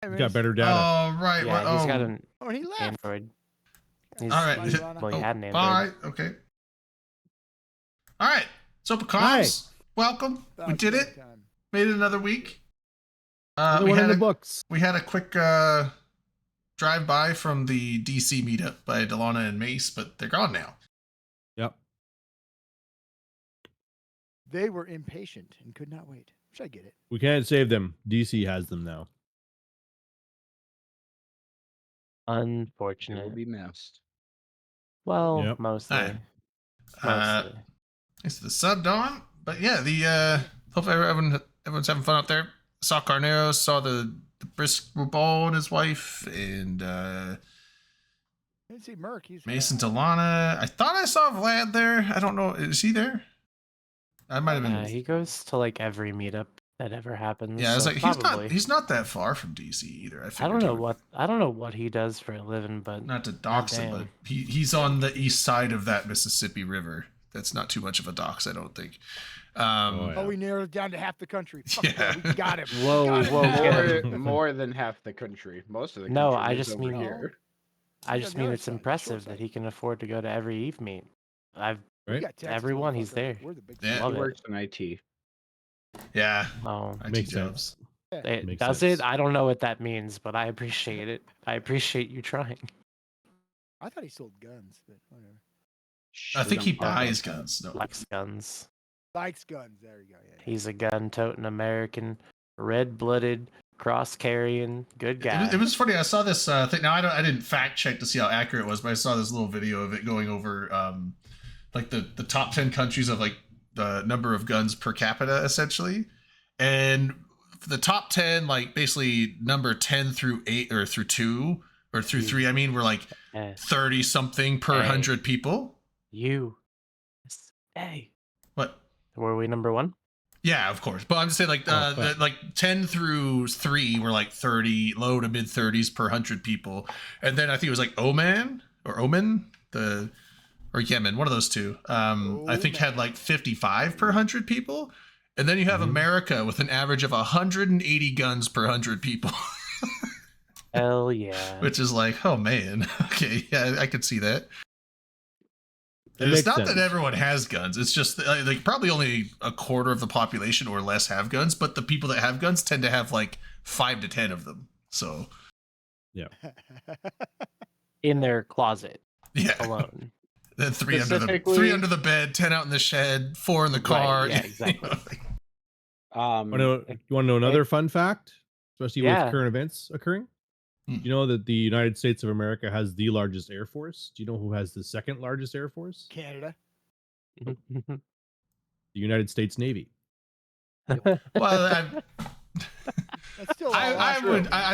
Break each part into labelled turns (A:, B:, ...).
A: He's got better data.
B: Oh, right.
C: Yeah,
B: what?
C: he's
B: Oh,
C: got an
D: Oh, he left.
C: Android. He's,
B: all right.
C: well, he
B: Oh,
C: had an Android.
B: bye. Okay. All right. So, Pecans, welcome. We did it. Made it another week.
A: Another one in the books.
B: We had a quick drive by from the DC meetup by Delana and Mace, but they're gone now.
A: Yep.
D: They were impatient and could not wait. Which I get it.
A: We can't save them. DC has them now.
E: It will
C: Unfortunate.
E: be missed.
C: Well,
A: Yep.
C: mostly.
B: Alright.
C: Mostly.
B: It's the sub dawn, but yeah, the hopefully everyone's having fun out there. Saw Carneros, saw the brisk Rubal and his wife, and
D: I didn't see Merc. He's
B: Mason Delana. I thought I saw Vlad there. I don't know. Is he there? I might have been.
C: He goes to like every meetup that ever happens.
B: Yeah, I was
C: so
B: like,
C: probably.
B: he's not that far from DC either.
C: I don't know what he does for a living, but
B: Not to dox him,
C: goddamn.
B: but he's on the east side of that Mississippi River. That's not too much of a dox, I don't think.
A: yeah.
D: Oh, we narrowed it down to half the country. Fuck
B: Yeah.
D: yeah, we got him.
C: Whoa,
D: Got him.
C: whoa,
E: More than half the country. Most of the country.
C: No, I
E: lives
C: just
E: over
C: mean-
E: here.
C: I
D: He's
C: just
D: on the
C: mean
D: other
C: it's
D: side, the short
C: impressive
D: side.
C: that he can afford to go to every Eve meet.
D: We
A: Right?
D: got Texas,
C: everyone, he's
D: motherfucker.
C: there.
D: We're the big
B: Yeah.
C: Love
E: He
C: it.
E: works in IT.
B: Yeah.
C: Oh,
B: IT
A: Makes
B: jobs.
A: sense.
C: it,
A: Makes
C: does
A: sense.
C: it? I don't know what that means, but I appreciate it. I appreciate you trying.
D: I thought he sold guns, but whatever.
B: I think he
E: Shoot 'em hard.
B: buys guns. No.
C: Likes guns.
D: Likes guns. There you go. Yeah.
C: He's a gun-toting American, red-blooded, cross-carrying, good guy.
B: It was funny. I saw this thing. Now I didn't fact check to see how accurate it was, but I saw this little video of it going over like the top 10 countries of like the number of guns per capita essentially, and for the top 10, like basically number 10 through 8 or through 2 or through 3, I mean, we're like
C: Eh,
B: 30 something per
C: Hey.
B: 100 people.
C: you. Hey.
B: What?
C: Were we number one?
B: Yeah, of course. But I'm just saying, like,
A: Oh, fuck.
B: like 10 through 3 were like 30, low to mid 30s per 100 people. And then I think it was like Oman or or Yemen, one of those two. I think had like 55 per 100 people. And then you have
A: Mhm.
B: America with an average of 180 guns per 100 people,
C: Hell yeah.
B: which is like, oh man. Okay, yeah, I could see that.
A: That
B: And it's
A: makes
B: not
A: sense.
B: that everyone has guns. It's just like probably only a quarter of the population or less have guns, but the people that have guns tend to have like 5 to 10 of them. So
C: In their closet
B: yeah,
C: alone.
B: then three
E: Specifically-
B: under the bed, 10 out in the shed, 4 in the
C: Right,
B: car.
C: yeah, exactly.
A: You want to know another fun fact, especially
C: Yeah.
A: with current events occurring?
B: Hmm.
A: Do you know that the United States of America has the largest air force? Do you know who has the second largest air force?
D: Canada.
A: The United States Navy.
B: Well,
D: That's still.
B: I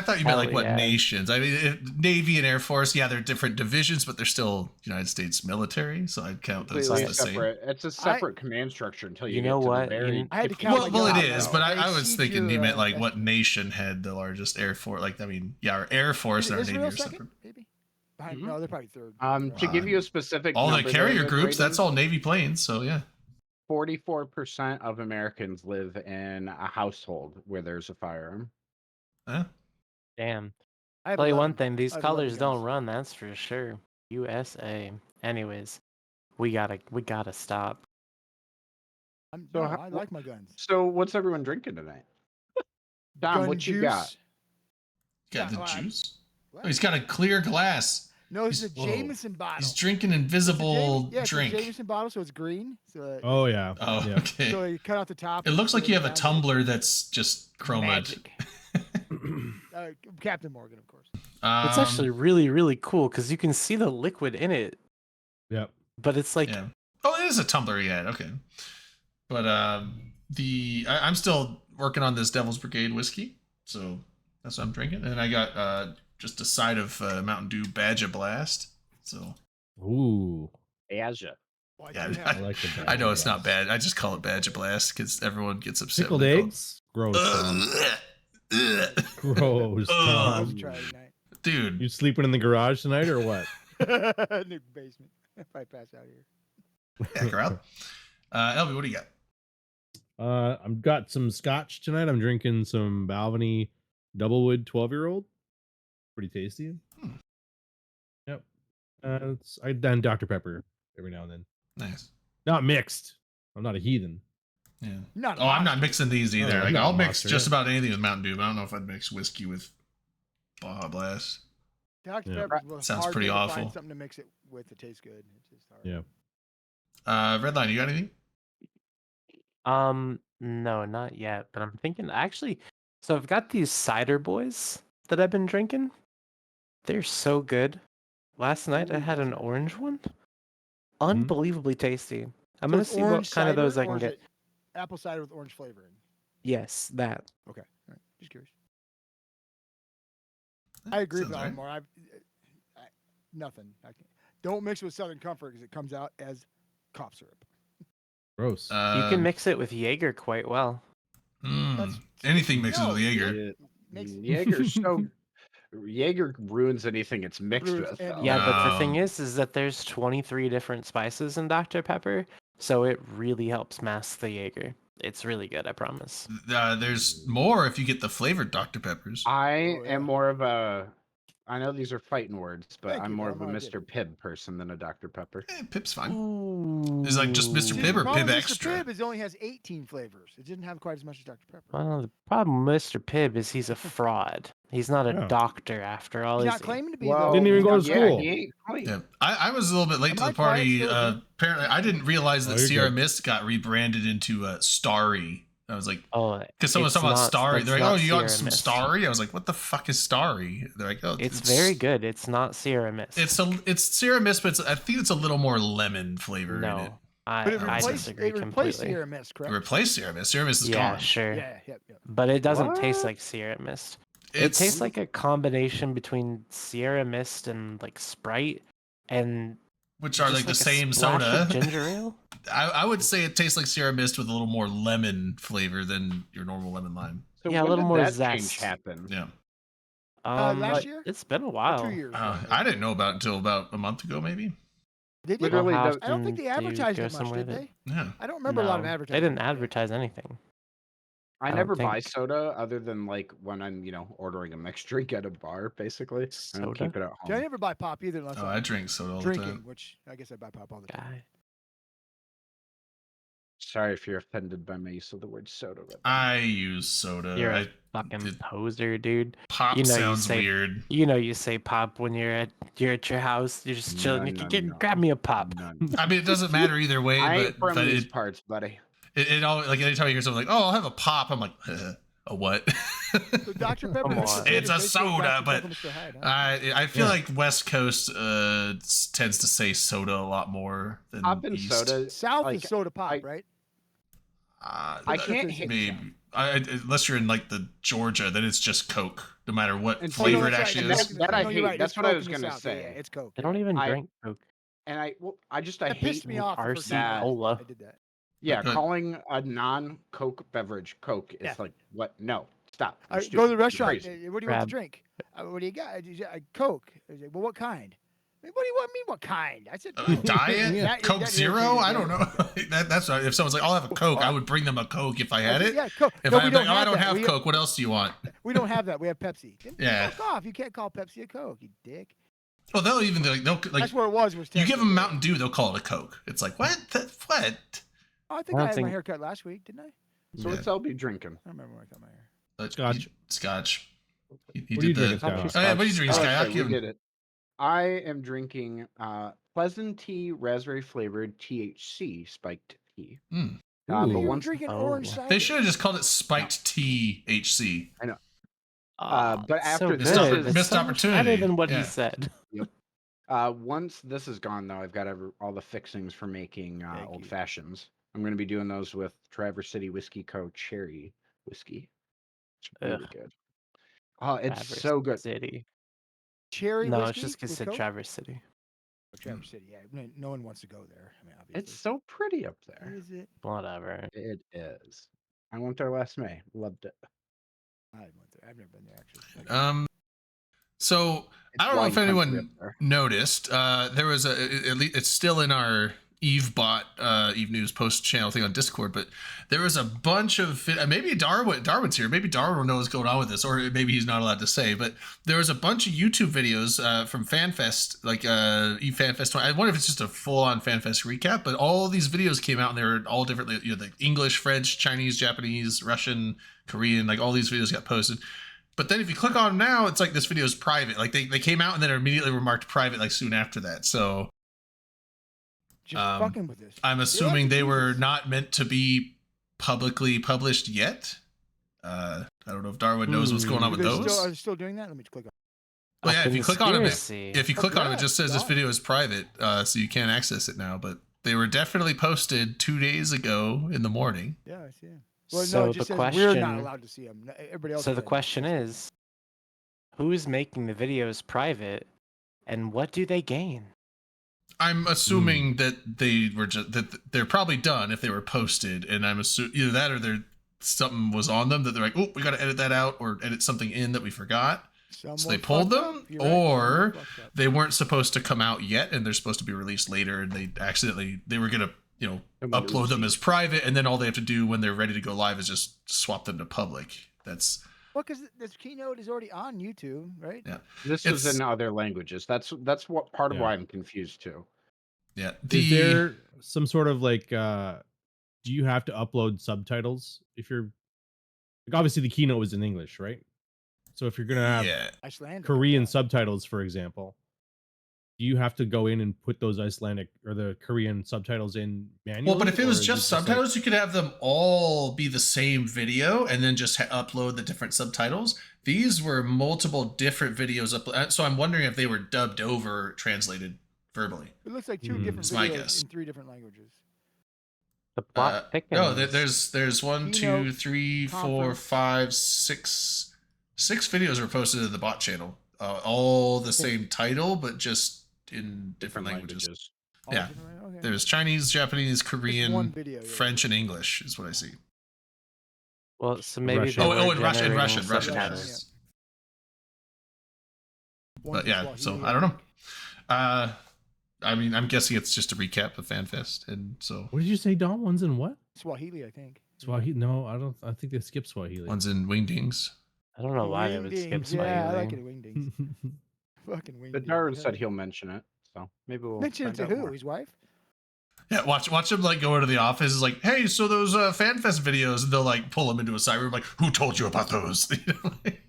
B: thought you meant
C: Hell
B: like what
C: yeah.
B: nations. I mean, Navy and Air Force, yeah, they're different divisions, but they're still United States military. So I'd count those as
E: Completely
B: the same.
E: separate. It's a separate command structure until you,
C: You
E: get
C: know
E: to
C: what?
E: the very.
C: You-
D: I had to
E: if
D: count
E: you-
D: my
B: Well, it
D: job,
B: is,
D: though.
B: but
D: They
B: I was
D: exceed
B: thinking you
D: your,
B: meant like what
D: estimate.
B: nation had the largest air force. Like, I mean, yeah, our Air Force and our Navy
D: Israel
B: are separate.
D: second, maybe. Behind,
E: Mhm.
D: No, they're probably third.
E: To give you a specific.
B: All the
E: number
B: carrier
E: there,
B: groups, that's
E: Brayden,
B: all Navy planes. So yeah.
E: 44% of Americans live in a household where there's a firearm.
C: Damn.
D: I have
C: Tell you one
D: 11.
C: thing, these
D: I have 11
C: colors don't
D: guns.
C: run, that's for sure. USA. Anyways, we gotta stop.
E: So
D: No,
E: how-
D: I like my guns.
E: So what's everyone drinking tonight? Dom,
D: Gun
E: what
D: juice.
E: you got?
B: Got
D: Yeah,
B: the
D: well,
B: juice.
D: What?
B: Oh, he's got a clear glass.
D: No, it's a
B: Whoa.
D: Jameson bottle.
B: He's drinking
D: It's a
B: invisible
D: yeah, it's a
B: drink.
D: Jameson bottle, so it's green. So,
A: Oh yeah.
B: Oh,
A: Yeah.
B: okay.
D: so you cut out the top.
B: It looks like you have a
D: tumbler.
B: tumbler that's just chromed.
D: Magic. Captain Morgan, of course.
C: It's actually really, really cool because you can see the liquid in it,
A: Yep.
C: but it's like
B: yeah. Oh, it is a tumbler. Yeah. Okay. But I'm still working on this Devil's Brigade whiskey, so that's what I'm drinking. And I got just a side of Mountain Dew Badger Blast. So
A: Ooh.
E: Asia.
D: Why
B: yeah,
D: do you
A: I
D: have-
A: like the
B: I know
A: Badger
B: it's not
A: Blast.
B: bad. I just call it Badger Blast because everyone gets upset.
A: Pickled
B: when they call it-
A: eggs? Gross. Tom. Gross.
B: Ugh.
D: I was
A: Tom.
D: trying tonight.
B: Dude.
A: You sleeping in the garage tonight or what?
D: In the basement. If I pass out here.
B: Yeah, crowd. Elby, what do you got?
A: I've got some scotch tonight. I'm drinking some Balvenie Doublewood 12-year-old. Pretty tasty.
B: Hmm.
A: Yep. I done Dr. Pepper every now and then.
B: Nice.
A: Not mixed. I'm not a heathen.
B: Yeah.
D: Not a
B: Oh, I'm not
D: monster.
B: mixing these either.
A: Oh,
B: like
A: not a
B: I'll mix
A: monster,
B: just
A: yeah.
B: about anything with Mountain Dew, but I don't know if I'd mix whiskey with Baja Blast.
D: Dr.
A: Yeah.
D: Pepper was
B: Sounds
D: hard
B: pretty
D: to find
B: awful.
D: something to mix it with that tastes good. It's just hard.
A: Yeah.
B: Redline, you got anything?
C: No, not yet. But I'm thinking actually. So I've got these cider boys that I've been drinking. They're so good. Last night I
D: Ooh,
C: had an
D: that's nice.
C: orange one. Unbelievably tasty. I'm
D: So
C: gonna
D: it's
C: see what
D: orange
C: kind of
D: cider,
C: those I
D: or
C: can
D: is
C: get.
D: it apple cider with orange flavoring.
C: Yes, that.
D: Okay, all right. Just curious. I agree with
B: Sounds right.
D: Almar. Nothing. Don't mix with Southern Comfort because it comes out as cough syrup.
A: Gross.
C: You can mix it with Jaeger quite well.
D: That's-
B: Anything mixes
D: No,
B: with Jaeger.
E: Yeah,
D: Makes
E: Jaeger's so Jaeger ruins anything it's mixed
D: Ruins
E: with.
D: any-
E: though.
C: Yeah, but the
B: Um,
C: thing is that there's 23 different spices in Dr. Pepper, so it really helps mask the Jaeger. It's really good, I promise.
B: There's more if you get the flavored Dr. Peppers.
E: I
D: Oh, yeah.
E: am more of a. I know these are fighting words, but
D: Thank
E: I'm
D: you,
E: more of a
D: Dom, I get
E: Mr.
D: it.
E: Pibb person than a Dr. Pepper.
B: Pip's fine.
C: Ooh.
B: It's like just Mr.
D: See,
B: Pibb
D: the
B: or
D: problem
B: Pibb
D: with Mr.
B: Extra.
D: Pibb is it only has 18 flavors. It didn't have quite as much as Dr. Pepper.
C: Well, the problem with Mr. Pibb is he's a fraud. He's not a
A: Yeah.
C: doctor after all,
D: He's
C: is
D: not
C: he?
D: claiming to be
E: Well,
D: though.
A: Didn't even
D: He's
A: go
D: not
A: to
E: yeah,
A: school.
E: he ain't quite.
B: Yeah, I was a little bit late
D: Am
B: to
D: I
B: the party.
D: quiet still, dude?
B: Apparently, I didn't realize
A: Oh,
B: that
A: you're
B: Sierra
A: good.
B: Mist got rebranded into Starry. I was like,
C: Oh,
B: because someone was
C: it's
B: talking about
C: not-
B: Starry.
C: that's
B: They're like,
C: not
B: oh, you want
C: Sierra
B: some
C: Mist.
B: Starry? I was like, what the fuck is Starry? They're like, oh,
C: It's very good. It's not Sierra Mist.
B: It's Sierra Mist, but I think it's a little more lemon flavor in it.
C: no.
D: But it
C: I
D: replaced,
C: disagree
D: it replaced
C: completely.
D: Sierra Mist,
B: It
D: correct?
B: replaced Sierra Mist. Sierra Mist is
C: Yeah,
B: gone.
C: sure.
D: Yeah, yep.
C: But it doesn't taste
E: What?
C: like Sierra Mist. It
B: It's
C: tastes like a combination between Sierra Mist and like Sprite and
B: which are
C: just
B: like the
C: a
B: same
C: splash
B: soda.
C: of ginger ale.
B: I would say it tastes like Sierra Mist with a little more lemon flavor than your normal lemon lime.
E: So
C: Yeah, a
E: when
C: little
E: did
C: more
E: that
C: zest.
E: change happen?
B: Yeah.
D: Last year?
C: It's been a
D: Or
C: while.
D: 2 years.
B: Uh,
D: ago.
B: I didn't know about it until about a month ago, maybe.
D: Did
C: Well,
D: they?
E: Literally,
C: how
E: the-
D: I don't think
C: often
D: they
C: do you
D: advertised
C: go
D: it much,
C: somewhere
D: did
C: that-
D: they?
B: Yeah.
D: I don't remember a lot of
C: No,
D: advertising.
C: They didn't advertise anything.
E: I
C: I
E: never
C: don't
E: buy
C: think-
E: soda other than like when I'm, ordering a mixed drink at a bar, basically. I don't
C: Soda?
E: keep it at
D: See, I
E: home.
D: never buy pop either unless
B: Oh,
D: I'm
B: I drink soda all the
D: drinking,
B: time.
D: which I guess I buy pop all the time.
C: Guy.
E: Sorry if you're offended by my use of the word soda. Red Line.
B: I use soda.
C: You're a
B: I,
C: fucking
B: it-
C: poser, dude.
B: pop
C: you know you
B: sounds
C: say-
B: weird.
C: You know you say pop when you're at your house. You're just chilling.
E: No,
C: you can
E: no,
C: get
E: no.
C: grab me a pop.
E: None.
B: I mean, it doesn't matter either way,
E: I ain't
B: but
E: from these
B: it,
E: parts, buddy.
B: it all like anytime you hear something like, "Oh, I'll have a pop," I'm like, "A what?"
D: So Dr. Pepper.
C: Come
D: Mr.
C: on.
D: Pibb
B: It's
D: is
B: a
D: basically
B: soda,
D: Dr.
B: but
D: Pepper, Mr. Hyde, huh?
B: I feel
A: Yeah.
B: like West Coast tends to say soda a lot more than
E: Pop and
B: East.
E: soda.
D: South
E: like,
D: is soda pop,
E: I-
D: right?
E: I can't hit.
B: Maybe unless you're in like the Georgia, then it's just Coke, no matter what
E: And
B: flavor
D: Oh, no,
B: it
D: that's
B: actually
D: right.
B: is.
E: That I
D: No, you're
E: hate.
D: right.
E: That's
D: It's
E: what I
D: Coke
E: was
D: in the
E: gonna
D: South. Yeah,
E: say.
D: yeah, it's Coke.
C: They don't even
E: I-
C: drink Coke.
E: And I
D: That
E: hate
D: pissed me off. the first
C: RC
D: time
C: Cola.
D: I did that.
E: Yeah,
B: But-
E: calling a non-Coke beverage Coke is
D: Yeah.
E: like what? No, stop.
D: I
E: You're
D: go to
E: stupid.
D: the
E: You're
D: restaurant.
E: crazy.
D: What do you want
C: Crab.
D: to drink? What do you got? Coke. I said, well, what kind? I mean, what do you want me? What kind? I said, Coke.
B: Diet,
D: That-
B: Coke
D: that
B: Zero.
D: irritated
B: I
D: me.
B: don't know. That's right. If someone's like, "I'll have a Coke," I would bring them a Coke if I had it.
D: Yeah, Coke.
B: If
D: No,
B: I
D: we
B: had
D: don't
B: like, "Oh, I
D: have
B: don't
D: that.
B: have
D: We-
B: Coke. What else do you want?"
D: We don't have that. We have Pepsi. Then
B: Yeah.
D: Fuck off. You can't call Pepsi a Coke, you dick.
B: Well, they'll even like they'll like
D: That's where it was.
B: you
D: Texas.
B: give them Mountain Dew, they'll call it a Coke. It's like what? What?
D: Oh, I think
C: I
D: I
C: don't
D: had my
C: think-
D: haircut last week, didn't I?
E: So what's LB drinking?
D: I don't remember when I cut my hair.
A: Scotch.
B: Scotch. He
A: What are you
B: did
A: drinking,
B: the.
A: Scott?
B: Oh yeah, what are you drinking,
E: Oh,
B: Sky?
E: that's
B: I'll
E: right,
B: give
E: we
B: him.
E: did it. I am drinking Pleasant Tea raspberry flavored THC spiked tea.
B: Mm.
E: But
A: Ooh.
D: You were
E: once
D: drinking
C: Oh.
D: orange cider.
B: They should have just called it spiked THC.
E: but after
C: so
E: this
C: good.
E: is-
C: It's
B: missed
C: so much
B: opportunity.
C: better than what
B: Yeah.
C: he said.
E: once this is gone though, I've got all the fixings for making
D: Thank
E: old
D: you.
E: fashions. I'm going to be doing those with Traverse City Whiskey Co. Cherry whiskey. It's really
C: Ugh.
E: good. Oh, it's
C: Traverse
E: so good.
C: City.
D: Cherry
C: No,
D: whiskey
C: it's just because
D: with
C: it said
D: Coke?
C: Traverse City.
D: Oh, Traverse City. Yeah, no one wants to go there. I mean, obviously.
E: It's so pretty up there.
D: Is it?
C: Whatever.
E: It is. I went there last May. Loved it.
D: I went there. I've never been there actually.
B: So
E: It's
B: I don't know
E: wine
B: if
E: country
B: anyone
E: up there.
B: noticed. There was it's still in our Eve bot, Eve News post channel thing on Discord, but there was a bunch of maybe Darwin's here. Maybe Darwin will know what's going on with this, or maybe he's not allowed to say. But there was a bunch of YouTube videos from FanFest, like Eve FanFest 20. I wonder if it's just a full-on FanFest recap. But all these videos came out, and they were all different. You know, like English, French, Chinese, Japanese, Russian, Korean. Like all these videos got posted. But then if you click on them now, it's like this video is private. Like they came out and then immediately were marked private like soon after that. So.
D: Just fucking with this.
B: I'm assuming they were not meant to be publicly published yet. I don't know if Darwin knows what's going on with those.
D: Are they still doing that? Let me click on.
B: Well, yeah, if you click on them,
C: Conspiracy.
B: if you click on it, it just says this
D: Done.
B: video is private, so you can't access it now. But they were definitely posted 2 days ago in the morning.
D: Yeah, I see him. Well,
C: So
D: no, it
C: the
D: just says we're not
C: question-
D: allowed to see them. Everybody else.
C: So the
D: can.
C: question is, who's making the videos private, and what do they gain?
B: I'm assuming that they were just that they're probably done if they were posted, and I'm assuming either that or there something was on them that they're like, oh, we got to edit that out or edit something in that we forgot.
D: Someone
B: So they pulled
D: fucked
B: them,
D: up. You're right,
B: or
D: someone fucked up.
B: they weren't supposed to come out yet, and they're supposed to be released later, and they were gonna upload them as private, and then all they have to do when they're ready to go live is just swap them to public. That's
D: Well, because this keynote is already on YouTube, right?
B: Yeah.
E: This is
B: It's-
E: in other languages. That's what part of
A: Yeah.
E: why I'm confused too.
B: yeah.
A: Is there some sort of like do you have to upload subtitles if you're like obviously the keynote was in English, right? So if you're gonna have
B: yeah.
D: Icelandic.
A: Korean
D: yeah.
A: subtitles, for example, do you have to go in and put those Icelandic or the Korean subtitles in manually?
B: Well, but if it
A: or
B: was
A: is
B: just
A: like-
B: subtitles, you could have them all be the same video and then just upload the different subtitles. These were multiple different videos so I'm wondering if they were dubbed over, translated verbally.
D: It looks like two
A: Hmm.
D: different
B: It's my
D: videos
B: guess.
D: in 3 different languages.
C: The plot thickens.
B: No, there's 1, 2,
D: Keynote,
B: 3, 4,
D: conference.
B: 5, 6 videos were posted to the bot channel. All the same title, but just in different languages.
D: All
B: Yeah.
D: different- okay.
B: There's Chinese, Japanese,
D: Just one
B: Korean,
D: video, yeah.
B: French, and English is what I see.
C: Well, so maybe
A: Russian.
C: they
B: Oh,
C: were
B: and Russian,
C: generating
B: Russian,
C: subtitles.
B: yes.
D: One's
B: But
D: in
B: yeah, so
D: Swahili,
B: I don't know. I mean, I'm guessing it's just a recap of FanFest, and so
A: What did you say, Don? One's in what?
D: Swahili, I think.
A: Swahili? No, I don't. I think they skipped Swahili.
B: one's in Wingdings.
C: I don't know why they would skip
D: Wingdings, Yeah, I like
C: Swahili.
D: it. Wingdings. Fucking Wingdings.
E: But Darwin
D: yeah.
E: said he'll mention it, so maybe we'll
D: Mention it
E: find
D: to
E: out
D: who?
E: more.
D: His wife?
B: Yeah, watch him like go into the office. Is like, hey, so those FanFest videos, and they'll like pull him into a side room. Like, who told you about those? You know, like-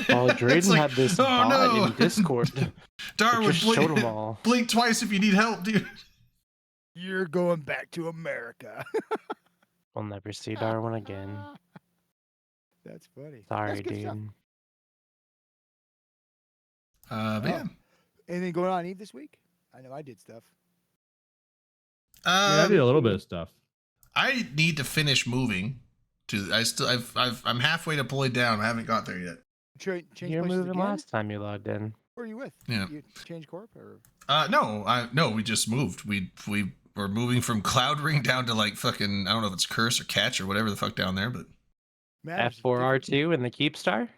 C: Well,
B: It's
C: Drayden
B: like,
C: had this
B: oh,
C: bot
B: no.
C: in Discord. that
B: Darwin,
C: just showed them all.
B: blink twice if you need help, dude.
D: You're going back to America.
C: We'll never see Darwin again.
D: That's funny.
C: Sorry,
D: That's good
C: dude.
D: stuff.
B: But yeah.
D: Anything going on Eve this week? I know I did stuff.
A: I did a little bit of stuff.
B: I need to finish moving. I'm halfway deployed down. I haven't got there yet.
D: Change
C: You were
D: places
C: moving
D: again?
C: last time you logged in.
D: Who are you with?
B: Yeah.
D: You change corp or?
B: No, we just moved. We were moving from Cloud Ring down to like fucking, I don't know if it's Curse or Catch or whatever the fuck down there, but
D: Matters is
C: F4R2 and the Keepstar?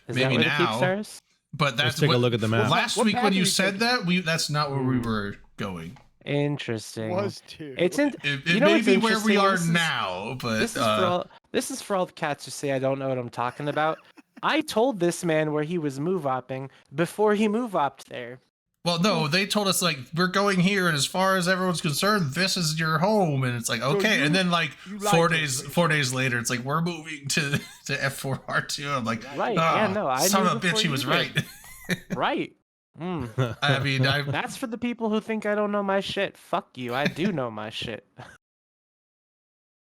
C: Is
B: Maybe
C: that where
B: now.
C: the Keepstar is?
B: that's
A: Let's take
B: what,
A: a look at the map.
B: last
D: What
B: week
D: path
B: when
D: are
B: you
D: you
B: said
D: taking?
B: that's not where we were going.
C: Interesting.
D: Was too.
C: It's in.
B: It
C: You know
B: may
C: what's
B: be where we
C: interesting?
B: are
C: This is-
B: now, but
C: This is for all the cats who say I don't know what I'm talking about. I told this man where he was move-opping before he move-opped there.
B: well, no, they told us like we're going here, and as far as everyone's concerned, this is your home, and it's like okay, and then like
D: you lied
B: 4
D: to us,
B: days
D: basically.
B: 4 days later, it's like we're moving to F4R2. I'm like,
C: Right? Yeah.
B: "Ah,
C: No. I
B: son
C: knew
B: of a bitch,
C: before
B: he
C: you
B: was
C: did.
B: right.
C: Right. Mm.
B: I mean,
C: That's for the people who think I don't know my shit. Fuck you. I do know my shit.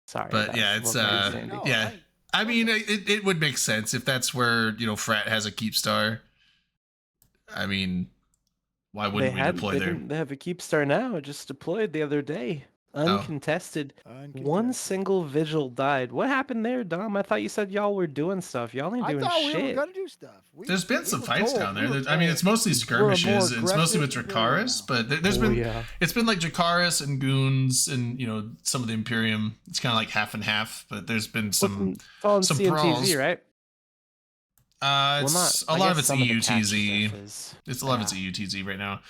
C: Sorry.
B: But
C: that
B: yeah,
C: was
B: it's,
C: a little
B: uh,
C: crazy.
D: No,
B: yeah. I mean, it would make sense if that's where Frat has a Keepstar. I mean, why wouldn't we deploy there?
C: They have a Keepstar now. It just deployed the other day.
B: Oh.
C: Uncontested.
D: Uncontested.
C: One single vigil died. What happened there, Dom? I thought you said y'all were doing stuff. Y'all ain't
D: I
C: doing
D: thought we were
C: shit.
D: gonna do stuff.
B: There's been
D: we
B: some
D: were
B: fights
D: told,
B: down there.
D: we were
B: I mean,
D: told.
B: it's mostly skirmishes. It's mostly with
D: aggressive
B: Dracaris,
D: than
B: but there's
C: Oh,
B: been
C: yeah.
B: it's been like Dracaris and goons and some of the Imperium. It's kind of like half and half, but there's been some.
C: It's all in
B: some
C: CMTZ,
B: brawls.
C: right?
B: It's
C: I
B: a lot of
C: guess
B: it's
C: some the catch
B: EUTZ.
C: stuff is-
B: It's a lot of
C: yeah.
B: it's EUTZ right now.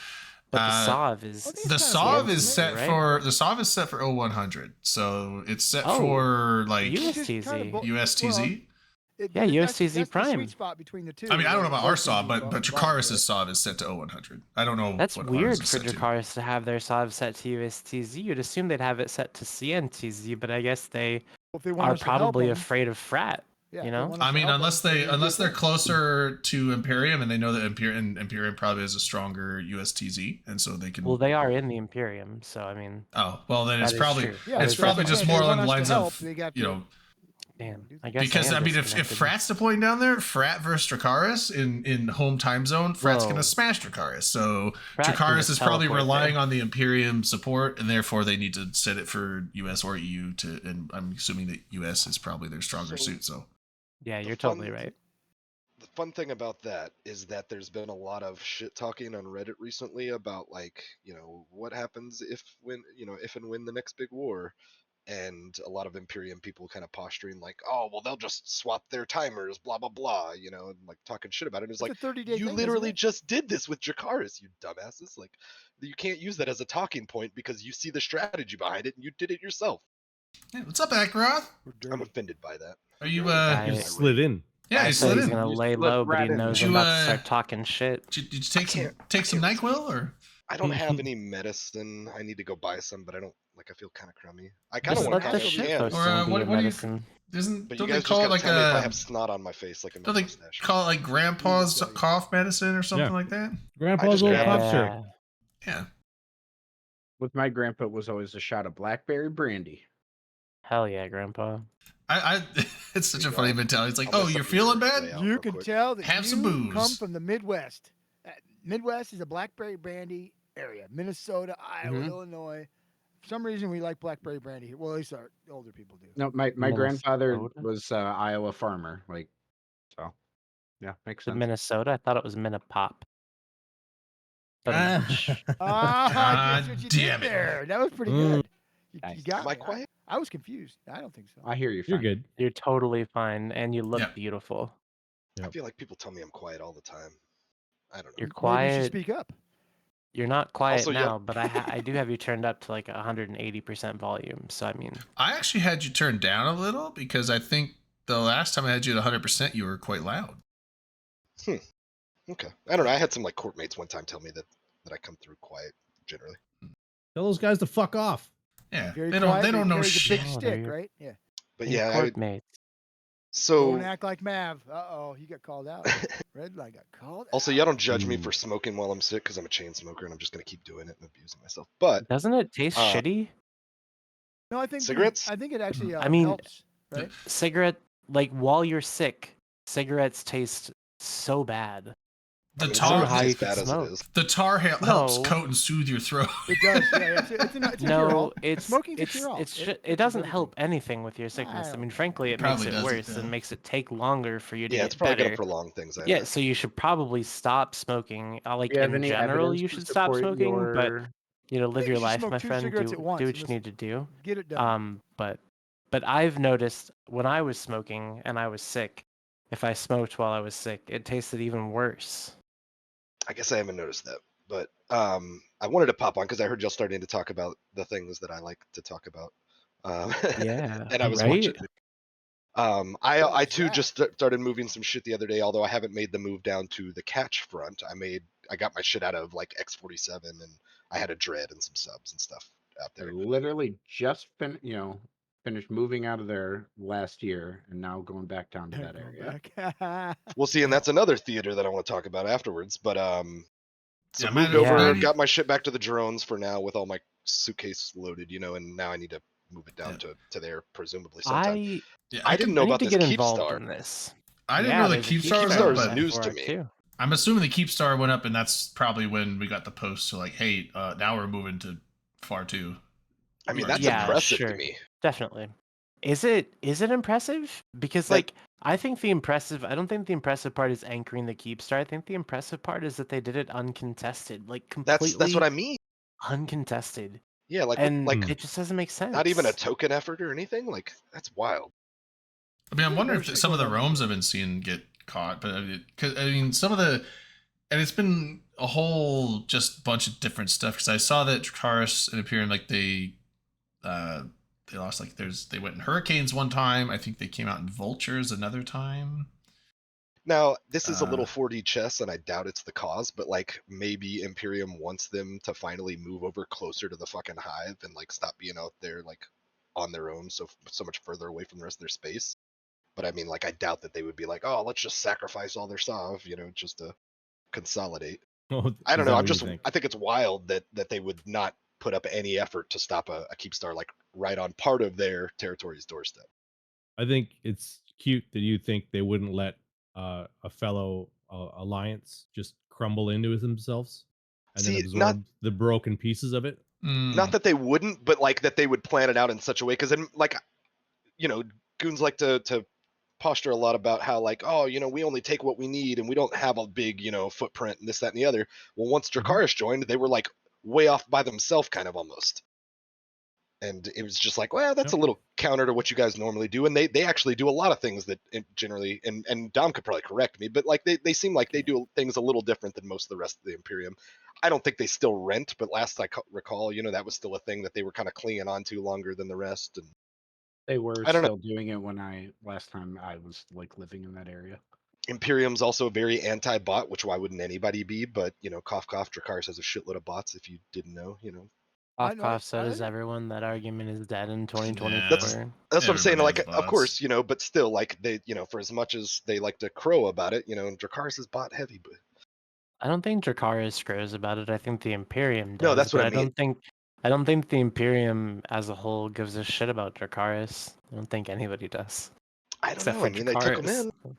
C: But the Sov is
D: I think
B: The
D: it's
B: Sov
D: kinda
B: is
D: weird,
B: set
C: right?
B: for the Sov is set for 0100, so it's set
C: Oh,
B: for like
C: US-
D: Which is kinda
C: USTZ.
D: bu-
B: USTZ.
C: Yeah,
D: that's
C: USTZ
D: the
C: Prime.
D: sweet spot between the two.
B: I mean, I don't know about our
D: Both
B: Sov,
D: TZ
B: but
D: Blaster,
B: Dracarys'
D: right?
B: Sov is set to 0100. I don't know.
C: That's
B: what ours
C: weird
B: is
C: for
B: set to.
C: Dracarys to have their Sov set to USTZ. You'd assume they'd have it set to CNTZ, but I guess they
D: Well, if they want
C: are
D: us to help
C: probably
D: 'em,
C: afraid of Frat.
D: yeah,
C: you
D: if they
C: know?
D: want us
B: I
D: to
B: mean,
D: help 'em,
B: unless
D: they need to
B: unless
D: do
B: they're
D: it.
B: closer to Imperium and they know that Imperium probably has a stronger USTZ, and so they can.
C: Well, they are in the Imperium, so I mean,
B: Oh well, then it's
C: that is
B: probably
C: true.
D: Yeah,
C: That
B: it's
C: is
B: probably
C: definitely
B: just
D: if
C: true.
B: more
D: they
B: along
D: want
B: the
D: us
B: lines
D: to help,
B: of
D: they got
B: you
D: to-
B: know.
C: Damn,
D: do
C: I guess
B: Because I mean, if
C: disconnected.
B: Frat's deploying down there, Frat versus Dracarys in home time zone, Frat's
C: Whoa.
B: gonna smash Dracarys. So
C: Frat can
B: Dracarys
C: just
B: is probably
C: teleport
B: relying
C: there.
B: on the Imperium support, and therefore they need to set it for US or EU to. And I'm assuming that US is probably their stronger
F: So-
B: suit. So
C: Yeah,
F: The
C: you're
F: fun-
C: totally right.
F: The fun thing about that is that there's been a lot of shit talking on Reddit recently about like, what happens if and when the next big war, and a lot of Imperium people kind of posturing like, oh well, they'll just swap their timers, blah blah blah, and like talking shit about it. It's
D: It's
F: like,
D: a 30-day
F: you
D: thing, isn't
F: literally
D: it?
F: just did this with Dracarys, you dumbasses. Like, you can't use that as a talking point because you see the strategy behind it and you did it yourself.
B: hey, what's up, Akraroth?
D: We're
F: I'm
D: dirty.
F: offended by that.
B: Are you
C: I-
A: You slid in.
B: Yeah,
C: I
B: you
C: said
B: slid
C: he's
B: in.
C: gonna
E: You
C: lay
E: slid
C: low, but he
E: right in.
C: knows
B: Did
C: I'm
B: you,
C: about to start talking shit.
B: Did you take some
F: can't-
B: take some
F: I can't
B: NyQuil or?
F: I don't have any medicine. I need to go buy some, but I don't I feel kind of crummy. I kind
C: Just
F: of
C: let
F: want
C: the
F: to
C: shit
F: can.
C: post
B: Or,
C: and be
B: what
C: your
B: do you-
C: medicine.
F: But
B: Don't
F: you
B: they
F: guys just
B: call it
F: gotta
B: like
F: tell me if I
B: a?
F: have snot on my face like a
B: Don't they
F: mustache.
B: call it like grandpa's
D: tell you.
B: cough medicine or something
A: Yeah.
B: like that?
A: Grandpa's
F: just
A: old
F: grabbed
A: cough
F: it.
A: syrup.
B: Yeah.
E: With my grandpa, it was always a shot of blackberry brandy.
C: Hell yeah, Grandpa.
B: I it's such a
F: There you
B: funny
F: go.
B: mentality. It's like,
F: I'll
B: oh,
F: mess
B: you're
F: up your
B: feeling bad?
F: layout
D: You
F: real
D: can
F: quick.
D: tell that
B: Have
D: you
B: some
D: come
B: booze.
D: from the Midwest. Midwest is a blackberry brandy area. Minnesota, Iowa,
E: Mhm.
D: Illinois. For some reason, we like blackberry brandy here. Well, at least our older people do.
E: No, my grandfather
C: Minnesota?
E: was Iowa farmer, so yeah, makes
C: The
E: sense.
C: Minnesota? I thought it was Minnepop. But
D: Ah, guess
B: God
D: what you
B: damn
D: did
B: it.
D: there. That was pretty
A: Mm.
D: good. You
E: Nice.
D: got
F: Am I
D: me.
F: quiet?
D: I was confused. I don't think so.
E: I hear you.
A: You're
E: Fine.
A: good.
C: you're totally fine, and you look
B: Yeah.
C: beautiful.
F: I
A: Yep.
F: feel like people tell me I'm quiet all the time. I don't know.
C: You're
D: Maybe you should
C: quiet.
D: speak up.
C: You're not quiet
F: Also, yeah.
C: now, but I do have you turned up to like 180% volume. So I mean,
B: I actually had you turned down a little because I think the last time I had you at 100%, you were quite loud.
F: Okay. I don't know. I had some like court mates one time tell me that I come through quiet generally.
A: Tell those guys to fuck off.
B: Yeah,
D: Very
B: they
D: quiet,
B: don't
D: but he
B: know
D: carries a
B: shit.
D: big
C: Oh,
D: stick,
C: there you-
D: right? Yeah.
F: But
C: your
F: yeah,
C: court mates.
F: so
D: Don't act like Mav. Uh-oh, he got called out. Red light got called
F: also
D: out.
F: y'all don't judge me
A: Ooh.
F: for smoking while I'm sick because I'm a chain smoker and I'm just gonna keep doing it and abusing myself. But
C: Doesn't it taste
F: Uh,
C: shitty?
D: No, I think
F: Cigarettes?
D: I think it actually
C: I mean,
D: helps, right?
C: Cigarette, like while you're sick, cigarettes taste so bad.
B: The
F: I mean,
C: I don't know
B: tar,
C: how you
F: as
C: could
F: bad as
C: smoke.
F: it is.
B: the tar helps
C: No.
B: coat and soothe your throat.
D: It does. Yeah, it's a
C: No,
D: cure-all.
C: it's
D: Smoking's a
C: it's
D: cure-all.
C: it's
D: It
C: it doesn't
D: everything.
C: help anything with your sickness. I
D: don't
C: mean,
D: think
C: frankly, it makes
B: Probably
C: it
B: doesn't,
C: worse
B: yeah.
C: and makes it take longer for you to
F: Yeah,
C: get
F: it's probably
C: better.
F: gonna prolong things. I
C: Yeah,
F: bet.
C: so you should probably stop smoking. Like
E: Do you have
C: in
E: any
C: general,
E: evidence
C: you
E: to
C: should stop
E: support
C: smoking, but
E: your-
C: live
D: think
C: your
D: you should
C: life,
D: smoke
C: my
D: 2
C: friend.
D: cigarettes
C: Do
D: at once
C: what
D: and
C: you
D: just
C: need to do.
D: Get it done.
C: But I've noticed when I was smoking and I was sick, if I smoked while I was sick, it tasted even worse.
F: I guess I haven't noticed that. But I wanted to pop on because I heard y'all starting to talk about the things that I like to talk about.
C: Yeah,
F: and I was
C: right?
F: watching. I
D: What's
F: too
D: that?
F: just started moving some shit the other day. Although I haven't made the move down to the catch front. I got my shit out of like X47 and I had a dread and some subs and stuff out
E: I
F: there.
E: literally just finished moving out of there last year and now going back down to that
D: Go
E: area.
D: back.
F: We'll see, and that's another theater that I want to talk about afterwards. But so
B: Yeah,
F: moved
B: man,
F: over,
C: yeah.
F: got my shit back to the drones for now with all my suitcase loaded, and now I need to move it down to there presumably sometime.
B: Yeah,
F: I didn't know
C: I need
F: about
C: to
F: this
C: get involved
F: Keepstar.
C: in this.
B: I didn't
C: Yeah,
B: know the
C: there's a
B: Keepstar was
F: Keepstar
B: up,
F: is
B: but
F: news to
C: for it
F: me.
C: too.
B: I'm assuming the Keepstar went up, and that's probably when we got the post to like, hey, now we're moving to FAR 2.
F: I mean,
B: Right.
F: that's
C: Yeah,
F: impressive
C: sure.
F: to me.
C: Definitely. Is it impressive? Because
F: That-
C: like I don't think the impressive part is anchoring the Keepstar. I think the impressive part is that they did it uncontested, like completely
F: That's what I mean.
C: uncontested.
F: Yeah, like
C: And
F: like
C: it just doesn't make sense.
F: not even a token effort or anything. Like that's wild.
B: I mean, I'm
D: Yeah,
B: wondering
D: better
B: if
D: shit
B: some of the
D: going on.
B: roams I've been seeing get caught, but I mean, some of the and it's been a whole just bunch of different stuff because I saw that Dracarys and Imperium like they lost like they went in hurricanes one time. I think they came out in vultures another time.
F: Now, this is a little
B: Uh,
F: 4D chess, and I doubt it's the cause, but like maybe Imperium wants them to finally move over closer to the fucking hive and like stop being out there like on their own, so much further away from the rest of their space. But I mean, like, I doubt that they would be like, oh, let's just sacrifice all their Sov, just to consolidate.
A: Oh,
F: I don't
A: is
F: know.
A: that what you think?
F: I think it's wild that they would not put up any effort to stop a Keepstar like right on part of their territory's doorstep.
A: I think it's cute that you think they wouldn't let a fellow alliance just crumble into themselves and then
F: See,
A: absorb the broken pieces of it.
F: not that they wouldn't, but like that they would plan it out in such a way. Because then, like, goons like to posture a lot about how like, oh, we only take what we need and we don't have a big, footprint and this, that, and the other. Well, once
A: Mhm.
F: Dracarys joined, they were like way off by themselves, kind of almost. And it was just like, well, that's a
A: Yep.
F: little counter to what you guys normally do. And they actually do a lot of things that generally, and Dom could probably correct me, but like they seem like they do things a little different than most of the rest of the Imperium. I don't think they still rent, but last I recall, that was still a thing that they were kind of clinging on to longer than the rest. And
E: They were
F: I don't know.
E: still doing it when last time I was like living in that area.
F: Imperium's also very anti-bot, which why wouldn't anybody be? But cough cough, Dracarys has a shitload of bots. If you didn't know,
D: I
C: Cough,
D: know.
C: cough, so
D: I
C: does
D: know.
C: everyone. That argument is dead in 2024.
F: That's what I'm saying.
B: Everybody
F: Like,
B: has
F: of course,
B: bots.
F: but still, like they, for as much as they like to crow about it, Dracarys is bot heavy, but
C: I don't think Dracarys screws about it. I think the Imperium does.
F: no, that's what
C: but
F: I mean.
C: I don't think the Imperium as a whole gives a shit about Dracarys. I don't think anybody does.
F: I don't
C: Except
F: know.
C: for
F: I mean, they took them
C: Dracarys.
F: in.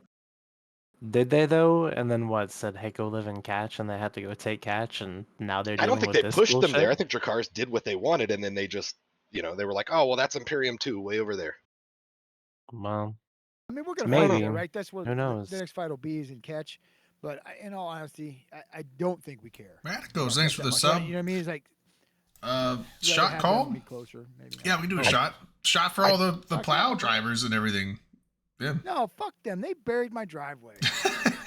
C: Did they though? And then what? Said, "Hey, go live in Catch," and they had to go take Catch, and now they're
F: I don't
C: dealing
F: think
C: with
F: they
C: this
F: pushed them
C: bullshit.
F: there. I think Dracarys did what they wanted, and then they just, they were like, oh, well, that's Imperium 2 way over there.
C: Well,
D: I mean, we're gonna fight
C: maybe.
D: there, right? That's where
C: Who knows?
D: the next fight will be is in Catch. But in all honesty, I don't think we care.
B: Radicos,
D: about
B: thanks
D: Catch
B: for
D: that
B: the
D: much.
B: sub.
D: You know what I mean? It's like rather
B: Shot
D: have them
B: called.
D: be closer, maybe not.
B: Yeah, we can do a shot. Shot for all the
D: Fuck
B: plow
D: yeah.
B: drivers and everything. Yeah.
D: No, fuck them. They buried my driveway.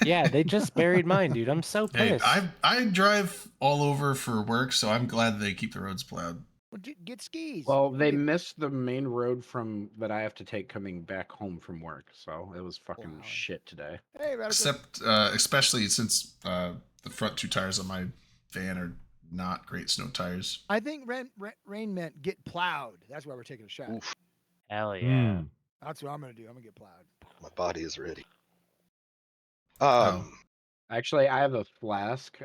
C: Yeah, they just buried mine, dude. I'm so
B: Hey,
C: pissed.
B: I drive all over for work, so I'm glad they keep the roads plowed.
D: Well, get skis.
E: Well, they
D: Get-
E: missed the main road that I have to take coming back home from work, so it was fucking
D: Wow.
E: shit today.
D: Hey, Radical.
B: Except, especially since the front two tires on my van are not great snow tires.
D: I think rain meant get plowed. That's why we're taking a shot.
F: Oof,
C: Hell yeah.
A: Hmm.
D: That's what I'm gonna do. I'm gonna get plowed.
F: my body is ready.
B: Oh.
E: Actually, I have a flask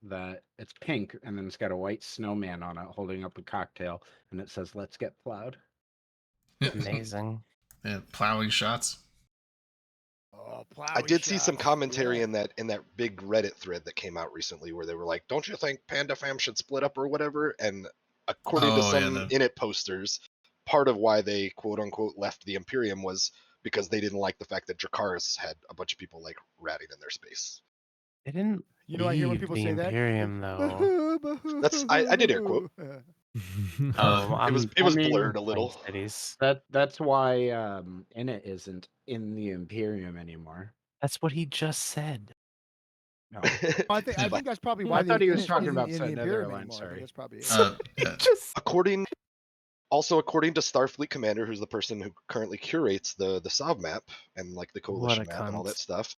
E: that it's pink and then it's got a white snowman on it holding up a cocktail and it says "Let's get plowed."
C: Amazing.
B: Yeah, plowing shots.
D: Oh,
F: I did see some
D: shots.
F: commentary
D: Yeah.
F: in that big Reddit thread that came out recently where they were like, "Don't you think Panda Fam should split up or whatever?" And according to
B: Oh, yeah,
F: some
B: the-
F: Init posters, part of why they quote unquote left the Imperium was because they didn't like the fact that Dracarys had a bunch of people like ratting in their space.
C: They didn't
D: You know, I hear when
C: leave
D: people
C: the
D: say that.
C: Imperium, though.
F: That's- I did air quote.
C: Oh,
F: It was
E: I mean,
F: blurred a little.
C: Cities.
E: That's why Init isn't in the Imperium anymore.
C: That's what he just said.
E: No.
D: I think
F: But
D: that's probably
E: I
D: why
E: thought he was
D: isn't
E: talking
D: in
E: about
D: the
E: setting another
D: Imperium
E: line,
D: anymore. I think
E: sorry.
D: that's probably it.
B: Yeah.
C: Just
F: according to Starfleet Commander, who's the person who currently curates the Sov map and like the coalition
C: What a
F: map and all
C: cunt.
F: that stuff,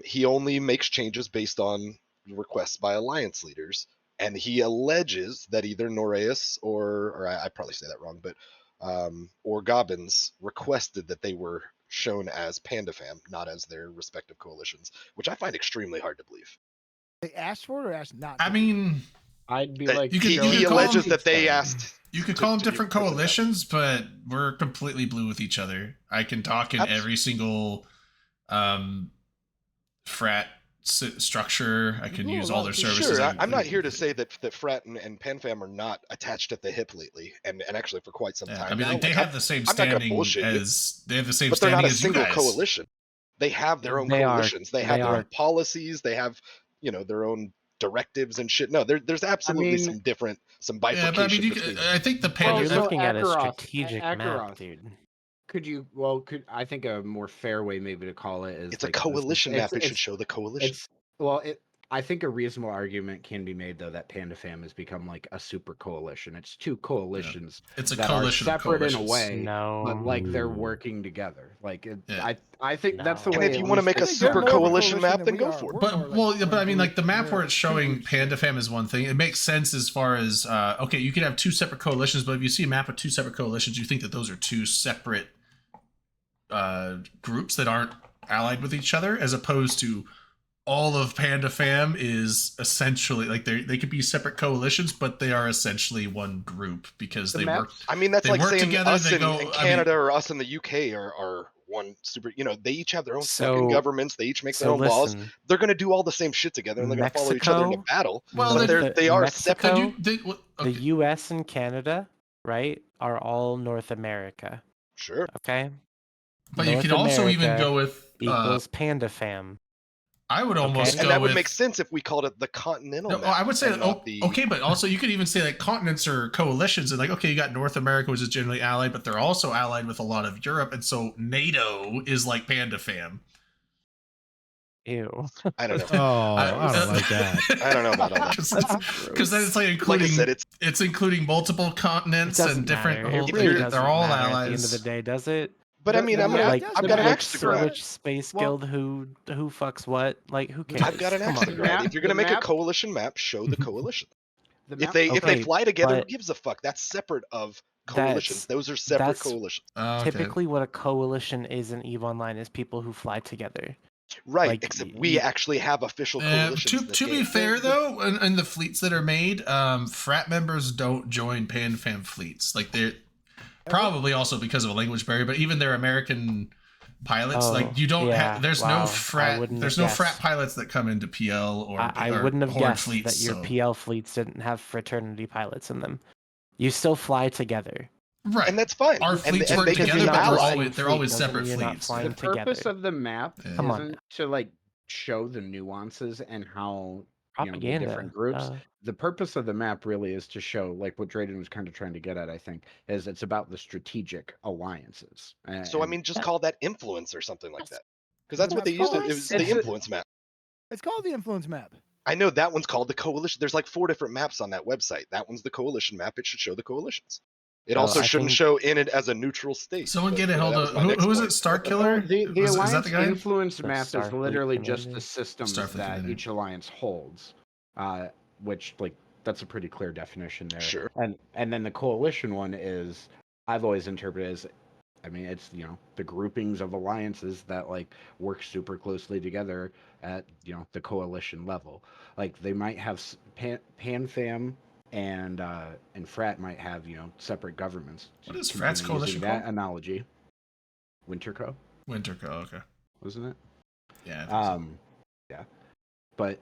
F: he only makes changes based on requests by alliance leaders, and he alleges that either Noreus or I probably say that wrong, but or Gobbins requested that they were shown as Panda Fam, not as their respective coalitions, which I find extremely hard to believe.
D: They asked for it or asked not.
B: I
D: to?
B: mean,
E: I'd be
F: Uh,
E: like,
B: you could-
F: he,
B: you
F: he
B: could call
F: alleges
B: them-
F: that they asked.
B: you could
F: to-
B: call them
F: to be
B: different
F: present.
B: coalitions, but we're completely blue with each other. I can talk in every single frat structure. I can
D: Cool,
B: use all their
D: well,
B: services.
F: Sure,
B: I-
F: I'm not here to say that Frat and PanFam are not attached at the hip lately, and actually for quite some
B: Yeah,
F: time
B: I mean,
F: now.
B: like, they
F: Like,
B: have the same
F: I'm not gonna
B: standing
F: bullshit you,
B: as they have the same
F: but they're
B: standing
F: not a
B: as you
F: single
B: guys.
F: coalition. They have their own
C: They are-
F: coalitions. They have
C: they
F: their
C: are-
F: own policies. They have their own directives and shit. No, there's absolutely
E: mean-
F: some
B: Yeah,
F: bifurcation
B: but I mean,
F: between them.
B: I think the
C: Well,
B: Panda.
C: you're
E: so
C: looking at a
E: Akaroth-
C: strategic
E: Akaroth.
C: map, dude.
E: I think a more fair way maybe to call it is
F: It's a
E: like this.
F: coalition map. It should
E: It's
F: show the coalition.
E: Well, I think a reasonable argument can be made though that PandaFam has become like a super coalition. It's two coalitions
B: It's a
E: that
B: coalition
E: are
B: of
E: separate in a
B: coalitions.
E: way, but
C: No.
E: like they're
A: Ooh.
E: working together. Like
B: Yeah.
E: I think that's the
C: No.
F: And
E: way.
F: if you
E: at
F: want to
E: least
F: make
E: it
F: a
D: think they're
F: super
D: more of a
F: coalition map,
D: than
F: then
D: we
F: go
D: are.
F: for it.
D: We're
B: But
D: more like
B: well, yeah, but
D: one
B: I mean, like the
D: group,
B: map
D: and
B: where
D: they're
B: it's
D: two
B: showing
D: groups together.
B: PandaFam is one thing. It makes sense as far as okay, you can have two separate coalitions, but if you see a map with two separate coalitions, you think that those are two separate groups that aren't allied with each other, as opposed to all of PandaFam is essentially like they could be separate coalitions, but they are essentially one group because
E: The
B: they work.
E: maps-
F: I mean, that's
B: They
F: like
B: work
F: saying
B: together,
F: us
B: they
F: in,
B: go-
F: in
B: I mean-
F: Canada or us in the UK are one super. You know, they each have their own fucking
C: So-
F: governments. They each make their
C: So
F: own laws.
C: listen,
F: They're gonna do all the same shit together, and they're gonna follow each other into
C: Mexico-
F: battle.
B: Well,
F: but
B: then-
F: they are
C: Mexico-
F: separate.
C: the U.S. and Canada, right, are all North America.
F: Sure.
C: Okay.
B: But you
C: North
B: could also even
C: America
B: go with.
C: Equals PandaFam.
B: I would almost
C: Okay.
B: go
F: And that would
B: with,
F: make sense if we called it the continental
B: No,
F: map.
B: I would say
F: and not the-
B: okay, but also you could even say that continents are coalitions, and like okay, you got North America, which is generally allied, but they're also allied with a lot of Europe, and so NATO is like PandaFam.
C: Ew.
F: I don't know.
A: Oh, I don't like that.
F: I don't know about all that.
B: Because then it's like
F: Like I
B: including
F: said, it's
B: it's including multiple
C: It
B: continents
C: doesn't
B: and different.
C: matter.
B: Whole,
C: It really
B: they're
C: doesn't
B: all
C: matter at the end
B: allies.
C: of the day, does it?
F: But I mean,
E: the
F: I'm gonna.
E: map-
C: Like,
F: I've got an
D: the
F: axe to
D: map-
F: grind.
C: which space
D: Well-
C: guild who fucks what? Like, who cares?
F: I've got an
C: Come
F: axe
C: on,
F: to
C: man.
F: grind.
E: map-
F: If you're gonna
E: the
F: make
E: map-
F: a coalition map, show the coalition.
E: The
F: If
E: map-
F: they
C: Okay,
F: fly together, who
C: but
F: gives a fuck? That's separate of
C: That's-
F: coalitions. Those are separate
C: that's-
F: coalitions.
B: Oh, okay.
C: Typically, what a coalition is in EVE Online is people who fly together.
F: Right,
C: like,
F: except
C: y-
F: we
C: y-
F: actually have official coalitions.
B: To
F: in this
B: to be
F: game.
B: fair though, in the fleets that are made, frat members don't join PanFam fleets. Like they're probably also because of a language barrier, but even their American pilots,
C: Oh,
B: like you don't
C: yeah,
B: have. There's
C: wow, I
B: no frat.
C: wouldn't
B: There's
C: have
B: no frat
C: guessed.
B: pilots that come into PL or
C: I
B: or
C: wouldn't have
B: Horde
C: guessed
B: fleets.
C: that your
B: so-
C: PL fleets didn't have fraternity pilots in them. You still fly together.
B: right.
F: And that's fine.
B: Our
F: And-
B: fleets
F: and
B: work
F: they can
B: together,
F: be
B: but they're
F: allies.
B: always, they're always
C: Doesn't
B: separate
C: mean you're not
B: fleets.
C: flying
E: The purpose
C: together.
E: of the map
B: Yeah.
C: Come on.
E: isn't to like show the nuances and how the
C: Propaganda.
E: different groups. The purpose of the map really is to show, like what Drayden was kind of trying to get at, I think, is it's about the strategic alliances.
F: So I
E: And
F: mean, just
C: Yeah.
F: call that influence or something like that, because that's what they
D: That's
F: used. It
D: fine.
F: was the
E: It's a-
F: influence map.
D: It's called the influence map.
F: I know that one's called the coalition. There's like 4 different maps on that website. That one's the coalition map. It should show the coalitions. It
C: Oh,
F: also
C: I
F: shouldn't
C: think-
F: show in it as a neutral state.
B: Someone
F: but,
B: get
F: you
B: a
F: know,
B: hold
F: that
B: of
F: was my next
B: who is
F: point.
B: it? Star Killer?
E: the
B: is that
E: alliance
B: the guy?
E: influence
C: The
E: map is
C: Starfleet
E: literally just
C: Commander.
E: the systems
B: Starfleet
E: that
B: Commander.
E: each alliance holds, which like that's a pretty clear definition there.
F: Sure.
E: And then the coalition one is I've always interpreted as, I mean, it's the groupings of alliances that like work super closely together at the coalition level. Like they might have PanFam and Frat might have separate governments.
B: What is
E: Continue
B: Frat's
E: using
B: coalition
E: that
B: called?
E: analogy? Winterco,
B: Winterco. Okay.
E: wasn't it?
B: Yeah. I think so.
E: Yeah, but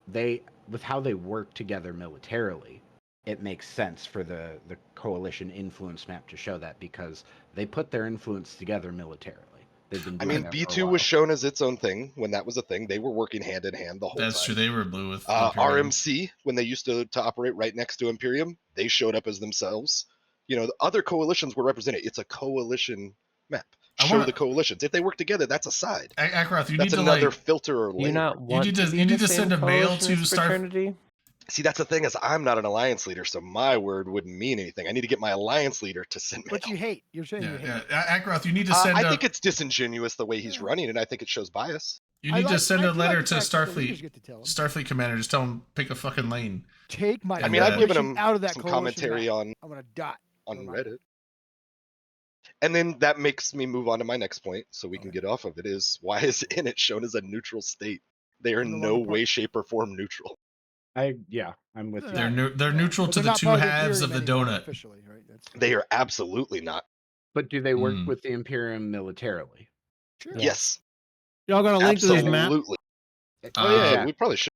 E: they with how they work together militarily, it makes sense for the coalition influence map to show that because they put their influence together militarily. They've been
F: I
E: doing
F: mean,
E: that for a
F: B2
E: while.
F: was shown as its own thing when that was a thing. They were working hand in hand the whole
B: That's true.
F: time.
B: They were blue with Imperium.
F: RMC, when they used to operate right next to Imperium, they showed up as themselves. The other coalitions were represented. It's a coalition map.
B: I
F: Show
B: wanna-
F: the coalitions. If they work together, that's a side.
B: Akrath, you
F: That's
B: need to
F: another
B: like.
F: filter or
C: Do you
F: layer.
C: not want
B: need
C: to
B: to-
C: be
B: you
C: in
B: need
C: the
B: to send
C: same
B: a mail
C: coalition
B: to
C: as
B: Star-
C: fraternity?
F: See, that's the thing is I'm not an alliance leader, so my word wouldn't mean anything. I need to get my alliance leader to send me.
D: But you hate. You're saying you hate.
B: Yeah. Akrath, you need to send.
F: I
B: a,
F: think it's disingenuous the way he's
D: Yeah.
F: running, and I think it shows bias.
B: you need to send a letter to
D: the fact that the leaders
B: Starfleet.
D: get to tell 'em,
B: Starfleet commander, just tell him pick a fucking lane.
D: Take my.
F: I mean, I've given
D: coalition
F: him
D: out of that
F: some
D: coalition
F: commentary
D: map.
F: on
D: I'm gonna dot. Never mind.
F: Reddit. And then that makes me move on to my next point, so we can
D: Okay.
F: get off of it, is why is in it shown as a neutral state? They are
D: I'm
F: in
D: the
F: no
D: one part-
F: way, shape, or form neutral.
E: I'm with you.
D: Yeah.
B: They're neutral
D: But
B: to
D: they're
B: the
D: not
B: two
D: part
B: halves of the
D: Imperium anymore
B: donut.
D: Officially, right? That's
F: They are absolutely not.
E: But do they work
B: Hmm.
E: with the Imperium militarily?
D: Sure.
C: Yeah.
F: Yes,
A: Y'all got a link to this map?
F: absolutely.
B: Oh,
F: Yeah,
E: yeah.
F: we probably should.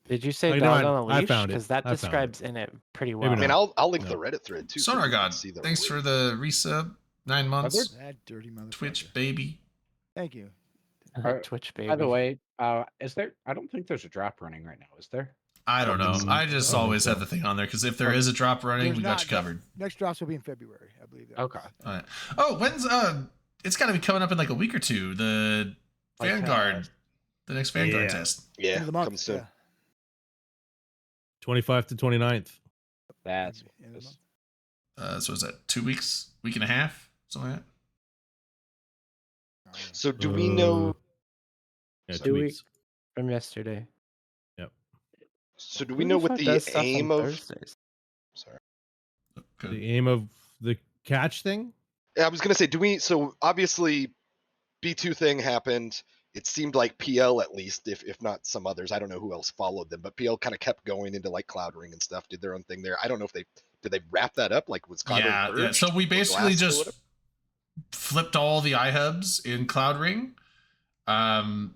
C: Did you say
A: you know
C: dog
A: what?
C: on a
A: I
C: leash?
A: found it.
C: Because that
A: I found it.
C: describes in it pretty
A: Maybe
C: well.
F: I mean,
A: not.
F: I'll link
A: No.
F: the Reddit thread too.
B: Sonar
F: you can
B: God,
F: see the
B: thanks
F: link.
B: for the resub. 9 months.
D: That dirty motherfucker.
B: Twitch baby.
D: Thank you.
C: Twitch baby.
E: By the way, is there? I don't think there's a drop running right now. Is there?
B: I don't know. I just
A: I don't
B: always
A: think
B: have
A: so.
B: the thing on there because if there is a drop running,
D: There's
B: we got
D: not-
B: you covered.
D: Next drops will be in February, I believe. that
E: Okay.
D: was-
B: Alright. Oh, when's it's got to be coming up in like a week or two. The
E: Like,
B: Vanguard. the next Vanguard
A: Yeah.
B: test.
F: Yeah,
D: End of the month.
F: comes soon.
D: Yeah.
A: 25 to 29th.
E: That's
D: End of the month.
B: So is that 2 weeks, week and a half, something like that?
F: So do we know?
A: Yeah,
C: So
A: 2
C: we-
A: weeks.
C: From yesterday.
F: So do
C: Who
F: we know
C: the
F: what
C: fuck
F: the
C: does stuff on
F: aim of?
C: Thursdays?
F: Sorry.
B: Good.
A: The aim of the catch thing?
F: Yeah, I was gonna say, do we? So obviously, B2 thing happened. It seemed like PL, at least, if not some others, I don't know who else followed them, but PL kind of kept going into like Cloud Ring and stuff, did their own thing there. I don't know if they wrap that up, like was Cloud Ring
B: Yeah.
F: purged
B: So we
F: or
B: basically
F: glassed or
B: just
F: whatever?
B: flipped all the iHubs in Cloud Ring, and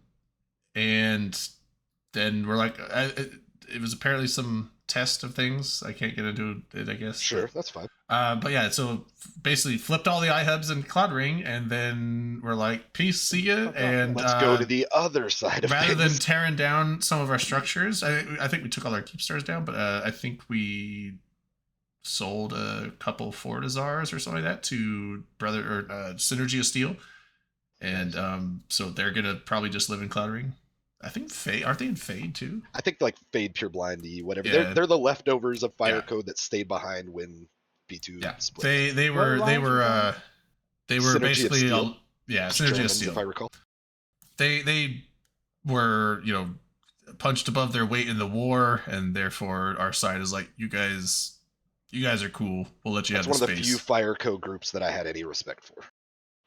B: then we're like, it was apparently some test of things. I can't get into it, I guess.
F: Sure, that's fine.
B: But yeah, so basically flipped all the iHubs in Cloud Ring, and then we're like, peace, see ya. And
F: Let's go to the other side of
B: rather than
F: things.
B: tearing down some of our structures, I think we took all our keep stars down, but I think we sold a couple Fortizars or something like that to Synergy of Steel, and so they're gonna probably just live in Cloud Ring. I think Fade, aren't they in Fade too?
F: I think like Fade, Pure Blindy, whatever.
B: Yeah.
F: They're the leftovers of Fire
B: Yeah.
F: Code that stayed behind when B2
B: Yeah,
F: split.
B: they
D: What
B: were
D: alliance was that?
F: Synergy of
B: basically
F: Steel.
B: Synergy of
F: Germans,
B: Steel.
F: if I recall.
B: They were punched above their weight in the war, and therefore our side is like, you guys are cool, we'll let you
F: That's
B: have
F: one
B: the
F: of the
B: space.
F: few Fire Code groups that I had any respect for.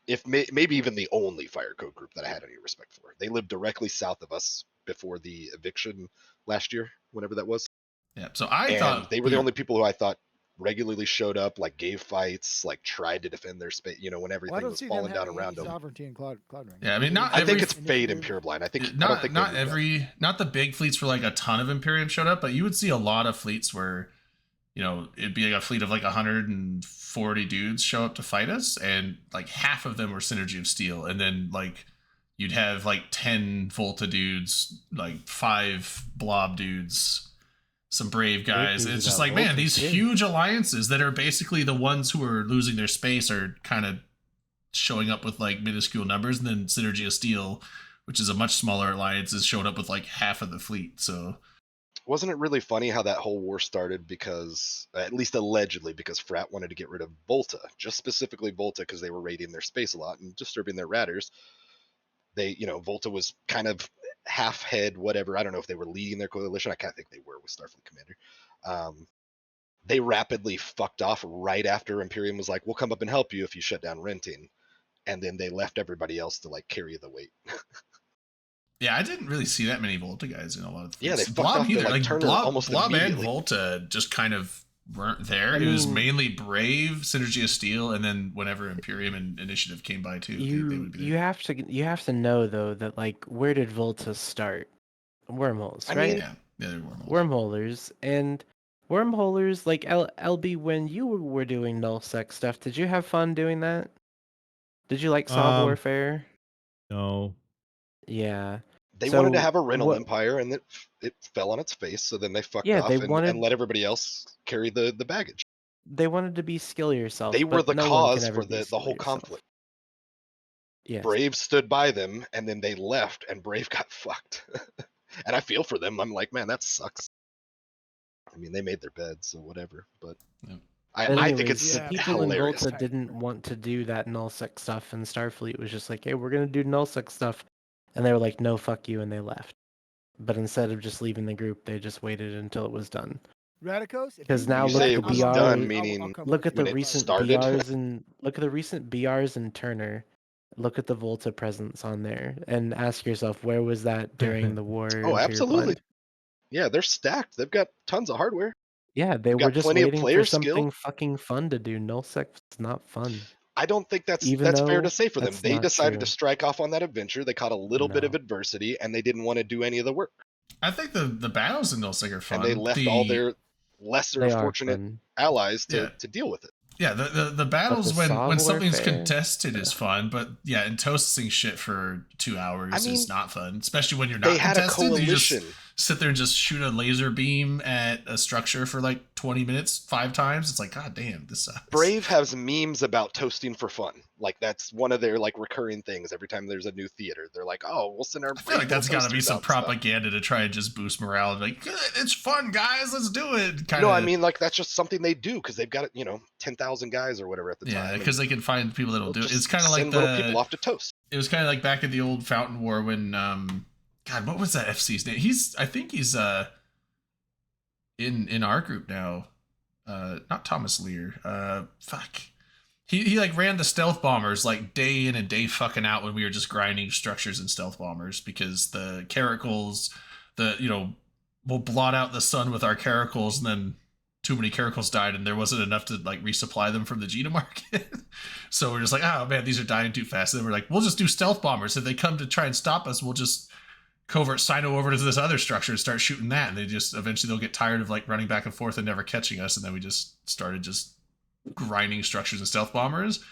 F: If maybe even the only Fire Code group that I had any respect for. They lived directly south of us before the eviction last year, whenever that was.
B: Yeah, so I
F: And
B: thought
F: they were the only people who I thought regularly showed up, like gave fights, like tried to defend their space, when
D: Well, I
F: everything
D: don't
F: was
D: see them
F: falling down
D: having
F: around
D: any
F: them.
D: sovereignty in Cloud Ring.
B: Yeah, I mean, not
F: I think
B: every-
F: it's Fade and
D: Initiative.
F: Pure Blind. I think I don't
B: not
F: think
B: not
F: they moved up.
B: not the big fleets where like a ton of Imperium showed up, but you would see a lot of fleets where it'd be like a fleet of like 140 dudes show up to fight us, and like half of them were Synergy of Steel, and then like you'd have like 10 Volta dudes, like 5 Blob dudes, some Brave guys.
C: dudes
B: It's just
C: about
B: like, man,
C: Volta,
B: these
C: too.
B: huge alliances that are basically the ones who are losing their space are kind of showing up with like minuscule numbers, and then Synergy of Steel, which is a much smaller alliance, is showing up with like half of the fleet. So
F: Wasn't it really funny how that whole war started because, at least allegedly, because Frat wanted to get rid of Volta, just specifically Volta, because they were raiding their space a lot and disturbing their radders. They, Volta was kind of half head, whatever. I don't know if they were leading their coalition. I can't think they were with Starfleet Commander. They rapidly fucked off right after Imperium was like, we'll come up and help you if you shut down renting. And then they left everybody else to like carry the weight.
B: yeah, I didn't really see that many Volta guys in a lot of the
F: Yeah, they
B: fleets.
F: fucked off to,
B: either.
F: like, Turner almost
B: Blob and
F: immediately.
B: Volta just kind of weren't there.
C: I
B: It was
C: mean-
B: mainly Brave, Synergy of Steel, and then whenever Imperium and Initiative came by too, they would be there.
C: You have to know though that like where did Volta start? Wormholes,
F: I
C: right?
F: mean,
B: Yeah, they were more.
C: Wormholers and wormholers like LB when you were doing nullsec stuff, did you have fun doing that? Did you like Saw Warfare?
A: No.
C: Yeah.
F: They wanted to
C: So
F: have a rental
C: what-
F: empire, and it fell on its face. So then they fucked
C: Yeah,
F: off
C: they
F: and
C: wanted-
F: let everybody else carry the baggage.
C: They wanted to be skill yourself.
F: They were
C: but
F: the
C: no one can
F: cause
C: ever
F: for
C: be
F: the
C: skill
F: whole
C: yourself.
F: conflict.
C: Yes.
F: Brave stood by them, and then they left, and Brave got fucked. And I feel for them. I'm like, man, that sucks. I mean, they made their bed, so whatever. But
B: Yeah.
F: I
C: But
F: think
C: anyways,
F: it's
D: Yeah.
C: the people
F: hilarious.
C: in Volta didn't want to do that nullsec stuff, and Starfleet was just like, "Hey, we're gonna do nullsec stuff," and they were like, "No, fuck you," and they left. But instead of just leaving the group, they just waited until it was done.
D: Radicos? If
C: 'Cause
D: you
C: now
D: leave,
C: look
F: say
C: at
F: it was
C: BR
F: done,
C: I'll
F: meaning
D: come
C: Look
D: with
C: at the
F: when
D: you.
F: it
C: recent
F: started.
C: BRs and look at the recent BRs and Turner. Look at the Volta presence on there, and ask yourself, where was that during the war? in
F: Oh,
C: Pure
F: absolutely.
C: Blind?
F: Yeah, they're stacked. They've got tons of hardware.
C: Yeah, they
F: got
C: were just
F: plenty of
C: waiting
F: player
C: for
F: skill.
C: something fucking fun to do. Nullsec's not fun.
F: I don't think that's
C: Even
F: fair
C: though
F: to say for them.
C: that's
F: They
C: not
F: decided
C: true.
F: to strike off on that adventure. They caught a little bit of
C: No.
F: adversity, and they didn't want to do any of the work.
B: I think the battles in Nullsec are fun.
F: And they left all their lesser
C: They are
F: fortunate
C: fun.
F: allies
B: Yeah.
F: to deal with it.
B: Yeah, the battles
C: the
B: when
C: Saw
B: something's
C: Warfare-
B: contested is fun, but yeah, and toasting shit for 2 hours
F: I mean,
B: is not fun, especially when you're
F: They
B: not
F: had a
B: contested. You just
F: coalition.
B: sit there and just shoot a laser beam at a structure for like 20 minutes 5 times. It's like, god damn, this sucks.
F: Brave has memes about toasting for fun. Like that's one of their like recurring things. Every time there's a new theater, they're like, "Oh, we'll send our."
B: I feel like that's got to be
F: toasters
B: some
F: out and stuff."
B: propaganda to try and just boost morale. Like, it's fun, guys. Let's do it. Kind
F: No,
B: of.
F: I mean like that's just something they do because they've got 10,000 guys or whatever at the
B: yeah,
F: time.
B: because they can find people that'll do it.
F: Just
B: It's kind of like
F: send little people off to toast.
B: It was kind of like back in the old Fountain War when God, what was that FC's name? I think he's in our group now. Not Thomas Lear. Fuck. He like ran the stealth bombers like day in and day fucking out when we were just grinding structures and stealth bombers because the caracals, we'll blot out the sun with our caracals and then too many caracals died and there wasn't enough to like resupply them from the Gita market. So we're just like, oh man, these are dying too fast. And then we're like, we'll just do stealth bombers. If they come to try and stop us, we'll just covert sino over to this other structure and start shooting that. And they just eventually they'll get tired of like running back and forth and never catching us. And then we just started just grinding structures and stealth bombers.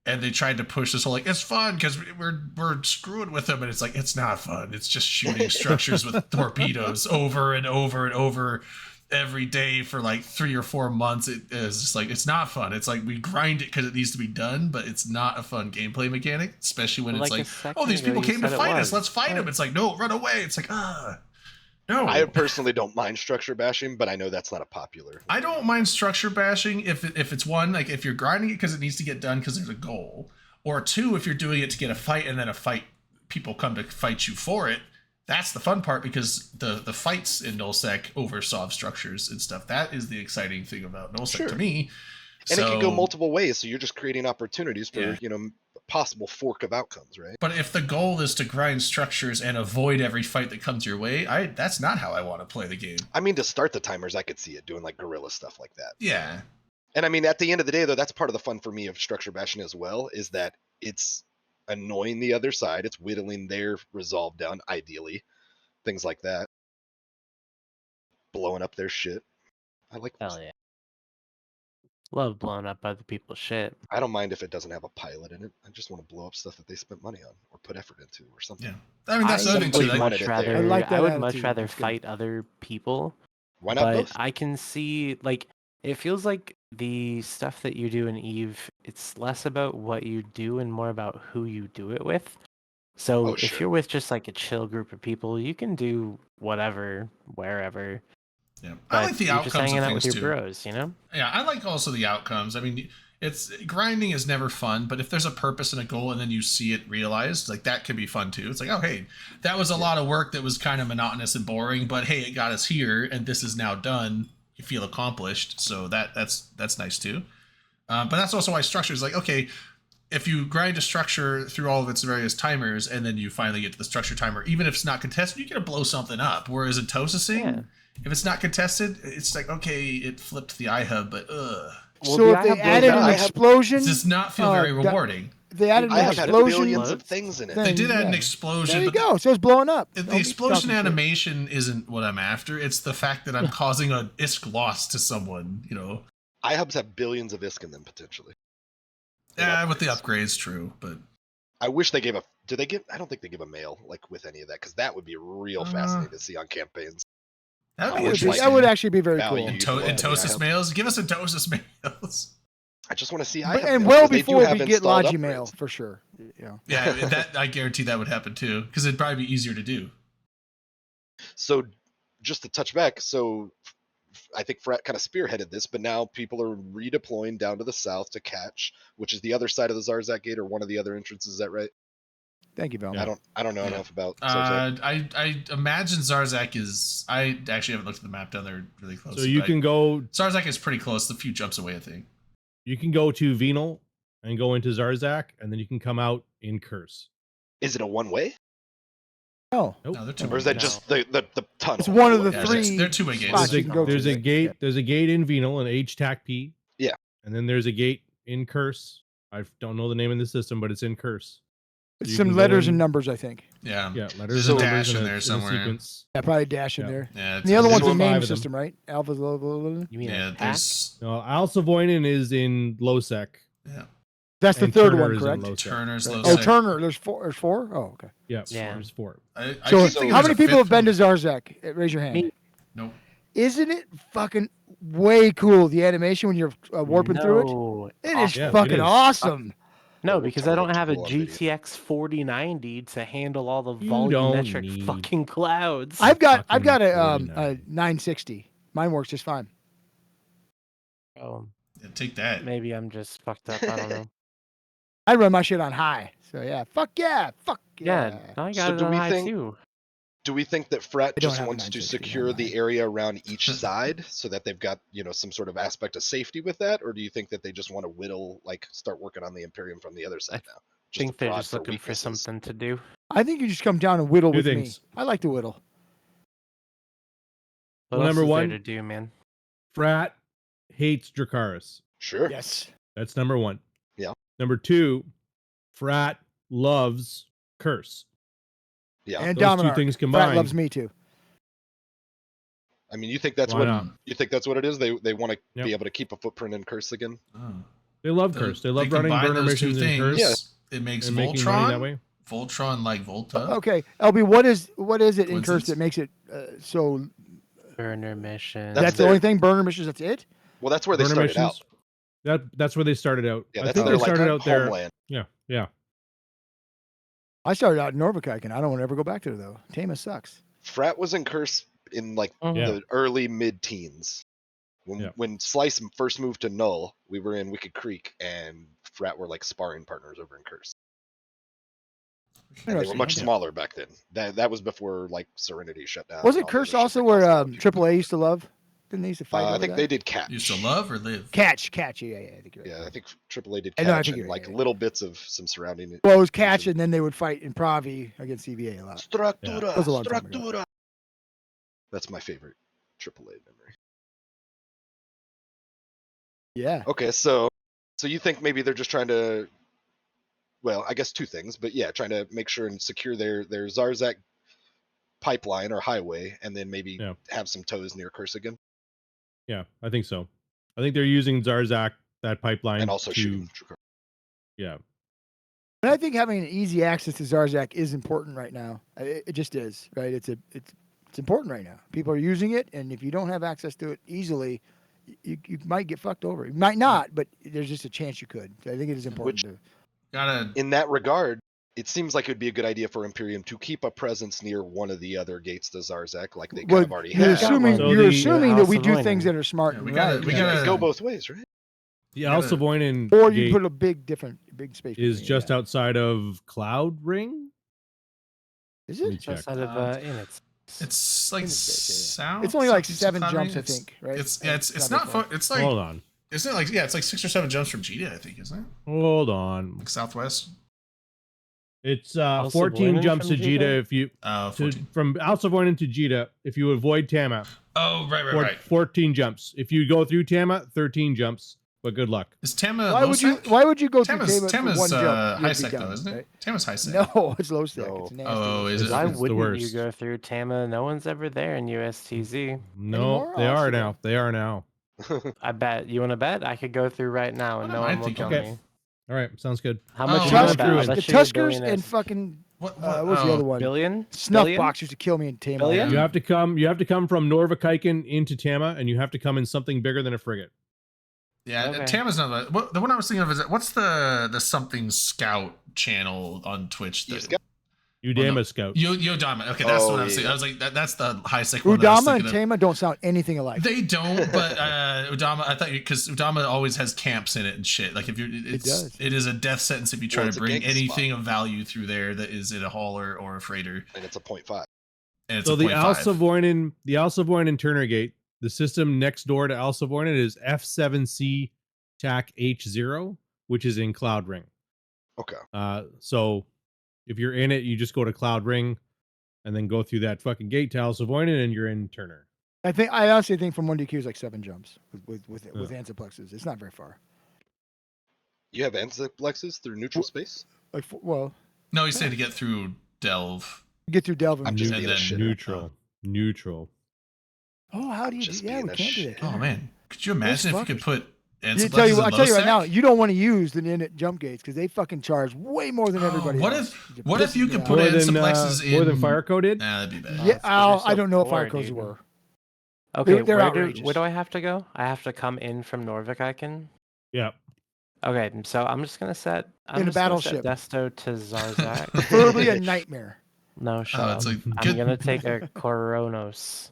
B: And they tried to push this whole like, it's fun because we're screwing with them. And it's like, it's not fun. It's just shooting structures with torpedoes over and over and over every day for like 3 or 4 months. It is just like, it's not fun. It's like we grind it because it needs to be done, but it's not a fun gameplay mechanic, especially when it's like, oh, these people came to fight us. Let's fight them. It's like, no, run away. It's like, no.
F: I personally don't mind structure bashing, but I know that's not a popular.
B: I don't mind structure bashing if it's one, like if you're grinding it because it needs to get done because there's a goal, or 2, if you're doing it to get a fight and then a fight, people come to fight you for it. That's the fun part because the fights in nullsec oversolve structures and stuff. That is the exciting thing about nullsec to me.
F: And it can go multiple ways, so you're just creating opportunities for
B: Yeah.
F: possible fork of outcomes, right?
B: But if the goal is to grind structures and avoid every fight that comes your way, that's not how I want to play the game.
F: I mean, to start the timers, I could see it doing like guerrilla stuff like that.
B: Yeah.
F: And I mean, at the end of the day, though, that's part of the fun for me of structure bashing as well, is that it's annoying the other side. It's whittling their resolve down, ideally. Things like that. Blowing up their shit. I like
C: Hell yeah. Love blowing up other people's shit.
F: I don't mind if it doesn't have a pilot in it. I just want to blow up stuff that they spent money on or put effort into or something.
B: Yeah. I mean, that's the other thing too.
F: simply
B: Like,
F: wanted it there.
C: I
D: like that
C: would much
D: attitude.
C: rather
D: That's good.
C: fight other people.
F: Why not
C: But
F: both?
C: I can see, like, it feels like the stuff that you do in Eve, it's less about what you do and more about who you do it with. So
F: Oh,
C: if
F: sure.
C: you're with just like a chill group of people, you can do whatever, wherever.
B: yeah.
C: But
B: I like the
C: you're just
B: outcomes
C: hanging
B: of
C: out with
B: things
C: your
B: too.
C: bros, you know?
B: Yeah, I like also the outcomes. I mean, it's grinding is never fun, but if there's a purpose and a goal and then you see it realized, like that could be fun too. It's like, oh, hey, that was a lot of work that was kind of monotonous and boring, but hey, it got us here and this is now done. You feel accomplished. So that's nice too. But that's also why structure is like, okay, if you grind a structure through all of its various timers and then you finally get to the structure timer, even if it's not contested, you get to blow something up. Whereas in Tosasing,
C: Yeah.
B: if it's not contested, it's like, okay, it flipped the iHub, but
C: Well,
D: So
C: the
D: if they
C: IHub
D: added
F: blows
D: an
F: up.
D: explosion,
B: it does not feel very rewarding.
D: they added
F: I
D: an
F: have had
D: explosion.
F: billions of
C: Explodes.
F: things in it.
D: Then-
B: They did add an
D: yeah.
B: explosion,
D: There you
B: but
D: go. So it's blowing up.
B: the
D: Don't be
B: explosion
D: talking shit.
B: animation isn't what I'm after. It's the fact that I'm causing an ISK loss to someone, you know.
F: iHubs have billions of ISK in them potentially. And
B: Yeah, with the
F: upgrades.
B: upgrades, true, but
F: I wish they gave a. Do they give? I don't think they give a mail like with any of that because that would be real fascinating to see on campaigns.
B: that would
F: That
B: be
F: would
B: interesting.
F: like-
D: That would actually be very
F: value.
D: cool.
B: In,
F: you
B: to-
F: can
B: in
F: look at the
B: Tosis
F: iHub.
B: mails, give us a Tosis mails.
F: I just want to see
D: But-
F: iHub
D: and
F: mails,
D: well
F: 'cause they do
D: before
F: have
D: we get
F: installed
D: Logi Mail
F: upgrades.
D: for sure. Yeah.
B: Yeah, that I guarantee that would happen too, because it'd probably be easier to do.
F: So just to touch back, so I think Frat kind of spearheaded this, but now people are redeploying down to the south to catch, which is the other side of the Zarzak gate or one of the other entrances. Is that right?
D: Thank you, Val.
B: Yeah.
F: I don't know enough about Zarzak.
B: I imagine Zarzak is. I actually haven't looked at the map down there really close.
A: So you
B: but
A: can go.
B: Zarzak is pretty close. The few jumps away, I think.
A: You can go to Venal and go into Zarzak, and then you can come out in Curse.
F: Is it a one way,
D: Oh,
A: Nope.
B: No, they're two.
F: or is that
C: No.
F: just the tunnel?
D: it's one of the
B: Yeah,
D: three.
B: they're two-way gates.
D: spots
A: There's
D: you can go
A: a, there's
D: to.
A: a gate. There's a gate in Venal, an H-TAC P.
F: Yeah.
A: And then there's a gate in Curse. I don't know the name of the system, but it's in Curse.
D: It's
A: you
D: some
A: can go
D: letters and
A: in-
D: numbers, I think.
B: Yeah.
A: Yeah,
B: There's
A: letters
B: a
A: and
B: dash
A: numbers
B: in
A: and
B: there
A: a
B: somewhere.
A: sequence.
D: Yeah, probably a dash in
A: Yeah.
D: there.
B: Yeah.
D: And the other
A: There's
D: one's a
A: five
D: name
A: of them.
D: system, right? Alpha.
C: You mean
B: Yeah.
C: a hack?
B: There's.
A: No, Alsavoinen is in Losec.
B: Yeah.
D: That's the
A: and
D: third
A: Turner
D: one,
A: is in
D: correct?
A: low sec.
B: Turner's low
D: Oh,
B: sec.
D: Turner. There's four. There's four. Oh, okay.
A: Yeah,
C: Yeah.
A: there's 4.
B: I
D: So,
B: keep
F: so
B: thinking
D: how
B: there's
D: many
B: a
D: people have
B: fifth
D: been to
B: one.
D: Zarzak? Raise your hand.
C: Me.
B: Nope.
D: Isn't it fucking way cool, the animation when you're warping through it?
C: No,
D: It is
A: Yeah, it
D: fucking
A: is.
D: awesome.
C: No,
F: It
C: because I don't
F: looked
C: have a
F: cool on video.
C: GTX 4090 to handle all the
A: You don't
C: volumetric
A: need-
C: fucking clouds.
D: I've got
A: fucking
D: a
A: 49.
D: 960. Mine works just fine.
C: Oh,
B: Yeah, take that.
C: maybe I'm just fucked up. I don't know.
D: I run my shit on high. So yeah, fuck yeah.
C: Yeah, I got
F: So
C: it
F: do
C: on
F: we
C: high
F: think-
C: too.
F: Do we think that Frat
D: I don't
F: just
D: have a
F: wants to
D: 960, never
F: secure the
D: mind.
F: area around each side so that they've got, some sort of aspect of safety with that? Or do you think that they just want to whittle, start working on the Imperium from the other side now?
C: I think
F: to
C: they're
F: prod
C: just looking for
F: weaknesses?
C: something to do.
D: I think you just come down and whittle
A: Two
D: with
A: things.
D: me. I like to whittle.
C: What
A: Well,
C: else
A: number
C: is
A: one-
C: there to do, man?
A: Frat hates Dracarys.
F: Sure.
D: Yes.
A: That's number 1.
F: Yeah.
A: Number 2, Frat loves Curse.
F: Yeah.
D: And
A: Those two
D: Dominar.
A: things
D: Frat
A: combined.
D: loves me too.
F: I mean, you think that's
A: Why
F: what
A: not?
F: you think that's what it is? They want to
A: Yep.
F: be able to keep a footprint in Curse again.
B: Oh.
A: They love Curse. They love running
B: combine
A: burner
B: those two
A: missions in Curse
B: things, it makes
A: and making money that
B: Voltron.
A: way.
B: Voltron like Volta.
D: Okay, LB, what is it in Curse
B: Coincidence?
D: that makes it so?
C: Burner mission.
D: That's the
F: their-
D: only thing. Burner missions. That's it.
F: Well, that's where they
A: Burner
F: started
A: missions.
F: out.
A: That's where they started out.
F: Yeah,
A: I
F: that's
A: think
F: their
A: they started out there.
F: homeland.
A: Yeah.
D: I started out in Norvikaik, and I don't want to ever go back there though. Tama sucks.
F: Frat was in Curse in
C: Mhm.
A: Yeah.
F: the early mid-teens.
A: Yeah.
F: When Slice first moved to Null, we were in Wicked Creek, and Frat were like sparring partners over in Curse. And they were
D: Interesting,
F: much
D: okay.
F: smaller back then. That was before Serenity shut down.
D: Was
F: and
D: it
F: all the
D: Curse
F: other shit
D: also
F: that
D: where
F: caused a lot of people
D: AAA used to love? Didn't they used to fight?
F: I
D: over
F: think
D: that?
F: they did Catch.
B: Used to love or live?
D: Catch. Yeah. I think you're right.
F: Yeah, I think AAA did
D: I know, I
F: Catch
D: think
F: and
D: you're right, yeah.
F: little bits of some surrounding.
D: Well, it was Catch, and then they would fight in Pravi against CVA a lot.
F: Structura.
D: That was a long time ago.
F: Structura. That's my favorite AAA memory.
D: Yeah.
F: Okay, so you think maybe they're just trying to, well, I guess two things, but yeah, trying to make sure and secure their Zarzak pipeline or highway, and then maybe
A: Yeah.
F: have some toes near Curse again,
A: Yeah, I think so. I think they're using Zarzak, that pipeline,
F: and also
A: to
F: shooting.
A: yeah.
D: And I think having easy access to Zarzak is important right now. It just is, right? It's important right now. People are using it, and if you don't have access to it easily, you might get fucked over. You might not, but there's just a chance you could. I think it is important to.
B: Gotta.
F: In that regard, it seems like it would be a good idea for Imperium to keep a presence near one of the other gates to Zarzak, like they kind
D: Well,
F: of already
D: you're
F: have.
D: assuming
A: So
D: you're
A: the-
D: assuming that we
C: House
D: do
C: of
D: things
C: Wayne.
D: that are smart
B: Yeah,
D: and
B: we gotta-
D: right.
B: we
F: Yeah,
B: gotta-
F: it go both ways, right?
A: The Alsavoinen
D: Or you
A: gate
D: put a big space.
A: is
D: between,
A: just
D: yeah.
A: outside of Cloud Ring.
D: Is
A: Let me
D: it?
A: check.
C: Outside of Inits.
B: It's like
D: It's
B: south.
D: It's only like
B: southeast
D: 7
B: of Cloud
D: jumps,
B: Ring.
D: I think, right?
B: It's
D: not
B: not
D: that far.
B: far. It's like
A: Hold on.
B: isn't it like it's like 6 or 7 jumps from Jita, I think, isn't it?
A: Hold on.
B: Like southwest.
A: It's
C: Alsavoinen
A: 14 jumps to
C: from
A: Jita
C: Jita?
A: if you
B: 14.
A: from Alsavoinen to Jita if you avoid Tama.
B: Oh, right.
A: 14 jumps. If you go through Tama, 13 jumps. But good luck.
B: Is Tama
D: Why
B: low
D: would you?
B: sec?
D: Why would you go
B: Tama's
D: through Tama for one jump?
B: high
D: You'd be
B: sec though,
D: done,
B: isn't it?
D: right?
B: Tama's high sec.
D: No, it's low sec.
F: No.
D: It's nasty.
B: Oh, is it?
C: Why
A: It's the
C: wouldn't you
A: worst.
C: go through Tama? No one's ever there in USTZ.
A: No,
D: Anymore?
A: they
D: Oh,
A: are
D: shit.
A: now. They are now.
C: I bet. You want to bet? I could go through right now
B: I
C: and
B: don't
C: no
B: mind
C: one will
B: thinking
C: kill
A: about it.
C: me.
A: All right, sounds good.
C: How
B: Oh,
C: much
B: the
C: you want to
B: Tuskers-
C: bet? I'll
D: the
C: bet you a
D: Tuskers
C: billion
D: and
C: is-
D: fucking
B: What?
D: what's the other one?
C: Billion?
D: Snuff
C: Billion?
D: box used to kill me in Tama.
C: Billion?
A: You have to come. You have to come from Norvikaiken into Tama, and you have to come in something bigger than a frigate.
B: Yeah,
C: Okay.
B: Tama's not. The one I was thinking of is what's the something Scout channel on Twitch?
F: You
B: that-
F: Scout?
A: Udama
B: no.
A: Scout.
B: Yodama. Okay, that's the
F: Oh,
B: one I was
F: yeah.
B: thinking. I was like, that's the high sec one. that I was
D: Udama
B: thinking
D: and
B: of.
D: Tama don't sound anything alike.
B: They don't, but Udama. I thought because Udama always has camps in it and shit. Like if you're,
D: does.
B: it is a death sentence if you try
F: Well,
B: to
F: it's a
B: bring
F: gang spot.
B: anything of value through there that is in a hauler or a freighter.
F: And it's a 0.5.
B: And it's
A: So
B: a
A: the
B: 0.5.
A: Alsavoinen Turner Gate, the system next door to Alsavoinen is F7C TAC H0, which is in Cloud Ring.
F: Okay.
A: So if you're in it, you just go to Cloud Ring and then go through that fucking gate to Alsavoinen and you're in Turner.
D: I honestly think from 1DQ is like 7 jumps with
A: Yeah.
D: Ansiplexes. It's not very far.
F: You have Ansiplexes through neutral space?
D: Like well,
B: No, he's saying to get through Delve.
D: you get through Delvin.
F: I'm just
B: And
F: being a
B: then
F: shitter.
A: Neutral.
D: Oh, how do you?
F: Just
D: Yeah,
F: being
D: we
F: a
D: can't do
F: shit.
D: that.
B: Oh
D: can we?
B: man, could you imagine if you could put And
D: You
B: some
D: tell you,
B: places
D: I
B: in
D: tell you right now,
B: low-sec.
D: you don't want to use the init jump gates because they fucking charge way more than
B: Oh,
D: everybody
B: what
D: else.
B: if- what if you could put
A: More
B: in
A: than
B: some plexes
A: more than
B: in-
A: Fireco did.
B: Nah, that'd be bad.
D: Yeah,
C: it's 'cause they're
D: I
C: so
D: don't know if
C: poor,
D: Fireco's
C: dude.
D: were.
C: Okay,
D: they're
C: where
D: outrageous.
C: do I have to go? I have to come in from Norvik.
A: Yeah.
C: Okay, so I'm just gonna set. I'm
D: In a
C: just gonna set
D: battleship.
C: Desto to Zarzak.
D: Preferably a nightmare.
C: No, shut
B: Oh, it's
C: up.
B: a
C: I'm
B: good.
C: gonna take a Koronos.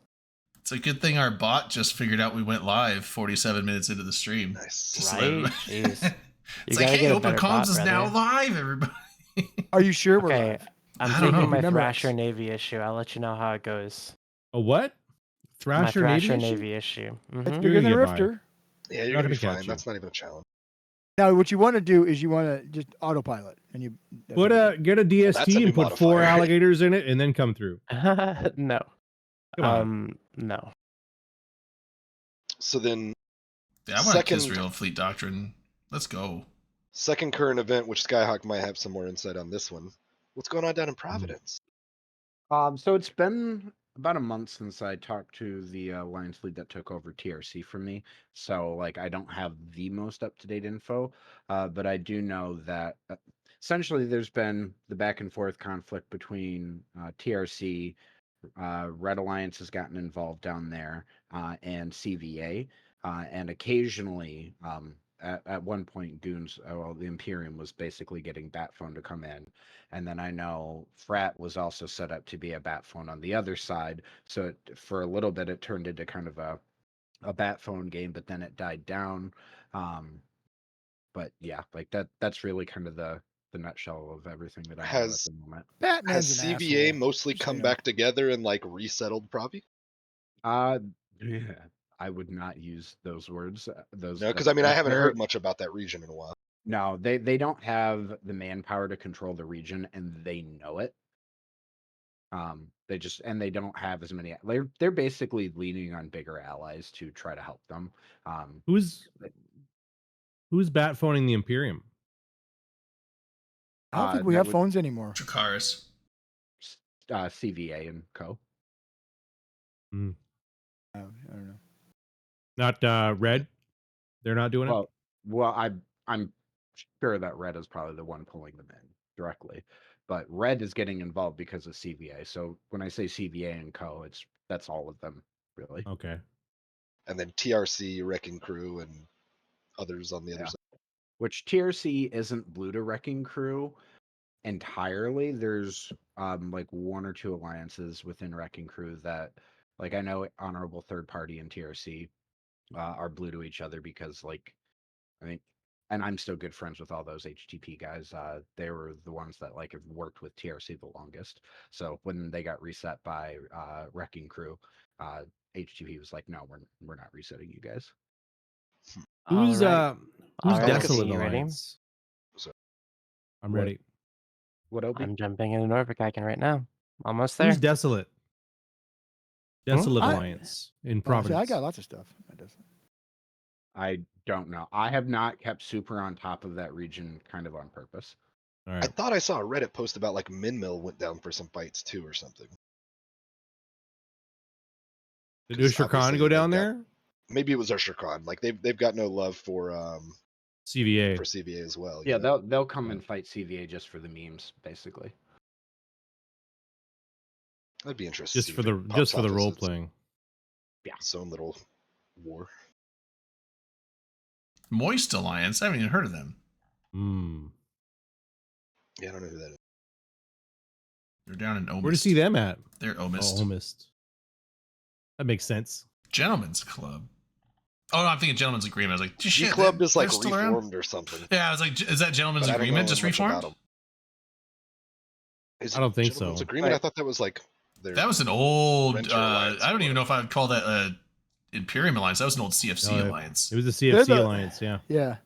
B: It's a good thing our bot just figured out we went live 47 minutes into the stream.
F: Nice.
B: Just to let
C: Right?
B: everybody-
C: Jeez. You
B: It's like,
C: gotta
B: hey,
C: get a
B: Open
C: better
B: Comms
C: bot,
B: is now
C: brother.
B: live, everybody.
D: Are you sure we're
C: Okay,
D: live?
C: I'm
B: I don't know.
C: taking my
D: Remember
C: Thrasher
D: us.
C: Navy issue. I'll let you know how it goes.
A: A what?
C: My
A: Thrasher
C: Thrasher
A: Navy issue?
C: Navy issue.
D: It's
C: Mhm.
D: bigger
A: You're
D: than a
A: gonna get by.
D: Rifter.
F: Yeah, you're
A: Not
F: gonna
A: gonna
F: be
A: catch
F: fine.
A: you.
F: That's not even a challenge.
D: Now, what you want to do is you want to just autopilot, and you
A: Get a
F: That's a
A: DST
F: new
A: and put 4
F: modifier.
A: alligators in it, and then come through.
C: No.
A: Come on.
C: No.
F: So then,
B: Yeah, I want
F: Second-
B: Israel Fleet Doctrine. Let's go.
F: second current event, which Skyhawk might have some more insight on this one. What's going on down in Providence?
E: So it's been about a month since I talked to the Alliance lead that took over TRC from me. So like I don't have the most up-to-date info, but I do know that essentially there's been the back and forth conflict between TRC, Red Alliance has gotten involved down there, and CVA, and occasionally at one point Goons, well, the Imperium was basically getting Bat Phone to come in. And then I know Frat was also set up to be a bat phone on the other side. So for a little bit, it turned into kind of a bat phone game, but then it died down. But yeah, like that's really kind of the nutshell of everything that I know at
F: Has-
E: the moment.
D: Batman's
F: Has
D: an
F: CVA
D: asshole.
F: mostly
D: Just so
F: come
D: you know.
F: back together and like resettled Provi?
E: Yeah, I would not use those words. Those
F: No, because I mean I
E: that's
F: haven't
E: their-
F: heard much about that region in a while.
E: No, they don't have the manpower to control the region, and they know it. They don't have as many. They're basically leaning on bigger allies to try to help them.
A: Who's bat phoning the Imperium?
D: I don't think we
E: that
D: have
E: would-
D: phones anymore.
B: Dracarys.
E: CVA and Co.
D: I don't know.
A: Not Red? They're not doing it?
E: Well, I'm sure that Red is probably the one pulling them in directly, but Red is getting involved because of CVA. So when I say CVA and Co, that's all of them really.
A: Okay.
F: And then TRC, Wrecking Crew, and others on the other
E: Yeah.
F: side.
E: Which TRC isn't Blue to Wrecking Crew entirely. There's like one or two alliances within Wrecking Crew that, like, I know Honorable Third Party and TRC are blue to each other because, like, I mean, and I'm still good friends with all those HTP guys. They were the ones that like have worked with TRC the longest. So when they got reset by Wrecking Crew, HTP was like, "No, we're not resetting you guys."
A: Who's
C: Alright.
A: who's
C: Alright,
A: Desolate
C: you ready?
A: Alliance?
F: So-
A: I'm
E: What?
A: ready.
E: What Obi?
C: I'm jumping into Norvik right now. Almost there.
A: Who's Desolate? Desolate
D: I-
A: Alliance in
D: Oh, see,
A: Providence.
D: I got lots of stuff. That doesn't-
E: I don't know. I have not kept super on top of that region kind of on purpose.
A: All
F: I
A: right.
F: thought I saw a Reddit post about like Minmill went down for some fights too or something.
A: Did
F: 'cause
A: Usher Khan
F: obviously
A: go
F: they've
A: down
F: got-
A: there?
F: Maybe it was Usher Khan. Like they've got no love for
A: CVA.
F: CVA as well.
E: Yeah,
F: you know?
E: they'll come and fight CVA just for the memes, basically.
F: I'd be interested.
A: Just
F: to see
A: for
F: if
A: the
F: it pops off as
A: role
F: its-
A: playing.
F: Its own little war.
B: Moist Alliance. I haven't even heard of them.
A: Hmm.
F: Yeah, I don't know who that is.
B: They're down in Omist.
A: Where to see them at?
B: They're Omist.
A: Oh, Omist. That makes sense.
B: Gentlemen's Club. Oh, no, I'm thinking Gentlemen's Agreement. I was like,
F: G
B: shit.
F: Club is like
B: they're still around?
F: reformed or something.
B: Yeah, I was like, is that Gentlemen's
F: but I don't
B: Agreement
F: know
B: just
F: much about
B: reformed?
F: 'em. Is
A: I don't
F: it
A: think
F: Gentleman's
A: so.
F: Agreement? I
E: Right.
F: thought that was like their
B: That was an old.
F: Venture Alliance
B: I don't
F: or
B: even know if I would call that a Imperium Alliance. That was an old CFC
A: No,
B: Alliance.
A: It was the
D: They're
A: CFC
D: the-
A: Alliance, yeah.
D: Yeah,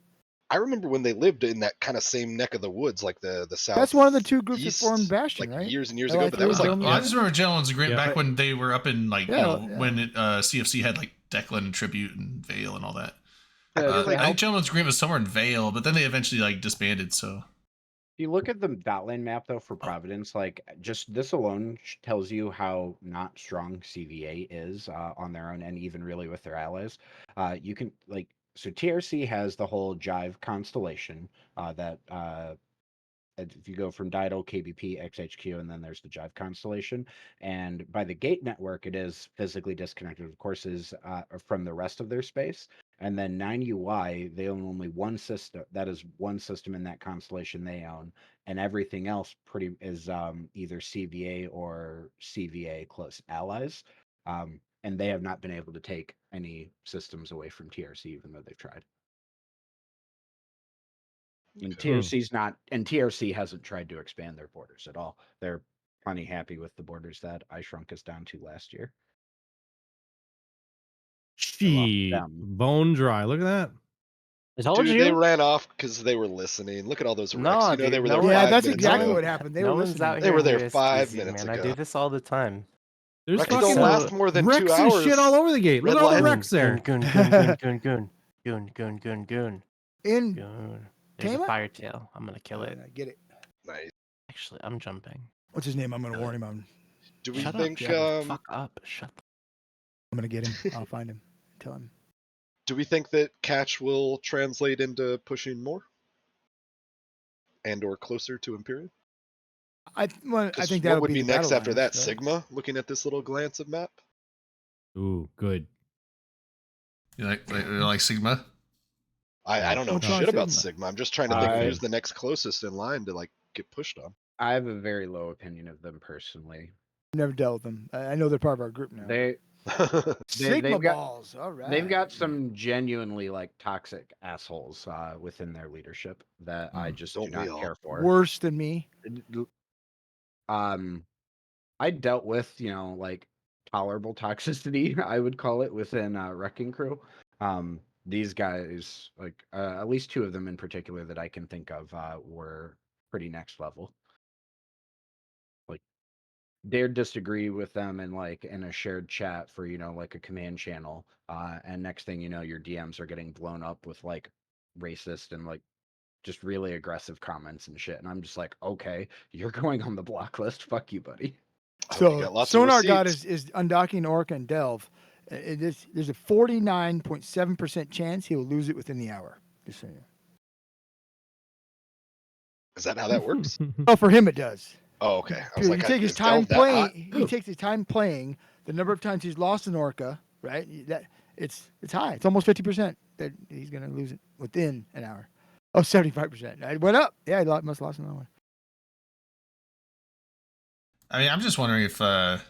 F: I remember when they lived in that kind of same neck of the woods, like the south.
D: that's one of the two groups that
F: east,
D: formed Bastion,
F: like
D: right?
F: years and years
D: LI3
F: ago. But that was like
D: Gentlemen's
B: Well, I just remember Gentlemen's Agreement
A: Yeah,
B: back when they were up in like
D: Yeah,
B: you know
D: yeah.
B: when CFC had like Declan and Tribute and Vale and all that.
E: Yeah,
B: I think Gentlemen's Agreement was somewhere in Vale, but then they eventually like disbanded. So
E: If you look at the dotland map though for Providence, like just this alone tells you how not strong CVA is on their own, and even really with their allies. You can like so TRC has the whole Jive constellation that if you go from Didal, KBP, XHQ, and then there's the Jive constellation. And by the Gate network, it is physically disconnected, of course, is from the rest of their space. And then 9UI, they own only one system. That is one system in that constellation they own, and everything else pretty is either CVA or CVA close allies. And they have not been able to take any systems away from TRC, even though they've tried. And TRC hasn't tried to expand their borders at all. They're plenty happy with the borders that I shrunk us down to last year.
A: She
E: them.
A: bone dry. Look at that.
C: I told
F: Dude,
C: you.
F: they ran off because they were listening. Look at all those wrecks.
C: No,
F: you know, they
C: dude,
F: were
C: no
F: there
C: one-
D: Yeah,
F: 5
D: that's
F: minutes
D: exactly
F: ago.
D: what happened. They
C: no
D: were
C: one's
D: listening.
C: out
F: They
C: here
F: were there
C: this
F: 5
C: easy,
F: minutes
C: man. I
F: ago.
C: do this all the time.
A: There's
F: Wrecks
A: fucking
F: don't last more than
A: wrecks
F: 2
A: and
F: hours.
A: shit all over the gate. Look
F: Red
A: at all the
F: line.
A: wrecks there.
C: Goon, goon, goon, goon, goon, goon, goon, goon,
D: In
C: goon. There's a
D: Tama?
C: fire tail. I'm gonna kill it.
D: I get it.
F: Nice.
C: Actually, I'm jumping.
D: What's his name? I'm gonna warn him. I'm
F: Do we
C: Shut
F: think?
C: up, fuck up. Shut.
D: gonna get him. I'll find him. Tell him.
F: Do we think that catch will translate into pushing more, and or closer to Imperium?
D: I
F: 'Cause
D: think that
F: what would be
D: the
F: next
D: battle
F: after that?
D: lines, right?
F: Sigma. Looking at this little glance of map.
A: Ooh, good.
B: You like Sigma?
F: I don't know
D: What's wrong
F: shit
D: with
F: about
D: Sigma?
F: Sigma. I'm just trying to think
E: I-
F: who's the next closest in line to like get pushed on.
E: I have a very low opinion of them personally.
D: Never dealt with them. I know they're part of our group now.
E: They
D: Sigma
E: they've got-
D: balls. All right.
E: they've got some genuinely like toxic assholes within their leadership that I just do
F: Don't we
E: not
F: all?
E: care for.
D: worse than me.
E: I dealt with, like tolerable toxicity, I would call it, within Wrecking Crew. These guys, like at least two of them in particular that I can think of, were pretty next level. Like, dare disagree with them in a shared chat for like a command channel, and next thing you know, your DMs are getting blown up with like racist and like just really aggressive comments and shit, and I'm just like, okay, you're going on the block list. Fuck you, buddy.
F: I hope you
D: So
F: got lots of
D: Sonar God
F: receipts.
D: is undocking Orca and Delve. There's a 49.7% chance he will lose it within the hour. Just saying.
F: Is that how that works?
D: Well, for him it does.
F: Oh, okay. I was
D: Dude,
F: like,
D: you take his
F: is
D: time
F: Delve that hot?
D: playing. He takes his time playing. The number of times he's lost an Orca, right? That it's high. It's almost 50% that he's gonna lose it within an hour. Oh, 75%. It went up. Yeah, he must have lost another one.
B: I mean, I'm just wondering if, 'cause,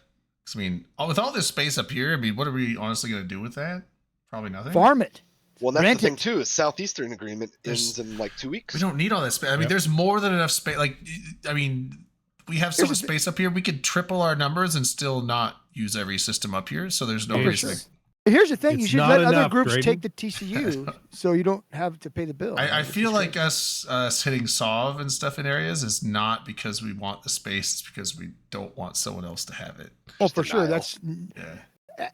B: I mean, with all this space up here, I mean, what are we honestly going to do with that? Probably nothing.
D: Farm it.
F: Well, that's
D: Rent
F: the thing
D: it.
F: too. Is Southeastern Agreement
B: There's-
F: ends in like 2 weeks.
B: We don't need all that space. I mean,
A: Yep.
B: there's more than enough space. Like, I mean, we have so
D: Here's
B: much
D: the
B: space up here. We could triple our numbers and still not use every system up here. So there's no
A: For
B: reason.
A: sure.
D: Here's the thing: you
A: It's
D: should
A: not
D: let other
A: enough,
D: groups
A: Drayden.
D: take the TCU, so you don't have to pay the bill.
B: I
D: It's
B: feel
D: just
B: like
D: great.
B: us hitting solve and stuff in areas is not because we want the space. It's because we don't want someone else to have it.
D: Oh,
F: just
D: for sure.
F: denial.
D: That's
B: Yeah.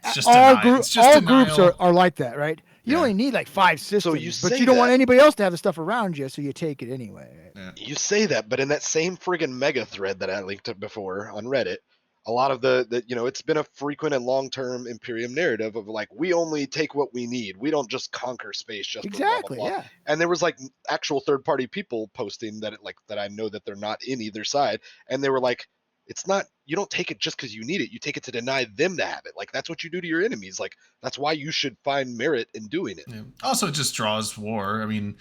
B: It's just
D: all
B: denial. It's just
D: all groups
B: denial.
D: are like that, right? You
B: Yeah.
D: only need like 5 systems,
F: you
D: but
F: say
D: you don't want
F: that.
D: anybody else to have the stuff around you, so you take it anyway. Right?
F: You say that, but in that same friggin' mega thread that I linked up before on Reddit, a lot of the it's been a frequent and long-term Imperium narrative of like, we only take what we need. We don't just conquer space just for
D: Exactly.
F: blah, blah, blah.
D: Yeah.
F: And there was like actual third-party people posting that that I know that they're not in either side, and they were like, it's not, you don't take it just because you need it. You take it to deny them to have it. Like, that's what you do to your enemies. Like, that's why you should find merit in doing it.
B: Yeah. Also, it just draws war. I mean,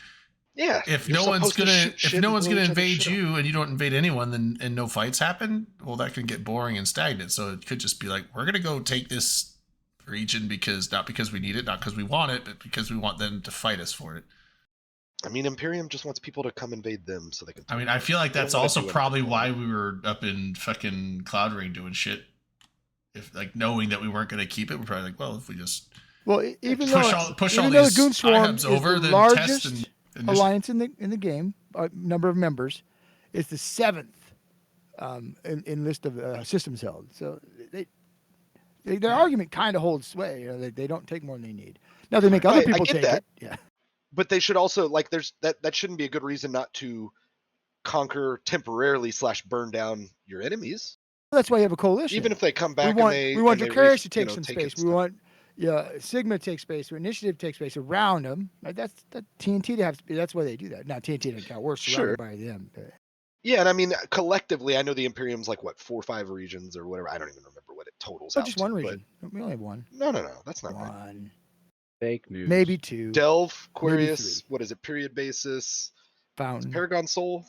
F: Yeah.
B: if
F: you're
B: no one's
F: supposed to
B: gonna
F: shoot
B: if
F: shit
B: no
F: and
B: one's
F: blow
B: gonna
F: each other's
B: invade
F: shit up.
B: you and you don't invade anyone, then and no fights happen, well, that can get boring and stagnant. So it could just be like, we're gonna go take this region because not because we need it, not because we want it, but because we want them to fight us for it.
F: I mean, Imperium just wants people to come invade them so they can.
B: I mean, I feel like
F: They don't
B: that's
F: wanna
B: also
F: do anything.
B: probably why we were up in fucking Cloud Ring doing shit. If like knowing that we weren't gonna keep it, we're probably like, well, if we just
D: Well, even though
B: push
D: even
B: all
D: though
B: these
D: the Goon Swarm
B: IHUBs
D: is
B: over,
D: the
B: then
D: largest
B: test and just-
D: alliance in the game, number of members, it's the 7th in list of systems held. So their argument kind of holds sway. They don't take more than they need. Now they make other
F: Right, I
D: people
F: get
D: take
F: that.
D: it. Yeah.
F: But they should also like. There's that shouldn't be a good reason not to conquer temporarily / burn down your enemies.
D: That's why you have a coalition.
F: Even if they come back
D: we want
F: and they
D: we want
F: and they
D: Dracarys
F: race-
D: to take
F: you know,
D: some
F: take it
D: space.
F: and
D: We
F: stuff.
D: want yeah, Sigma takes place, or Initiative takes place around them. Right? That's that TNT. That's why they do that. Not TNT doesn't count. We're surrounded
F: Sure.
D: by them. But
F: Yeah, and I mean collectively, I know the Imperium's like what 4 or 5 regions or whatever. I don't even remember what it totals
D: oh,
F: out
D: just
F: to.
D: one
F: But
D: region. We only have one.
F: no, that's not right.
D: One,
E: Fake news.
D: maybe two.
F: Delve,
D: Maybe
F: Quarius,
D: three.
F: what is it? Period basis.
D: Fountain.
F: Paragon Soul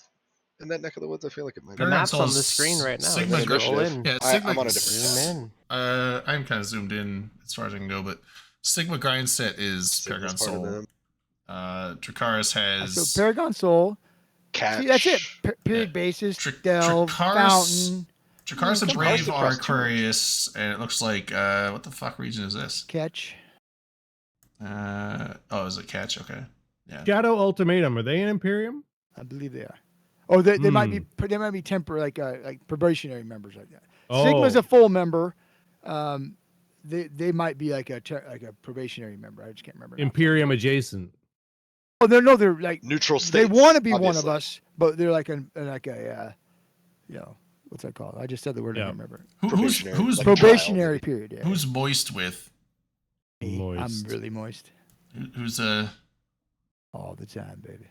F: in that neck of the woods. I feel like it might.
C: The
F: be.
B: Paragon
C: map's on the
B: Soul's
C: screen right now.
B: Sigma
C: Just
F: Group-
C: roll in.
B: Yeah,
F: I'm
B: Sigma.
F: on a different
C: Zoom in.
B: I'm kind of zoomed in as far as I can go, but Sigma grind set is
F: Sigma's
B: Paragon
F: part of
B: Soul.
F: them.
B: Dracaris has
D: So Paragon Soul.
F: Catch.
D: See, that's it. Period basis. Delve. Fountain.
B: Dracaris and
D: come on.
B: Brave are
F: Across two
B: Aquarius, and it looks like what the fuck region is this?
D: Catch.
B: Oh, is it Catch? Okay, yeah.
A: Shadow Ultimatum. Are they an Imperium?
D: I believe they are. Oh, they might be. They might be temporary, like probationary members like that. Sigma's
A: Oh.
D: a full member. They might be like a probationary member. I just can't remember. now.
A: Imperium adjacent.
D: Oh, they're like
F: Neutral
D: they
F: states.
D: want to be one of
F: obviously.
D: us, but they're like a what's that called? I just said the word. I
A: Yeah.
D: don't remember.
B: Who's
F: Probationary,
B: who's
F: like a trial,
D: Probationary
F: maybe.
D: period. Yeah.
B: who's moist with?
D: Me.
A: Moist.
D: I'm really moist
B: Who's
D: all the time, baby.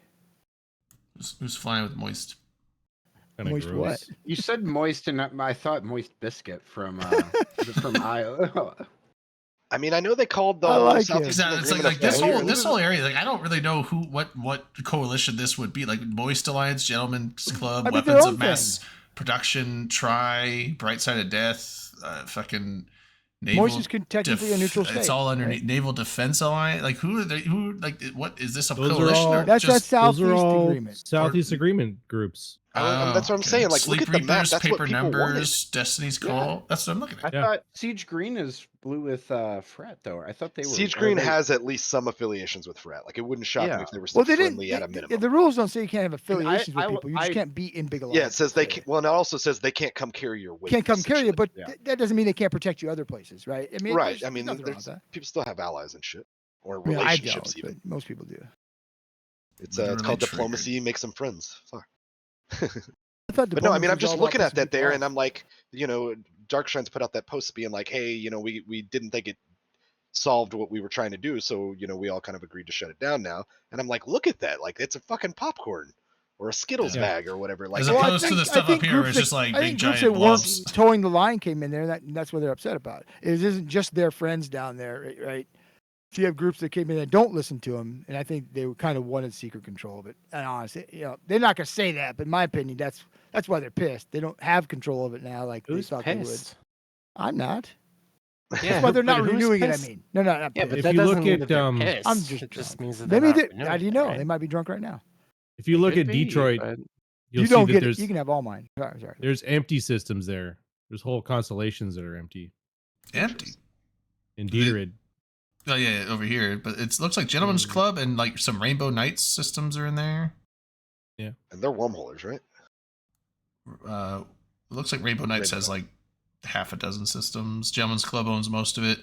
B: who's flying with moist?
A: Kinda
D: Moist
A: gross.
D: what?
E: You said moist, and I thought moist biscuit from from Iowa.
F: I mean, I know they called the
D: I
F: whole
D: like it.
F: Southeast
B: Exactly. It's
F: Agreement
B: like
F: a
B: this
F: failure.
B: whole area. Like I don't really know what coalition this would be. Like Moist Alliance, Gentlemen's Club,
D: I mean, their
B: Weapons
D: own
B: of Mass Production, Try, Bright Side of Death, fucking Naval.
D: Moist is technically a neutral state.
B: It's all underneath
D: right?
B: Naval Defense Alliance. Like who are they? Who like what is this a
A: Those are
B: coalition
A: all-
B: or
D: That's that
B: just?
A: Those are
D: Southeast
A: all
D: Agreement.
A: Southeast Agreement groups.
F: That's what I'm saying, like,
B: Sleep
F: look at the map,
B: Reapers,
F: that's what
B: Paper
F: people wanted.
B: Numbers, Destiny's
E: Yeah.
B: Call. That's what I'm looking
E: I
B: at.
A: Yeah.
E: thought Siege Green is blue with Fret though. I thought they were.
F: Siege
E: or
F: Green
E: they-
F: has at least some affiliations with Fret. Like it wouldn't shock me
E: Yeah.
F: if they were still
D: Well, they didn't.
F: friendly at a minimum.
D: The rules don't say you can't have affiliations with
E: I-
D: people. You just
E: I-
D: can't be in big
F: Yeah, it
D: alliances.
F: says they can, well, and it also says they can't come carry your weight.
D: can't come carry you,
F: essentially.
D: but
E: Yeah.
D: that doesn't mean they can't protect you other places, right? I mean,
F: right.
D: there's
F: I mean,
D: nothing wrong with
F: there's,
D: that.
F: people still have allies and shit, or
D: I mean, I
F: relationships
D: don't,
F: even.
D: but most people do.
F: It's
B: Literally
F: called
B: triggered.
F: diplomacy. Make some friends. Fuck.
D: I thought
F: But no, I mean,
D: diplomacy
F: I'm
D: was
F: just
D: all about
F: looking at
D: pissing
F: that
D: people
F: there,
D: off.
F: and I'm like, Darkshine's put out that post being like, hey, we didn't think it solved what we were trying to do, so we all kind of agreed to shut it down now. And I'm like, look at that, like it's a fucking popcorn or a Skittles
B: Yeah.
F: bag or whatever. Like,
B: As
D: Well, I
B: opposed to the
D: think- I
B: stuff up
D: think
B: here where
D: groups
B: it's just
D: that-
B: like
D: I
B: big
D: think groups
B: giant
D: that weren't
B: blobs.
D: towing the line came in there, and that's what they're upset about. It isn't just their friends down there, right? So you have groups that came in and don't listen to them, and I think they kind of wanted secret control of it. And honestly, they're not gonna say that, but in my opinion, that's why they're pissed. They don't have control of it now, like
C: Who's
D: they thought they would.
C: pissed?
D: I'm not.
C: Yeah,
D: That's why they're not
C: but who's
D: renewing it. I
C: pissed?
D: mean, no, not
C: Yeah, but
D: pissed.
A: If
C: that
A: you
C: doesn't
A: look
C: mean
A: at,
C: that they're pissed.
D: I'm just
C: it just
D: drunk.
C: means that
D: Maybe
C: they're
D: they.
C: not renewing
D: How do you
C: it,
D: know?
C: right?
D: They might be drunk right now.
A: If you look
C: Could
A: at
C: be,
A: Detroit,
C: but
A: you'll
D: you
A: see
D: don't
A: that
D: get
A: there's
D: it. You can have all mine. Sorry.
A: there's empty systems there. There's whole constellations that are empty
B: Empty.
A: in Dieterid.
B: Oh yeah, over here. But it looks like Gentlemen's
C: Mm.
B: Club and like some Rainbow Knights systems are in there.
F: and they're wormholers, right?
B: It looks like Rainbow Knights has like half a dozen systems. Gentlemen's Club owns most of it.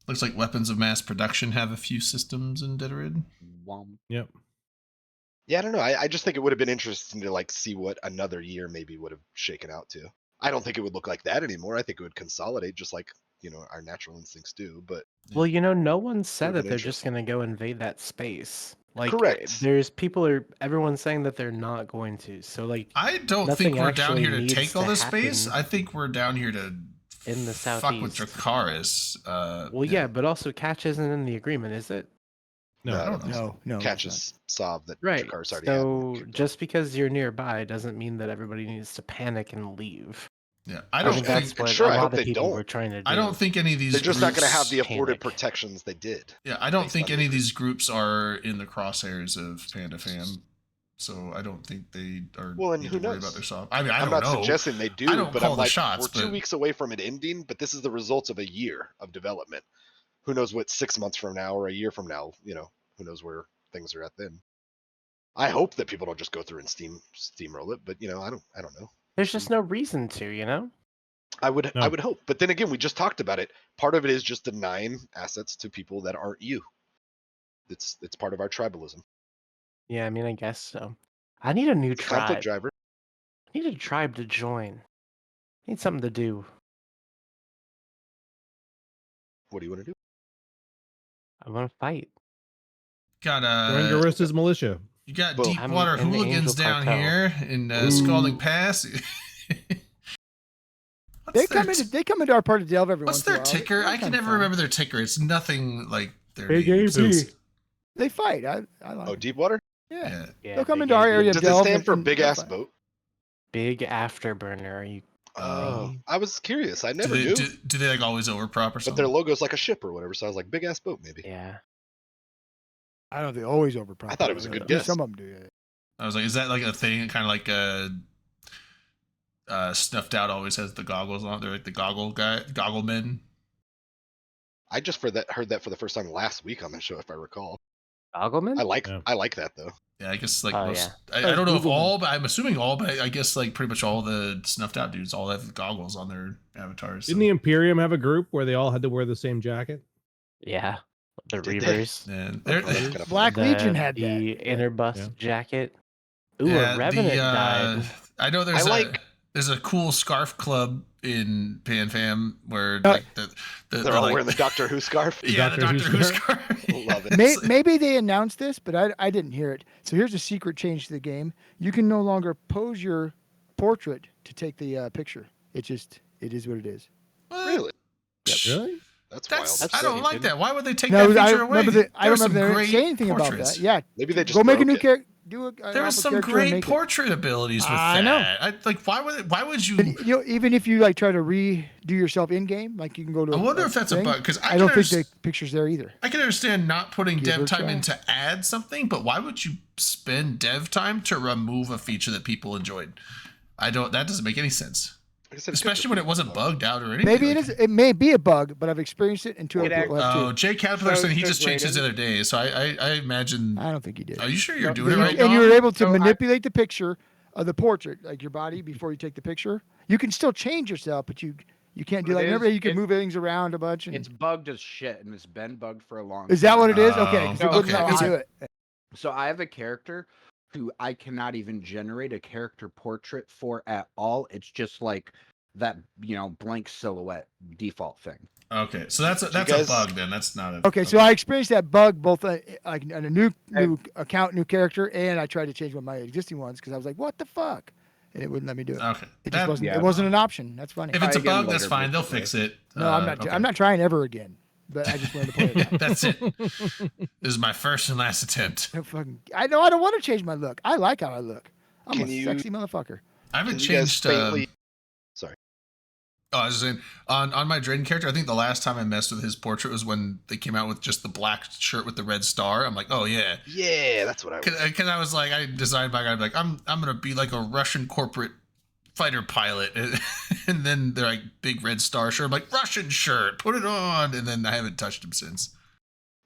B: Looks like Weapons of Mass Production have a few systems in Dieterid.
E: Womp.
A: Yep.
F: Yeah, I don't know. I just think it would have been interesting to like see what another year maybe would have shaken out to. I don't think it would look like that anymore. I think it would consolidate just like our natural instincts do. But
C: well, no one said
F: Would've
C: that
F: been
C: they're just gonna go invade that space. Like,
F: Correct.
C: everyone's saying that they're not going to. So like
B: I don't
C: Nothing
B: think we're down
C: actually
B: here to
C: needs
B: take all
C: to
B: this space.
C: happen
B: I think we're down here to
C: in the
B: fuck with
C: southeast.
B: Dracaris.
C: Well, yeah, but also Catch isn't in the agreement, is it?
A: No,
F: I
B: I
F: don't
B: don't
F: think
B: know.
F: so.
D: No, it's
F: Catches Sov that
C: Right.
F: Dracarys already
C: So
F: had.
C: just because you're nearby doesn't mean that everybody needs to panic and leave.
B: Yeah, I
C: I
B: don't
C: think
B: think.
C: that's what
F: sure, I
C: a
F: hope
C: lot
F: they
C: of people
F: don't.
C: were trying to do.
B: I don't think any of these.
F: They're just not going to have
B: groups-
F: the afforded
C: panic.
F: protections they did.
B: Yeah, I don't
F: based
B: think
F: on
B: any of
F: the-
B: these groups are in the crosshairs of Panda Fam, so I don't think they are.
F: Well, and
B: need
F: who
B: to worry
F: knows?
B: about their soft. I mean, I
F: I'm
B: don't
F: not
B: know.
F: suggesting they do,
B: I don't
F: but
B: call
F: I'm
B: the
F: like,
B: shots,
F: we're 2
B: but-
F: weeks away from it ending, but this is the results of a year of development. Who knows what 6 months from now or a year from now, who knows where things are at then. I hope that people don't just go through and steamroll it, but I don't know.
C: There's just no reason to.
F: I would
A: No.
F: hope, but then again, we just talked about it. Part of it is just denying assets to people that aren't you. It's part of our tribalism.
C: Yeah, I mean, I guess so. I need a new
F: It's a conflict
C: tribe.
F: driver.
C: I need a tribe to join. I need something to do.
F: What do you want to do?
C: I want to fight.
B: Got
A: Join Garissa's militia.
B: you got
F: Boom.
C: I'm
B: Deepwater
C: in the
B: hooligans
C: Angel
B: down
C: Cartel.
B: here in Scalding Pass.
D: They come into our part of Delve every
B: What's
D: once in a
B: their
D: while.
B: ticker?
D: They're
B: I can
D: kinda
B: never
D: fun.
B: remember their ticker. It's nothing like their
A: Big
B: names.
A: AP.
B: It's-
D: They fight. I like.
F: Oh,
D: it.
F: Deepwater?
D: Yeah.
B: Yeah.
C: Yeah,
D: They'll come
C: big
D: into our
C: AP.
D: area of
F: Does it
D: Delve.
F: stand for
D: and
F: big
D: they'll
F: ass
D: fight.
F: boat?
C: Big afterburner. Are you?
F: Oh, I was curious. I
B: Do
F: never
B: they,
F: knew.
B: do they like always overprop or
F: But
B: something?
F: their logo's like a ship or whatever, so I was like, big ass boat maybe.
C: Yeah.
D: I don't think they always overprop.
F: I thought it was a good
D: At least
F: guess.
D: Some of them do. Yeah.
B: I was like, is that like a thing? Kind of like Snuffed Out always has the goggles on. They're like the goggle men.
F: I just heard that for the first time last week on the show, if I recall.
C: Goggleman?
F: I like
A: Yeah.
F: that though.
B: Yeah, I guess like
C: Oh,
B: most.
C: yeah.
B: I don't know if
D: Google
B: all, but I'm assuming all. But I guess like pretty much all the Snuffed Out dudes all have goggles on their avatars.
A: Didn't the Imperium have a group where they all had to wear the same jacket?
C: Yeah. The
F: Did they?
C: Reavers.
B: And
F: Oh,
B: they're,
F: that's kinda
D: Black
F: funny.
D: Legion had that.
C: The inner bust
A: Yeah.
C: jacket. Ooh,
B: yeah,
C: a Revenant
B: the,
C: died.
B: I know
F: I like-
B: there's a cool scarf club in PanFam where
D: Uh,
B: like
F: They're all
B: like,
F: wearing the Doctor Who scarf.
B: yeah, the
A: Doctor
B: Doctor
A: Who
B: Who
A: scarf.
B: scarf.
F: Love it.
D: May, maybe they announced this, but I didn't hear it. So here's a secret change to the game. You can no longer pose your portrait to take the picture. It is what it is.
B: What?
F: Really?
A: Really?
F: That's
B: That's
F: wild.
B: I don't like
C: stupid.
B: that. Why would they take
D: No,
B: that
D: I
B: feature away?
D: remember I
B: There were
D: don't
B: some
D: remember they
B: great
D: didn't say anything about
B: portraits.
D: that. Yeah,
F: Maybe they just
D: go make a
F: broke
D: new
F: it.
D: character. Do a
B: There was some
D: character and
B: great
D: make it.
B: portrait abilities with
D: I
B: that.
D: know.
B: Like, why would you?
D: And, you know, even if you like try to redo yourself in game, like you can go to.
B: I wonder
D: a
B: if that's a
D: thing,
B: bug because
D: I don't think the picture's there either.
B: I can understand not putting
D: Give her
B: dev
D: a
B: time
D: try.
B: in to add something, but why would you spend dev time to remove a feature that people enjoyed? That doesn't make any sense.
F: Like I said,
B: Especially when it wasn't bugged out or anything.
D: Maybe it
B: like
D: is. It may be a bug, but I've experienced it, and two
E: It
D: other people have
B: Oh,
D: too.
B: Jay Caterpillar
E: So
B: said he
E: it's
B: just changed his the
E: Raiden.
B: other day, so I imagine.
D: I don't think he did.
B: Are you sure you're
D: No,
B: doing it
D: you-
B: right
D: and
B: now?
D: you were able to
E: So I-
D: manipulate the picture of the portrait, like your body, before you take the picture. You can still change yourself, but you can't do
E: But
D: that.
E: it
D: Remember,
E: is-
D: you can
E: it-
D: move things around a bunch. And,
E: It's bugged as shit, and it's been bugged for a long time.
D: is that what it is? Okay, 'cause it
B: Oh,
D: wouldn't
B: okay.
D: let me do it.
E: So I have a character who I cannot even generate a character portrait for at all. It's just like that, blank silhouette default thing.
B: Okay, so that's a
F: guys-
B: bug then. That's not a.
D: Okay, so I experienced that bug both like on a new account, new character, and I tried to change one of my existing ones because I was like, "What the fuck?" And it wouldn't let me do it.
B: Okay.
D: It just
B: That-
D: wasn't.
E: yeah.
D: It wasn't an option. That's funny.
B: If it's a
E: Try again
B: bug, that's
E: later,
B: fine. They'll
E: basically.
B: fix it.
D: No, I'm not.
B: Okay.
D: I'm not trying ever again. But I just wanted to play it.
B: That's it. This is my first and last attempt.
D: I know. I don't want to change my look. I like how I look. I'm
F: Can
D: a
F: you-
D: sexy motherfucker.
B: I haven't
F: Can you guys
B: changed.
F: faintly- Sorry.
B: Oh, I was just saying on my Drayden character. I think the last time I messed with his portrait was when they came out with just the black shirt with the red star. I'm like, oh yeah,
F: Yeah, that's what I was.
B: because I was like, I designed my guy like I'm gonna be like a Russian corporate fighter pilot, and then they're like big red star shirt. I'm like Russian shirt, put it on, and then I haven't touched him since.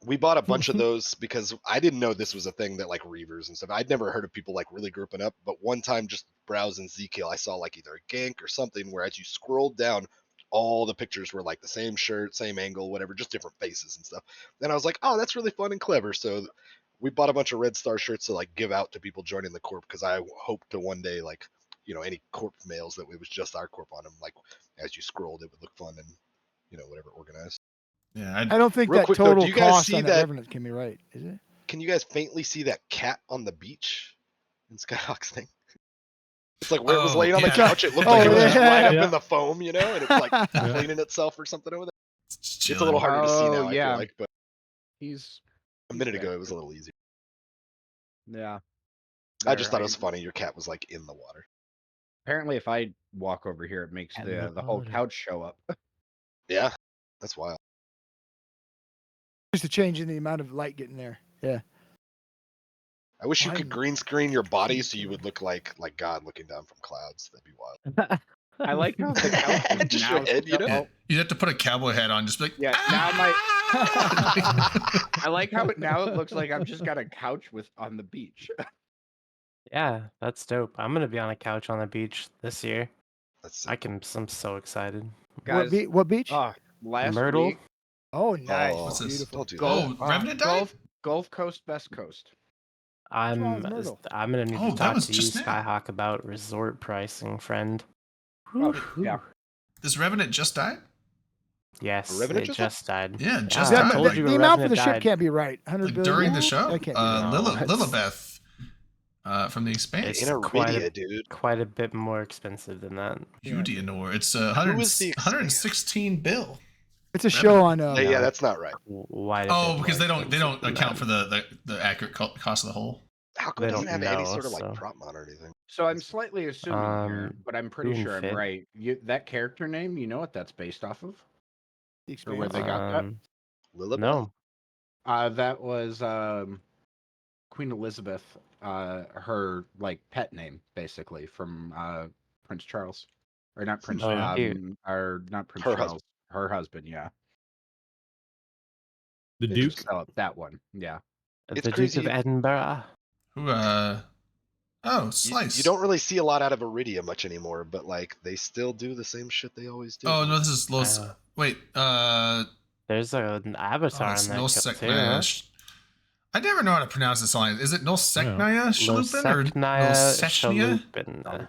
F: We bought a bunch of those because I didn't know this was a thing that like Reavers and stuff. I'd never heard of people like really grouping up, but one time just browsing Zkill, I saw like either a gank or something where as you scrolled down, all the pictures were like the same shirt, same angle, whatever, just different faces and stuff. Then I was like, oh, that's really fun and clever. So we bought a bunch of red star shirts to like give out to people joining the corp because I hope to one day like any corp mails that it was just our corp on them. Like as you scrolled, it would look fun and whatever organized.
B: Yeah,
D: I don't think
F: Real
D: that
F: quick, though,
D: total
F: do you guys
D: cost
F: see
D: on
F: that-
D: that Revenant can be right, is it?
F: Can you guys faintly see that cat on the beach in Skyhawk's thing? It's like where it was
B: Oh,
F: laying on the
B: yeah.
F: couch. It looked
D: Oh,
F: like it was just
D: yeah.
F: right up
A: Yeah.
F: in the foam, and it's like cleaning itself or something over there.
B: it's
F: It's a little harder to see
E: Oh,
F: now, I
E: yeah.
F: feel like, but
E: He's
F: a minute
E: there.
F: ago it was a little easier.
E: yeah.
F: I just
E: There,
F: thought it was funny. Your cat was like in the water.
E: Apparently, if I walk over here, it makes
C: And
E: the
C: the
E: whole
C: water.
E: couch show up.
F: Yeah, that's wild.
D: Just a change in the amount of light getting there. Yeah.
F: I wish you
D: Why-
F: could green screen your body so you would look like God looking down from clouds. That'd be wild.
E: I like how the couch is
F: Just
E: now
F: your head,
E: set up-
B: Yeah. You'd have to put a cowboy hat on, just be like,
E: Yeah, now I like how now it looks like I've just got a couch on the beach.
C: Yeah, that's dope. I'm gonna be on a couch on the beach this year.
F: That's
C: I'm so excited.
E: Guys,
D: What beach?
E: last
C: Myrtle?
E: week,
D: Oh, nice.
F: Oh,
B: What's this?
D: Beautiful.
F: don't do that.
E: Gulf,
B: Oh, Revenant died?
E: Gulf Coast, West Coast.
C: I'm
D: wrong with Myrtle?
C: gonna need
B: Oh,
C: to
B: that
C: talk
B: was
C: to you,
B: just now.
C: Skyhawk, about resort pricing, friend.
E: Oh,
C: Whew.
E: yeah.
B: This Revenant just died?
C: Yes,
F: Revenant
C: it
F: just
C: just died.
B: Yeah, just
C: I
B: died.
C: told
B: The
C: you
D: the
C: a
D: amount for the
C: Revenant
D: ship
C: died.
D: can't be right. 100
B: Like
D: billion.
B: during the show,
D: That can't be right.
C: No, it's-
B: Lilibeth from the Expanse.
C: It's
F: In
C: quite
F: Iridia,
C: a,
F: dude.
C: quite a bit more expensive than that.
B: Udianor. It's
F: Who is the
B: 116 bill.
D: It's a show on.
F: Yeah, that's not right.
C: Why?
B: Oh, because they don't account for the accurate cost of the whole.
F: How come
C: They
F: it doesn't
C: don't
F: have any
C: know,
F: sort of like
C: so-
F: prop mod or anything?
E: So I'm slightly assuming here, but I'm pretty
C: Who in
E: sure I'm
C: fifth?
E: right. That character name, you know what that's based off of?
D: The
E: Or where
D: Expanse.
E: they got that?
F: Lilibeth?
C: No,
E: That was Queen Elizabeth, her like pet name, basically from Prince Charles, or not Prince,
C: Oh, cute.
E: or not Prince
F: Her
E: Charles,
F: husband.
E: her husband. Yeah,
A: The
F: They
A: Duke.
F: just-
E: oh, that one. Yeah,
F: It's
C: the Duke
F: crazy.
C: of Edinburgh.
B: Who oh,
F: You,
B: Slice.
F: you don't really see a lot out of Iridia much anymore, but like they still do the same shit they always do.
B: Oh no, this is Los.
C: Uh,
B: Wait,
C: There's an avatar
B: it's
C: on that kill too.
B: Nosecnaya.
C: Huh?
B: I never know how to pronounce this line. Is it Nosecnaya Shalupin or
C: Loseknaya
B: Nosechnia?
C: Shalupin.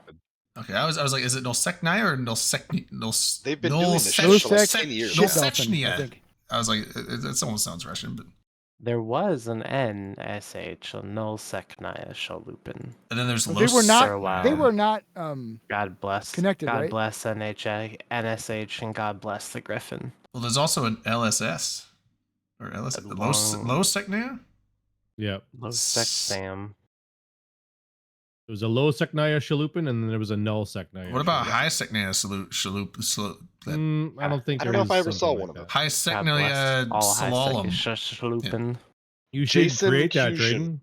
B: Okay, I was like, is it Nosecnaya or Nosec?
F: They've been doing this shit
D: Those
F: for like
D: sex-
F: 10 years.
D: shit
F: now.
D: dolphin, I
B: Nosechnia.
D: think.
B: I was like, it almost sounds Russian, but
C: There was an NSH, Nullseknaya Shalupin.
B: and then there's
D: But they were not.
C: For a while.
D: They were not.
C: God bless.
D: Connected,
C: God
D: right?
C: bless NSH, and God bless the Griffin.
B: Well, there's also an LSS or LS
C: That
B: Losecnia.
A: Yeah.
C: Losek Sam.
A: There was a low Seknaya Shalupin, and then there was a null Seknaya.
B: What about
A: Shalupin.
B: High Secnia Shalup?
A: I don't think.
F: I don't
A: there
F: know if I
A: is
F: ever saw
A: something
F: one
A: like
F: of them.
A: that.
B: High
C: God bless
B: Secnia
C: all high
B: Slalom.
C: Shalupin.
A: You should
F: Jason
A: create that,
F: Fusion.
A: Drayden.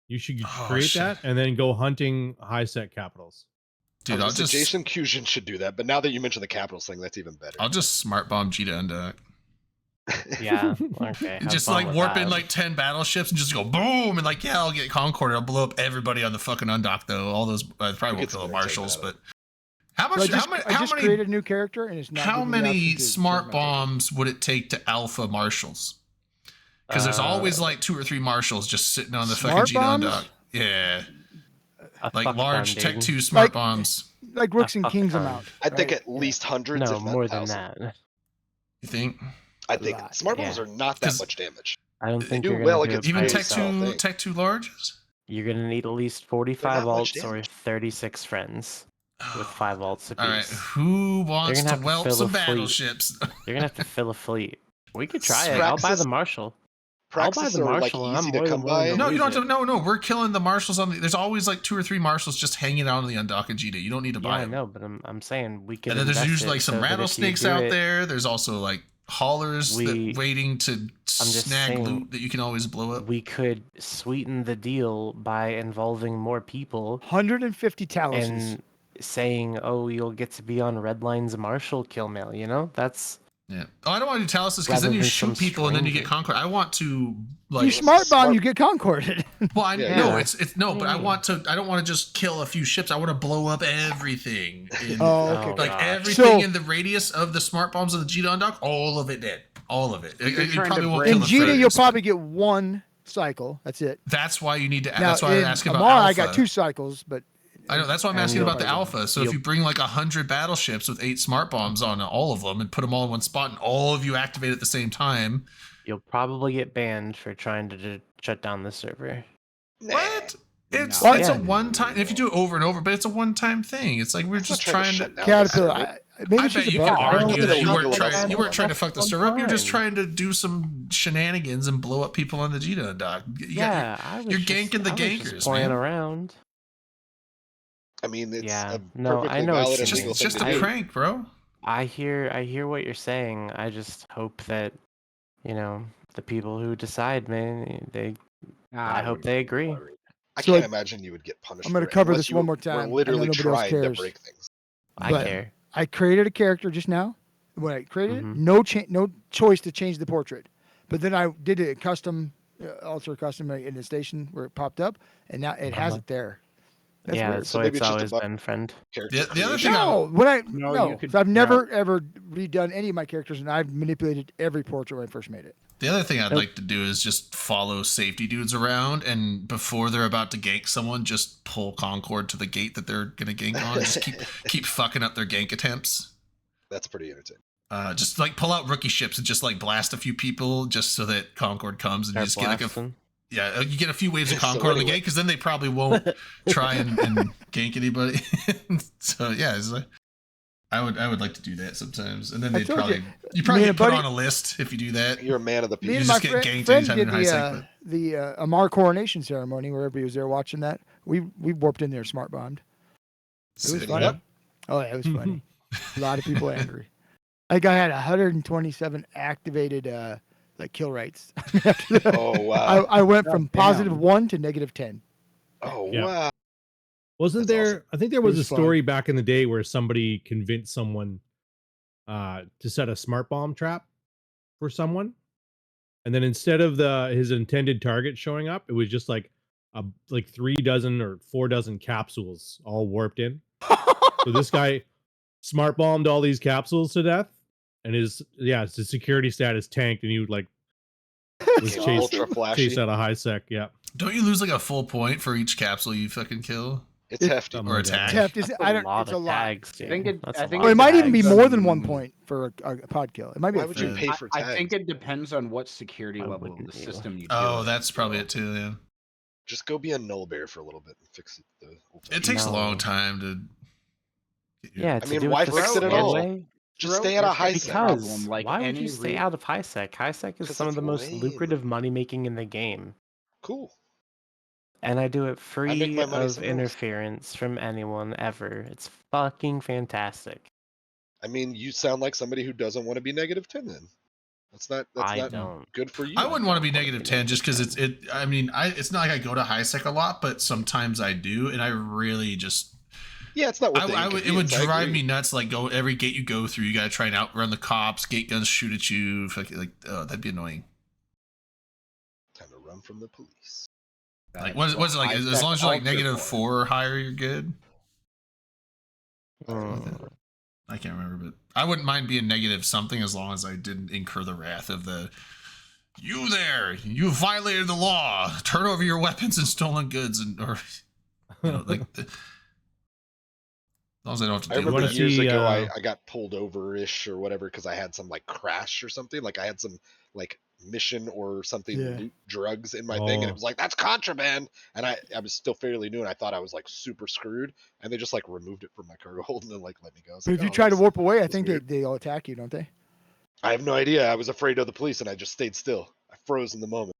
A: You should
B: Oh,
A: create
B: shit.
A: that and then go hunting high set capitals.
B: Dude, I'll just
F: Jason Fusion should do that, but now that you mention the Capitals thing, that's even better.
B: I'll just smart bomb Cheetah Unduck.
C: Yeah. Okay. have
B: Just
C: fun
B: like
C: with
B: warp in
C: that.
B: like 10 battleships and just go boom and like, yeah, I'll get Concord. I'll blow up everybody on the fucking Undock though. All those probably
F: We'll
B: won't
F: get
B: kill
F: some
B: the marshals,
F: entertainment
B: but how
D: So
B: much?
D: I just created a new character, and it's not.
B: How
D: giving me the
B: many
D: option to
B: smart
D: change my character.
B: bombs would it take to alpha marshals? Because there's always like 2 or 3 marshals just sitting on the fucking
D: Smart
B: Cheetah
D: bombs?
B: Undock. Yeah,
C: A
B: like
C: fuck
B: large
C: ton,
B: Tech
C: dude.
B: 2 smart
D: Like-
B: bombs.
D: Like Rooks and
C: fuck
D: Kings
C: ton.
D: amount.
F: I think
D: right?
F: at least hundreds,
C: No,
F: if not
C: more than
F: 1,000.
C: that.
B: You think?
F: I think
D: lot,
F: smart bombs
C: yeah.
F: are not that
B: 'Cause
F: much damage.
C: I don't
F: They
C: think
F: do
C: you're
F: well
C: gonna do
F: against
C: it
B: Even
C: by
B: Tech
F: yourself.
B: 2,
F: thing.
B: Tech 2 larges?
C: You're gonna need at least 45
F: not much
C: alts or
F: damage.
C: 36 friends with 5 alts apiece.
B: All right, who wants
C: gonna
B: to
C: have to
B: whelp
C: fill
B: some
C: a fleet.
B: battleships?
C: You're gonna have to fill a fleet. We could try it. I'll buy
F: Praxis-
C: the Marshal. I'll buy
F: Praxis
C: the
F: are like
C: Marshal, and I'm
F: easy
C: more
F: to
C: than
F: come
C: willing
F: by.
C: to
B: No, you
C: lose
B: don't have
C: it.
B: to. No, we're killing the marshals on the. There's always like 2 or 3 marshals just hanging out on the Undock and GD. You don't need to
C: Yeah,
B: buy
C: I
B: them.
C: know, but I'm saying we can.
B: And then there's
C: invest
B: usually
C: it
B: like some
C: so that if you
B: rattlesnakes
C: do
B: out
C: it-
B: there. There's also like haulers
C: We-
B: waiting to
C: just
B: snag
C: saying,
B: loot that you can always blow up.
C: We could sweeten the deal by involving more people
D: 150 taluses.
C: and saying, "Oh, you'll get to be on Redline's Marshal kill mail." You know, that's
B: Yeah. Oh, I don't want to do Taluses because then
C: Rather
B: you
C: than
B: shoot
C: some
B: people and then you get
C: stranger.
B: Concord. I want to like.
D: you smart bomb,
F: smart-
D: you get concorded.
B: Well, I
F: Yeah.
B: no,
C: Yeah.
B: it's no, but I
C: Mm.
B: want to. I don't want to just kill a few ships. I want to blow up everything. In,
D: Oh, okay.
C: Oh,
B: like
C: gosh.
B: everything
D: So-
B: in the radius of the smart bombs of the Cheetah Undock, all of it dead. All of it. It
E: You're trying
B: probably
E: to
B: won't
E: break-
B: kill
D: In
B: the
D: Gita, you'll
B: frigates, but
D: probably get one cycle. That's it.
B: That's why you need to.
D: Now,
B: That's why I'm
D: in
B: asking about
D: Amara,
B: Alpha.
D: I got 2 cycles, but
B: I know. That's why I'm
C: And
B: asking
C: you'll-
B: about the Alpha. So if
C: you'll-
B: you bring like 100 battleships with 8 smart bombs on all of them and put them all in one spot, and all of you activate at the same time,
C: you'll probably get banned for trying to shut down the server.
F: Nah.
B: what? It's
E: No.
B: it's
C: Yeah.
B: a one time. If you do it over and over, but it's a one time thing. It's like we're
F: It's not
B: just
F: trying to
B: trying
F: shut
B: to.
F: down
D: Caterpillar.
F: the server.
D: Maybe
B: I
D: it's just
B: bet
D: a
B: you
D: bug.
B: could
D: I don't
B: argue
D: know.
B: that you
F: That's
B: weren't trying.
F: fine.
B: You weren't trying to fuck the server up. You're just
C: fine.
B: trying to do some shenanigans and blow up people on the Gita dock.
C: Yeah, I was
B: you're
C: just,
B: ganking the
C: I was
B: gankers,
C: just playing
B: man.
C: around.
F: I mean, it's
C: Yeah.
F: a
C: No, I
F: perfectly
C: know what
F: valid
C: you
F: and
B: It's
C: mean.
F: legal
B: just
F: thing
B: a
F: to do.
B: prank, bro.
C: I hear what you're saying. I just hope that, you know, the people who decide, man, I hope they agree.
F: I
D: So,
F: can't
D: like,
F: imagine you would get punished.
D: I'm gonna
F: for it
D: cover
F: unless
D: this
F: you
D: one more time. I
F: We're
D: know
F: literally
D: nobody else
F: trying to
D: cares.
F: break things.
C: I
D: But-
C: care.
D: I created a character just now. When I created
C: Mhm.
D: it, no choice to change the portrait. But then I did a custom, alter custom in the station where it popped up, and now it has
C: Uh-huh.
D: it there. That's
C: Yeah,
D: weird.
C: that's
F: So
C: what
F: maybe
C: it's
F: it's just a
C: always
F: bug.
C: been, friend.
F: Character
B: The other
F: creation.
B: thing I-
D: No, when I
E: No,
D: no,
E: you could-
D: so I've never ever redone any of my characters, and I've manipulated every portrait when I first made it.
B: The other thing I'd
C: Nope.
B: like to do is just follow safety dudes around, and before they're about to gank someone, just pull Concord to the gate that they're gonna gank on, and just keep fucking up their gank attempts.
F: That's pretty entertaining.
B: just like pull out rookie ships and just like blast a few people just so that Concord comes and you just get like you get a few waves of
F: So
B: Concord in the
F: anyway.
B: gate because then they probably won't try and gank anybody. So yeah, it's like, I would like to do that sometimes, and then
D: I
B: they'd
D: told
B: probably
D: you,
B: probably
D: me
B: get
D: and a
B: put
D: buddy-
B: on a list if you do that.
F: You're a man of the
D: Me
F: people.
D: and
B: just
D: my
B: get
D: friend,
B: ganked
D: friend
B: anytime
D: did
B: you're in high sec,
D: the Amar coronation ceremony where everybody was there watching that. We warped in there, smart bombed. It was
B: Sick.
D: funny.
F: Yep.
D: Oh yeah, it was funny. A lot of people angry. I think I had 127 activated like kill rates.
F: Oh wow.
D: I went
E: God
D: from
E: damn.
D: positive 1 to negative 10.
F: Oh
A: Yeah.
F: wow.
A: Wasn't
F: That's
A: there?
F: awesome.
A: I think there was a
D: was fun.
A: story back in the day where somebody convinced someone to set a smart bomb trap for someone, and then instead of his intended target showing up, it was just like 3 dozen or 4 dozen capsules all warped in. So this guy smart bombed all these capsules to death, and his security status tanked, and he would like was
F: Became
A: chased
F: ultra flashy.
A: chased out of high sec. Yeah,
B: Don't you lose like a full point for each capsule you fucking kill?
F: It's
D: It-
F: hefty.
A: something
B: Or
A: like that.
B: attack.
D: It's
C: That's a lot
D: it's a
C: of
D: lot.
C: tags,
E: I
C: dude.
E: think it-
C: That's
E: I
C: a
E: think
C: lot
D: Or it
C: of
D: might even be
C: tags.
D: more than 1
E: Um,
D: point for a pod kill. It might be
F: Why
D: a
F: would you
D: third.
F: pay for
E: I
F: tags?
E: think it depends on what security
C: Why
E: level of
C: wouldn't
E: the
C: you?
E: system you.
B: Oh,
E: do
B: that's
E: as
B: probably
E: well.
B: it too. Yeah,
F: Just go be a null bear for a little bit and fix it.
B: it takes a long
C: No.
B: time to. Get your-
C: Yeah,
F: I
C: to
F: mean,
C: do
F: why
C: the
F: fix it at
C: square
F: all?
C: way.
F: Just
E: Bro,
F: stay out of
E: it's
F: high
E: the
F: sec.
C: Because
E: problem, like
C: why would
E: any
C: you stay
E: re-
C: out of high sec? High sec is
F: 'Cause
C: some of
F: it's
C: the most
F: lame.
C: lucrative money making in the game,
F: Cool.
C: and I do it
F: make
C: free
F: my money
C: of
F: somewhere else.
C: interference from anyone ever. It's fucking fantastic.
F: I mean, you sound like somebody who doesn't want to be -10 then. That's not
C: I
F: not
C: don't.
F: good for you.
B: I wouldn't want to be
C: don't wanna
B: negative
C: be
B: 10 just because
C: negative
B: I mean, it's not like I go to high sec a lot, but sometimes I do, and I really just.
F: Yeah, it's not worth the
B: It would
F: inconvenience, I
B: drive
F: agree.
B: me nuts. Like every gate you go through, you gotta try and outrun the cops. Gate guns shoot at you. Oh, that'd be annoying.
F: Time to run from the police.
B: Like what is it like? As long as you're like -4 or higher, you're good.
C: Mm.
B: I can't remember, but I wouldn't mind being negative something as long as I didn't incur the wrath of the. You there! You violated the law. Turn over your weapons and stolen goods, or like. As long as I don't have to
F: I
B: deal with
F: remember
B: that.
A: wanna
F: years
A: see,
F: ago I got pulled over-ish or whatever because I had some like crash or something. Like I had some like mission or something
D: Yeah.
F: loot drugs in my thing, and
A: Oh.
F: it was like that's contraband. And I was still fairly new, and I thought I was like super screwed. And they just like removed it from my cargo hold and then like let me go. I was
D: But
F: like,
D: if you
F: "Oh,
D: try to
F: that's-
D: warp away, I
F: that's
D: think
F: weird."
D: they'll attack you, don't they?
F: I have no idea. I was afraid of the police, and I just stayed still. I froze in the moment.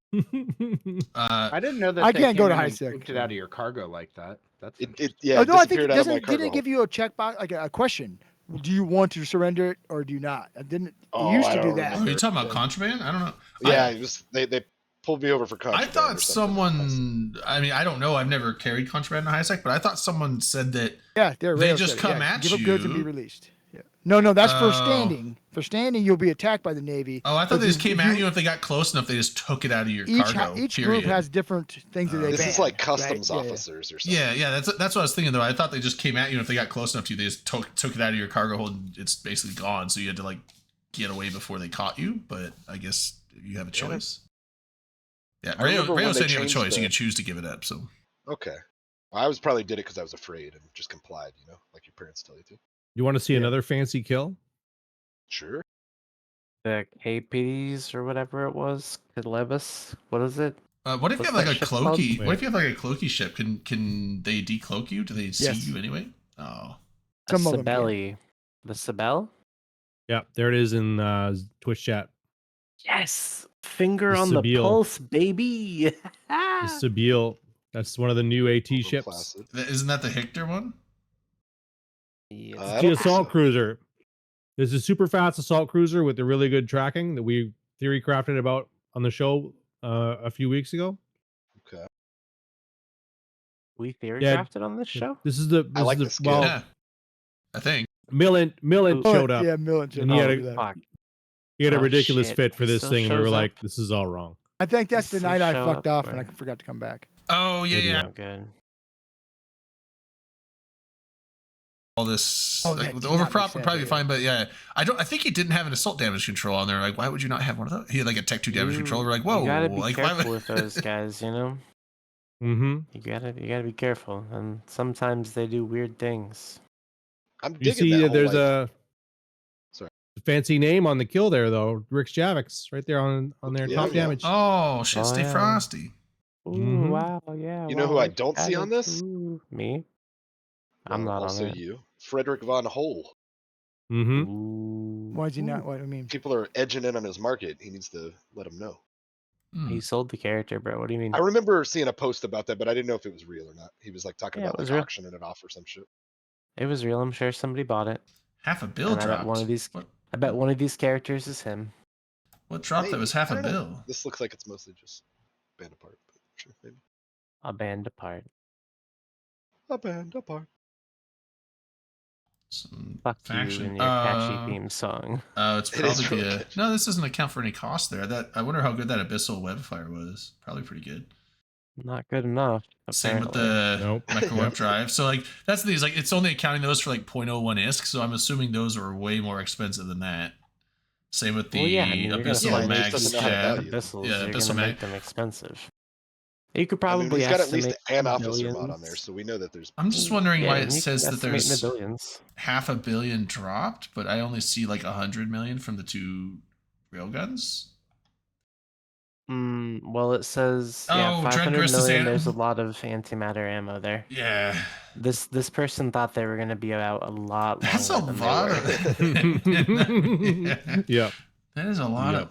E: I didn't know that.
D: I
E: they
D: can't go
E: came
D: to
E: in
D: high
E: and
D: sec,
E: pooped it
D: so-
E: out of your cargo like that. That's
F: It yeah.
D: Oh
F: It
D: no, I think
F: disappeared out of my cargo
D: didn't it
F: hold.
D: give you a checkbox like a question? Do you want to surrender it or do you not? I didn't. It
F: Oh,
D: used
F: I
D: to do
F: don't
D: that.
B: Oh,
F: remember.
B: you talking about
F: Yeah.
B: contraband? I don't know.
F: Yeah, it was they pulled me over for
B: I
F: contraband.
B: thought
F: or something.
B: someone. I mean, I don't know. I've never carried contraband in high sec, but I thought someone said that.
D: Yeah,
B: They
D: Rayo
B: just
D: said it,
B: come
D: yeah.
B: at
D: Give up goods and be
B: you.
D: released. Yeah. No, that's for
B: Oh.
D: standing. For standing, you'll be attacked by the Navy.
B: Oh, I thought
D: But
B: they just
D: if
B: came at you if they got close enough. They just took it out of your cargo.
D: Each
B: period.
D: group has different things that they
F: This
D: ban.
F: is like
D: right?
F: customs
D: Yeah, yeah.
F: officers or something.
B: Yeah, that's what I was thinking though. I thought they just came at you, and if they got close enough to you, they just took it out of your cargo hold. And it's basically gone, so you had to like get away before they caught you. But I guess you have a
F: Yeah.
B: choice. Yeah,
F: I remember
B: Rayo
F: when
B: said
F: they
B: you have a
F: changed
B: choice. You
F: the-
B: can choose to give it up. So
F: Okay. I was probably did it because I was afraid and just complied, like your parents tell you to.
A: You want to see
D: Yeah.
A: another fancy kill?
F: Sure.
C: The KPs or whatever it was, Kedlebus. What is it?
B: what if you
C: What's
B: have like
C: that
B: a
C: ship called?
B: cloaky? What
A: Wait.
B: if you have like a cloaky ship? Can they decloak you? Do they see
D: Yes.
B: you anyway? Oh,
C: A
D: Some of them can.
C: Sibeli. The Sibel?
A: Yeah, there it is in Twitch chat.
C: Yes! Finger
A: The
C: on the
A: Sibyl.
C: pulse, baby!
A: The Sibyl. That's one of the new AT
F: Although
A: ships.
F: placid.
B: isn't that the Hector one?
C: Yes.
F: I
A: It's
F: don't
A: the
F: think
A: assault
F: so.
A: cruiser. There's a super fast assault cruiser with the really good tracking that we theory crafted about on the show a few weeks ago.
F: Okay.
C: We theory
A: Yeah,
C: crafted on this show?
A: This is the
F: I like
A: is
F: this
A: the,
F: kid.
A: well,
B: Yeah, I think.
A: Millen
C: Oh,
A: showed up.
D: Yeah, Millen showed
A: And he
D: up.
A: had
D: for
A: a-
D: that.
C: Fuck.
A: He had a
C: Oh,
A: ridiculous
C: shit.
A: fit for
C: He
A: this
C: still
A: thing, and we were
C: shows
A: like,
C: up?
A: "This is all wrong."
D: I think that's the
C: Still
D: night I
C: show
D: fucked
C: up,
D: off and I
C: or-
D: forgot to come back.
B: Oh yeah,
A: Maybe
B: yeah.
C: Not good.
B: All this
D: Oh,
B: like
D: that
B: with
D: did
B: the
D: not make
B: overprop would
D: sense,
B: probably be
D: yeah.
B: fine, but yeah, I think he didn't have an assault damage control on there. Like, why would you not have one of those? He had like a Tech 2 damage control. We're like, whoa,
C: You gotta be
B: like
C: careful with those guys, you know?
A: Mm-hmm.
C: You gotta be careful. And sometimes they do weird things.
F: I'm
A: You
F: digging
A: see
F: that
A: that
F: whole,
A: there's
F: like,
A: a
F: Sorry.
A: fancy name on the kill there though. Rick Javix right there on their
F: Yeah,
A: top
F: yeah.
A: damage.
B: Oh shit,
C: Oh,
B: Stay
C: yeah.
B: Frosty.
C: Ooh,
A: Mhm.
C: wow, yeah.
F: You know
C: wow,
F: who I
C: Rick
F: don't see on
C: Javix,
F: this?
C: ooh, me? I'm
F: Well,
C: not
F: also
C: on it.
F: you, Frederick von Hole.
A: Mm-hmm.
C: Ooh.
D: Why is he not?
C: Ooh.
D: What I mean?
F: People are edging in on his market. He needs to let them know.
B: Hmm.
C: He sold the character, bro. What do you mean?
F: I remember seeing a post about that, but I didn't know if it was real or not. He was like talking
C: Yeah, it
F: about
C: was
F: like
C: real.
F: auctioning it off or some shit.
C: It was real. I'm sure somebody bought it.
B: Half a bill
C: And I bet
B: dropped.
C: one of these.
B: What?
C: I bet one of these characters is him.
B: What dropped that
F: Maybe.
B: was half
F: I
B: a
F: don't know.
B: bill?
F: This looks like it's mostly just band apart, but sure, maybe.
C: A band apart.
F: A band apart.
B: Some
C: Fuck
B: faction.
C: you and your catchy theme song.
B: It's
F: It is
B: probably
F: really
B: the
F: good.
B: no. This doesn't account for any cost there. That I wonder how good that Abyssal Webfire was. Probably pretty good.
C: Not good enough.
B: Same with
C: Apparently.
B: the
A: Nope.
B: Microweb
A: Yep.
B: Drive. So like that's the thing is like it's only accounting those for like 0.01 ISK. So I'm assuming those are way more expensive than that. Same with the
C: Well, yeah. I mean, you're gonna
B: Abyssal
F: Yeah,
C: find
F: he just
B: Mags
F: doesn't know how to
B: tab.
F: value them.
C: abyssals.
B: Yeah,
C: You're
B: Abyssal
C: gonna
B: Mag.
C: make them expensive. You could
F: I mean,
C: probably
F: he's got at least
C: estimate
F: an
C: in the
F: officer mod on there,
C: billions.
F: so we know that there's.
B: I'm just wondering why
C: Yeah,
B: it
C: and you
B: says
C: can
B: that
C: estimate in the
B: there's
C: billions.
B: half a billion dropped, but I only see like 100 million from the two railguns.
C: Well, it says yeah,
B: Oh,
C: 500
B: Dreadgrist is
C: million. There's a lot of antimatter ammo there.
B: Yeah,
C: This person thought they were gonna be out a lot longer
B: that's a
C: than
B: lot
C: they were.
B: of.
A: Yep.
B: That is a lot
A: Yep.
B: of.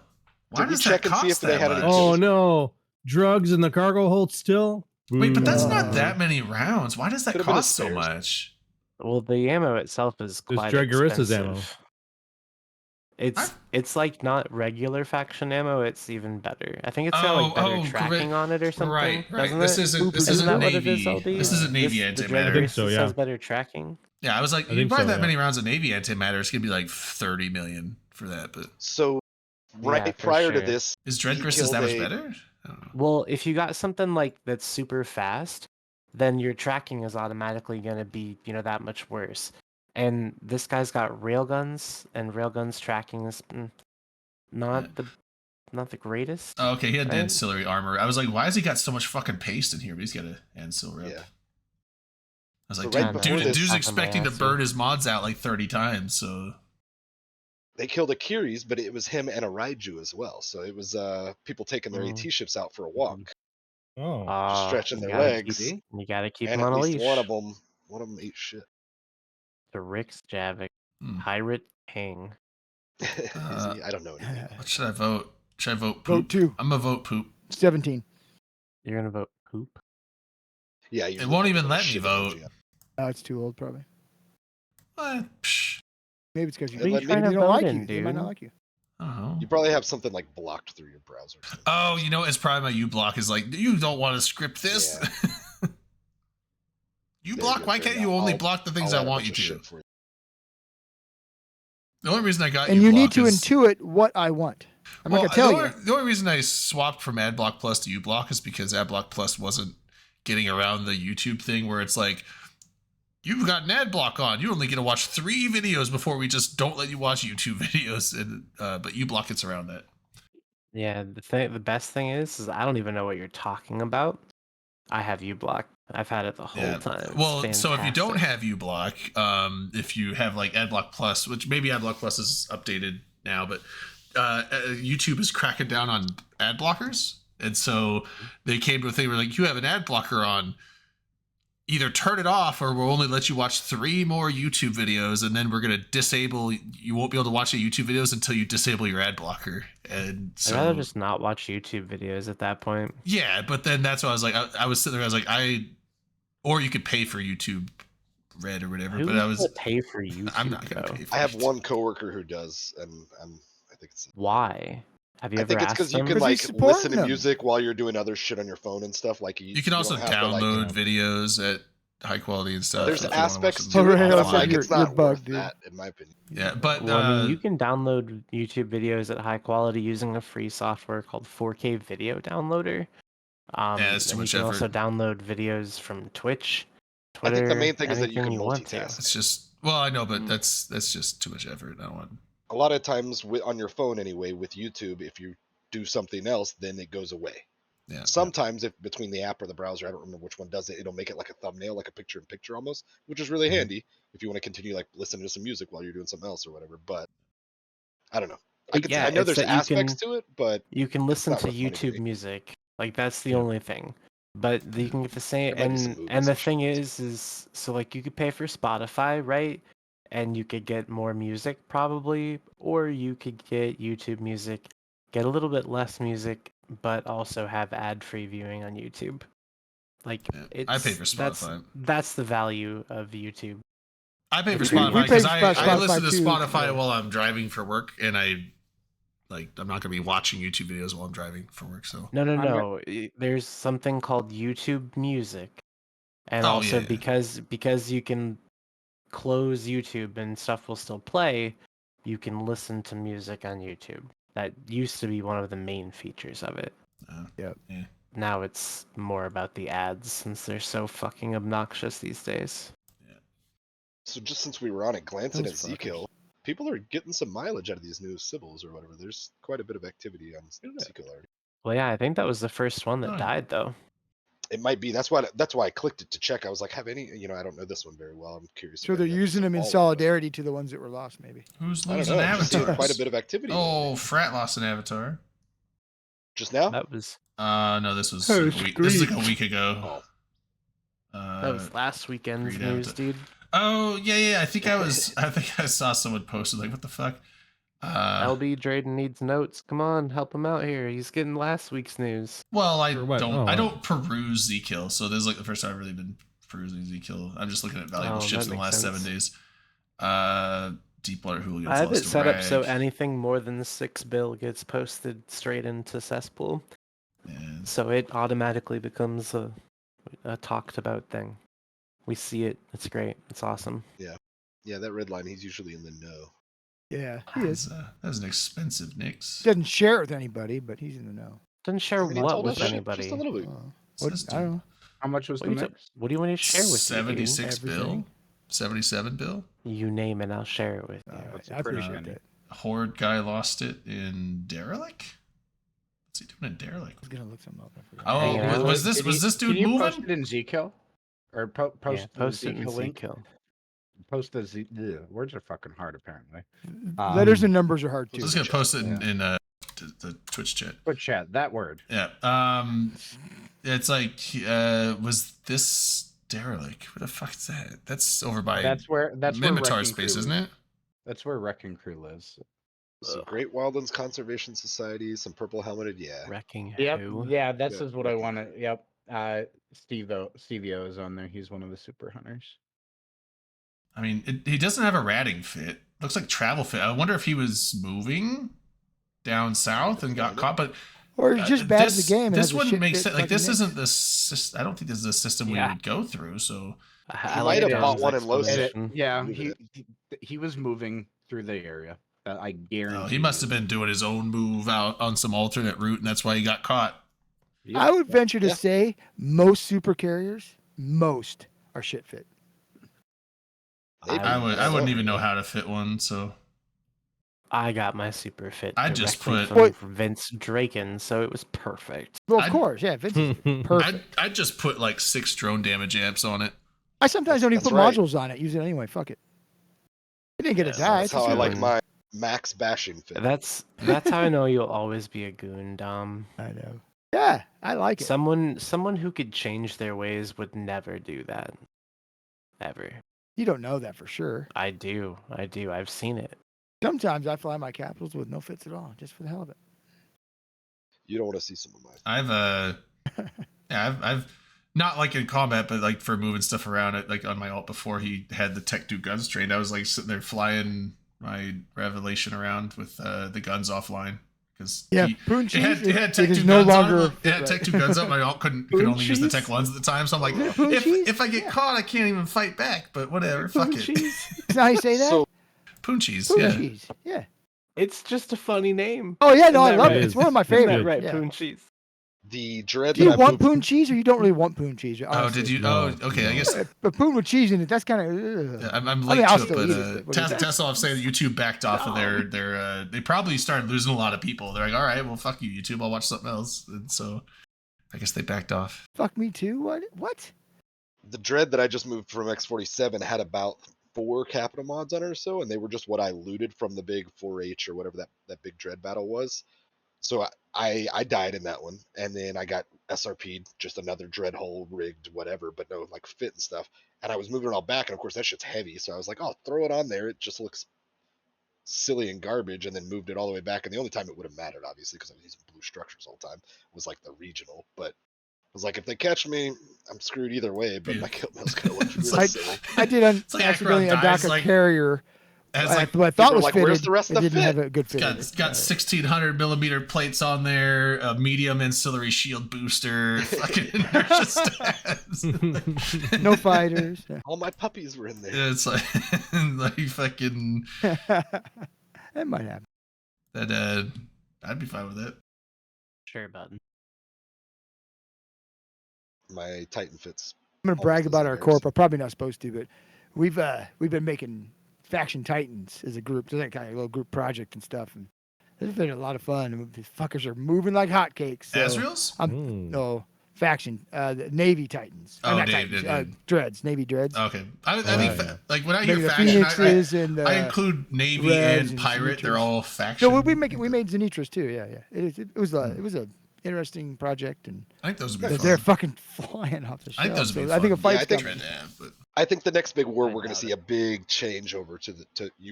B: Why
F: Did we
B: does
F: check
B: that
F: and see if
B: cost
F: they
B: that
F: had any
B: much?
A: Oh no. Drugs in the cargo hold still?
B: Wait, but that's
A: Boo.
B: not that many rounds. Why does that
F: Could've been a
B: cost so
F: spares.
B: much?
C: Well, the ammo itself is
A: There's
C: quite
A: Dregarissa's
C: expensive.
A: ammo.
C: It's like not regular faction ammo. It's even better. I think it's got like better tracking on it or something.
B: Right.
C: Doesn't
B: This
C: it?
B: isn't
C: Isn't that what it is,
B: Navy.
C: LD?
B: This isn't Navy
C: The
B: antimatter.
A: I think so,
C: Dregarissa
A: yeah.
C: has better tracking.
B: Yeah, I was like,
A: I
B: you
A: think
B: buy
A: so,
B: that
A: yeah.
B: many rounds of Navy antimatter, it's gonna be like 30 million for that. But
F: So, right
C: Yeah, for
F: prior to
C: sure.
F: this,
B: is
F: He
B: Dreadgrist that
F: killed
B: much
F: a-
B: better? I don't know.
C: Well, if you got something like that's super fast, then your tracking is automatically going to be, that much worse. And this guy's got railguns, and railguns tracking is not the greatest.
B: Oh, okay, he had the
C: Right?
B: ancillary armor. I was like, why has he got so much fucking paste in here? But he's got an ancillary rep.
F: yeah.
B: I was
F: So
B: like,
F: right
B: dude,
F: before this-
B: dude's
C: Talking my
B: expecting to
C: ass,
B: burn
C: yeah.
B: his mods out like 30 times. So
F: They killed Akiris, but it was him and a Raiju as well. So it was people taking their AT ships out for a walk,
A: Oh.
F: stretching
C: You
F: their
C: gotta
F: legs,
C: You got to keep
F: and
C: them
F: at
C: on a
F: least
C: leash.
F: one of them ate shit.
C: The Rick's Javik,
B: Hmm.
C: Pirate King.
F: Is he? I don't know anything.
B: what should I vote? Should I vote poop?
D: Vote 2.
B: I'm gonna vote poop.
D: 17.
C: You're gonna vote poop?
F: Yeah,
B: It
F: usually
B: won't
F: they'll
B: even
F: put a
B: let me
F: shit
B: vote.
F: emoji on.
D: Oh, it's too old, probably.
B: Psh,
D: Maybe it's because
F: What are you
D: maybe
C: trying
D: they
C: to
D: don't
C: vote
D: like
C: in,
D: you. They might not
C: dude?
D: like you.
B: I don't know.
F: You probably have something like blocked through your browser. or something.
B: Oh, you know, it's probably my uBlock is like, you don't want to script this.
F: There
B: uBlock,
F: you
B: why
F: go,
B: can't
F: Trey.
B: you only
F: I'll-
B: block the things
F: I'll
B: I
F: add a
B: want
F: bunch
B: you
F: of
B: to?
F: shit for you.
B: The only reason I got
D: And you need
B: uBlock
D: to
B: is,
D: intuit what I want. I'm not going to tell you.
B: The only reason I swapped from AdBlock Plus to uBlock is because AdBlock Plus wasn't getting around the YouTube thing where it's like, you've got an ad block on. You only get to watch 3 videos before we just don't let you watch YouTube videos. And but uBlock gets around that.
C: Yeah, the best thing is I don't even know what you're talking about. I have uBlock. I've had it the whole time. It's
B: Well, so if you don't
C: fantastic.
B: have uBlock, if you have like AdBlock Plus, which maybe AdBlock Plus is updated now, but YouTube is cracking down on ad blockers, and so they came to a thing where like, you have an ad blocker on, either turn it off or we'll only let you watch 3 more YouTube videos, and then we're gonna disable. You won't be able to watch the YouTube videos until you disable your ad blocker. And
C: I'd rather
B: so
C: just not watch YouTube videos at that point.
B: yeah, but then that's why I was like, I was sitting there, I was like, or you could pay for YouTube Red or whatever.
C: Who
B: But I
C: would
B: was,
C: pay for YouTube?
B: I'm not gonna
C: though?
B: pay for
F: I have
B: it.
F: one coworker who does, and I think it's.
C: Why? Have you
F: I
C: ever
F: think it's
C: asked
F: because you
C: them?
F: can
D: 'Cause
F: like
D: he's supporting
F: listen to
D: them.
F: music while you're doing other shit on your phone and stuff. Like
B: You can also
F: don't have to, like,
B: download videos at high quality and stuff.
F: There's
B: if you wanna watch
F: aspects
B: them
F: to
D: Oh,
F: it.
D: right,
F: but,
D: also
F: like,
D: you're-
F: it's
D: you're
F: not
D: bugged,
F: worth
D: dude.
F: that, in my opinion.
B: Yeah, but
C: Well, I mean, you can download YouTube videos at high quality using a free software called 4K Video Downloader.
B: Yeah, it's too
C: and
B: much
C: you can also
B: effort.
C: download videos from Twitch,
F: I
C: Twitter,
F: think the main thing is that you
C: anything
F: can
C: want to.
F: multitask.
B: it's just, well, I know, but
C: Mm.
B: that's just too much effort. I don't want.
F: A lot of times on your phone anyway, with YouTube, if you do something else, then it goes away.
B: Yeah.
F: Sometimes if between the app or the browser, I don't remember which one does it, it'll make it like a thumbnail, like a picture in picture almost, which is really
B: Mhm.
F: handy if you want to continue like listening to some music while you're doing something else or whatever. But I don't know. I could.
C: Yeah,
F: I know
C: it's
F: there's
C: that you
F: aspects
C: can-
F: to it, but
C: You can listen
F: not
C: to
F: worth money to
C: YouTube
F: me.
C: music. Like that's the
A: Yeah.
C: only thing. But you can get the same
F: There might be some
C: and
F: movies
C: the
F: and
C: thing
F: shit.
C: is so like you could pay for Spotify, right? And you could get more music probably, or you could get YouTube music, get a little bit less music, but also have ad-free viewing on YouTube. Like
B: Yeah, I pay for Spotify.
C: That's the value of YouTube.
B: I pay for
C: We pay
B: Spotify because
D: for
B: I
D: Spotify
B: listen to
D: too,
B: Spotify
D: yeah.
B: while I'm driving for work, and I'm not gonna be watching YouTube videos while I'm driving for work. So
C: No,
E: I'm
C: There's something called YouTube Music, and
B: Oh,
C: also
B: yeah.
C: because you can close YouTube and stuff will still play, you can listen to music on YouTube. That used to be one of the main features of it.
D: Yep.
B: Yeah.
C: Now it's more about the ads since they're so fucking obnoxious these days.
F: So just since we were on it, glancing at
D: Those fuckers.
F: Zkill, people are getting some mileage out of these new Sybils or whatever. There's quite a bit of activity on Zkill already.
C: Well, yeah, I think that was the first one that
B: Oh.
C: died though.
F: It might be. That's why I clicked it to check. I was like, have any? I don't know this one very well. I'm curious.
D: So
F: if
D: they're
F: any others
D: using them in
F: all of them.
D: solidarity to the ones that were lost, maybe.
B: Who's
F: I don't
B: losing
F: know. I'm just seeing
B: avatars?
F: quite a bit of activity. lately.
B: Oh, Frat lost an avatar.
F: Just now?
C: That was
B: No, this was
D: Oh,
B: like a week. This is like a week ago.
F: Oh,
C: that was last weekend's
B: Greed
C: news,
B: Avatar.
C: dude.
B: Oh yeah. I think I saw someone posted like, what the fuck?
C: LB Drayden needs notes. Come on, help him out here. He's getting last week's news.
B: Well, I
A: For what?
B: don't.
A: Oh,
B: I
A: wow.
B: don't peruse Zkill, so this is like the first time I've really been perusing Zkill. I'm just looking at valuable
C: Oh,
B: ships
C: that
B: in the last
C: makes
B: 7
C: sense.
B: days. Deepwater Hooligans.
C: I have it
B: lost to
C: set up so
B: Bragg,
C: anything more than 6 bill gets posted straight into cesspool,
B: and
C: so it automatically becomes a talked about thing. We see it. It's great. It's awesome.
F: yeah, that red line. He's usually in the know.
D: Yeah, he is.
B: that was an expensive Nix.
D: Doesn't share it with anybody, but he's in the know.
C: Doesn't share
F: And he
C: what
F: told
C: with
F: us
C: anybody.
F: just a little bit.
D: What,
B: Says
D: I don't know.
E: How much was
C: What,
E: the
C: do you
E: mix?
C: what do you want me to share with you?
B: 76 bill,
D: Everything.
B: 77 bill.
C: You name it, I'll share it with you.
D: All right,
E: That's
D: I
E: pretty
D: appreciate
E: many.
D: that.
B: Horde guy lost it in Derelict. What's he doing in Derelict?
D: I was gonna look something up. I forgot.
B: Oh,
C: Hanging out.
B: was
E: Can
B: this dude
E: can you
B: moving?
E: post it in Zkill? Or post
C: Yeah,
E: the
C: post it in
E: Zkill link?
C: Zkill.
E: Post the Z. Ugh, words are fucking hard, apparently.
D: Letters and numbers are hard
B: I'm
D: too.
B: just gonna post it
E: Yeah.
B: in the Twitch chat.
E: But chat, that word.
B: Yeah. It's like, was this Derelict? What the fuck is that? That's over by
E: That's where
B: Mimitar
E: Wrecking
B: space,
E: Crew
B: isn't it?
E: That's where Wrecking Crew lives.
F: Some Great Wildlands Conservation Society, some purple helmeted. Yeah.
C: Wrecking
E: Yep.
C: who?
E: Yeah, this
F: Yeah,
E: is what I
F: Wrecking
E: want to. Yep. Stevio is on there. He's one of the super hunters.
B: I mean, he doesn't have a ratting fit. Looks like travel fit. I wonder if he was moving down south and got caught. But
D: Or he's just bad at the
B: this,
D: game. and
B: This
D: has a
B: wouldn't make
D: shit
B: sense. Like,
D: fucking
B: this
D: mix.
B: isn't the system. I don't think this is the system
C: Yeah.
B: we would go through. So
C: I
F: might have
C: Dan's
F: bought one in Los
C: explanation.
E: Yeah,
F: Move
E: he was moving through the area. I guarantee.
B: he must
E: you.
B: have been doing his own move out on some alternate route, and that's why he got caught.
E: Yep.
D: I would venture to
F: Yeah.
D: say most super carriers, most are shit fit.
F: Maybe.
B: I
F: don't
B: wouldn't
F: know.
B: even know how to fit one. So
C: I got my super fit
B: I just
C: directly
B: put-
C: from Vince Draken, so it was perfect.
D: Well, of
B: I'd-
D: course, yeah, Vince is perfect.
B: I'd just put like 6 drone damage amps on it.
D: I sometimes don't even
F: That's
D: put
F: right.
D: modules on it. Use it anyway. Fuck it. It didn't get a
C: Yeah,
D: die.
F: That's
D: It's
F: how I
D: just
F: like
C: good.
F: my max bashing fit.
C: That's how I know you'll always be a goon, Dom.
D: I know. Yeah, I like it.
C: Someone who could change their ways would never do that. Ever.
D: You don't know that for sure.
C: I do. I've seen it.
D: Sometimes I fly my capitals with no fits at all, just for the hell of it.
F: You don't want to see some of mine.
B: I've not like in combat, but like for moving stuff around it, like on my alt before he had the Tech 2 guns trained, I was like sitting there flying my Revelation around with the guns offline because
D: Yeah,
B: it
D: Poonchi
B: had Tech
D: it
B: 2
D: is no
B: guns
D: longer.
B: on. It had Tech 2 guns up. My alt could only use the Tech 1s at the time, so I'm like,
D: Is it Poonchis?
B: if I get caught, I can't even fight back. But whatever, fuck it.
D: Is that how you say that?
F: So
B: Poonchies, yeah.
D: Poonchis. Yeah.
C: It's just a funny name.
D: Oh yeah, no, I
C: Isn't that
D: love
C: right?
D: it. It's one of my
A: Isn't that
D: favorites.
C: right,
D: Yeah.
C: Poonchies.
F: the dread
D: Do you
F: that I
D: want
F: moved.
D: poon cheese or you don't really want poon cheese?
B: Oh, did you?
A: No,
B: Oh, okay. I guess
D: But poon with cheese in it, that's kind of.
B: yeah, I'm
D: I
B: late
D: mean, I'll
B: to
D: still
B: it,
D: eat it,
B: but
D: but what is that?
B: Tesla saying that YouTube backed off of their they probably started losing a lot of people. They're like, all right, well, fuck you, YouTube. I'll watch something else. And so I guess they backed off.
D: Fuck me too. What?
F: The dread that I just moved from X47 had about 4 capital mods on it or so, and they were just what I looted from the big 4H or whatever that big dread battle was. So I died in that one, and then I got SRP'd, just another dread hole rigged whatever, but no like fit and stuff. And I was moving it all back, and of course that shit's heavy, so I was like, oh, throw it on there. It just looks silly and garbage, and then moved it all the way back. And the only time it would have mattered, obviously, because I was using blue structures all the time, was like the regional. But I was like, if they catch me, I'm screwed either way. But my kill mill's gonna look
B: It's
F: really
B: like-
F: silly.
D: I did
B: It's like
D: accidentally
B: Acheron dies,
D: undock a
B: like-
D: carrier.
B: It's like
D: what I thought
F: were
D: was
F: like,
D: fitted.
F: "Where's the rest
D: it
F: of the
D: didn't
F: fit?"
D: have a good fit.
B: it's got 1600 millimeter plates on there, a medium ancillary shield booster, fucking inertia stats.
D: No fighters.
F: All my puppies were in there.
B: It's like fucking
D: That might happen.
B: that. I'd be fine with it.
C: Sure button.
F: My Titan fits.
D: I'm gonna
F: Almost
D: brag
F: as
D: about our
F: embarrassing.
D: corp. I'm probably not supposed to, but we've been making faction titans as a group, just like kind of a little group project and stuff, and it's been a lot of fun. And these fuckers are moving like hotcakes. So
B: Azrael's?
D: no faction, the Navy Titans.
B: Oh,
D: not
B: Navy,
D: Titans, Dreads, Navy Dreads.
B: Okay. I think like when I
D: Maybe
B: hear
D: the
B: faction,
D: Phoenixes and
B: I include Navy
D: Reds
B: and
D: and
B: Pirate. They're
D: Zenithras.
B: all faction.
D: No, we made Zenithras too. Yeah. It was a interesting project, and
B: I think those would be fun.
D: they're fucking flying off the shelf.
B: I think those would be
D: so I think a
B: fun.
F: Yeah, I
D: fight's
F: think-
D: coming.
B: but
F: I think the next big war
C: I
F: we're going to
C: doubt
F: see a big change over to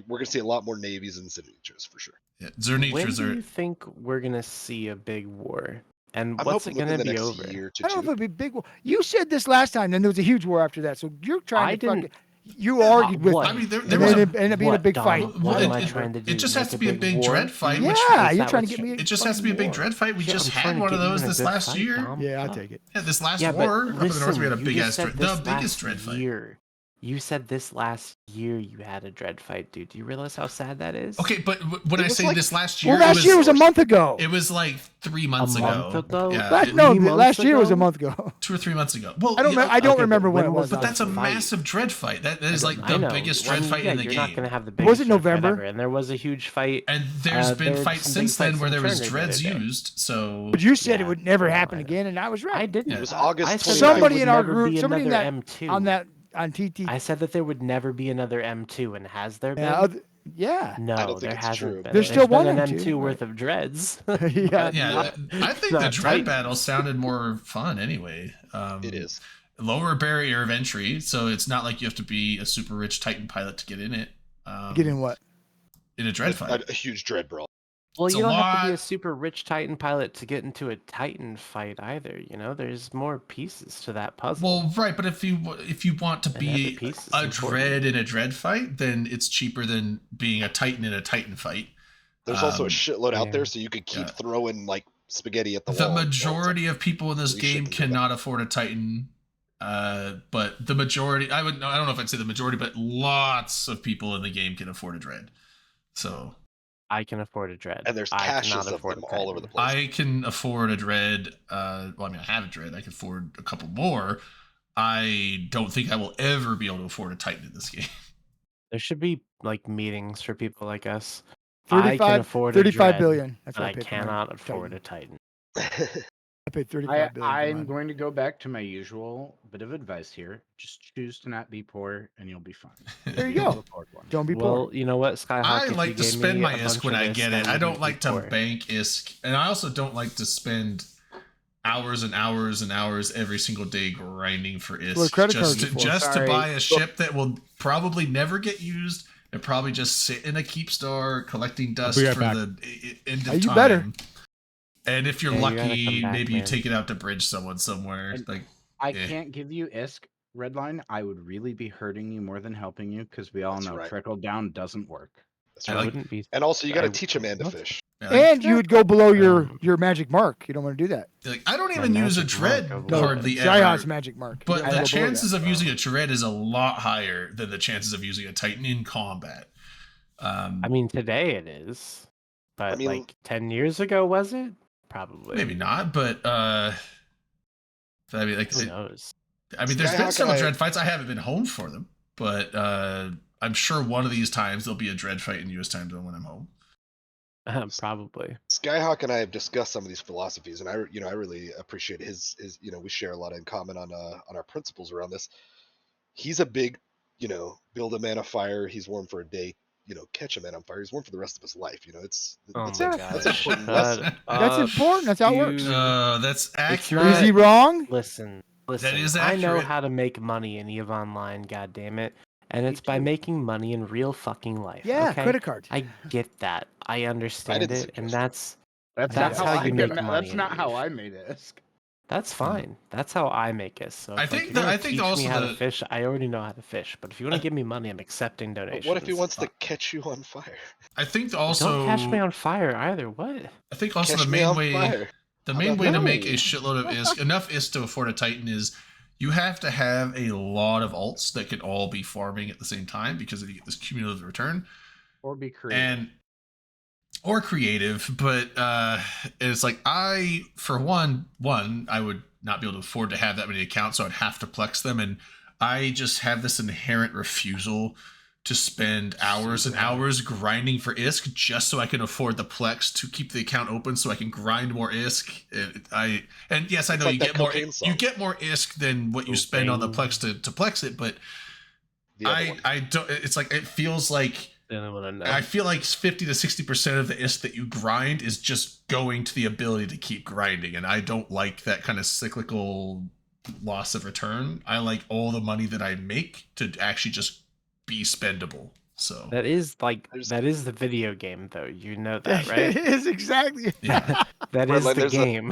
F: we're going to see a lot more navies and Zenithras for sure.
B: yeah,
C: When
B: Zernithras
C: do
B: are.
C: you think we're gonna see a big war? And
F: I'm
C: what's it
F: hoping within
C: gonna
F: the
C: be
F: next
C: over?
F: year to
D: I don't know
F: two.
D: if it'd be big war. You said this last time, then there was a huge war after that. So you're trying
C: I
D: to fucking.
C: didn't-
D: You argued with
C: what?
B: I
D: me.
B: mean, there
D: and
B: was
D: then
B: a.
D: it ended up being a
C: What,
D: big
C: Dom?
D: fight.
C: What am
B: it-
C: I
B: it-
C: trying to do?
B: It just has
C: Make
B: to be a
C: big
B: big
C: war?
B: dread fight.
D: Yeah,
B: which,
C: Is
D: you're
C: that
D: trying to
C: what's-
D: get me.
B: it just has to be a big dread fight. We
C: Yeah,
B: just
C: I'm
B: had
C: trying to
B: one of
C: get you
B: those
C: in a
B: this
C: good
B: last
C: fight,
B: year.
C: Dom.
D: Yeah, I'll
C: Fuck.
D: take it.
B: Yeah, this last
C: Yeah, but
B: war up in the north, we had a
C: listen,
B: big
C: you
B: ass
C: just said
B: dread. The
C: this
B: biggest
C: last
B: dread fight.
C: year. You said this last year you had a dread fight, dude. Do you realize how sad that is?
B: Okay, but when
F: It
B: I
F: was
B: say
F: like-
B: this last year,
D: Well, last year was a month ago.
B: It was like 3 months
C: A
B: ago.
C: month ago?
B: Yeah,
C: Last-
D: No,
C: 3 months
D: last year was a
C: ago?
D: month ago.
B: 2 or 3 months ago. Well,
D: I don't.
B: yeah,
D: I don't
C: Okay,
D: remember
C: but
D: when
C: when
D: it
C: was
D: was.
B: but that's a
C: fight.
B: massive dread fight. That is like
C: I
B: the
C: know.
B: biggest
C: Well,
B: dread fight
C: yeah,
B: in the
C: you're
B: game.
C: not gonna have the
D: Was
C: biggest
D: it
C: dread fight
D: November?
C: ever, and there was a huge fight.
B: And there's
C: there
B: been
C: were
B: fights
C: some big
B: since then
C: fights
B: where
C: in
B: there was
C: Trinity the
B: dreads
C: other day.
B: used. So
D: But you said it
C: Yeah,
D: would never
C: no,
D: happen
C: I know.
D: again, and I was right.
C: I didn't.
B: Yeah.
F: It was August
C: I said
F: 29th.
C: there
D: Somebody
C: would
D: in our
C: never
D: group,
C: be
D: somebody in
C: another
D: that
C: M2.
D: on TT.
C: I said that there would never be another M2, and has there been?
D: Yeah.
C: No,
F: I don't think
C: there
F: it's
C: hasn't
F: true.
C: been.
D: There's still
C: been
D: one
C: an
D: M2,
C: M2
D: right.
C: worth of dreads.
D: Yeah.
B: yeah,
C: Not-
B: I think
C: not
B: the dread
C: Titan.
B: battle sounded more fun anyway.
F: It is.
B: Lower barrier of entry, so it's not like you have to be a super rich Titan pilot to get in it.
D: Get in what?
B: In a dread fight.
F: A huge dread brawl.
C: Well,
B: It's
C: you
B: a
C: don't have to be
B: lot.
C: a super rich Titan pilot to get into a Titan fight either. You know, there's more pieces to that puzzle.
B: Well, right, but if you want to
C: And every
B: be
C: piece is
B: a
C: important.
B: dread in a dread fight, then it's cheaper than being a Titan in a Titan fight.
F: There's also a
B: Um,
F: shitload out
C: yeah.
F: there, so you could keep
B: Yeah.
F: throwing like spaghetti at the
B: The
F: wall.
B: majority of people in this
F: We
B: game
F: shouldn't do that.
B: cannot afford a Titan. But the majority, I don't know if I'd say the majority, but lots of people in the game can afford a dread. So
C: I can afford a dread.
F: And there's
C: I
F: caches
C: cannot
F: of
C: afford
F: them
C: a
F: all over
C: Titan.
F: the place.
B: I can afford a dread. Well, I mean, I have a dread. I can afford a couple more. I don't think I will ever be able to afford a Titan in this game.
C: There should be like meetings for people like us. I can
D: 35,
C: afford a
D: 35
C: dread,
D: billion. That's
C: but
D: what
C: I
D: paid for my
C: cannot afford a
D: Titan.
C: Titan.
D: I paid 35 billion. for
E: I'm
D: mine.
E: going to go back to my usual bit of advice here. Just choose to not be poor, and you'll be fine.
D: There you
E: You'll
D: go.
E: afford one.
D: Don't be poor.
C: Well, you know what, Skyhawk?
B: I
C: if you
B: like to
C: gave
B: spend
C: me
B: my
C: a
B: ISK
C: bunch
B: when
C: of
B: I
C: this,
B: get
C: I
B: it. I
C: wouldn't
B: don't
C: be
B: like to
C: poor.
B: bank ISK, and I also don't like to spend hours and hours and hours every single day grinding for ISK
D: what credit
B: just
D: cards are for.
B: just to
E: Sorry.
B: buy a ship that will probably never get used and probably just sit in a keep store collecting dust
A: be right
B: for
A: back.
B: the end of
D: You
B: time.
D: better.
B: And if you're
C: Yeah, you gotta
B: lucky,
C: come back,
B: maybe you
C: man.
B: take it out to bridge someone somewhere.
E: And-
B: Like
E: I
B: Yeah.
E: can't give you ISK, Redline. I would really be hurting you more than helping you because we all
F: That's
E: know
F: right.
E: trickle down doesn't work.
F: That's
B: I
F: right.
B: like-
C: Wouldn't be.
F: And also, you got to
C: I-
F: teach a man to
C: what?
F: fish.
B: like,
D: And you would go below
C: Um,
D: your magic mark. You don't want to do that.
B: I don't
C: My
B: even use a
C: magic mark
B: dread
C: of
D: No,
B: hardly
D: Shyon's
B: ever.
D: magic mark. You
B: But
D: don't
B: the
D: go below that.
B: chances of using a dread is a lot higher than the chances of using a Titan in combat.
C: I mean, today it is, but
F: mean-
C: like 10 years ago, was it? Probably.
B: Maybe not, but I mean, like,
C: Who knows?
B: I mean, there's been
F: Skyhawk
B: several
F: and I-
B: dread fights. I haven't been home for them, but I'm sure one of these times there'll be a dread fight in U.S. time zone when I'm home.
C: Probably.
F: Skyhawk and I have discussed some of these philosophies, and I really appreciate his. We share a lot in common on our principles around this. He's a big build a man of fire, he's warm for a day. Catch a man on fire, he's warm for the rest of his life. It's
C: Oh
F: that's
C: my
F: a
C: God.
F: that's an important
C: Shut
F: lesson.
D: That's
C: up,
D: important. That's how it works.
C: dude.
B: That's
C: It's
B: accurate.
D: Is he
C: not-
D: wrong?
C: Listen.
B: is
C: I know
B: accurate.
C: how to make money in EVE Online, God damn it, and it's by
D: too.
C: making money in real fucking life.
D: Yeah,
C: okay?
D: credit cards.
C: I get that. I understand
F: didn't
C: it, and
F: suggest
E: That's,
C: That's
E: not
C: how
E: how
C: you
E: I
C: make
E: get,
C: money
E: That's
C: in
E: not how
C: Eve.
E: I made it.
C: that's fine. That's how I make it. So
B: I
C: if, like,
B: think
C: you're
B: that-
C: gonna
B: I think
C: teach
B: also
C: me how
B: the-
C: to fish, I already know how to fish. But if you want to give me money, I'm accepting
F: But
C: donations.
F: what if he wants to catch you on fire?
B: I think also.
C: Don't catch me on fire either. What?
B: I think also
F: Catch
B: the
F: me
B: main
F: on
B: way.
F: fire.
B: The
F: How
B: main
F: about
B: way to
C: that?
B: make a
C: No.
B: shitload of ISK, enough ISK to afford a Titan, is you have to have a lot of alts that can all be farming at the same time because you get this cumulative return.
E: Or be creative.
B: Or creative, but it's like for one, I would not be able to afford to have that many accounts, so I'd have to plex them, and I just have this inherent refusal to spend hours and hours grinding for ISK just so I can afford the plex to keep the account open so I can grind more ISK. And yes, I
F: It's
B: know
F: like
B: you
F: that
B: get more
F: cocaine song.
B: you get more ISK than what you spend on the plex to plex it, but
F: The other one.
B: I don't. It's like it feels like.
C: Then I want to know.
B: I feel like 50 to 60% of the ISK that you grind is just going to the ability to keep grinding. And I don't like that kind of cyclical loss of return. I like all the money that I make to actually just be spendable. So
C: That is
F: There's-
C: the video game, though. You know that,
D: It
C: right?
D: is exactly.
B: yeah.
C: That is
F: Redline,
C: the
F: there's a-
C: game.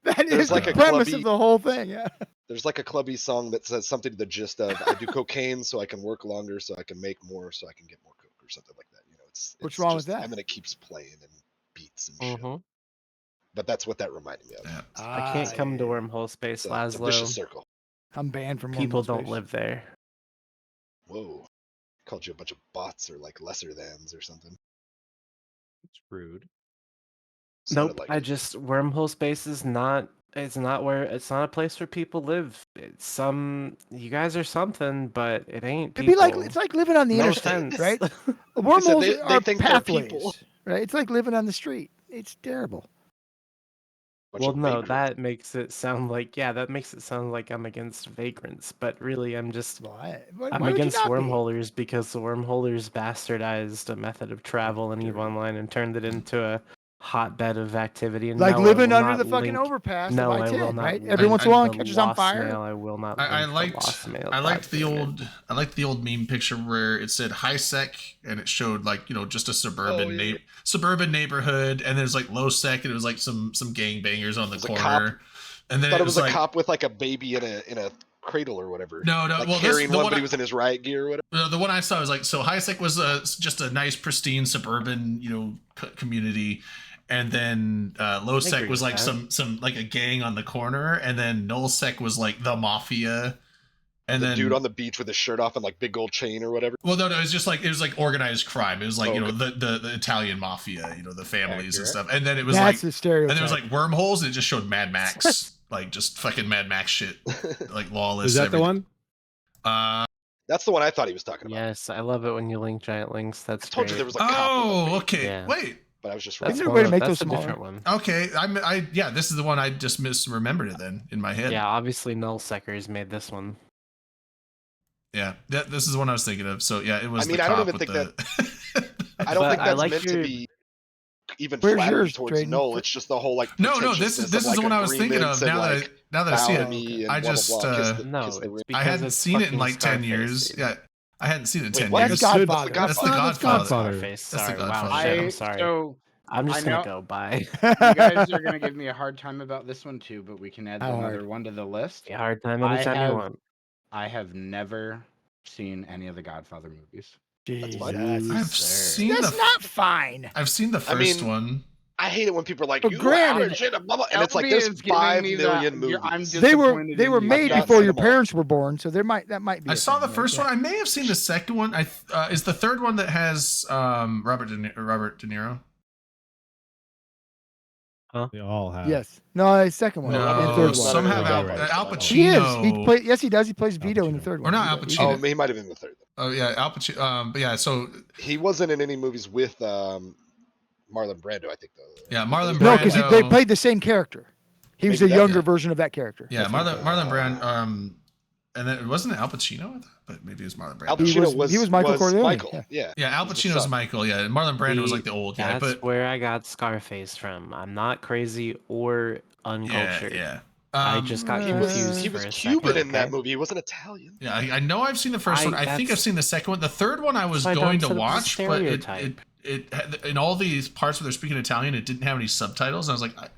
D: That
F: There's
D: is
F: like
D: the
F: a
D: premise
F: clubby-
D: of the whole thing. Yeah.
F: There's like a clubby song that says something to the gist of I do cocaine so I can work longer, so I can make more, so I can get more coke or something like that.
D: What's
F: It's
D: wrong
F: just,
D: with that?
F: And then it keeps playing and beats and shit.
C: Mhm.
F: But that's what that reminded me of.
B: Yeah.
C: I can't come to wormhole space,
F: It's a vicious
C: Laszlo.
F: circle.
D: I'm banned from
C: People
D: Wormhole
C: don't
D: Space.
C: live there.
F: Whoa. Called you a bunch of bots or like lesser thans or something.
E: It's rude.
F: Sounded
C: Nope.
F: like
C: I
F: it.
C: just wormhole space is not. It's not a place where people live. It's some. You guys are something, but it ain't.
D: It'd be like
C: people.
D: it's like living on the
C: No
D: interstate,
C: offense.
D: right?
F: said
D: Wormholes
F: they
D: are
F: think they're
D: pathways,
F: people.
D: right? It's like living on the street. It's terrible.
F: Bunch
C: Well,
F: of
C: no,
F: vagrants.
C: that makes it sound like that makes it sound like I'm against vagrants, but really I'm just
D: Why?
C: I'm
D: Why would you
C: against
D: not be?
C: wormholers because the wormholers bastardized a method of travel in EVE Online and turned it into a hotbed of activity. And
D: Like
C: no, I
D: living
C: will
D: under
C: not
D: the fucking
C: link-
D: overpass
C: No,
D: of
C: I will
D: I-10,
C: not.
D: right?
C: link
D: Every once in a while, it
C: the
D: catches on
C: lost
D: fire.
C: Mail. I will not.
B: I
C: link the lost mail.
B: I liked the
C: God damn
B: old I liked the old meme picture where it said high sec and it showed like just a suburban
F: yeah.
B: suburban neighborhood, and there's like low sec and it was like some gangbangers on the
F: It was a
B: corner, and then
F: thought
B: it
F: it was a
B: like
F: cop with like a baby in a cradle or whatever.
B: no
F: Like
B: well
F: carrying
B: the
F: one,
B: one
F: but he
B: I-
F: was in his riot gear or whatever.
B: the one I saw was like, so high sec was just a nice pristine suburban community, and then low sec
C: agree
B: was
C: with
B: like
C: that.
B: some like a gang on the corner, and then null sec was like the mafia, and
F: The
B: then
F: dude on the beach with his shirt off and like big gold chain or whatever.
B: well, no, it was just like it was like organized crime. It was like
F: Oh,
B: the Italian mafia, the families and
E: Accurate.
B: stuff. And then it was
D: That's
B: like,
D: the stereotype.
B: and there was like wormholes, and it just showed Mad Max, like just fucking Mad Max shit, like lawless.
A: Is that the
B: everything.
A: one?
F: That's the one I thought he was talking about.
C: Yes, I love it when you link giant links. That's
F: I told you
C: great.
F: there was a cop with a
B: Oh,
F: baby,
B: okay.
C: Yeah.
B: Wait.
F: but I was just
C: That's
D: Isn't
F: wrong.
D: there a way to make
C: that's
D: those
C: a
D: smaller?
C: different one.
B: Okay. Yeah. This is the one I just misremembered it then in my head.
C: Yeah, obviously null seckers made this one.
B: Yeah. This is the one I was thinking of. So yeah, it was.
F: I mean,
B: the
F: I don't
B: cop
F: even
B: with
F: think
B: the...
F: I don't
C: But
F: think
C: I
F: that's
C: like
F: meant
C: your-
F: to be even
D: Where's
F: flattery
D: yours,
F: towards
D: Drayden?
F: Null. It's just the whole like
B: No, this is
F: pretentiousness of,
B: the one I was thinking of.
F: agreements and,
B: Now that I see
F: follow
B: it,
F: me and
B: I
F: blah, blah,
B: just
F: blah, kiss the-
C: No,
F: kiss the
C: it's
F: ring.
C: because
B: I hadn't
C: it's
B: seen it in
C: fucking
B: like 10
C: Scarface,
B: years.
C: dude.
B: Yeah, I hadn't seen it in
F: Wait,
B: 10
F: what?
B: years.
D: That's
A: Good.
D: Godfather.
B: That's the
A: No,
B: Godfather.
A: Godfather.
C: Scarface.
B: That's the
C: Sorry, wow,
B: Godfather.
C: shit, I'm sorry.
E: So
C: I'm just
E: I
C: gonna
E: know-
C: go by.
E: you guys are gonna give me a hard time about this one too, but we can add
D: How
E: another
D: hard?
E: one to the list.
C: A hard time
E: I
C: anytime you
E: have-
C: want.
E: I have never seen any of the Godfather movies.
F: That's fine.
D: Jesus.
B: I've
C: Sir.
B: seen
D: That's
B: the
D: not fine.
B: I've seen the
F: I
B: first
F: mean,
B: one.
F: I hate it when people are like,
D: But
F: you
D: granted-
F: are shit, blah, blah, and it's like
E: LB
F: there's
E: is giving
F: 5
E: me
F: million
E: that- you're- I'm
F: movies.
E: just-
D: They were
E: disappointed
D: they
E: in
D: were
E: you.
D: made
F: I've not
D: before
F: seen
D: your
F: them all.
D: parents were born, so that might be.
B: I
D: a
B: saw
D: thing,
B: the
D: right?
B: first
D: Yeah.
B: one. I may have seen the second one. Is the third one that has Robert De Niro?
A: They all have.
D: Yes. No, the second one.
F: No,
D: and
B: No,
D: third one.
B: some have
A: Right,
B: Al,
A: right.
B: Al
D: He is.
B: Pacino.
D: Yes, he does. He plays Vito in the
A: Pacino.
D: third
B: Or
D: one.
B: not Al
D: He-
B: Pacino.
F: Oh, he might have been the third.
B: Oh yeah, Al Pacino. But yeah, so
F: He wasn't in any movies with Marlon Brando, I think though.
B: yeah, Marlon
D: No,
B: Brando.
D: because they played the same character. He was
F: Maybe
D: a
F: that
D: younger
F: guy.
D: version of that character.
B: Yeah,
D: That's what-
B: Marlon Brando. And then it wasn't Al Pacino, I thought, but maybe it was Marlon Brando.
F: Al
D: He
F: Pacino
D: was- he was Michael Corleone,
F: Michael. Yeah.
B: Yeah, Al
F: He's the
B: Pacino was
F: son.
B: Michael. Yeah, and Marlon Brando was like the old guy.
C: That's
B: But
C: where I got Scarface from. I'm not crazy or
B: yeah,
C: uncultured.
B: yeah.
C: I just got
D: He was-
C: confused
F: He
C: for
F: was
C: a
F: Cuban
C: second,
F: in that
C: okay?
F: movie. He wasn't Italian.
B: Yeah, I know I've seen the first one. I think I've
C: that's-
B: seen the second one. The third one I was
C: That's why
B: going
C: Don
B: to
C: said it was a
B: watch, but
C: stereotype.
B: it had, in all these parts where they're speaking Italian, it didn't have any subtitles. And I was like,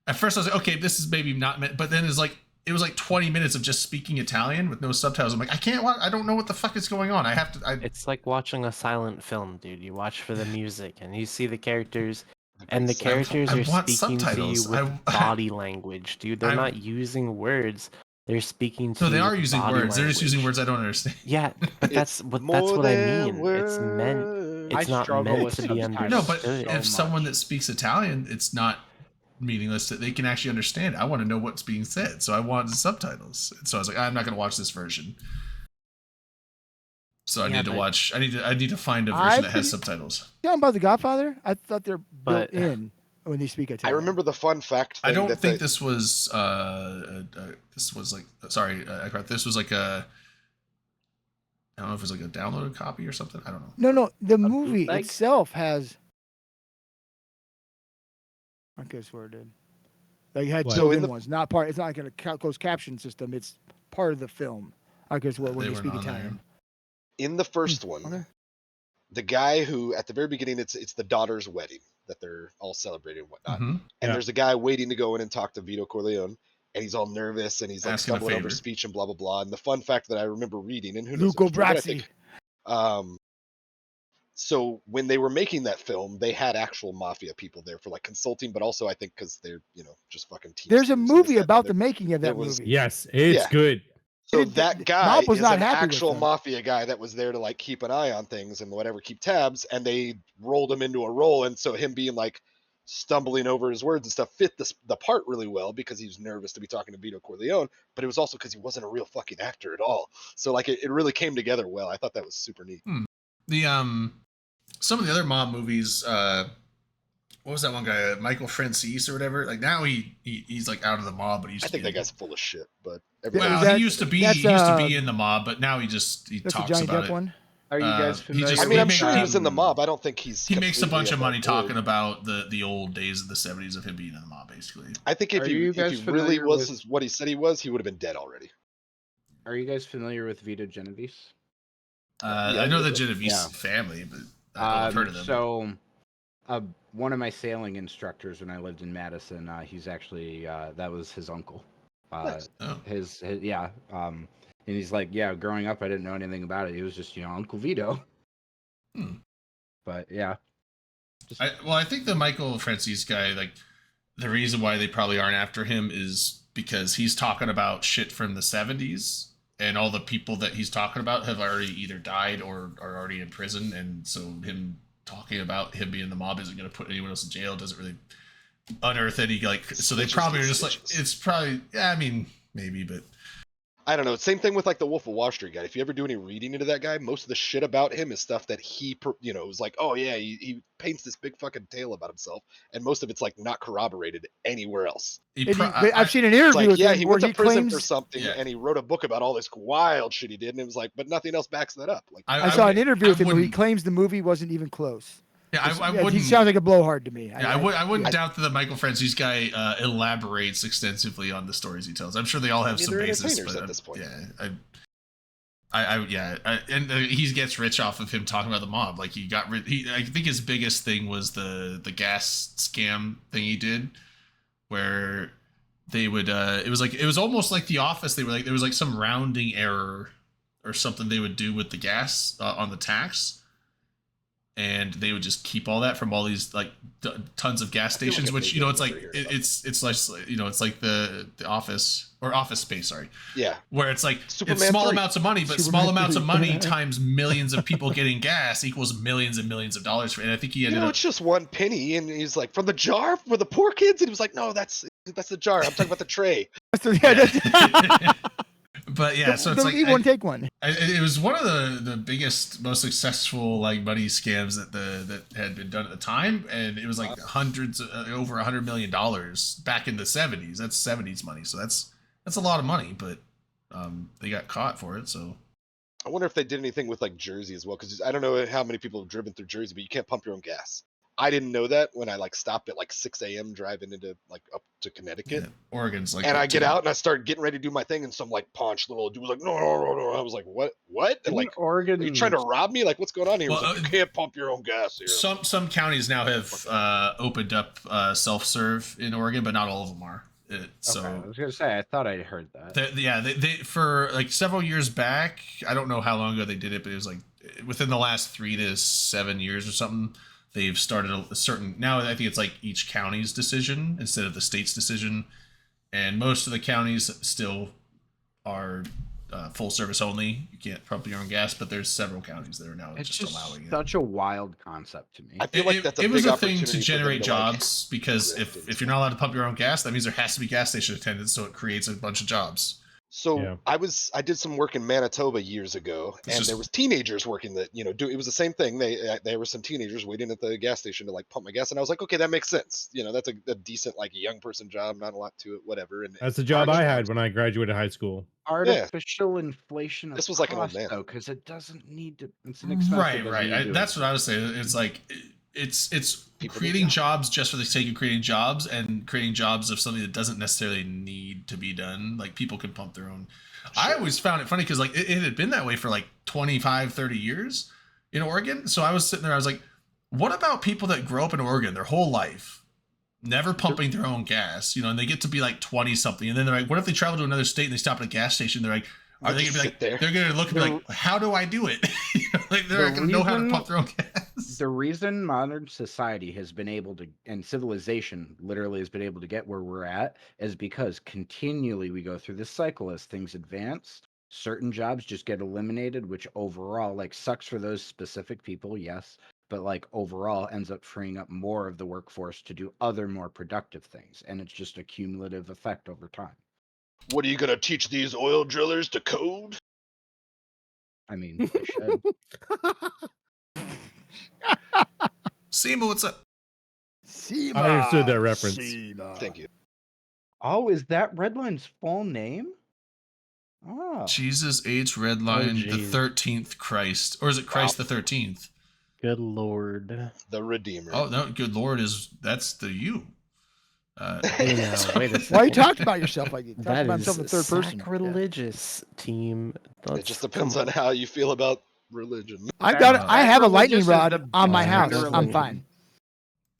B: at first I was like, okay, this is maybe not meant, but then it was like 20 minutes of just speaking Italian with no subtitles. I'm like, I can't watch. I don't know what the fuck is going on. I have to.
C: It's like watching a silent film, dude. You watch for the music and you see the characters, and the characters
B: I
C: are
B: want
C: speaking to you
B: subtitles.
C: with body language, dude. They're
B: I-
C: not using words. They're speaking to
B: No, they
C: you
B: are
C: with
B: using
C: body
B: words. They're just using
C: language.
B: words I don't understand.
C: Yeah, but that's what I mean. It's meant. It's not
E: struggle
C: meant
E: with
C: to be
E: subtitles.
B: No, but
C: understood.
B: if
E: so
B: someone
E: much.
B: that speaks Italian, it's not meaningless that they can actually understand. I want to know what's being said, so I want the subtitles. And so I was like, I'm not going to watch this version. So I
C: Yeah,
B: need to
C: but-
B: watch. I need to find a
D: I
B: version that has
D: think-
B: subtitles.
D: Talking about The Godfather, I thought they're built
C: But-
D: in when they speak
F: I
D: Italian.
F: remember the fun fact.
B: I
F: thing
B: don't
F: that
B: think
F: the-
B: this was. This was like. Sorry, this was like a. I don't know if it was like a downloaded copy or something. I don't know.
D: No, the movie
C: bootleg?
D: itself has. I guess where it did. Like it had
A: What?
F: So
D: built-in
F: in the-
D: ones, not part. It's not like a closed caption system. It's part of the film. I guess what
B: They
D: when you
B: weren't
D: speak
B: on there.
D: Italian.
F: in the first one,
D: Okay.
F: the guy who at the very beginning it's the daughter's wedding that they're all celebrating and whatnot.
B: Mhm.
F: And
A: Yeah.
F: there's a guy waiting to go in and talk to Vito Corleone, and he's all nervous and he's like
B: Asking a
F: stumbling over
B: favor.
F: speech and blah blah blah. And the fun fact that I remember reading, and who knows,
D: Luco
F: if it's true, but I
D: Brasi.
F: think, so when they were making that film, they had actual mafia people there for like consulting, but also I think because they're just fucking.
D: There's a
F: teamsters and
D: movie
F: this, that, and
D: about
F: the
D: the
F: other.
D: making of that
F: It was-
D: movie.
A: Yes, it's
F: Yeah.
A: good.
F: So
D: It-
F: that
D: Mob
F: guy
D: was
F: is
D: not
F: an
D: happy with
F: actual
D: them.
F: mafia guy that was there to like keep an eye on things and whatever, keep tabs, and they rolled him into a role, and so him being like stumbling over his words and stuff fit the part really well because he was nervous to be talking to Vito Corleone, but it was also because he wasn't a real fucking actor at all. So like it really came together well. I thought that was super neat.
B: The some of the other mob movies. What was that one guy, Michael Francis or whatever? Like now he's like out of the mob, but he used
F: I
B: to
F: think
B: be
F: that
B: in-
F: guy's full of shit, but
D: Yeah,
F: everybody
B: Well,
D: is that-
B: he used to be
D: that's,
B: in the mob, but now he
D: That's the
B: talks
D: Johnny
B: about
D: Depp
B: it.
D: one.
E: Are you guys
B: he
E: familiar?
B: just-
F: I mean, I'm
B: he
F: sure
B: make-
F: he was in the mob. I don't think he's.
B: He makes a bunch of
F: completely
B: money
F: above board.
B: talking about the old days of the 70s of him being in the mob, basically.
F: I think if
E: Are
F: he,
E: you
F: if
E: guys
F: he really
E: familiar
F: was
E: with-
F: what he said he was, he would have been dead already.
E: Are you guys familiar with Vito Genovese?
F: Yeah,
B: I know
F: a
B: the
F: little bit.
B: Genovese
E: Yeah.
B: family, but I've heard of them.
E: So, one of my sailing instructors when I lived in Madison, he's actually that was his uncle.
F: Nice.
B: Oh.
E: His yeah. And he's like, yeah, growing up, I didn't know anything about it. He was just Uncle Vito.
B: Hmm.
E: But yeah,
B: I think the Michael Francis guy, like, the reason why they probably aren't after him is because he's talking about shit from the 70s, and all the people that he's talking about have already either died or are already in prison, and so him talking about him being in the mob isn't going to put anyone else in jail, doesn't really unearth any, like, so they
F: Suspicious
B: probably are just like,
F: suspicious.
B: it's probably, yeah, I mean, maybe, but
F: I don't know. Same thing with like the Wolf of Wall Street guy. If you ever do any reading into that guy, most of the shit about him is stuff that he, was like, oh yeah, he paints this big fucking tale about himself, and most of it's like not corroborated anywhere else.
B: he
D: And
B: pro-
D: I've seen an
F: It's
D: interview
F: like,
D: with
F: yeah,
D: him
F: he
D: where
F: went to
D: he
F: prison
D: claims.
F: for something,
B: Yeah.
F: and he wrote a book about all this wild shit he did, and it was like, but nothing else backs that up. Like,
D: I saw an interview with him where he
B: wouldn't-
D: claims the movie wasn't even close.
B: Yeah, I
D: Yeah, he
B: wouldn't.
D: sounds like a blowhard to me.
B: Yeah, I wouldn't
F: I-
B: doubt that the Michael Francis guy elaborates extensively on the stories he tells. I'm sure they all have
F: I mean,
B: some
F: they're
B: basis,
F: entertainers
B: but
F: at this point.
B: and he gets rich off of him talking about the mob. Like I think his biggest thing was the gas scam thing he did, where they would it was almost like The Office. They were like there was like some rounding error or something they would do with the gas on the tax. And they would just keep all that from all these like tons of gas
F: I feel like
B: stations,
F: I
B: which
F: vaguely
B: it's like
F: remember hearing about
B: it's like it's like the Office or Office Space, sorry,
F: yeah,
B: where it's like
F: Superman
B: it's small
F: 3.
B: amounts of money, but
D: Superman
B: small amounts of
D: 3.
B: money times millions of people getting gas equals millions and millions of dollars. And I think he ended up.
F: it's just one penny, and he's like, from the jar for the poor kids, and he was like, no, that's the jar. I'm talking about the tray.
D: So, yeah, that's-
B: But yeah, so it's
D: don't
B: like
D: eat one, take one.
B: it was one of the biggest, most successful like money scams that had been done at the time, and it was like hundreds, over $100 million back in the 70s. That's 70s money, so that's a lot of money. But they got caught for it. So
F: I wonder if they did anything with like Jersey as well, because I don't know how many people have driven through Jersey, but you can't pump your own gas. I didn't know that when I like stopped at like 6 a.m. driving into like up to Connecticut.
B: yeah, Oregon's like
F: And
B: that
F: I get
B: too.
F: out and I start getting ready to do my thing, and some like paunch little dude was like, no, no, no, no. I was like, what? And
E: Didn't
F: like,
E: Oregon?
F: are you trying to rob me? Like, what's going on here? He was
B: Well,
F: like, you can't pump your own gas here.
B: Some counties now have opened up self-serve in Oregon, but not all of them are. So
E: Okay, I was gonna say I thought I'd heard that.
B: they for like several years back, I don't know how long ago they did it, but it was like within the last 3 to 7 years or something. They've started a certain, now I think it's like each county's decision instead of the state's decision, and most of the counties still are full service only. You can't pump your own gas, but there's several counties that are now
E: It's
B: just allowing it.
E: such a wild concept to me.
F: I feel like that's a
B: it was
F: big
B: a thing to
F: opportunity for them
B: generate
F: to, like,
B: jobs, because
F: drift
B: if you're not allowed to pump your own gas, that means there has to be gas station attendants, so it creates a bunch of jobs.
F: So
A: Yeah.
F: I did some work in Manitoba years ago,
B: It's
F: and
B: just-
F: there was teenagers working that, you know, it was the same thing. There were some teenagers waiting at the gas station to like pump my gas, and I was like, okay, that makes sense. You know, that's a decent like young person job, not a lot to it, whatever. And
A: That's the job I had when I graduated high school.
E: Artificial inflation of
F: This was like an old
E: cost,
F: man.
E: though, because it doesn't need to. It's inexpensive.
B: Right. That's what I was saying. It's like it's
F: People need
B: creating
F: jobs.
B: jobs just for the sake of creating jobs, and creating jobs of something that doesn't necessarily need to be done. Like people can pump their own. I
F: Sure.
B: always found it funny because like it had been that way for like 25, 30 years in Oregon. So I was sitting there, I was like, what about people that grow up in Oregon their whole life, never pumping their own gas, you know, and they get to be like 20 something, and then they're like, what if they travel to another state and they stop at a gas station? They're like, are
F: They
B: they
F: just
B: gonna be
F: sit
B: like,
F: there.
B: they're gonna look and be like, how do I do it? You know, like they're not gonna know how to pump their own gas.
E: The reason modern society has been able to, and civilization literally has been able to get where we're at, is because continually we go through this cycle as things advance. Certain jobs just get eliminated, which overall, like, sucks for those specific people, yes, but like overall ends up freeing up more of the workforce to do other more productive things, and it's just a cumulative effect over time.
F: What are you gonna teach these oil drillers to code?
E: I mean, they should.
B: Seema, what's up?
D: Seema.
A: I understood that reference.
D: Seema.
F: Thank you.
E: Oh, is that Redline's full name? Oh,
B: Jesus H. Redline the
C: geez.
B: 13th Christ, or is it Christ the 13th?
C: Good lord.
F: The Redeemer.
B: Oh no, good Lord, that's the you.
C: Hey now, wait a second.
D: Why you talked about yourself like you talked
C: That
D: about
C: is
D: himself in third person?
C: sacrilegious, team.
F: It just depends on how you feel about religion.
D: I got.
B: Uh,
D: I have a lightning
E: sacrilegious is
D: rod
E: a
D: on my
C: bad
D: house.
C: religion.
D: I'm fine.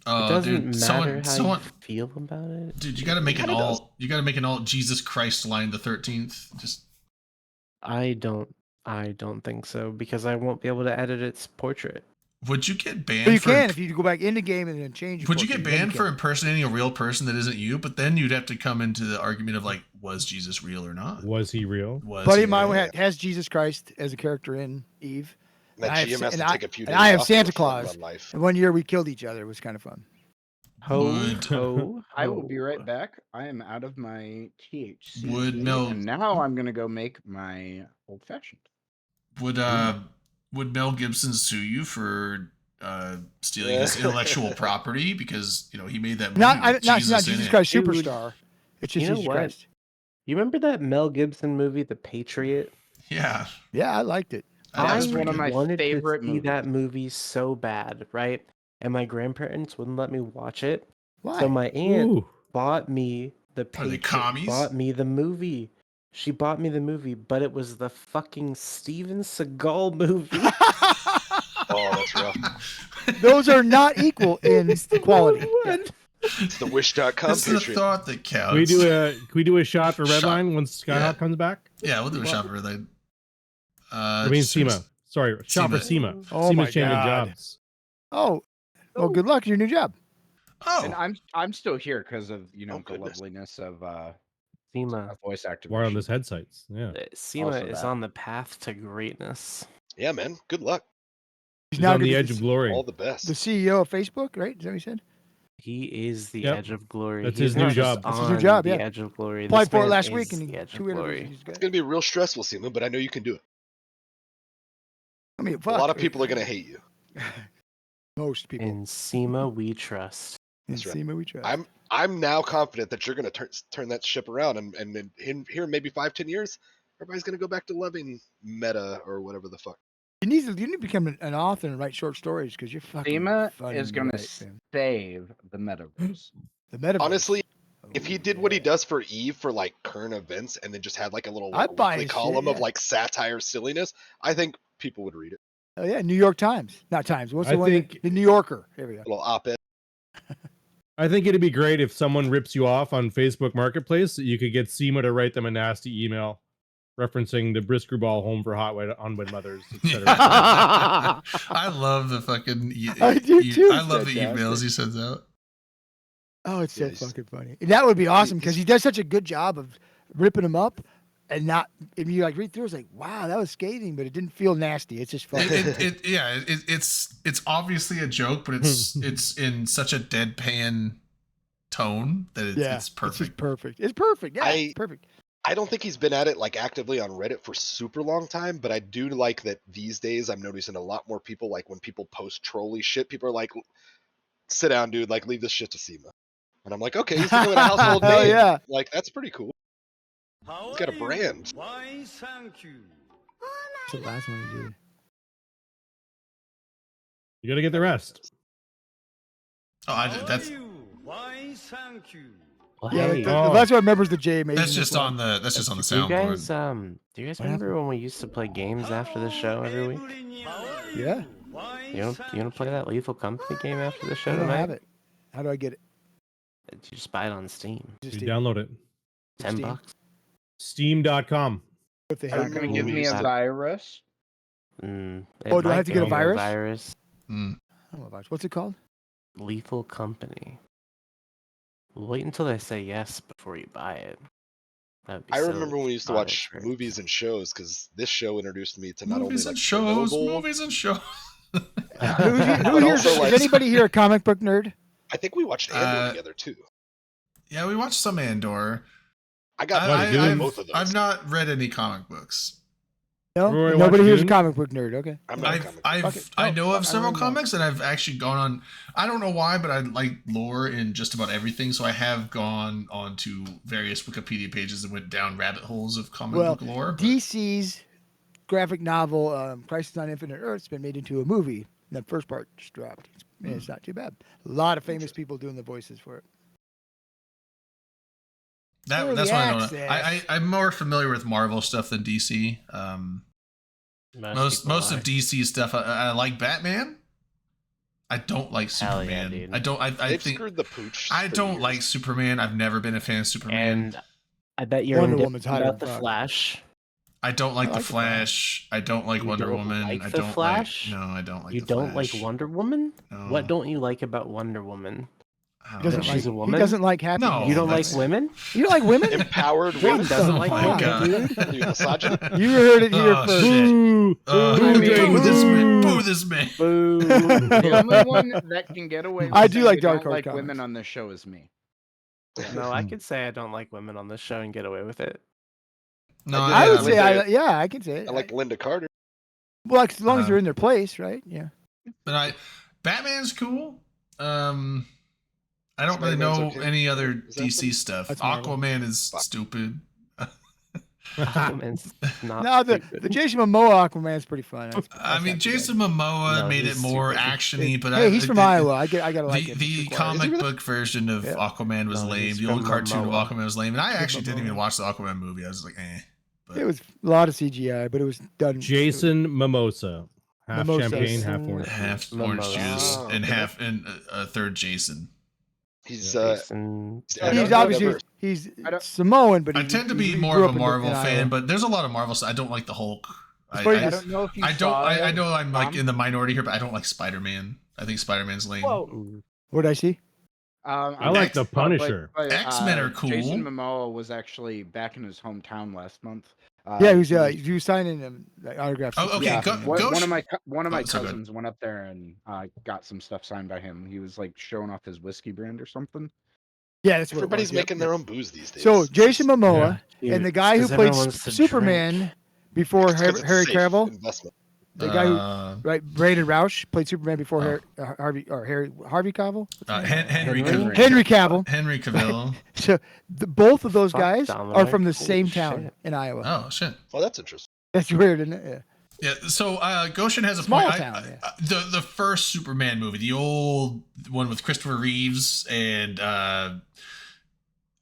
C: It doesn't
B: dude,
C: matter how
B: someone,
C: you feel about it.
B: dude, you gotta make an
F: Kinda does.
B: alt. You gotta make an alt Jesus Christ line the 13th. Just
C: I don't think so, because I won't be able to edit its portrait.
B: would you get banned?
D: But you
B: for,
D: can if you go back in the game and then change. your
B: Would you
D: portrait,
B: get
D: then
B: banned for
D: can.
B: impersonating a real person that isn't you? But then you'd have to come into the argument of like, was Jesus real or not?
A: Was he real?
B: Was
D: Buddy
B: he
D: of mine
B: real?
D: has Jesus Christ as a character in Eve.
F: That
D: I have
F: GM
D: Sa-
F: has
D: and
F: to
D: I-
F: take a few
D: and
F: days
D: I have
F: off to
D: Santa
F: reflect
D: Claus.
F: on life.
D: And one year we killed each other. It was kind of fun.
C: Ho,
B: Would-
C: ho,
E: I will be
C: ho.
E: right back. I am out of my THC,
B: Would Mel-
E: and now I'm gonna go make my old fashioned.
B: Would Mel Gibson sue you for stealing his intellectual property because he made that movie
D: Not
B: with
D: not
B: Jesus in
D: Jesus
B: it?
D: Christ
C: Dude,
D: Superstar. It's just
C: you know
D: Jesus
C: what?
D: Christ.
C: You remember that Mel Gibson movie, The Patriot?
B: Yeah,
D: Yeah, I liked it.
B: that was
E: I-
B: pretty
E: one of
B: good.
E: my
C: wanted
E: favorite
C: to see
E: movies.
C: that movie so bad, right? And my grandparents wouldn't let me watch it.
D: Why?
C: So my aunt
A: Ooh.
C: bought me the
B: Are they
C: Patriot.
B: commies?
C: Bought me the movie. She bought me the movie, but it was the fucking Steven Seagal movie.
F: Oh, that's rough.
D: Those are not equal in quality. Yeah.
F: It's the Wish.com
B: It's the
F: Patriot.
B: thought that counts.
A: Can we do a shot for
B: Shot.
A: Redline once Skyhawk
B: Yeah.
A: comes back?
B: Yeah, we'll do a shot for that.
A: I mean Seema. Sorry, shot for Seema.
D: Oh my
A: Seema's changing
D: God.
A: jobs.
D: Oh, well, good luck in your new job.
E: And
B: Oh,
E: I'm still here because of
F: Oh,
E: the
F: goodness.
E: loveliness of
C: Seema.
E: voice activation.
A: Wireless head sites. Yeah.
C: Seema
E: Also
C: is
E: that.
C: on the path to greatness.
F: Yeah, man. Good luck.
D: He's
A: He's
D: now
A: on
D: gonna
A: the
D: be
A: edge of glory.
F: All the best.
D: the CEO of Facebook, right? Is that what he said?
C: He is the
A: Yep.
C: edge of glory.
A: That's
C: He's
A: his new
C: not just
A: job.
D: That's his new
C: on
D: job,
C: the
D: yeah.
C: edge of glory.
D: Applied
C: This
D: for it
C: man
D: last
C: is
D: week and
C: the
D: he
C: edge of
D: 2
C: glory.
D: interviews.
F: It's gonna be real stressful, Seema, but I know you can do it.
D: I mean,
F: A
D: fuck.
F: lot of people are gonna hate you.
D: Most people.
C: In Seema, we trust.
D: In
F: That's right.
D: Seema we trust.
F: I'm now confident that you're gonna turn that ship around, and in here maybe 5-10 years, everybody's gonna go back to loving meta or whatever the fuck.
D: You need to become an author and write short stories because you're fucking
E: SEMA
D: funny
E: is
D: to
E: going to
D: write, man.
E: save the metaverse.
D: The metaverse.
F: Honestly, if
D: Oh,
F: he did what he
D: yeah.
F: does for Eve for like current events and then just had like a little
D: I'd
F: like,
D: buy
F: weekly
D: his shit,
F: column of
D: yeah.
F: like satire silliness, I think people would read it.
D: Oh yeah, New York Times, not Times. What's the
A: I
D: one?
A: think-
D: The New Yorker. There we go.
F: A little op-ed.
A: I think it'd be great if someone rips you off on Facebook Marketplace. You could get SEMA to write them a nasty email referencing the Brisker Ball Home for Hot Unwed Mothers, etc.
B: I love the fucking.
D: I do too.
B: I love the
D: Fantastic.
B: emails he sends out.
D: Oh, it's so
F: Yeah, he's-
D: fucking funny. And that would be awesome because he does such a good job of ripping them up and not. If you like read through, it's like, wow, that was scathing, but it didn't feel nasty. It's just funny.
B: It's obviously a joke, but it's in such a deadpan tone that it's
D: just
B: perfect.
D: perfect. It's perfect. Yeah, it's perfect.
F: I don't think he's been at it like actively on Reddit for super long time, but I do like that these days I'm noticing a lot more people like when people post trolly shit, people are like, sit down, dude, like leave this shit to SEMA. And I'm like, okay, he's becoming a household
D: Hell
F: name.
D: yeah.
F: Like that's pretty cool. He's got a brand.
G: Why, thank you.
D: It's the last one he did.
A: You got to get the rest.
B: Oh, that's
G: Why, thank you.
C: Well,
D: Yeah,
C: hey,
D: the last one I remember is the J Amazing.
B: that's just on the that's just on the
C: do you guys
B: soundboard.
C: do you guys
D: What
C: remember when we used to play games after the show every week?
D: Yeah.
C: You wanna play that Lethal Company game after the show
D: I don't
C: tonight?
D: have it. How do I get it?
C: You just buy it on Steam.
D: Just
A: You download it.
C: $10.
D: Steam.
A: Steam.com.
D: If they
E: Are you
D: have
E: going
D: it.
E: to give me a
C: That-
E: virus?
C: It
D: Oh, do I
C: might
D: have to get a
C: be
D: virus?
B: Mm.
D: I don't know about what's it called?
C: Lethal Company. Wait until they say yes before you buy it. That'd be
F: I
C: silly
F: remember when we used to
C: not
F: watch
C: it.
F: movies and shows because this show introduced me to not
B: Movies
F: only
B: and
F: like
B: shows.
F: Chernobyl,
B: Movies and shows.
D: Who
F: But
D: here,
F: also,
D: is
F: like-
D: anybody here a comic book nerd?
F: I think we watched Andor
B: Uh,
F: together too.
B: Yeah, we watched some Andor.
F: I got
A: What,
F: I,
A: dude?
F: I, both of those.
B: I've not read any comic books.
D: No,
A: Roy,
D: nobody
A: watch
D: here's a
A: Dune?
D: comic book nerd. Okay.
F: I'm not a comic.
D: Fuck it.
B: I
D: Oh,
B: know
D: fuck,
B: of
D: I
B: several
D: don't know.
B: comics, and I've actually gone on. I don't know why, but I like lore in just about everything. So I have gone on to various Wikipedia pages and went down rabbit holes of comic
D: Well,
B: book lore. but-
D: DC's graphic novel, Crisis on Infinite Earth's been made into a movie. And the first part just dropped. It's not too bad. A lot of famous people doing the voices for it.
B: that's
D: early
B: why I don't know.
D: access.
B: I'm more familiar with Marvel stuff than DC. Most
C: people
B: of
C: are.
B: DC stuff. I like Batman. I don't like
C: Hell yeah,
B: Superman.
C: dude.
B: I don't. I
F: They've
B: think
F: screwed the pooch.
B: I
F: for
B: don't
F: years.
B: like Superman. I've never been a fan of Superman.
C: And I bet you're
D: Wonder
C: indifferent
D: Woman's hotter
C: about
D: than
C: the
D: fuck.
C: Flash.
B: I don't like
D: I
B: the
D: like the Flash.
B: Flash. I don't like
C: You
B: Wonder
C: don't
B: Woman.
C: like
B: I
C: the
B: don't
C: Flash?
B: like. No, I don't like.
C: You
B: the
C: don't like
B: Flash.
C: Wonder Woman?
B: No.
C: What don't you like about Wonder Woman?
B: I
D: He
B: don't
D: doesn't
B: know.
C: She's
D: like.
C: a
D: He
C: woman?
D: doesn't like happy.
B: No,
C: You don't like
B: that's-
C: women?
D: You don't like women?
F: Empowered
C: Jane
F: women.
C: doesn't
B: Oh
C: like
B: my
C: women.
B: God.
D: dude.
F: You misogynist?
D: You heard it here
B: Oh,
D: first.
B: shit.
A: Boo!
B: Boo
A: Jane,
B: this man!
A: boo!
B: Boo this man!
C: Boo.
E: The only one that can get away with
D: I do
E: saying
D: like
E: we
D: Dark
E: don't
D: Horse
E: like
D: comics.
E: women on this show is me.
C: No, I could say I don't like women on this show and get away with it.
B: No,
D: I would say,
F: Linda-
D: yeah, I can say it.
F: I like Linda Carter.
D: Well, as long as
B: Uh,
D: they're in their place, right? Yeah.
B: But Batman's cool. I don't really
F: Spider-Man's
B: know
F: okay.
B: any other
F: Is that
B: DC stuff.
D: That's Marvel.
B: Aquaman is stupid.
C: Aquaman's not
D: No, the
C: stupid.
D: Jason Momoa Aquaman is pretty fun. That's
B: I mean,
D: not too bad.
B: Jason Momoa
C: No,
B: made it
C: he's
B: more
C: stupid.
B: actiony, but
D: Hey, he's from Iowa. I gotta like
B: The,
D: it.
B: the
D: It's required.
B: comic book version of
D: Yeah.
B: Aquaman was
C: No,
B: lame.
C: he's
B: The old
C: from
B: cartoon
C: Momoa.
B: of Aquaman was lame, and I
D: He's
B: actually
D: from
B: didn't even
D: Momoa.
B: watch the Aquaman movie. I was like, eh. But
D: It was a lot of CGI, but it was done.
A: Jason Mimosa. Half
D: Mimosa.
A: champagne, half
C: Jason-
A: orange.
B: half
C: Momoa.
B: orange juice
F: Oh,
B: and
F: okay.
B: half and a third Jason.
F: He's
C: Jason-
F: I don't
D: He's
F: know
D: obviously
F: whatever.
D: he's
E: I don't-
D: Samoan, but
B: I
D: he-
B: tend to
D: he
B: be more
D: grew
B: of
D: up
B: a
D: in
B: Marvel
D: Iowa.
B: fan, but there's a lot of Marvel stuff. I don't like the Hulk.
D: It's funny,
E: I
B: I
E: don't know if you
B: I don't.
E: saw
B: I
E: it,
B: know I'm like
E: Tom.
B: in the minority here, but I don't like Spider-Man. I think Spider-Man's lame.
E: Whoa.
D: What did I see?
A: I like the Punisher.
B: X-Men are cool.
E: Jason Momoa was actually back in his hometown last month.
D: Yeah, he was signing autographs.
B: Oh, okay,
E: Yeah,
B: go-
E: one,
B: go
E: one
B: sh-
E: of my
B: Oh, so good.
E: cousins went up there and got some stuff signed by him. He was like showing off his whiskey brand or something.
D: Yeah, that's what it
F: Everybody's
D: was, yep,
F: making
D: yep.
F: their own booze these days.
D: So Jason Momoa
C: Dude,
D: and the guy who
C: 'cause
D: played
C: everyone wants to
D: Superman
C: drink.
D: before
F: It's 'cause it's
D: Harry
F: safe
D: Cavill.
F: investment.
D: The guy who
B: Right.
D: Brandon Roush played Superman before Harvey Cavill.
B: Henry
C: Henry?
D: Henry Cavill.
B: Henry Cavill.
D: So both of those
C: Fuck,
D: guys are
C: Dominic.
D: from the
C: Holy
D: same town
C: shit.
D: in Iowa.
B: Oh shit.
F: Well, that's interesting.
D: That's weird, isn't it? Yeah.
B: Yeah. So Goshen has a
D: Small
B: point.
D: town, yeah.
B: The first Superman movie, the old one with Christopher Reeves and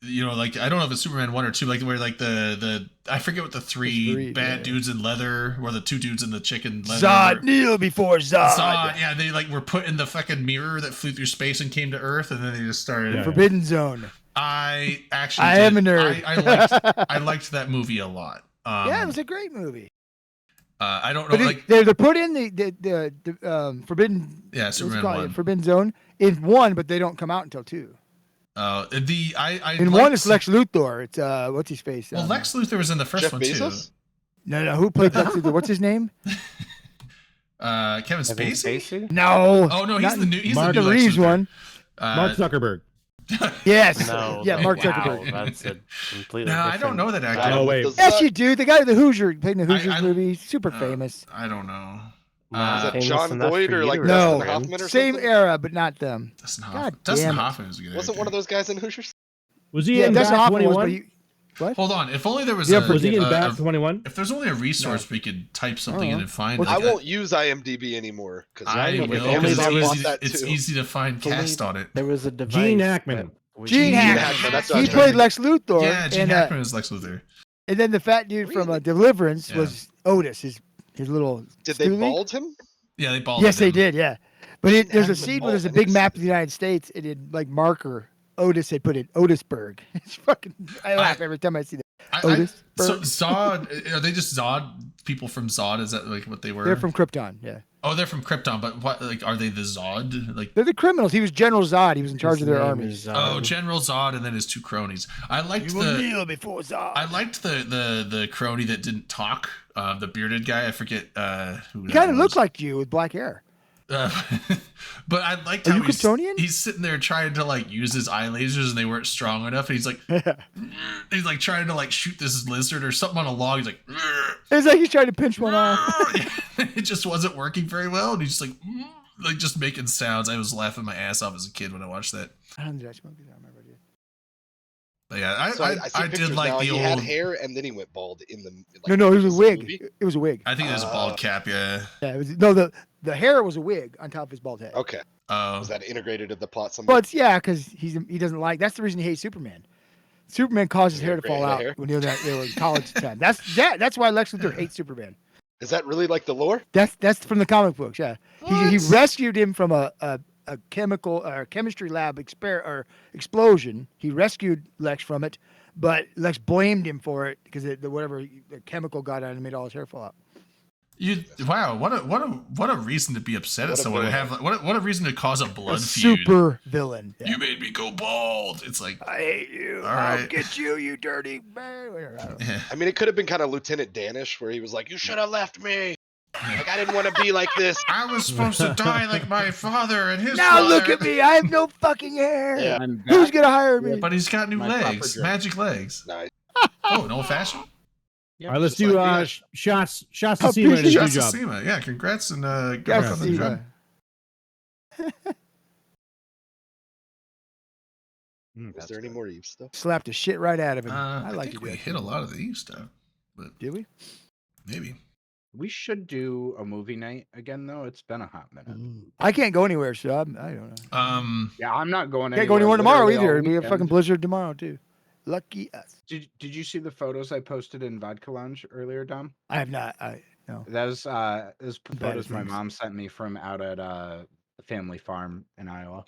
B: like I don't know if it's Superman 1 or 2, like where like the I forget what the three bad dudes in leather, or the two dudes in the chicken leather.
D: Zod, kneel before Zod.
B: Zod, yeah, they like were put in the fucking mirror that flew through space and came to Earth, and then they just started.
A: Yeah.
D: Forbidden Zone.
B: I
D: am a nerd.
B: I liked that movie a lot.
D: Yeah, it was a great movie.
B: I don't know,
D: But
B: like
D: they're put in the Forbidden.
B: yeah,
D: what's it
B: Superman
D: called?
B: 1.
D: Forbidden Zone in 1, but they don't come out until 2.
B: I
D: In
B: liked,
D: 1, it's Lex Luthor. It's what's his face?
B: Well, Lex Luthor was in the first
F: Jeff
B: one
F: Bezos?
B: too.
D: No, who played Lex Luthor? What's his name?
B: Kevin
C: Kevin
B: Spacey.
C: Spacey?
D: No.
B: Oh no, he's
D: not
B: the new. He's
A: Mark
B: the new Lex
D: Reeves
B: Luthor.
D: one.
A: Mark Zuckerberg.
D: Yes.
C: No.
D: Yeah, Mark
C: wow,
D: Zuckerberg.
C: That's a completely
B: No, I
C: different
B: don't know that actor.
C: guy.
A: Oh, wait.
D: Yes, you do. The guy with the Hoosier played in the
B: I-
D: Hoosiers
B: I-
D: movie. Super famous.
B: I don't know.
C: Not
F: Is that
C: famous
F: John
C: enough
F: Boyd
C: for
F: or
C: you
F: like
C: to
D: No.
F: Dustin
C: recommend?
F: Hoffman or
D: Same
F: something?
D: era, but not them.
B: Dustin
D: God
B: Hoffman. Dustin
D: damn it.
B: Hoffman was a good
F: Wasn't
B: actor.
F: one of those guys in Hoosiers?
A: Was he
D: Yeah,
A: in
D: Dustin
A: Bat
D: Hoffman was,
A: 21?
D: but what?
B: Hold on. If only there was
D: Yeah,
B: a,
A: Was he in
B: a-
A: Bat
B: a-
A: 21?
B: if there's only a resource we could type something in
D: know.
B: and find.
D: What's-
B: like,
F: I won't use IMDb anymore because
B: I
C: If
B: will
C: only
B: because
C: they
B: it's,
C: bought
B: easy,
F: that
B: it's
F: too.
B: easy to find
C: If only
B: cast on it.
C: There was a device.
A: Gene
C: that
A: Hackman.
C: was
D: Gene
C: used-
D: Hackman.
F: That's what I
D: He
F: was
D: played
F: thinking.
D: Lex Luthor.
B: Yeah, Gene
D: and,
B: Hackman is Lex Luthor.
D: and then the fat dude from
F: Really?
D: Deliverance
B: Yeah.
D: was Otis, his little.
F: Did they
D: stoolie.
F: bald him?
B: Yeah, they balled.
D: Yes, they did. Yeah, but there's a
F: Hackman
D: scene where
F: bald.
D: there's a
F: I
D: big
F: didn't
D: map
F: see
D: of the United States, and in like marker, Otis had put in Otisburg. It's fucking. I laugh every time I see that. Otis.
B: So Zod, are they just Zod people from Zod? Is that like what they were?
D: They're from Krypton. Yeah,
B: Oh, they're from Krypton, but what? Like, are they the Zod? Like,
D: they're the criminals. He was General Zod. He was in charge
C: His
D: of their
C: name
D: army.
C: is,
B: oh, General Zod, and then his two cronies. I liked
D: You will
B: the.
D: kneel before Zod.
B: I liked the crony that didn't talk. The bearded guy. I forget who.
D: He kind of looked like you with black hair.
B: But I liked
D: Are
B: how
D: you Kryptonian?
B: he's sitting there trying to like use his eye lasers and they weren't strong enough. And he's like trying to like shoot this lizard or something on a log. He's like,
D: It's like he's trying to pinch one off.
B: it just wasn't working very well. And he's just like just making sounds. I was laughing my ass off as a kid when I watched that.
D: I don't know. I smoke it. I remember it.
B: But yeah,
F: So I see
B: I did
F: pictures
B: like
F: now.
B: the
F: He
B: old.
F: had hair and then he went bald in the.
D: No, it was a
F: the
D: wig.
F: movie?
D: It was a wig.
B: I think there's a bald cap. Yeah.
D: Yeah, it was no the hair was a wig on top of his bald head.
F: Okay,
B: Oh.
F: was that integrated into the plot?
D: Well, it's because he doesn't like. That's the reason he hates Superman. Superman caused his
F: Yeah,
D: hair to fall
F: gray
D: out
F: hair.
D: when they were in college time. That's why Lex Luthor hates Superman.
F: Is that really like the lore?
D: That's from the comic books. Yeah, he
B: What?
D: rescued him from a chemical or chemistry lab explosion. He rescued Lex from it, but Lex blamed him for it because whatever the chemical got out and made all his hair fall out.
B: Wow, what a reason to be upset at
F: What a
B: someone and
F: villain.
B: have what a reason to cause a blood
D: A
B: feud.
D: super villain. Yeah.
B: You made me go bald. It's like,
D: I hate you.
B: All
D: I'll
B: right.
D: get you, you dirty man. I don't know.
B: yeah.
F: I mean, it could have been kind of Lieutenant Danish, where he was like, "You should have left me. Like I didn't want to be like this."
B: I was supposed to die like my father and his
D: Now
B: father.
D: look at me. I have no fucking hair.
F: Yeah.
E: I'm
D: Who's
E: back.
D: gonna hire me?
B: But he's got new
E: My proper
B: legs,
E: dress.
B: magic legs.
F: Nice.
B: Oh, an old fashioned.
A: All right, let's
F: just
A: do
F: like me.
A: shots to
D: Oh,
A: Seaman and his new
D: appreciate
A: job.
B: Shastasima. Yeah, congrats and good
D: Yes,
B: luck on the
D: see,
B: job.
F: Is there any more Eve stuff?
D: slapped the shit right out of him.
B: I
D: like
B: think
D: to do
B: we
D: that.
B: hit a lot of the Eve stuff, but
D: Did we?
B: maybe.
E: We should do a movie night again, though. It's been a hot minute.
D: I can't go anywhere, so I don't know.
E: Yeah, I'm not going.
D: Can't go anywhere tomorrow
E: literally
D: either.
E: all
D: It'll be a
E: weekend.
D: fucking blizzard tomorrow too. Lucky us.
E: Did you see the photos I posted in Vodka Lounge earlier, Dom?
D: I have not. No.
E: Those
D: bad
E: photos
D: at
E: my
D: things.
E: mom sent me from out at the family farm in Iowa.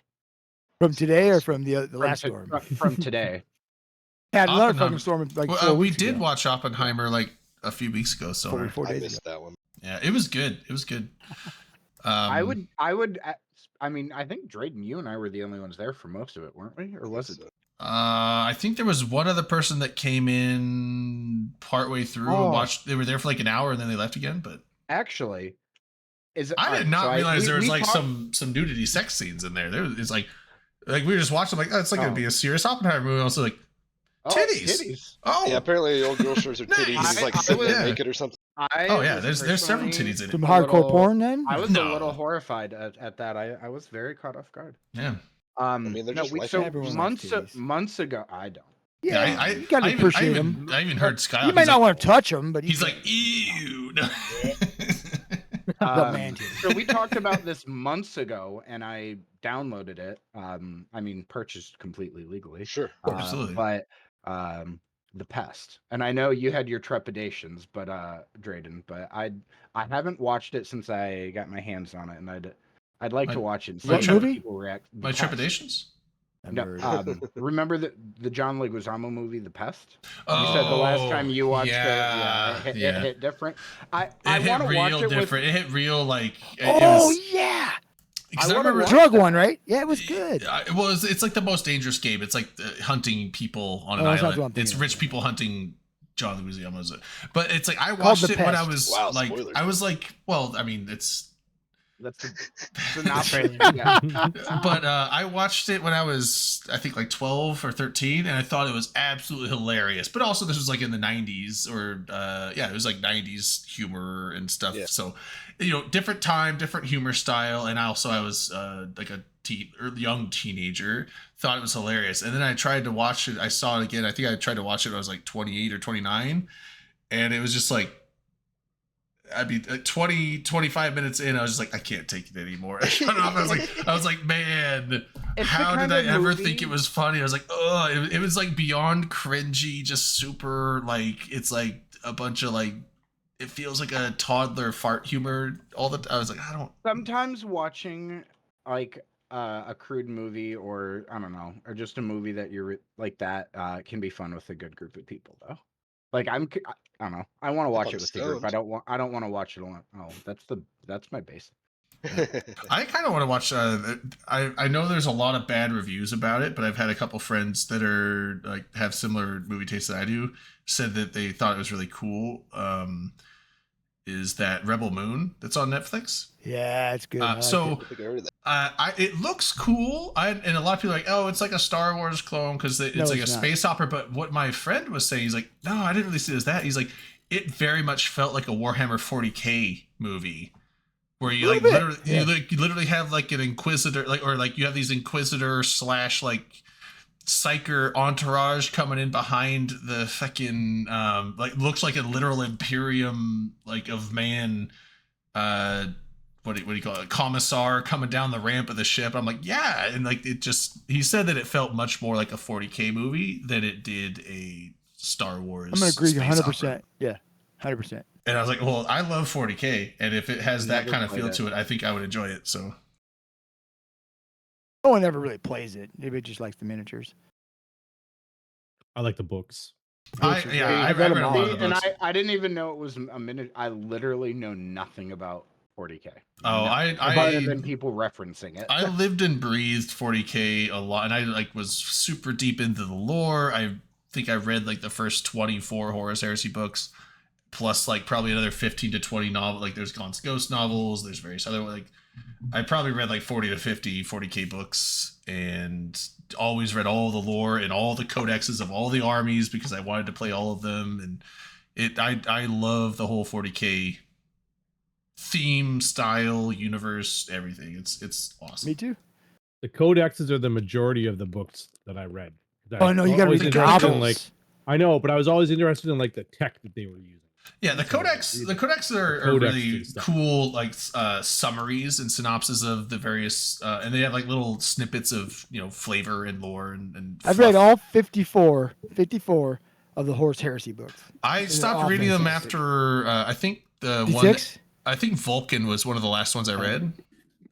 D: From today or from the
E: From
D: last
E: to-
D: storm?
E: From today.
D: Had another
B: Oppenheimer.
D: fucking storm like
B: Well,
D: 4
B: we
D: weeks
B: did
D: ago.
B: watch Oppenheimer like a few weeks ago. So
D: 4
F: I
D: days
F: missed
D: ago.
F: that one.
B: yeah, it was good. It was good.
E: I would. I mean, I think Drayden, you and I were the only ones there for most of it, weren't we? Or was it?
B: I think there was one other person that came in partway through
E: Oh.
B: and watched. They were there for like an hour and then they left again. But
E: Actually, is
B: I did
E: alright,
B: not
E: so
B: realize there was
E: we
B: like
E: talked-
B: some nudity sex scenes in there. It's like we were just watching like, oh, it's like gonna
E: Oh.
B: be a serious Oppenheimer movie. Also like,
E: Oh,
B: Titties. Oh,
F: Yeah, apparently old girl shows her titties.
B: Nice.
F: He's like
E: I
F: sitting there
B: was-
F: naked or something.
B: yeah.
E: was
B: There's several
E: personally
B: titties in
D: Some
B: it.
D: hardcore
E: little-
D: porn then?
E: I was a
B: No.
E: little horrified at that. I was very caught off guard.
B: Yeah.
F: mean, they're
E: No,
F: just life
E: so
D: Everyone likes titties.
E: months ago, I don't.
D: Yeah,
B: I
D: you gotta
B: even-
D: appreciate
B: I
D: them.
B: even, I even heard Skylar.
D: You might
B: he's
D: not
B: like,
D: want to touch them, but
B: He's like, ew.
D: But man,
E: So we talked about this months ago, and I downloaded it. I mean, purchased completely legally.
F: Sure.
B: Absolutely.
E: But The Pest, and I know you had your trepidations, but Drayden, but I haven't watched it since I got my hands on it, and I'd like
B: My-
E: to watch it and see
B: my
E: how
B: trep-
E: people react. The
B: My
E: Pest.
B: trepidations.
E: No,
D: Remember-
E: remember the John Leguizamo movie, The Pest?
B: Oh,
E: You said the last time you watched
B: yeah,
E: it,
B: yeah.
E: it hit different. I
B: It hit
E: want to watch
B: real
E: it
B: different. It hit real like. It
D: Oh
B: was,
D: yeah,
B: 'cause
E: I
B: I
E: wanna
B: remember.
E: watch
D: drug one, right? Yeah, it was good.
B: It's like the most dangerous game. It's like hunting people on an
D: Oh, that's not the one I'm
B: island. It's
D: thinking of.
B: rich people hunting John Leguizamo. But it's like I
D: Called
B: watched
D: The
B: it when I
D: Pest.
B: was
F: Wow,
B: like,
F: spoilers.
B: I was like, well, I mean, it's.
E: That's the synopsis. Yeah.
B: But I watched it when I was, I think, like 12 or 13, and I thought it was absolutely hilarious. But also, this was like in the 90s, or it was like 90s humor and stuff.
F: Yeah.
B: So, different time, different humor style, and I was like a young teenager, thought it was hilarious. And then I tried to watch it. I saw it again. I think I tried to watch it when I was like 28 or 29, and it was just like. I'd be 20, 25 minutes in. I was just like, I can't take it anymore. I shut off. I was like, man,
E: It's the
B: how did
E: kind
B: I
E: of
B: ever
E: movie-
B: think it was funny? I was like, oh, it was like beyond cringy, just super like, it's like a bunch of like, it feels like a toddler fart humor all the time. I was like, I don't.
E: Sometimes watching like a crude movie, or I don't know, or just a movie that you're like that can be fun with a good group of people, though. Like I don't know. I want to watch
F: I'm
E: it with the group.
F: stoned.
E: I don't want to watch it alone. Oh, that's my base.
B: I kind of want to watch. I know there's a lot of bad reviews about it, but I've had a couple friends that are like have similar movie tastes that I do, said that they thought it was really cool. Is that Rebel Moon that's on Netflix?
D: Yeah, it's good. I liked
B: So
D: it.
F: I think I heard of that.
B: it looks cool. And a lot of people are like, oh, it's like a Star Wars clone because it's
D: No,
B: like a
D: it's not.
B: space opera. But what my friend was saying, he's like, no, I didn't really see it as that. He's like, it very much felt like a Warhammer 40K movie. Where you like
D: Little bit,
B: literally, you literally have like an Inquisitor, or you have these Inquisitor / like psyker entourage coming in behind the fucking like looks like a literal Imperium like of man what do you call it, commissar coming down the ramp of the ship. I'm like, yeah, and like it just, he said that it felt much more like a 40K movie than it did a Star Wars.
D: I'm gonna agree
B: space
D: 100%.
B: opera.
D: Yeah, 100%.
B: And I was like, well, I love 40K, and if it has that
E: Never
B: kind of
E: played
B: feel
E: it.
B: to it, I think I would enjoy it. So
D: No one ever really plays it. Maybe it just likes the miniatures.
A: I like the books.
B: I
D: I've
B: read
D: read
B: a
D: them
B: lot
D: all.
B: of the
E: And
B: books.
E: I didn't even know it was a minute. I literally know nothing about 40K.
B: Oh,
E: Other than people referencing it.
B: I lived and breathed 40K a lot, and I like was super deep into the lore. I think I read like the first 24 Horus Heresy books, plus like probably another 15 to 20 novels. Like there's Gaunt's Ghost novels. There's various other like I probably read like 40 to 50 40K books, and always read all the lore and all the codexes of all the armies because I wanted to play all of them. And I love the whole 40K theme, style, universe, everything. It's awesome.
D: Me too.
A: The codexes are the majority of the books that I read.
D: Oh no, you gotta read the
A: interested in,
D: novels.
A: like, I know, but I was always interested in like the tech that they were using.
B: Yeah, the codex are
A: Codex
B: really
A: and stuff.
B: cool, like summaries and synopses of the various, and they have like little snippets of flavor and lore and.
D: I've
B: fluff.
D: read all 54 of the Horus Heresy books.
B: I stopped
D: all
B: reading them
D: fantastic.
B: after I think the one.
D: 56?
B: I think Vulcan was one of the last ones I read,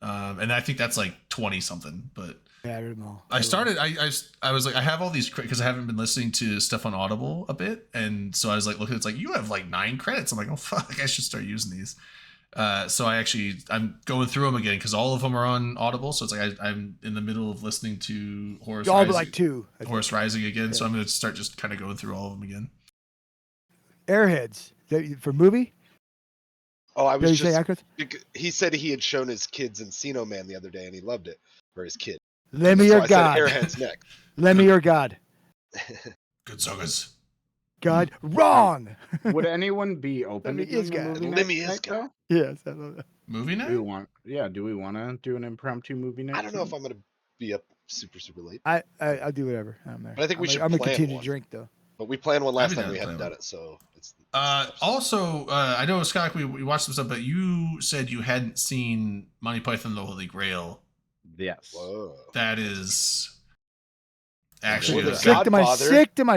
B: and I think that's like 20 something. But
D: Yeah, I read them all.
B: I started. I was like, I have all these because I haven't been listening to stuff on Audible a bit, and so I was like, looking. It's like you have like 9 credits. I'm like, oh fuck, I should start using these. So I'm going through them again because all of them are on Audible. So it's like I'm in the middle of listening to Horus
D: all
B: Rising,
D: but like 2. I think.
B: Horus Rising again. So
D: Yeah.
B: I'm going to start just kind of going through all of them again.
D: Airheads. For movie?
F: Oh, I
D: Did
F: was
D: you say
F: just.
D: actors?
F: He said he had shown his kids Encino Man the other day, and he loved it for his kid.
D: Lend me
F: So
D: your
F: I
D: God.
F: said Airheads next.
D: Lend me your God.
B: Good sagas.
D: God, wrong.
E: Would anyone be open to
D: Lemmy is
E: doing a
D: God.
E: movie
F: Lemmy
E: night,
F: is God.
E: though?
D: Yes, I love that.
B: Movie night?
E: Do we want to do an impromptu movie night?
F: I don't know if
E: tonight?
F: I'm gonna be up super late,
D: I'll do whatever. I'm there.
F: but I think we should
D: I'm gonna
F: plan
D: continue
F: one.
D: to drink though.
F: But we planned one last
B: I'd be
F: time
B: down
F: we
B: to
F: hadn't
B: plan
F: done
B: one.
F: it, so it's
B: Also, I know, Scott, we watched some stuff, but you said you hadn't seen Monty Python and the Holy Grail.
E: Yes.
F: Whoa.
B: That is
F: Well,
B: actually
F: the
B: a,
D: Sick to my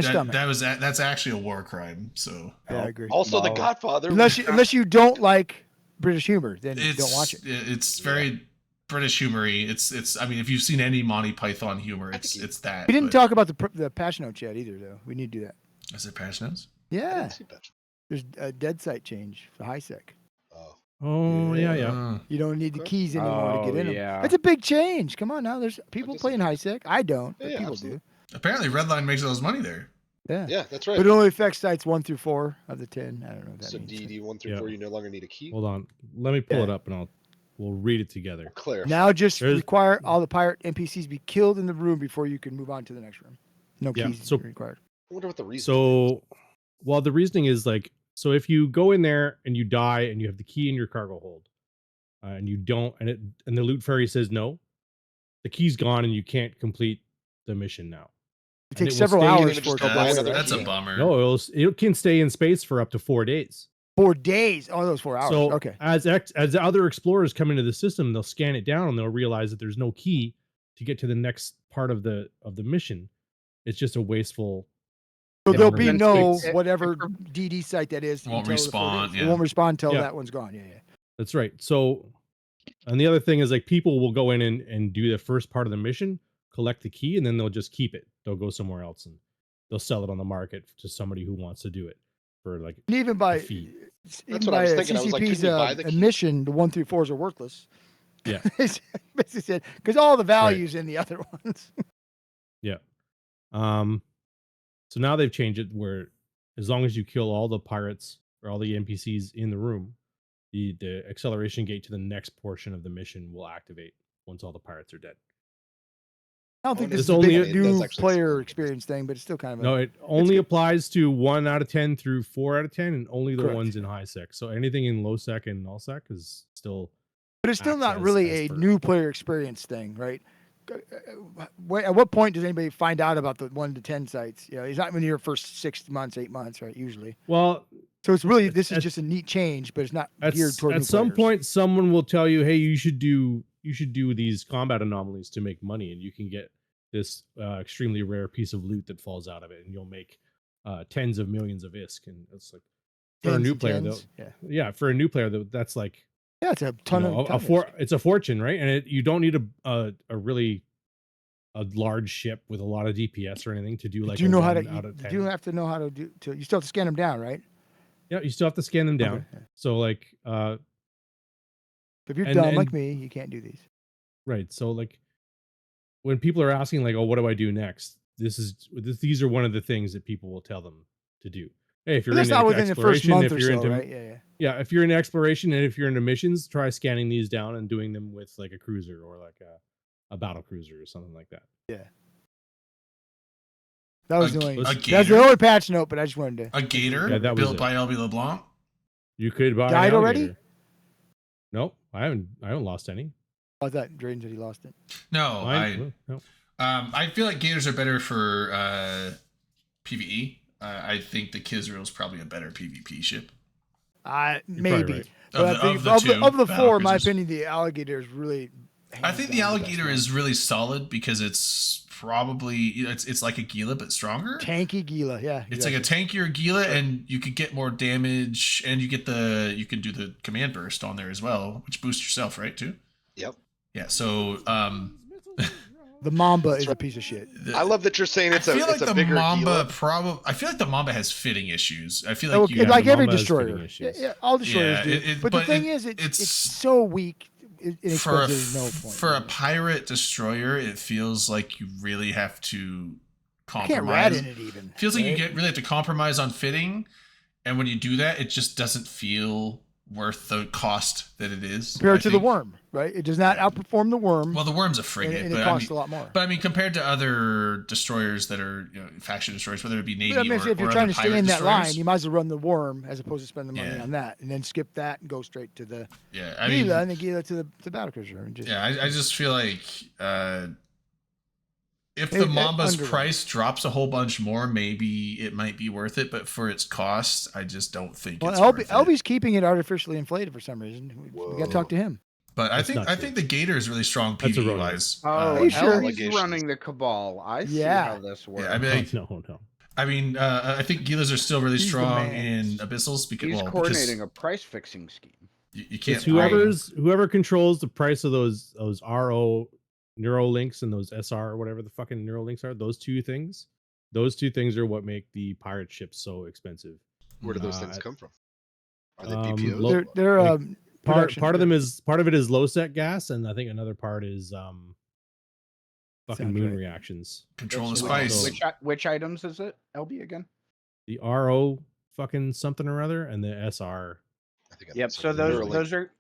F: Godfather.
D: stomach.
B: that's actually a war crime. So
D: Yeah, I agree.
F: Also, The
E: Well,
F: Godfather.
D: Unless you don't like British humor, then
B: it's
D: don't watch it.
B: It's very British humory. It's. I mean, if you've seen any Monty Python humor,
F: I
B: it's
F: think
B: that.
D: We didn't
B: but-
D: talk about the patch notes yet either, though. We need to do that.
B: Is it Passions?
F: I
D: Yeah,
F: didn't see Patrick.
D: there's a dead site change for high sec.
F: Oh,
A: Oh yeah.
D: You don't need the
F: Okay.
D: keys anymore to get in them.
E: Yeah.
D: That's a big change. Come on now, there's people
F: just-
D: playing high sec. I don't, but
F: Yeah,
D: people
F: absolutely.
B: Apparently, Redline makes those money there.
D: do. Yeah.
F: yeah, that's right.
D: But it only affects sites 1 through 4 of the 10. I don't know what that
F: So
D: means.
F: DD 1 through
A: Yeah.
F: 4, you no longer need a key.
A: Hold on. Let me pull
D: Yeah.
A: it up and we'll read it together.
F: Clarify.
D: Now just
A: There's-
D: require all the pirate NPCs be killed in the room before you can move on to the next room. No
A: Yeah,
D: keys
A: so-
D: required.
F: I wonder what the reason.
A: So, well, the reasoning is like, so if you go in there and you die and you have the key in your cargo hold, and you don't, and the loot fairy says no, the key's gone and you can't complete the mission now.
D: It
A: And
D: takes
A: it will
D: several
A: stay in
D: hours
F: the-
D: for it
F: just
D: to
F: go buy
D: go
F: another
D: away.
B: That's a
F: key.
B: bummer.
A: No, it can stay in space for up to 4 days.
D: 4 days. Oh, those 4 hours.
A: So
D: Okay.
A: as the other explorers come into the system, they'll scan it down and they'll realize that there's no key to get to the next part of the mission. It's just a wasteful.
D: So
A: Yeah,
D: there'll
A: but
D: be
E: then
D: no
E: it-
D: whatever DD site that is.
B: Won't
D: until the 4
B: respawn,
D: days.
B: yeah.
D: It won't respond until
A: Yeah.
D: that one's gone. Yeah, yeah.
A: That's right. So, and the other thing is like people will go in and do the first part of the mission, collect the key, and then they'll just keep it. They'll go somewhere else and they'll sell it on the market to somebody who wants to do it for like.
D: And even by
A: fee.
F: That's what I was thinking. I was like,
D: CCP's
F: couldn't you buy the key?
D: admission, the 1 through 4s are worthless.
A: Yeah.
D: Basically said because all the values in the other ones.
A: So now they've changed it where as long as you kill all the pirates or all the NPCs in the room, the acceleration gate to the next portion of the mission will activate once all the pirates are dead.
D: I don't think
F: It's
D: this is a
A: only-
D: big
F: it does
D: new
F: actually
D: player
F: explain it.
D: experience thing, but it's still kind of
A: No, it only
D: good.
A: applies to 1 out of 10 through 4 out of 10, and only the
D: Correct.
A: ones in high sec. So anything in low sec and null sec is still
D: but it's still
A: acts
D: not
A: as-
D: really
A: as
D: a
A: for-
D: new player experience thing, right? At what point does anybody find out about the 1 to 10 sites? You know, it's not when you're first 6 months, 8 months, right? Usually.
A: well.
D: So it's really this is
A: At-
D: just a neat change, but it's not
A: At,
D: geared toward
A: at
D: new
A: some
D: players.
A: point, someone will tell you, "Hey, you should do these combat anomalies to make money, and you can get this extremely rare piece of loot that falls out of it, and you'll make tens of millions of ISK." And it's like for a
D: Tens
A: new
D: and
A: player, though,
D: tens, yeah,
A: yeah, for a new player, though, that's like
D: yeah, it's a
A: you
D: ton
A: know,
D: of
A: it's a fortune, right? And you don't need a really a large ship with a lot of DPS or anything to do like.
D: do you
A: a
D: know how
A: 1
D: to?
A: out of
D: You
A: 10.
D: do have to know how to do. You still have to scan them down, right?
A: Yeah, you still have to scan them down.
D: Okay, yeah.
A: So like,
D: If you're
A: And-
D: dumb like
A: and-
D: me, you can't do these.
A: right. So like, when people are asking like, "Oh, what do I do next?" These are one of the things that people will tell them to do. Hey, if
D: But
A: you're
D: that's
A: into
D: not within the first
A: exploration,
D: month
A: if
D: or
A: you're
D: so,
A: into
D: right? Yeah, yeah.
A: yeah, if you're into exploration and if you're into missions, try scanning these down and doing them with like a cruiser or like a battle cruiser or something like that.
D: That was
B: A-
D: the only.
B: a
D: That's
B: gator?
D: the only patch note, but I just wanted to.
B: A gator
A: Yeah, that was
B: built
A: it.
B: by LB LeBlanc.
A: You could buy an
D: Died already?
A: alligator. Nope, I haven't lost any.
D: I thought Drayden said he lost it.
B: No,
A: Mine- no.
B: I feel like gators are better for PVE. I think the Kizrael is probably a better PvP ship.
A: probably
D: Maybe.
A: right.
D: But I think of the
B: battle
D: 4, in my
B: cruisers.
D: opinion, the alligator is really.
B: I think the alligator is really solid because it's probably it's like a Gila but stronger.
D: tanky Gila. Yeah,
B: It's like a tankier Gila, and you could get more damage, and you can do the command burst on there as well, which boosts yourself, right? Too.
F: Yep.
B: Yeah. So
D: the Mamba is a piece of shit.
F: I love that you're saying it's
B: I feel
F: it's
B: like
F: a
B: the
F: bigger
B: Mamba
F: Gila.
B: I feel like the Mamba has fitting issues. I feel
D: Oh,
B: like you
D: like
A: the
D: every
A: Mamba has fitting
D: destroyer. Yeah,
A: issues.
D: yeah, all destroyers
B: Yeah,
D: do.
B: it-
D: but the
B: but
D: thing
B: it-
D: is, it's
B: it's-
D: so weak.
B: for a,
D: There's no point.
B: for a pirate destroyer, it feels like you really have to
D: you
B: compromise.
D: can't rat in it even.
B: Feels like you
D: right?
B: really have to compromise on fitting, and when you do that, it just doesn't feel worth the cost that it is.
D: Compared
B: I
D: to the
B: think.
D: worm, right? It does not outperform the worm,
B: Well, the worm's a
D: and,
B: frigate,
D: and
B: but
D: it
B: I
D: costs
B: mean,
D: a lot more.
B: but I mean, compared to other destroyers that are faction destroyers, whether it be Navy
D: But I mean,
B: or,
D: if you're
B: or
D: trying
B: other
D: to stay
B: pirate
D: in that
B: destroyers,
D: line, you might as well run the worm as opposed to spend the money
B: Yeah.
D: on that, and then skip that and go straight to the
B: yeah, I mean,
D: Gila and then Gila to the battle cruiser. And just,
B: yeah, I just feel like if
D: Maybe
B: the
D: that
B: Mamba's
D: underwhelmed.
B: price drops a whole bunch more, maybe it might be worth it. But for its cost, I just don't think it's
D: well,
B: worth it.
D: LB's keeping it artificially inflated for some reason. We got to talk to him.
B: But I
A: That's
B: think
A: not
B: I
A: true.
B: think the Gator is really strong
A: That's
B: PvE
A: erroneous.
B: wise.
E: Oh,
D: Are you sure?
E: Elby's
F: Allegations.
E: running the Cabal. I see
D: Yeah.
E: how this works.
B: Yeah, I mean,
A: No.
B: I mean, I think Gilas are still really
D: He's the
B: strong
D: man.
B: in Abyssals because
E: He's
B: well,
E: coordinating a price fixing scheme.
B: because you can't.
A: It's whoever controls the price of those RO Neurolinks and those SR or whatever the fucking Neurolinks are. Those two things are what make the pirate ships so expensive.
F: Where do those things come from? Are they
A: um,
F: BPOs?
A: lo-
D: They're
A: like,
D: production.
A: part of it is low set gas, and I think another part is fucking
D: Sounds
A: moon
D: right.
A: reactions.
B: Control the
A: Which-
B: spice.
E: Which items is it, LB again?
A: The RO fucking something or other, and the SR.
F: I think I
E: Yep.
F: missed
E: So
F: something.
E: those
F: Neuralink.
E: are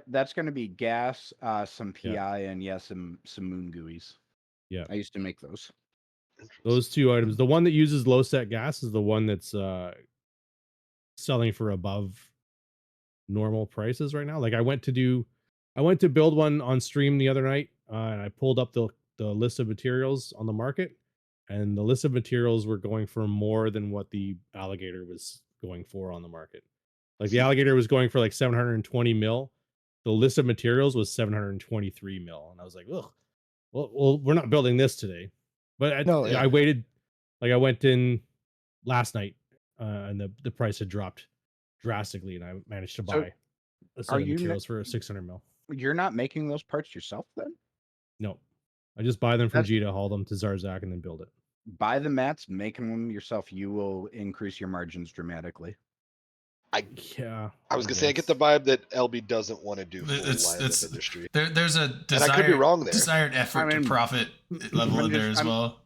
E: that's going to be gas, some PI, and some moon GUIs.
A: Yeah.
E: I used to make those.
A: Those two items. The one that uses low set gas is the one that's selling for above normal prices right now. Like I went to build one on stream the other night, and I pulled up the list of materials on the market, and the list of materials were going for more than what the alligator was going for on the market. Like the alligator was going for like 720 mil. The list of materials was 723 mil, and I was like, ugh. Well, we're not building this today. But
D: No, yeah.
A: I waited, like I went in last night, and the price had dropped drastically, and I managed to
E: So,
A: buy a set
E: are
A: of
E: you ma-
A: materials for 600 mil.
E: You're not making those parts yourself then?
A: No, I just buy them from
E: That's-
A: Jita, haul them to Zarzak, and then build it.
E: Buy the mats, making them yourself. You will increase your margins dramatically.
A: Yeah,
F: I was gonna say I get the
A: guess.
F: vibe that LB doesn't want to do full
B: It's-
F: line
B: it's-
F: of industry.
B: There's a
F: And I could be wrong there.
B: desired effort
E: I mean,
B: to profit level
E: I'm
B: in there
E: just-
B: as
E: I'm-
B: well.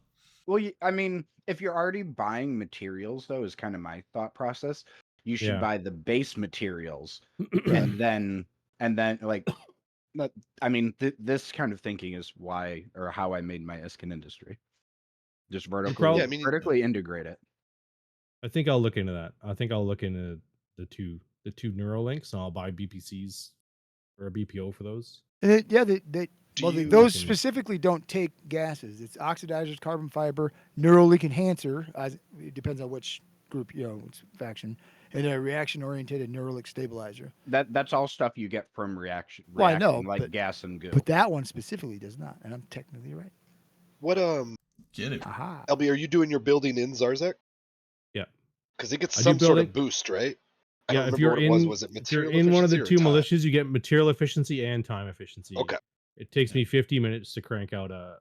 E: Well, I mean, if you're already buying materials, though, is kind of my thought process. You should
A: Yeah.
E: buy the base materials, and then like, I mean, this kind of thinking is why or how I made my Iskin industry. Just vertically,
F: Yeah, I mean-
E: vertically integrate it.
A: I think I'll look into that. I think I'll look into the two Neurolinks, and I'll buy BPCs or a BPO for those.
D: And those
A: can-
D: specifically don't take gases. It's oxidizers, carbon fiber, Neuralink enhancer. It depends on which group, which faction, and a reaction-oriented Neuralink stabilizer.
E: That's all stuff you get from reaction.
D: Well, I know,
E: reacting, like
D: but-
E: gas and goo.
D: But that one specifically does not, and I'm technically right.
F: What
B: Get it?
D: Aha.
F: LB, are you doing your building in Zarzak?
A: Yeah.
F: Because it gets
A: I do
F: some sort of
A: building-
F: boost, right? I
A: Yeah,
F: don't
A: if
F: remember
A: you're
F: what
A: in,
F: it was. Was it
A: if you're
F: material
A: in one of the
F: efficiency
A: two
F: or time?
A: militias, you get material efficiency and time efficiency.
F: Okay.
A: It takes me 50 minutes to crank out a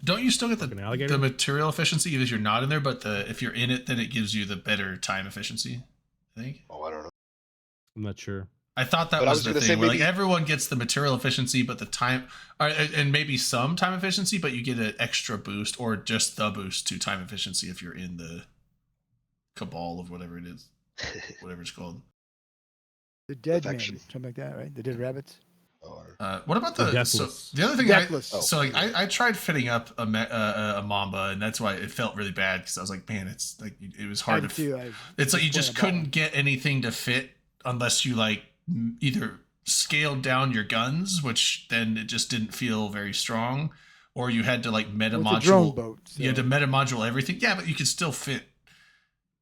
B: Don't you still get
A: Fucking
B: the
A: alligator?
B: material efficiency if you're not in there, but if you're in it, then it gives you the better time efficiency. I think.
F: Oh, I don't know.
A: I'm not sure.
B: I thought that
F: But I
B: was
F: was
B: the
F: gonna
B: thing
F: say
B: where like
F: maybe-
B: everyone gets the material efficiency, but the time, and maybe some time efficiency, but you get an extra boost or just the boost to time efficiency if you're in the cabal of whatever it is, whatever it's called.
D: The dead man,
F: Affection.
D: something like that, right? The dead rabbits.
F: Or
B: What about
A: The
B: the
A: Deathless.
B: the other thing?
D: Deathless.
B: So like I tried fitting up a Mamba, and that's why it felt really bad because I was like, man, it's like it was hard
D: I
B: to.
D: did too.
B: It's like you just
D: disappointed about
B: couldn't get anything to fit unless you like either scaled down your guns, which then it just didn't feel very strong, or you had to like meta
D: Well, it's a drone
B: module.
D: boat.
B: You had
D: so
B: to meta module everything. Yeah, but you could still fit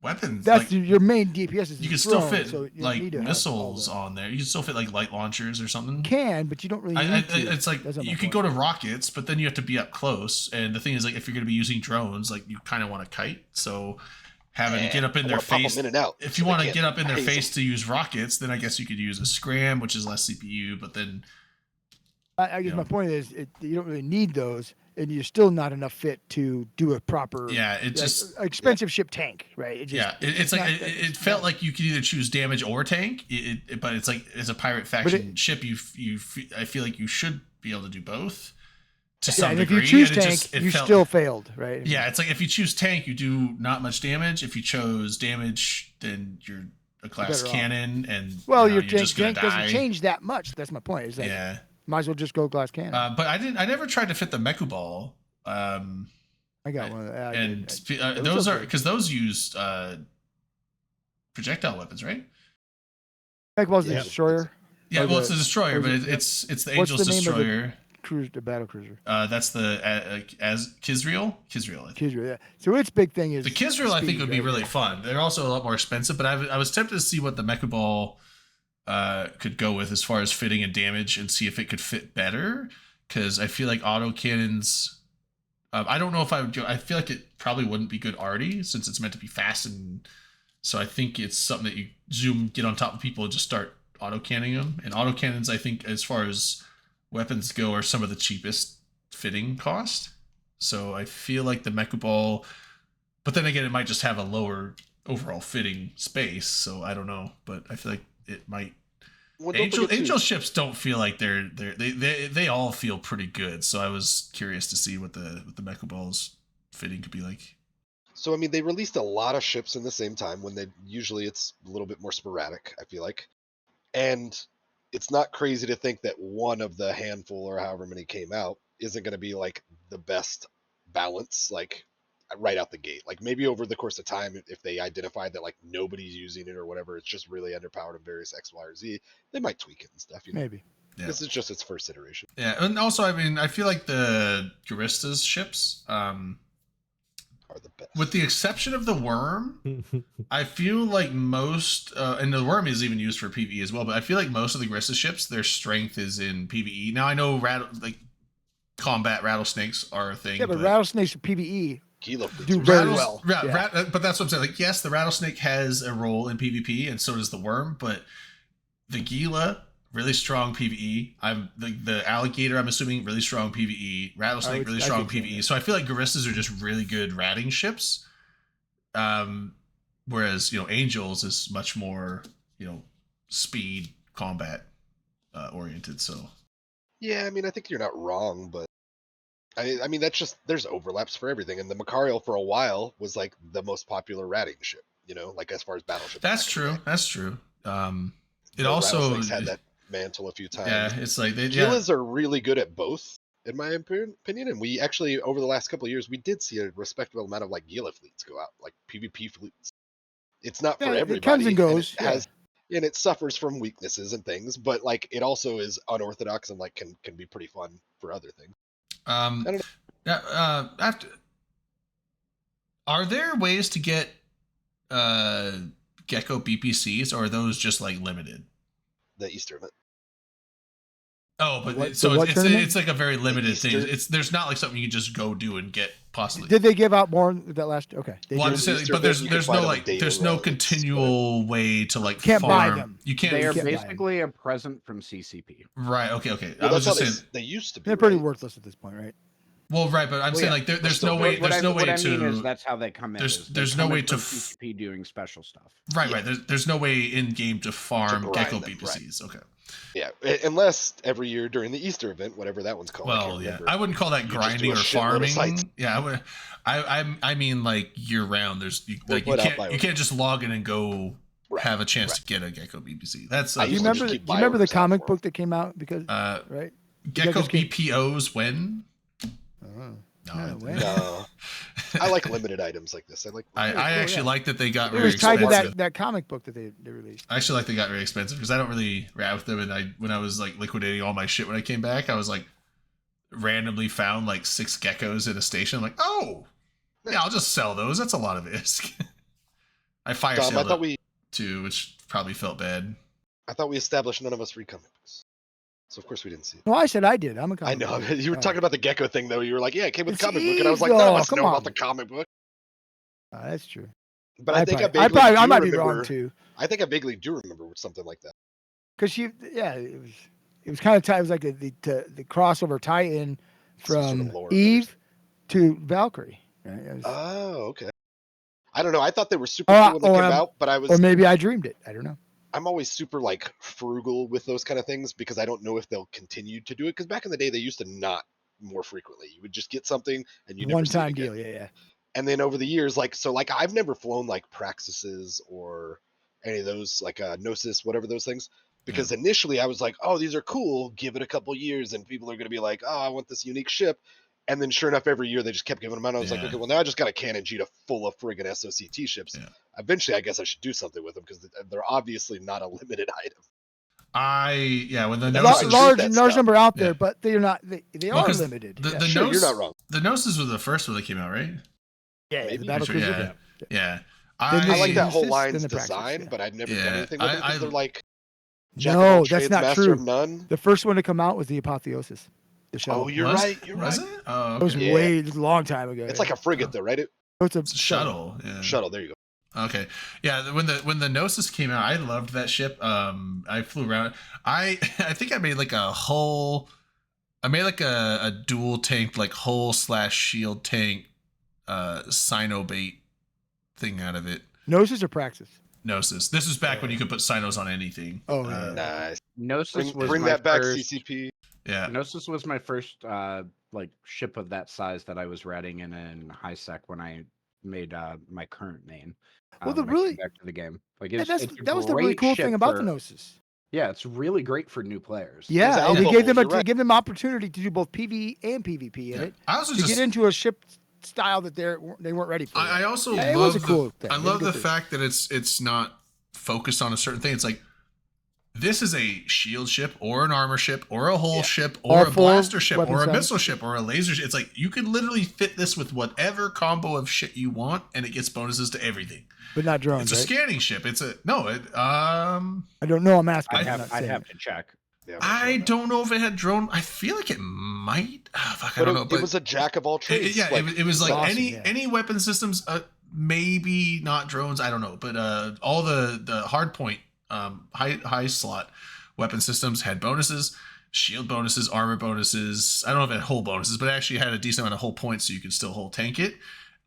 B: weapons.
D: That's
B: like,
D: your main DPS. Is
B: you
D: a
B: can still
D: drone,
B: fit
D: so you don't
B: like
D: need to have all
B: missiles
D: the-
B: on there. You can still fit like light launchers or something.
D: Can, but you don't really need to.
B: It's like
D: That's not my
B: you could
D: point.
B: go to rockets, but then you have to be up close. And the thing is, like, if you're going to be using drones, like you kind of want to kite. So having to get up in
F: I
B: their
F: wanna pop 'em
B: face,
F: in and out,
B: if
F: so
B: you
F: they
B: want to
F: can't
B: get up in their
F: haze 'em.
B: face to use rockets, then I guess you could use a scram, which is less CPU. But then
D: I guess
B: you
D: my
B: know.
D: point is you don't really need those, and you're still not enough fit to do a proper.
B: yeah, it
D: like,
B: just
D: expensive ship tank, right? It just,
B: yeah, it's like
D: not-
B: it felt like you could either choose damage or tank. But it's like as a pirate faction ship, I feel like you should be able to do both to
D: Yeah,
B: some
D: and if
B: degree.
D: you choose
B: and it
D: tank,
B: just- it
D: you
B: felt-
D: still failed, right?
B: Yeah, it's like if you choose tank, you do not much damage. If you chose damage, then you're a glass
D: better off.
B: cannon, and
D: Well,
B: you're
D: your
B: just gonna
D: jank doesn't
B: die.
D: change that much. That's my point. Is that
B: Yeah,
D: might as well just go glass cannon.
B: but I never tried to fit the Meku Ball.
D: I got one.
B: And
D: it was
B: those are
D: okay.
B: because those used projectile weapons, right?
D: Meku Ball's the
F: Yeah.
D: destroyer.
B: Yeah,
D: Or
B: well, it's
D: the-
B: a destroyer,
D: or
B: but
D: is it-
B: it's the
D: What's
B: Angel's
D: the name of the-
B: destroyer.
D: The battle cruiser.
B: That's the as Kizriel. I think.
D: Kizrael, yeah. So its big thing is
B: The Kizriel, I think,
D: speed,
B: would be
D: right?
B: really fun. They're also a lot more expensive, but I was tempted to see what the Mecha Ball could go with as far as fitting and damage, and see if it could fit better. Because I feel like auto cannons. I don't know if I would go. I feel like it probably wouldn't be good arty since it's meant to be fast, and so I think it's something that you get on top of people, and just start auto canning them. And auto cannons, I think, as far as weapons go, are some of the cheapest fitting cost. So I feel like the Mecha Ball, but then again, it might just have a lower overall fitting space. So I don't know, but I feel like it might.
F: Well, don't forget too-
B: Angel ships don't feel like they all feel pretty good. So I was curious to see what the Mecha Ball's fitting could be like.
F: So I mean, they released a lot of ships in the same time when they usually it's a little bit more sporadic, I feel like. And it's not crazy to think that one of the handful or however many came out isn't going to be like the best balance, like right out the gate. Like maybe over the course of time, if they identify that like nobody's using it or whatever, it's just really underpowered in various X, Y, or Z, they might tweak it and stuff. You know?
D: Maybe.
B: Yeah.
F: This is just its first iteration.
B: Yeah, and also, I mean, I feel like the Garista's ships,
F: Are the best.
B: with the exception of the Worm, I feel like most, and the Worm is even used for PvE as well, but I feel like most of the Garissa ships, their strength is in PvE. Now, I know combat rattlesnakes are a thing.
D: Yeah, but rattlesnakes are PvE.
F: Gila fleets
D: do
F: are
D: very
F: so-
D: well.
B: Yeah,
D: Yeah.
B: but that's what I'm saying. Like, yes, the rattlesnake has a role in PvP, and so does the Worm, but the Gila, really strong PvE. The alligator, I'm assuming, really strong PvE. Rattlesnake, really strong
D: think so,
B: PvE.
D: yeah.
B: So I feel like Garissas are just really good ratting ships. Whereas, Angels is much more, speed combat oriented. So
F: Yeah, I mean, I think you're not wrong, but I mean, that's just there's overlaps for everything. And the Macariel for a while was like the most popular ratting ship, like as far as battleship.
B: that's true. That's true. It
F: The
B: also
F: Rattlesnakes had that mantle a few times.
B: yeah, it's like they
F: Gilas are really good at both, in my opinion. And we actually, over the last couple of years, we did see a respectable amount of like Gila fleets go out, like PvP fleets. It's not for
D: Yeah,
F: everybody.
D: it comes and goes.
F: it has, and it suffers from weaknesses and things, but like it also is unorthodox and like can be pretty fun for other things. I don't know.
B: Are there ways to get Gecko BPCs, or are those just like limited?
F: The Easter event.
B: Oh, but
D: What-
B: so
D: the what tournament?
B: it's like a very limited thing.
F: Easter-
B: There's not like something you can just go do and get possibly.
D: Did they give out more that last? Okay. They
B: Well, I'm
D: did.
B: just saying,
F: Easter
B: but
F: event, you can
B: there's
F: find
B: no
F: them
B: like
F: daily
B: there's no
F: relics,
B: continual way to like
D: Can't buy
B: farm.
D: them.
B: You can't.
E: They are
D: can't buy 'em.
E: basically a present from CCP.
B: Right. Okay.
F: Well,
B: I was
F: that's how
B: just saying.
F: they used to be.
D: They're pretty
F: right?
D: worthless at this point, right?
B: Well, right, but I'm saying
E: yeah.
B: like there's
F: still
B: no way.
E: What
B: There's no way
E: I
B: to.
E: mean is that's how they come in.
B: there's-
E: is they
B: there's
E: come
B: no
E: in
B: way to
E: from
B: f-
E: CCP doing special stuff.
B: Right.
F: Yeah.
B: There's no way in game to farm
F: grind
B: Gecko
F: them, right.
B: BPCs. Okay.
F: Yeah, unless every year during the Easter event, whatever that one's called. I can't
B: Well, yeah,
F: remember.
B: I wouldn't call that
F: You just
B: grinding
F: do a
B: or
F: shitload of
B: farming.
F: sites.
B: Yeah, I would. I mean like year round.
F: We'll
B: you
F: put out
B: can't just log in and go
F: Right,
B: have a chance
F: right.
B: to get a Gecko BPC. That's
F: I
D: Do you
F: used to just
D: remember?
F: keep
D: Do you remember the
F: fireworks out
D: comic
F: for 'em.
D: book that came out? Because right.
B: Gecko
D: just keep-
B: BPOs when?
D: Oh.
B: No,
D: Yeah,
B: I-
D: when?
F: No, I like limited items like this. I like.
B: I
D: cool,
B: actually
D: yeah.
B: like that they got
D: It
B: very
D: was tied to
B: expensive.
D: that comic book that they released.
B: I actually like they got very expensive because I don't really rat with them. And when I was like liquidating all my shit when I came back, I was like randomly found like 6 geckos in a station. I'm like, oh, yeah, I'll just sell those. That's a lot of ISK. I fire
F: Dom, I
B: saled
F: thought
B: it
F: we
B: too, which probably felt bad.
F: established none of us read comic books, so of course we didn't see it.
D: No, I said I did. I'm a comic.
F: I know
D: book.
F: you were
D: Oh.
F: talking about the gecko thing though. You were like, "Yeah, it came with
D: It's
F: comic book," and I was like, "None
D: Eagle,
F: of us
D: come
F: know
D: on.
F: about the comic book."
D: Oh, that's true.
F: But I think I
D: might be wrong too.
F: I think I vaguely do remember something like that.
D: Because it was kind of tied. It was like the crossover tie-in
F: Some sort
D: from
F: of lore,
D: Eve to Valkyrie. Right? It was-
F: Oh, okay. I don't know. I thought they were super
D: Oh,
F: cool when they
D: or,
F: came
D: um,
F: out, but
D: or maybe I dreamed it. I don't know.
F: I'm always super like frugal with those kind of things because I don't know if they'll continue to do it. Because back in the day, they used to not more frequently. You would just get something and you never see it
D: One-time
F: again.
D: deal. Yeah.
F: And then over the years, I've never flown like Praxises or any of those like Gnosis, whatever those things. Because initially I was like, oh, these are cool. Give it a couple years and people are going to be like, oh, I want this unique ship. And then sure enough, every year they just kept giving them out. I was like,
B: Yeah.
F: okay, well now I just got a Cannon G to full of friggin' SOCT ships.
B: Yeah.
F: Eventually, I guess I should do something with them because they're obviously not a limited item.
B: When the
F: That's
B: Gnosis,
F: shoot
D: large
F: that
D: large
F: stuff.
D: number out there,
B: Yeah.
D: but they're not. They
B: Well,
D: are
B: 'cause
D: limited.
B: The,
D: yeah.
B: the
F: Sure, you're
B: Gnosis,
F: not wrong.
B: The Gnosis was the first one that came out, right?
D: yeah,
F: maybe.
D: the battle
B: Sure,
D: cruiser.
B: yeah. Yeah.
D: Then
F: I like that whole
D: Gnosis,
F: line's
D: then the Praxis,
F: design,
D: yeah.
F: but I've never
B: Yeah,
F: done anything with them
B: I-
F: because they're like Jack of
D: No,
F: all
D: that's
F: trades,
D: not
F: master
D: true.
F: of none.
D: The first one to come out was the Apotheosis. The show.
F: Oh, you're
B: Was-
F: right. You're
B: was
F: right.
B: it? Oh,
D: It was
B: okay.
F: Yeah.
D: way it was a long time ago.
F: It's like a frigate, though, right?
D: it's
B: It's a shuttle. Yeah.
F: Shuttle. There you go.
B: Okay. Yeah, when the Gnosis came out, I loved that ship. I flew around. I think I made like a dual tank, like hull / shield tank Sinobate thing out of it.
D: Gnosis or Praxis.
B: Gnosis. This was back when you could put Sinos on anything.
D: Oh, yeah.
F: Nice.
E: Gnosis was
F: Bring
E: my
F: that back,
E: first,
F: CCP.
B: Yeah.
E: Gnosis was my first like ship of that size that I was ratting in high sec when I made my current main.
D: Well, the
E: when I came
D: really-
E: back to the game. Like
D: Yeah,
E: it's,
D: that was the really
E: great
D: cool
E: ship
D: thing about
E: for-
D: the Gnosis.
E: Yeah, it's really great for new players.
D: Yeah,
F: out
D: and they
F: levels,
D: gave them
F: you're right.
D: give them opportunity to do both PvE and PvP in
B: Yeah.
D: it
B: I also
D: to
B: just
D: get into a ship style that they weren't ready for.
B: I also
D: Yeah, it
B: love
D: was a cool thing.
B: I
D: It was
B: love
D: a
B: the
D: good thing.
B: fact that it's not focused on a certain thing. It's like this is a shield ship or an armor ship or a hull ship or
D: All
B: a
D: four
B: blaster ship
D: weapon
B: or a
D: size.
B: missile ship or a laser ship. It's like you can literally fit this with whatever combo of shit you want and it gets bonuses to everything.
D: but not drones.
B: It's a
D: right?
B: scanning ship. It's a no, it
D: I don't know. I'm asking.
E: I'd
D: I'm not
E: have
D: saying it.
E: to check.
F: Yeah,
B: I don't know if it had drone. I feel like it might. Fuck, I
F: But
B: don't know.
F: it
B: But
F: was a jack of all trades.
B: yeah,
F: like,
B: it was like
D: awesome,
B: any
D: yeah.
B: any weapon systems, maybe not drones. I don't know, but all the hard point high slot weapon systems had bonuses, shield bonuses, armor bonuses. I don't know if it had hull bonuses, but it actually had a decent amount of hull points, so you could still hull tank it.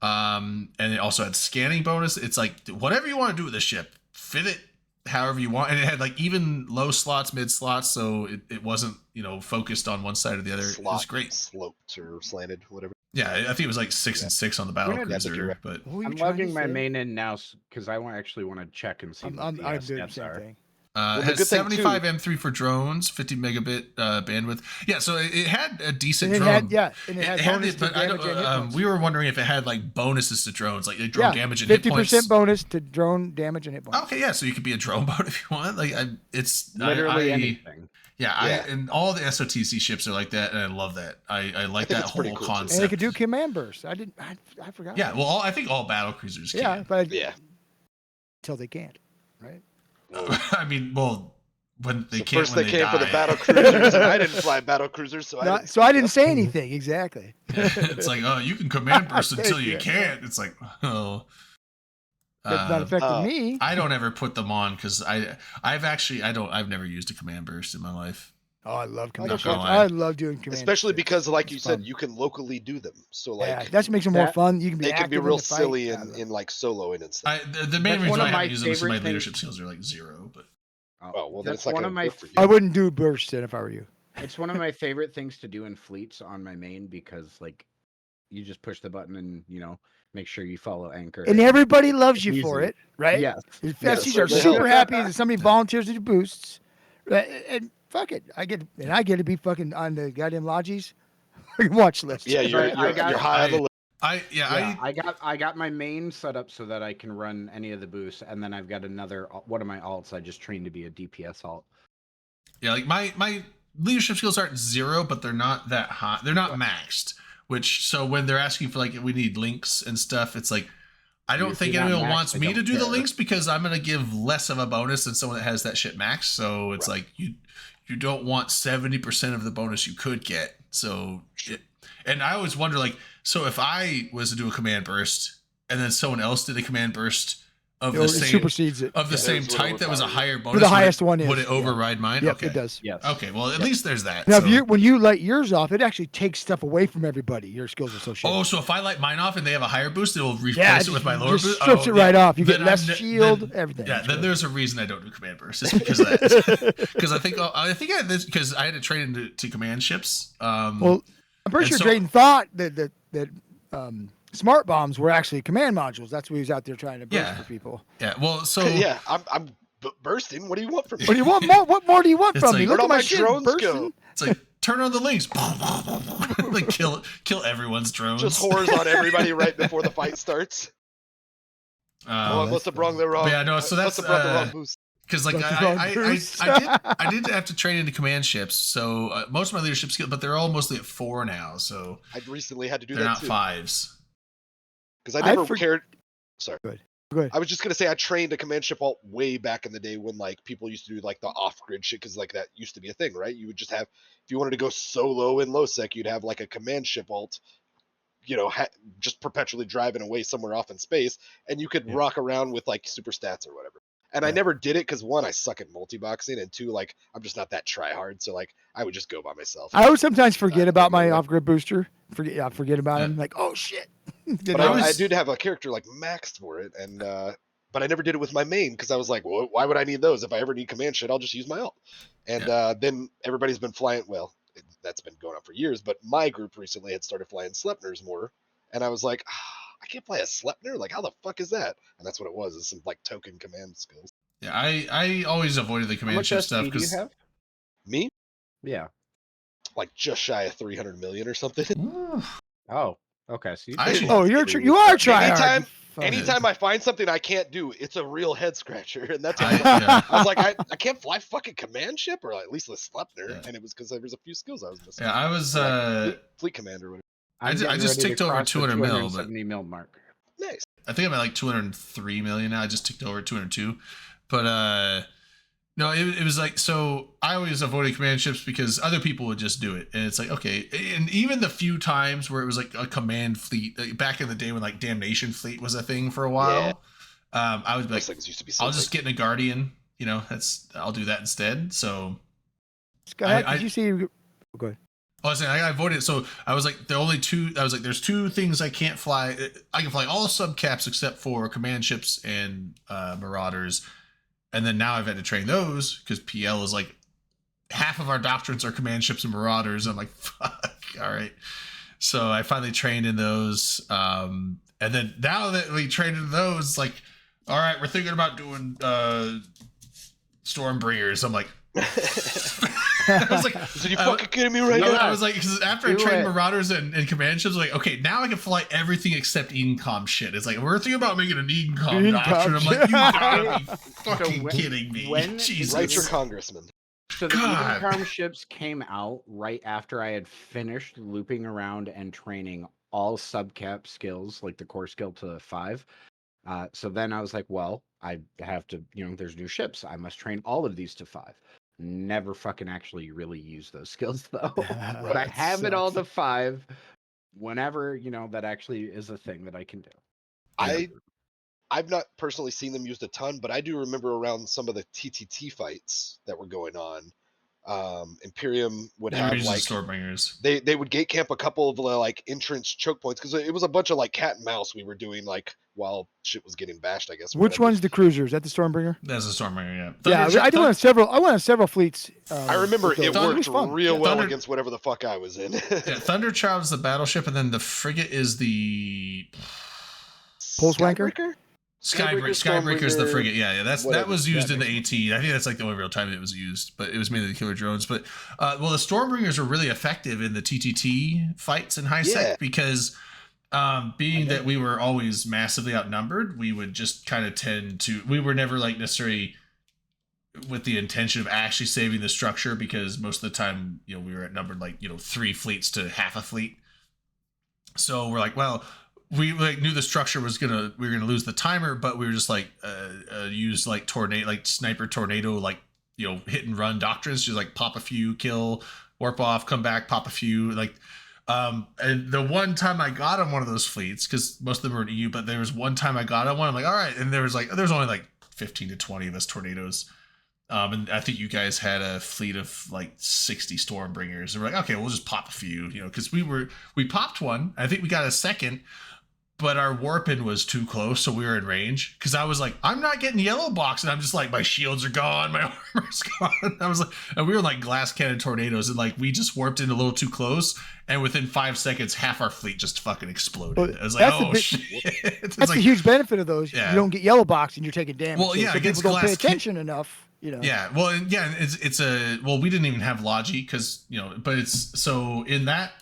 B: And it also had scanning bonus. It's like whatever you want to do with this ship, fit it however you want, and it had like even low slots, mid slots, so it wasn't focused on one side or the other. It was
F: slot,
B: great.
F: sloped or slanted, whatever.
B: Yeah, I think it was like 6 and 6 on the battle
E: Granted,
F: I think you're
B: cruiser,
F: right.
B: but
D: What were you
E: I'm
D: trying to
E: logging my
D: say?
E: main in now because I actually want to check and see what
D: I'm
E: the
D: doing the
E: stats
D: same
E: are.
D: thing.
F: Well,
B: it
F: the
B: has
F: good thing, too-
B: 75 M3 for drones, 50 megabit bandwidth. Yeah, so it had a decent
D: And it
B: drone.
D: had and it had bonus
B: it,
D: to
B: but I
D: damage
B: don't,
D: and hit points.
B: we were wondering if it had like bonuses to drones, like drone damage and hit
D: 50%
B: points.
D: bonus to drone damage and hit points.
B: Okay, yeah, so you could be a drone boat if you want. Like it's
E: Literally
B: I-
E: anything.
F: Yeah.
B: and all the SOTC ships are like that, and I love that. I like
F: think
B: that
F: it's pretty
B: whole
F: cool, too.
B: concept.
D: And they could do command bursts. I forgot.
B: Yeah, well, I think all battle cruisers can.
D: Yeah, but
F: Yeah.
D: until they can't, right?
B: I mean, well, when they
F: So
B: can't.
F: first
B: when
F: they
B: they
F: came for the
B: die.
F: battle cruisers, and I didn't fly battle cruisers, so
D: I didn't say anything exactly.
B: It's like, oh, you can command burst
D: Thank
B: until you
D: you.
B: can't. It's like, oh.
D: That's not affecting
F: uh,
D: me.
B: I don't ever put them on because I've never used a command burst in my life.
D: Oh, I love
B: Not
D: command.
B: gonna
D: bursts.
B: lie.
D: I love doing command.
F: especially
D: bursts.
F: because, like you
D: It's
F: said,
D: fun.
F: you can locally do them. So like
D: Yeah, that makes it more
E: that-
D: fun. You can be
F: they
D: active
F: can be
D: in
F: real
D: the fight.
F: silly
D: Yeah, I
F: in,
D: love
F: in like soloing and stuff.
B: The main
E: That's
B: reason
E: one
B: I
E: of my
B: haven't used them is my
E: favorite
B: leadership
E: things-
B: skills are like 0. But
F: Oh, well, then
E: that's
F: it's not
E: one
F: gonna
E: of my
F: be good for you.
D: I wouldn't do bursts then if I were you.
E: It's one of my favorite things to do in fleets on my main because like you just push the button and make sure you follow anchor.
D: And everybody loves you for
E: Easy.
D: it, right?
E: Yes.
D: The
F: Yes,
D: FCs are
F: certainly.
D: super happy that somebody volunteers to do boosts. Right? And fuck it, I get to be fucking on the goddamn Logis watch list.
F: Yeah, you're,
E: I got-
F: you're high on the list.
E: I got my main set up so that I can run any of the boosts, and then I've got another one of my alts I just trained to be a DPS alt.
B: yeah, like my leadership skills aren't 0, but they're not that high. They're not maxed. So when they're asking for like we need links and stuff, it's like I don't
E: If
B: think
E: you're not
B: anyone
E: maxed,
B: wants
E: I
B: me to
E: don't
B: do the
E: care.
B: links because I'm gonna give less of a bonus than someone that has that shit maxed. So it's
F: Right.
B: like you don't want 70% of the bonus you could get. So and I always wonder like, so if I was to do a command burst and then someone else did a command burst of
D: It
B: the same
D: supersedes it.
B: of the
D: Yeah.
B: same
F: That's what it
B: type
F: would
B: that was a
F: probably
B: higher
F: be.
B: bonus,
D: the highest one
B: would
D: is,
B: it
D: yeah.
B: override mine?
D: Yep,
B: Okay.
D: it does.
E: Yes.
B: Okay, well at least there's that.
D: Now,
B: so.
D: when you light yours off, it actually takes stuff away from everybody. Your skills associated.
B: Oh, so if I light mine off and they have a higher boost, it will replace
D: yeah,
B: it with my lower
D: just
B: boost.
D: strips
B: Oh,
D: it right
B: yeah.
D: off. You get
B: Then
D: less
B: I'm-
D: shield,
B: then-
D: everything.
B: Yeah,
D: It's
B: then
D: good.
B: there's a reason I don't do command burst. It's because of that. Because I think I had this because I had to train into command ships.
D: Well, I'm pretty
B: And
D: sure
B: so-
D: Drayton thought that smart bombs were actually command modules. That's what he was out there trying to burst
B: Yeah.
D: for people.
B: Yeah. Well, so
F: yeah, I'm bursting. What do you want from me?
D: What do you want more? What more do you want
B: It's
D: from
B: like-
D: me?
F: Where'd
D: Look
F: all
D: at my
F: my
D: shit
F: drones
D: bursting.
F: go?
B: it's like turn on the links, like kill everyone's drones.
F: Just whores on everybody right before the fight starts. Oh, I
B: Um,
F: must have brought the wrong.
B: but yeah, no, so
F: I must
B: that's,
F: have brought the wrong boost.
B: because like
D: That's the wrong boost.
B: I did have to train into command ships, so most of my leadership skills, but they're all mostly at 4 now, so
F: I recently had to do
B: they're
F: that
B: not
F: too
B: 5s.
F: because I never
D: for-
F: cared. Sorry.
D: Go ahead.
F: I was just gonna say I trained a command ship alt way back in the day when like people used to do like the off-grid shit because like that used to be a thing, right? You would just have if you wanted to go solo in low sec, you'd have like a command ship alt, just perpetually driving away somewhere off in space, and you could
A: Yeah.
F: rock around with like super stats or whatever. And I
D: Yeah.
F: never did it because one, I suck at multi-boxing, and two, like I'm just not that try hard, so like I would just go by myself.
D: I would sometimes forget
F: Uh,
D: about my
F: anyway.
D: off-grid booster. Forget about
B: Yeah.
D: him. Like, oh shit.
F: But I did have a character like maxed for it, and but I never did it with my main because I was like, well, why would I need those? If I ever need command shit, I'll just use my alt. And then everybody's been flying. Well, that's been going on for years, but my group recently had started flying Sleipnirs more, and I was like, I can't play a Sleipnir. Like, how the fuck is that? And that's what it was. It's some like token command skills.
B: Yeah, I always avoided the
E: How
B: command
E: much
B: ship
E: SP
B: stuff
E: do you
B: because
E: have?
F: Me,
E: Yeah.
F: like just shy of 300 million or something.
E: Oh, okay. So you
B: I
E: did
B: should-
D: Oh,
E: pretty
D: you are
E: good.
D: trying.
F: Anytime I find something I can't do, it's a real head scratcher, and that's.
B: I-
F: I,
B: yeah.
F: I was like, I can't fly fucking command ship, or at least the Sleipnir,
B: Yeah.
F: and it was because there was a few skills I was missing.
B: Yeah, I was
F: Like, fleet commander or whatever.
B: I
E: I'm
B: ju- I
E: getting
B: just
E: ready to
B: ticked over
E: cross the
B: 200 mil, but-
E: 270 mil mark.
F: Nice.
B: I think I'm at like 203 million now. I just ticked over 202. But no, it was like, so I always avoided command ships because other people would just do it. And it's like, okay. And even the few times where it was like a command fleet, like back in the day when like Damnation Fleet was a thing for a while, I would be
F: Those
B: like,
F: things used to be so
B: I'll just
F: sick.
B: get in a Guardian, I'll do that instead. So
D: Scott,
B: I-
D: did you see? Go ahead.
B: I was saying I avoided it. So I was like, there's 2 things I can't fly. I can fly all subcaps except for command ships and marauders. And then now I've had to train those because PL is like half of our doctrines are command ships and marauders. I'm like, fuck, all right. So I finally trained in those. And then now that we trained in those, like, all right, we're thinking about doing Stormbringers. I'm like, I was like,
F: So you fucking kidding me right
B: I
F: now?
B: was like, because after I
E: Do
B: trained
E: it.
B: Marauders and command ships, like, okay, now I can fly everything except Edencom shit. It's like, we're thinking about making an Edencom
D: Edencom
B: doctrine. I'm like, you gotta be
E: So
B: fucking
E: when-
B: kidding me.
E: when-
B: Jesus.
F: Write your congressman.
E: So the
B: God.
E: Edencom ships came out right after I had finished looping around and training all subcap skills, like the core skill to 5. So then I was like, well, I have to, there's new ships. I must train all of these to 5. Never fucking actually really use those skills though. But I
D: That
E: have it all
D: sucks.
E: to 5 whenever, that actually is a thing that I can do.
F: I've not personally seen them used a ton, but I do remember around some of the TTT fights that were going on. Imperium would
B: They were
F: have
B: using
F: like
B: Stormbringers.
F: they would gate camp a couple of the like entrance choke points because it was a bunch of like cat and mouse we were doing like while shit was getting bashed, I guess. or
D: Which
F: whatever.
D: one's the cruiser? Is that the Stormbringer?
B: That's a Stormbringer, yeah.
D: Yeah,
B: Thunder-
D: I do have several. I went on several fleets.
F: I remember
D: with
F: it
D: those.
F: worked
D: was fun.
F: real
D: Yeah.
F: well
B: Thunder-
F: against whatever the fuck I was in.
B: Yeah, Thunderchild is the battleship, and then the frigate is the
D: Pulse wanker?
F: Skybreaker?
B: Skybreaker is the
F: Stormbringer,
B: frigate. Yeah, that
F: whatever.
B: was used
E: That
B: in the
E: makes
B: AT. I think that's like the only real time it was used, but it was mainly the killer drones. But well, the Stormbringers are really effective in the TTT fights in high
F: Yeah.
B: sec because being that we were always massively outnumbered, we would just kind of tend to. We were never like necessarily with the intention of actually saving the structure because most of the time, we were outnumbered like 3 fleets to half a fleet. So we're like, well, we like knew the structure we were gonna lose the timer, but we were just like use like tornado, like sniper tornado, like hit and run doctrines, just like pop a few, kill, warp off, come back, pop a few, like. And the one time I got on one of those fleets, because most of them were in EU, but there was one time I got on one, I'm like, all right, and there was only like 15 to 20 of us tornadoes. And I think you guys had a fleet of like 60 Stormbringers. And we're like, okay, we'll just pop a few, because we popped one. I think we got a second, but our warping was too close, so we were in range. Because I was like, I'm not getting yellow box, and I'm just like, my shields are gone, my armor's gone. I was like, and we were like glass cannon tornadoes, and like we just warped in a little too close, and within 5 seconds, half our fleet just fucking exploded.
D: Well,
B: I was like,
D: that's the
B: oh
D: big-
B: shit! It's
D: That's
B: like,
D: the huge benefit of those.
B: Yeah.
D: You don't get yellow box and you're taking damage.
B: Well, yeah,
D: so
B: against
D: people don't pay
B: glass ca-
D: attention enough. You know.
B: yeah, well, and yeah, it's a well, we didn't even have Logi because but it's so in that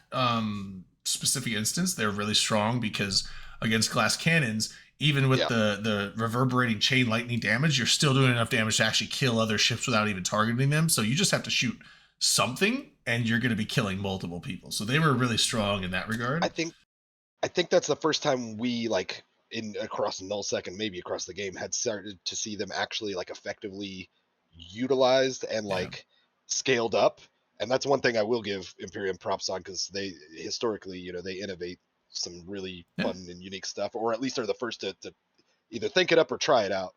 B: specific instance, they're really strong because against glass cannons, even with
F: Yeah.
B: the reverberating chain lightning damage, you're still doing enough damage to actually kill other ships without even targeting them. So you just have to shoot something, and you're going to be killing multiple people. So they were really strong in that regard.
F: I think that's the first time we like in across nullsec and maybe across the game had started to see them actually like effectively utilized and
B: Yeah.
F: like scaled up. And that's one thing I will give Imperium props on because they historically, they innovate some really
B: Yeah.
F: fun and unique stuff, or at least are the first to either think it up or try it out.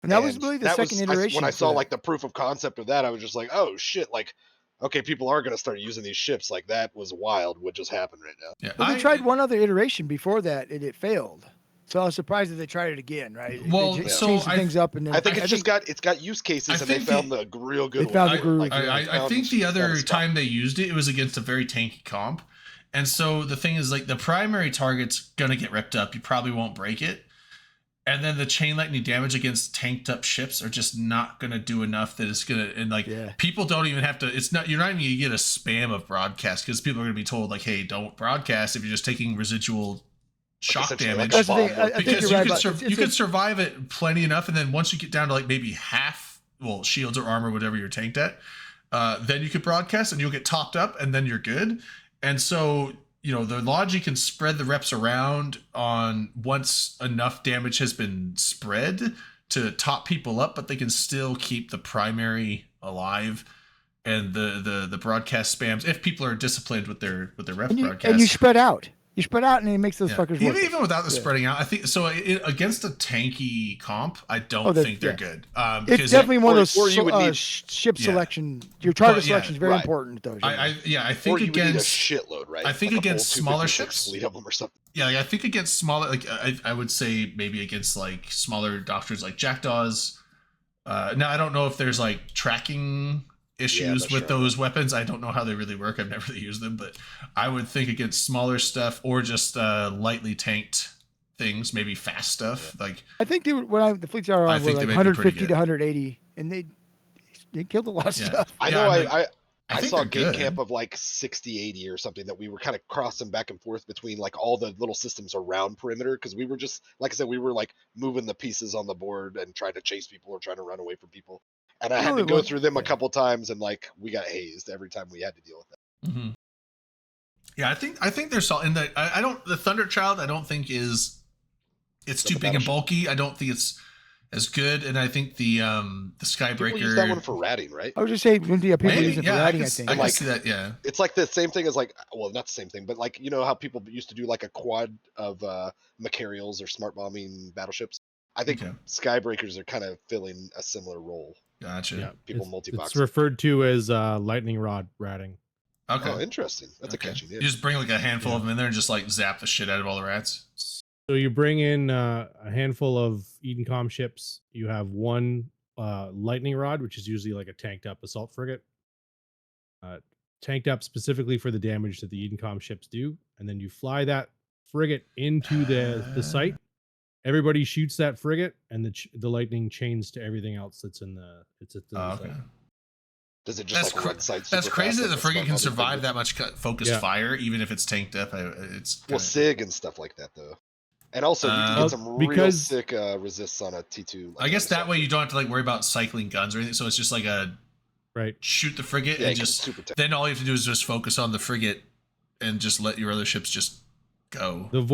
D: And that was
F: And
D: really the
F: that
D: second
F: was-
D: iteration.
F: when I
D: for
F: saw
D: that.
F: like the proof of concept of that, I was just like, oh shit, like, okay, people are going to start using these ships. Like that was wild what just happened right now.
B: Yeah,
D: Well, they tried one other iteration before that, and it failed. So I was surprised that they tried it again. Right?
B: Well,
D: they
B: so
D: changed the
B: I-
D: things up, and then
F: I think it's got use cases,
B: I
F: and they
B: think
F: found the real good
D: They found
F: one.
D: the groove,
F: Like,
D: yeah.
F: they
B: I
F: found
B: think the
F: found
B: other
F: stuff.
B: time they used it, it was against a very tanky comp. And so the thing is, like, the primary target's going to get ripped up. You probably won't break it. And then the chain lightning damage against tanked up ships are just not going to do enough that it's going to, and like,
D: Yeah.
B: people don't even have to, you're not even going to get a spam of broadcast because people are going to be told, like, hey, don't broadcast if you're just taking residual shock
F: essentially
B: damage.
F: like
D: That's the thing.
F: bomb
D: I think
B: Because
D: you're
B: you
D: right
B: could
D: about
B: sur- you could survive it plenty enough, and then once you get down to like maybe half, well, shields or armor, whatever you're tanked at, then you could broadcast and you'll get topped up, and then you're good. And so the Logi can spread the reps around on once enough damage has been spread to top people up, but they can still keep the primary alive. And the broadcast spams if people are disciplined with their rep broadcast.
D: and you spread out. You spread out, and it makes those
B: Yeah.
D: fuckers work.
B: Even without the
D: Yeah.
B: spreading out, I think so. Against a tanky comp, I don't
D: Oh, they're-
B: think they're
D: yeah.
B: good.
D: It's
B: Because
D: definitely one of those
F: or you would need-
D: ship
B: Yeah.
D: selection. Your target
B: But, yeah,
D: selection is very
F: right.
D: important. Though.
B: I
F: Or
B: think
F: you would need a
B: against
F: shitload, right?
B: I think
F: Like a whole
B: against smaller
F: 256
B: ships-
F: fleet of them or something.
B: I think against smaller, like I would say maybe against like smaller doctrines like Jackdaws. Now I don't know if there's like tracking issues
F: that's
B: with
F: true.
B: those weapons. I don't know how they really work. I've never really used them, but I would think against smaller stuff or just lightly tanked things, maybe fast stuff. Like
D: I think they were, the fleets are
B: I
D: on were
B: think
D: like
B: they might be pretty
D: 150 to
B: good.
D: 180, and they killed a lot of
B: Yeah.
D: stuff.
F: I
B: Yeah,
F: know
B: I'm like-
F: I
B: think
F: saw a
B: they're
F: game
B: good.
F: camp of like 60, 80 or something that we were kind of crossing back and forth between like all the little systems around perimeter because we were just, like I said, we were like moving the pieces on the board and trying to chase people or trying to run away from people. And I had
D: No,
F: to
D: it
F: go
D: was-
F: through them a
D: yeah.
F: couple times and like we got hazed every time we had to deal with that.
B: Mhm. Yeah, I think there's in the I don't the Thunderchild I don't think it's
F: Is that
B: too
F: the
B: big and
F: battleship?
B: bulky. I don't think it's as good, and I think the
F: People
B: Skybreaker.
F: use that one for ratting, right?
D: I would just say people
B: Maybe,
D: use it for
B: yeah,
D: riding.
B: I
D: I
B: can,
D: think.
B: I can
F: Like-
B: see that. Yeah,
F: It's like the same thing as like, well, not the same thing, but like, you know how people used to do like a quad of Macarials or smart bombing battleships? I think
B: Okay.
F: Skybreakers are kind of filling a similar role.
B: gotcha.
A: Yeah,
F: People
A: it's
F: multi-box.
A: referred to as lightning rod ratting.
B: Okay.
F: Oh, interesting. That's
B: Okay.
F: a catchy name.
B: You just bring like a handful of them in there and just like zap the shit out of all the rats.
A: So you bring in a handful of Edencom ships. You have one lightning rod, which is usually like a tanked up assault frigate, tanked up specifically for the damage that the Edencom ships do, and then you fly that frigate into the site. Everybody shoots that frigate, and the lightning chains to everything else that's in the
B: Oh, okay.
A: site.
F: Does it just
B: That's
F: like
B: cra-
F: run side
B: That's
F: super
B: crazy
F: fast
B: that
F: like
B: the
F: a
B: frigate
F: smart
B: can
F: bombing
B: survive
F: frigate?
B: that much focused
A: Yeah.
B: fire, even if it's tanked up. It's
F: Well,
B: kinda-
F: SIG and stuff like that, though. And also, you can
B: Well,
F: get some real
A: because-
F: sick resists on a T2.
B: I guess that way you don't have to like worry about cycling guns or anything. So it's just like a
A: Right.
B: shoot the frigate
F: Yeah,
B: and
F: you can
B: just
F: super tank.
B: then all you have to do is just focus on the frigate and just let your other ships just go.
A: The
B: right?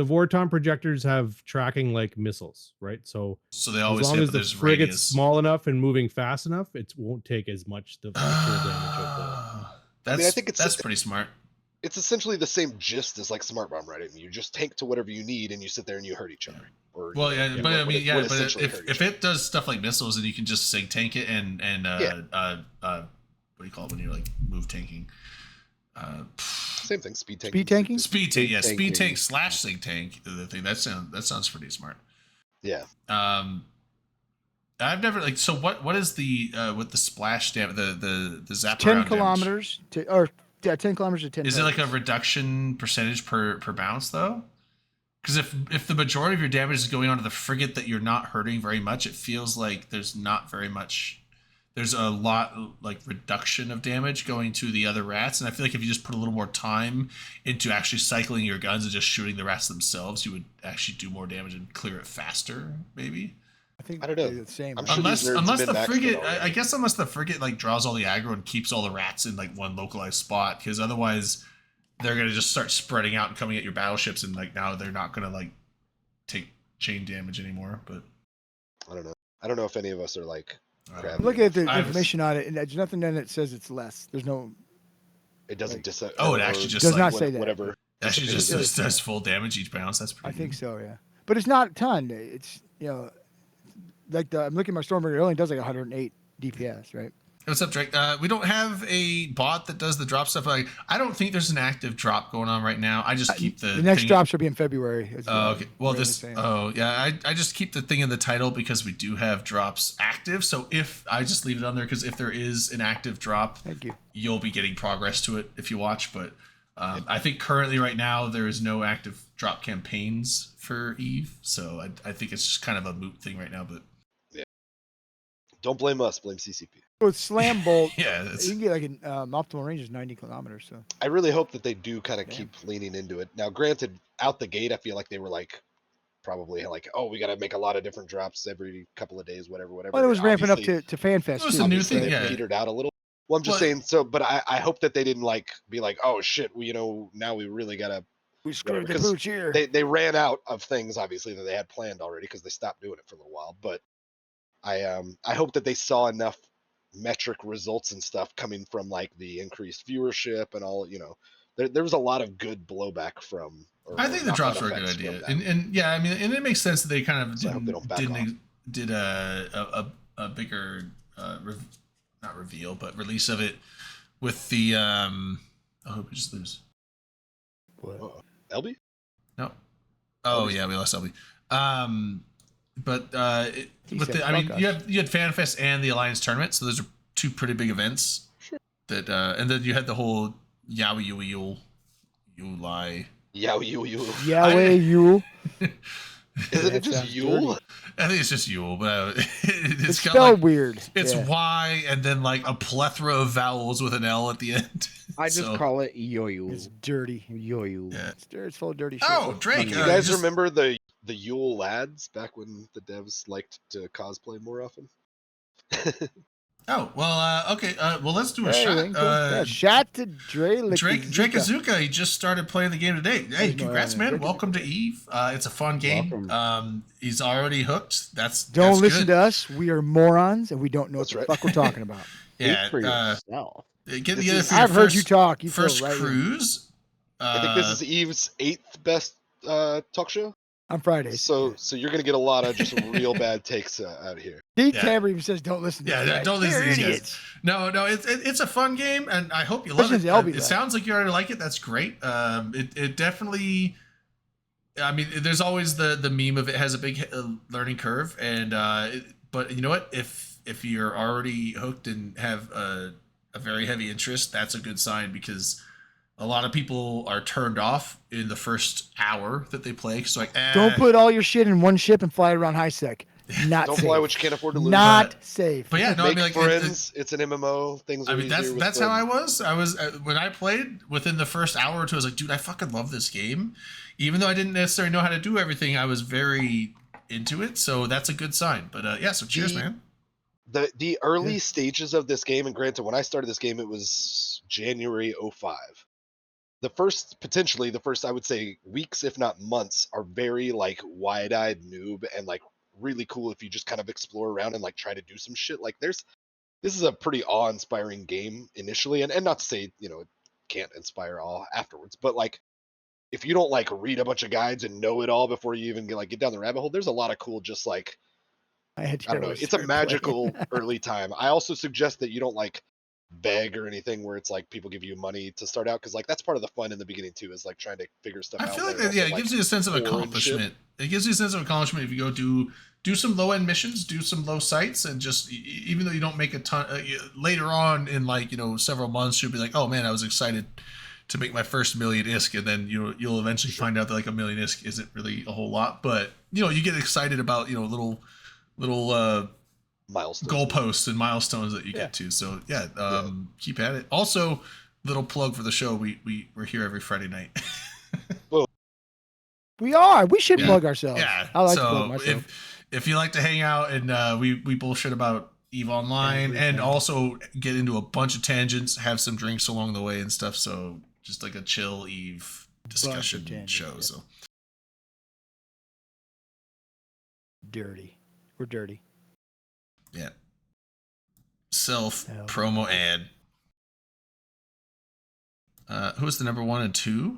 A: Vorton projectors have tracking like missiles, right? So
B: So they
A: as
B: always
A: long
B: hit,
A: as
B: but
A: the
B: there's
A: frigate's
B: radius.
A: small enough and moving fast enough, it won't take as much the actual damage of the.
B: That's
F: I think it's-
B: that's pretty smart.
F: It's essentially the same gist as like smart bomb, right? You just tank to whatever you need, and you sit there and you hurt each other. Or
B: Well,
F: you
B: yeah,
F: know,
B: but I
F: would-
B: mean, yeah,
F: would
B: but
F: essentially
B: if
F: hurt each
B: if
F: other.
B: it does stuff like missiles, then you can just sig tank it and
F: Yeah.
B: what do you call it when you're like move tanking?
F: Same thing. Speed tank.
D: Speed tanking?
B: Speed tank, yeah, speed
E: Tanking.
B: tank / sync tank. The thing that sounds pretty smart.
F: Yeah.
B: I've never like. So what is the with the splash damage, the zap
D: 10
B: around damage?
D: kilometers to, or yeah, 10 kilometers to 10.
B: Is it like a
D: targets.
B: reduction percentage per bounce though? Because if the majority of your damage is going onto the frigate that you're not hurting very much, it feels like there's not very much. There's a lot like reduction of damage going to the other rats, and I feel like if you just put a little more time into actually cycling your guns and just shooting the rats themselves, you would actually do more damage and clear it faster, maybe.
D: I think
F: I don't know.
D: they're the same.
F: I'm
D: right?
F: sure these nerds
B: Unless
F: have
B: the
F: been maxed
B: frigate,
F: it already.
B: I guess unless the frigate like draws all the aggro and keeps all the rats in like one localized spot, because otherwise they're gonna just start spreading out and coming at your battleships, and like now they're not gonna like take chain damage anymore. But
F: I don't know. I don't know if any of us are like. Crap.
D: Look at the
B: I was-
D: information on it, and there's nothing in it that says it's less. There's no.
F: It doesn't
D: Like-
F: dis.
B: Oh, it actually just
D: does
B: like
D: not say that.
F: Whatever.
B: actually
F: It's-
B: just does full damage each bounce. That's pretty.
D: I think
B: good.
D: so, yeah. But it's not a ton. It's like I'm looking at my Stormbreaker. It only does like 108 DPS, right?
B: What's up, Drake? We don't have a bot that does the drop stuff. Like, I don't think there's an active drop going on right now. I just keep the
D: next
B: thing-
D: drop should be in February. is
B: Oh,
D: what
B: okay. Well,
D: Brandon's
B: this.
D: saying.
B: Oh, yeah. I just keep the thing in the title because we do have drops active. So if I just leave it on there, because if there is an active drop,
D: Thank you.
B: you'll be getting progress to it if you watch. But I think currently right now there is no active drop campaigns for Eve. So I think it's just kind of a moot thing right now. But
F: Don't blame us. Blame CCP.
D: With Slam Bolt,
B: yeah,
D: you
B: it's,
D: can get like an optimal range is 90 kilometers. So
F: I really hope that they do kind of
D: Yeah.
F: keep leaning into it. Now, granted, out the gate, I feel like they were like probably like, oh, we got to make a lot of different drops every couple of days, whatever.
D: well, it was ramping up
F: Obviously-
D: to FanFest.
B: It was
D: too,
B: a new
F: obviously
B: thing,
F: they
B: yeah.
F: petered out a little. Well, I'm just
B: Well-
F: saying. So, but I hope that they didn't like be like, oh shit, we now we really gotta.
D: We screwed the
F: because
D: pooch here.
F: They ran out of things obviously that they had planned already because they stopped doing it for a little while. But I hope that they saw enough metric results and stuff coming from like the increased viewership and all. There was a lot of good blowback from. or
B: I think the
F: knock-on
B: drops were a good
F: effects from
B: idea,
F: that.
B: and yeah, I mean, and it makes sense that they kind of
F: So I hope they don't back
B: did a bigger not reveal but release of it with the oh we just lose
D: What?
F: LB?
B: no oh
F: LB's
B: yeah we lost LB but
D: He
B: with
D: said,
B: the I mean
D: "Fuck
B: you
D: us."
B: had FanFest and the Alliance tournament, so those are two pretty big events.
F: Sure.
B: That and then you had the whole Yowie Yule lie.
F: You.
D: Yahweh, you.
F: Isn't
D: That
F: it just
D: sounds
F: Yule?
B: I think it's just Yule, but
D: It's
B: it's got
D: spelled
B: like,
D: weird.
B: it's
D: yeah.
B: Y and then like a plethora of vowels with an L at the end.
E: I just
B: So-
E: call it yo-yo.
D: It's dirty.
E: Yo-yo.
B: Yeah.
D: It's full of dirty shit.
B: Oh, Drake!
F: Do you
B: you
F: guys
B: just-
F: remember the Yule lads back when the devs liked to cosplay more often?
B: Oh well, okay. Well, let's do a
D: Hey,
B: shot.
D: Winkle. Yeah, shot to Drake.
B: Drake Azuka, he just started playing the game today. Hey,
D: There's no
B: congrats,
D: Aaron.
B: man!
D: Drake-
B: Welcome to Eve. It's a fun game.
E: Welcome.
B: He's already hooked. That's
D: Don't listen
B: good.
D: to us. We are morons and we don't know
F: That's
D: what
F: right.
D: the fuck we're talking about.
B: Yeah,
E: Speak for yourself.
B: get
F: This
B: together
F: is-
B: for your
D: I've heard you
B: first-
D: talk. You
B: first
D: feel right in.
B: cruise.
F: I think this is Eve's 8th best talk show.
D: On Fridays.
F: So you're gonna get a lot of just real bad takes out here.
D: Steve
B: Yeah.
D: Tamber even says, "Don't listen." To
B: Yeah,
D: these guys.
B: don't listen to
D: They're
B: these guys.
D: idiots.
B: No, it's a fun game, and I hope you love it.
D: Especially as Elby
B: It
D: left.
B: sounds like you already like it. That's great. It definitely. I mean, there's always the meme of it has a big learning curve, and but you know what? If you're already hooked and have a very heavy interest, that's a good sign because a lot of people are turned off in the first hour that they play. Cause like,
D: Don't put all your shit in one ship and fly it around high sec. Not
F: Don't
D: safe.
F: fly what you can't afford to lose.
D: Not safe.
B: But yeah, no, I
F: Make
B: mean, like,
F: friends. It's an MMO. Things. Are
B: I mean,
F: easier with
B: that's how I
F: friends.
B: was. I was when I played within the first hour or two. I was like, dude, I fucking love this game, even though I didn't necessarily know how to do everything. I was very into it, so that's a good sign. But yeah, so cheers,
F: The-
B: man.
F: The early stages of this game, and granted, when I started this game, it was January 05. Potentially the first, I would say, weeks, if not months, are very like wide-eyed noob and like really cool if you just kind of explore around and like try to do some shit. Like this is a pretty awe-inspiring game initially, and not to say, it can't inspire awe afterwards, but like if you don't like read a bunch of guides and know it all before you even get down the rabbit hole, there's a lot of cool just like
D: I had to
F: I don't know.
D: go
F: It's a
D: start playing.
F: magical early time. I also suggest that you don't like beg or anything where it's like people give you money to start out, because like that's part of the fun in the beginning too, is like trying to figure stuff
B: I
F: out.
B: feel like
F: but
B: that,
F: also,
B: yeah, it gives you a sense of
F: core and shit.
B: accomplishment. It gives you a sense of accomplishment if you go do some low end missions, do some low sites, and just even though you don't make a ton later on in like several months, you'll be like, oh man, I was excited to make my first million ISK, and then you'll eventually find out that like a million ISK isn't really a whole lot, but you get excited about little
F: Milestones.
B: goalposts and milestones that you get to. So yeah, keep at it. Also, little plug for the show. We're here every Friday night.
D: We are. We should
B: Yeah.
D: plug ourselves.
B: Yeah.
D: I like to
B: so
D: plug myself.
B: if you like to hang out and we bullshit about EVE Online and also get into a bunch of tangents, have some drinks along the way and stuff. So just like a chill EVE discussion
D: tangents,
B: show.
D: yeah.
B: So
D: Dirty. We're dirty.
B: yeah. Self
D: Hell.
B: promo ad. Who's the number 1 and 2?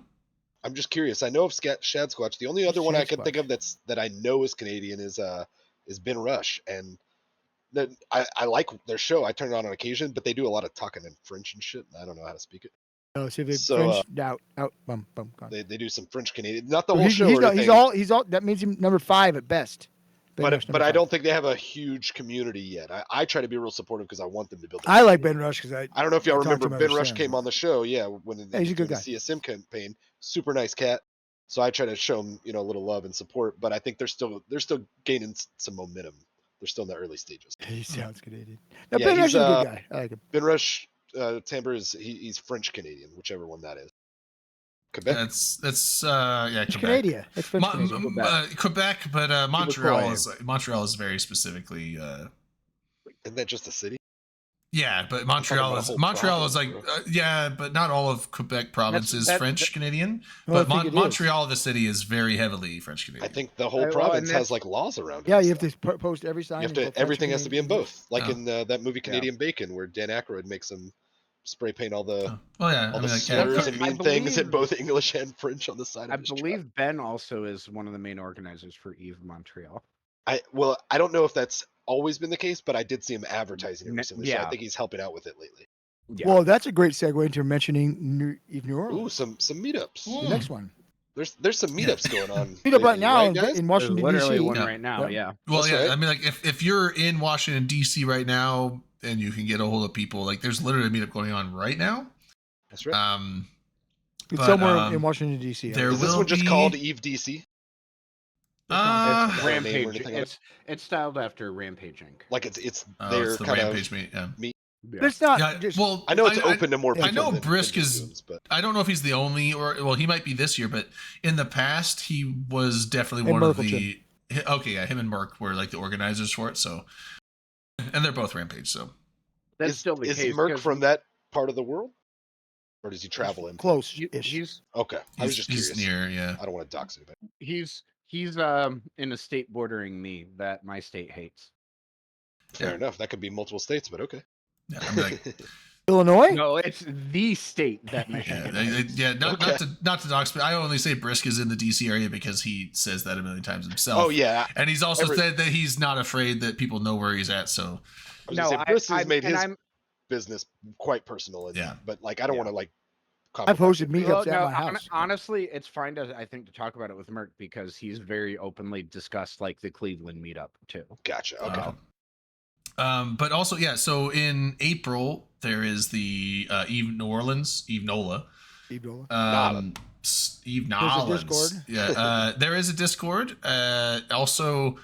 F: I'm just curious. I know of Shad Squatch. The only other one I
D: Shad
F: can think
D: Squatch.
F: of that I know is Canadian is Ben Rush, and I like their show. I turn it on occasion, but they do a lot of talking in French and shit. And I don't know how to speak it.
D: Oh, so the
F: So,
D: French out. Bum. Gone.
F: They do some French Canadian, not the
D: Well,
F: whole
D: he's,
F: show.
D: he's,
F: or
D: not-
F: anything,
D: he's all. That means him number 5 at best. Ben Rush,
F: but
D: number
F: I
D: 5.
F: don't think they have a huge community yet. I try to be real supportive because I want them to build.
D: I like Ben Rush because
F: I don't know if y'all
D: I talked to
F: remember
D: him
F: Ben
D: over
F: Rush
D: Sam.
F: came on the show. Yeah, when
D: Yeah, he's a good
F: the
D: guy.
F: CSM campaign. Super nice cat. So I try to show him a little love and support. But I think they're still gaining some momentum. They're still in the early stages.
D: He sounds Canadian. No,
F: Yeah,
D: Ben Rush
F: he's,
D: is a good guy. I like him.
F: Ben Rush Timbre he's French Canadian, whichever one that is. Quebec.
B: That's
D: It's
B: Quebec.
D: Canadian. It's French Canadian.
B: Quebec, but
E: Montreal
B: Montreal is very specifically
F: Isn't that just a city?
B: yeah, but
F: talking
B: Montreal
F: about a
B: is
F: whole
B: like
F: province,
B: yeah, but not all of Quebec province is French Canadian.
D: Well, I
B: But
D: think it is.
B: Montreal, the city, is very heavily French
F: I
B: Canadian.
F: think the whole
E: Well,
F: province
E: and
F: has like laws around it.
D: Yeah,
F: and
D: you have
F: stuff.
D: to post every sign.
F: You have
D: in
F: to.
D: both French
F: Everything has to be in
D: Canadian
F: both. Like
B: Oh.
F: in that movie Canadian Bacon, where Dan Aykroyd makes them spray paint all the
B: Well, yeah,
F: all
B: I
F: the
B: mean, like,
F: slurs
B: yeah,
F: and
E: I
F: mean things in
E: believe-
F: both English and French on the side
E: I
F: of his truck.
E: believe Ben also is one of the main organizers for EVE Montreal.
F: I don't know if that's always been the case, but I did see him advertising it recently, so I
E: Yeah.
F: think he's helping out with it lately.
E: Yeah.
D: Well, that's a great segue into mentioning Eve New Orleans.
F: Ooh, some meetups.
B: Ooh.
D: The next one.
F: There's some meetups going on.
D: Meet up right
F: lately,
D: now
F: guys?
D: in
E: There's
D: Washington,
E: literally
D: D.C.
E: one
B: Yeah.
E: right now. Yeah.
B: well,
F: That's
B: yeah.
F: right.
B: I mean, like if you're in Washington D.C. right now and you can get a hold of people, like there's literally a meetup going on right now.
F: That's right.
D: It's
B: but,
D: somewhere in Washington, D.C.
B: there
F: Is this
B: will
F: one just
B: be-
F: called Eve DC?
E: It's
F: not a name or
E: Rampage.
F: anything like
E: It's styled after Rampage Inc.
F: Like it's
B: Oh,
F: their
B: it's the
F: kind
B: Rampage
F: of.
B: meet. Yeah.
E: Yeah.
D: It's not
B: Yeah,
D: just.
B: well,
F: I know it's open to more
D: I
F: people.
B: know
F: than
B: Brisk is-
F: Zooms, but
B: I don't know if he's the only, or well, he might be this year, but in the past, he was definitely
D: And
B: one of
D: Merkelchen.
B: the. Okay, yeah, him and Merck were like the organizers for it. So, and they're both Rampage. So,
E: That's
F: is,
E: still the
F: is
E: case.
F: Merc
E: 'cause
F: from that part of the world, or does he travel in?
D: Close-ish.
E: He's
F: Okay, I was
B: he's,
F: just
B: he's
F: curious.
B: near. Yeah.
F: I don't want to dox anybody.
E: he's in a state bordering me that my state hates.
F: Fair
B: Yeah.
F: enough. That could be multiple states, but okay.
B: Yeah. I'm like,
D: Illinois?
E: No, it's the state that
B: yeah,
E: Michigan
B: they-
E: hates.
B: yeah. Not
F: Okay.
B: to dox, but I only say Brisk is in the DC area because he says that a million times himself.
F: Oh yeah.
B: And he's also
F: Every-
B: said that he's not afraid that people know where he's at. So,
F: I was
E: No,
F: gonna say, Brisk has
E: I'm-
F: made
E: and
F: his
E: I'm-
F: business quite personal. And,
B: Yeah.
F: But like, I don't
E: Yeah.
F: want to like.
D: I've hosted meetups
E: Well,
D: at
E: no,
D: my house.
E: honestly, it's fine to I think to talk about it with Merc because he's very openly discussed like the Cleveland meetup too.
F: Gotcha. Okay.
B: but also, yeah. So in April there is the Eve New Orleans, Eve NOLA.
D: Steve Dolan.
B: Eve
D: There's a
B: Nolans.
D: Discord?
B: Yeah, there is a Discord. Also,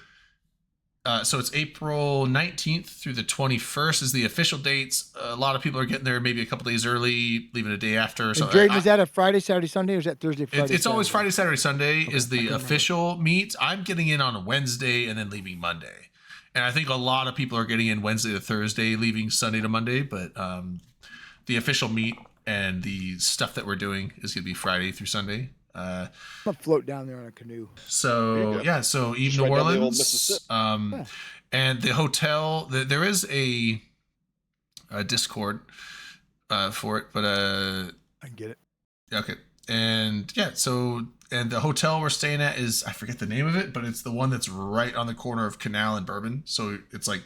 B: so it's April 19th through the 21st is the official dates. A lot of people are getting there maybe a couple days early, leaving a day after.
D: And
B: So
D: Drayden, is that a Friday, Saturday, Sunday, or is that Thursday, Friday?
B: it's always
D: Saturday?
B: Friday, Saturday, Sunday is
D: I
B: the
D: couldn't remember.
B: official meet. I'm getting in on a Wednesday and then leaving Monday. And I think a lot of people are getting in Wednesday to Thursday, leaving Sunday to Monday. But the official meet and the stuff that we're doing is going to be Friday through Sunday.
D: I'm gonna float down there on a canoe.
F: There you
B: So
F: go.
B: yeah, so Eve
F: Just
B: New
F: right down the old
B: Orleans,
F: Mississippi.
D: Yeah.
B: and the hotel. There is a Discord for it, but
D: I can get it.
B: okay, and yeah, so and the hotel we're staying at is I forget the name of it, but it's the one that's right on the corner of Canal and Bourbon. So it's like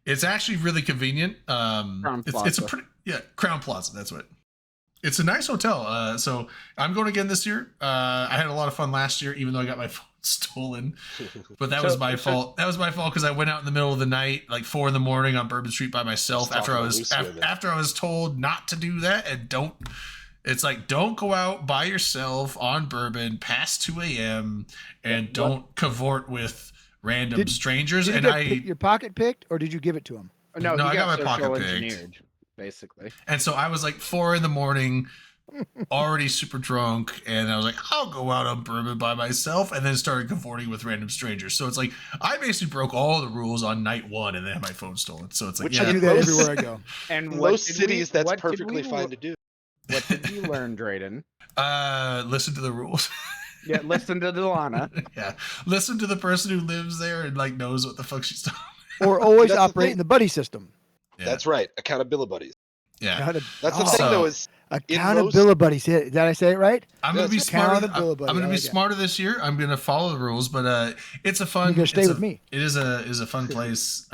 B: it's actually really convenient.
E: Crown
B: It's a
E: Plaza.
B: pretty Yeah, Crown Plaza. That's what. It's a nice hotel. So I'm going again this year. I had a lot of fun last year, even though I got my phone stolen. But that was my fault. That was my fault because I went out in the middle of the night, like 4 a.m. on Bourbon Street by myself
F: Just
B: after I
F: talking
B: was
F: to loose women.
B: after I was told not to do that and don't. It's like don't go out by yourself on Bourbon past 2 a.m. and don't cavort with random strangers.
D: Did
B: And
D: you
B: I
D: get your pocket picked, or did you give it to him?
E: No,
B: No,
E: he
B: I got
E: got
B: my
E: social
B: pocket picked.
E: engineered, basically.
B: And so I was like 4 a.m, already super drunk, and I was like, I'll go out on Bourbon by myself, and then started cavorting with random strangers. So it's like I basically broke all the rules on night 1 and then had my phone stolen. So it's like,
F: Which
D: I
B: yeah,
D: do that
F: most-
D: everywhere I go.
E: And
F: In
E: what
F: most
E: did
F: cities,
E: we-
F: that's
E: what did
F: perfectly
E: we
F: fine
E: le-
F: to do.
E: What did you learn, Drayden?
B: listen to the rules.
E: Yeah, listen to Delana.
B: Yeah, listen to the person who lives there and like knows what the fuck she's talking.
D: Or always
F: That's the
D: operate
F: thing.
D: in the buddy system.
B: Yeah,
F: That's right. Accountability buddies.
B: yeah.
F: That's the
D: Oh,
F: thing, though, is
D: accountability buddies. Did I say it right?
B: I'm gonna
F: Yes.
B: be smarter. I'm
D: Accountability,
B: gonna
D: I
B: be
D: like it.
B: smarter this year. I'm gonna follow the rules, but it's a fun.
D: You're gonna stay
B: it's
D: with
B: a-
D: me.
B: It is a fun place.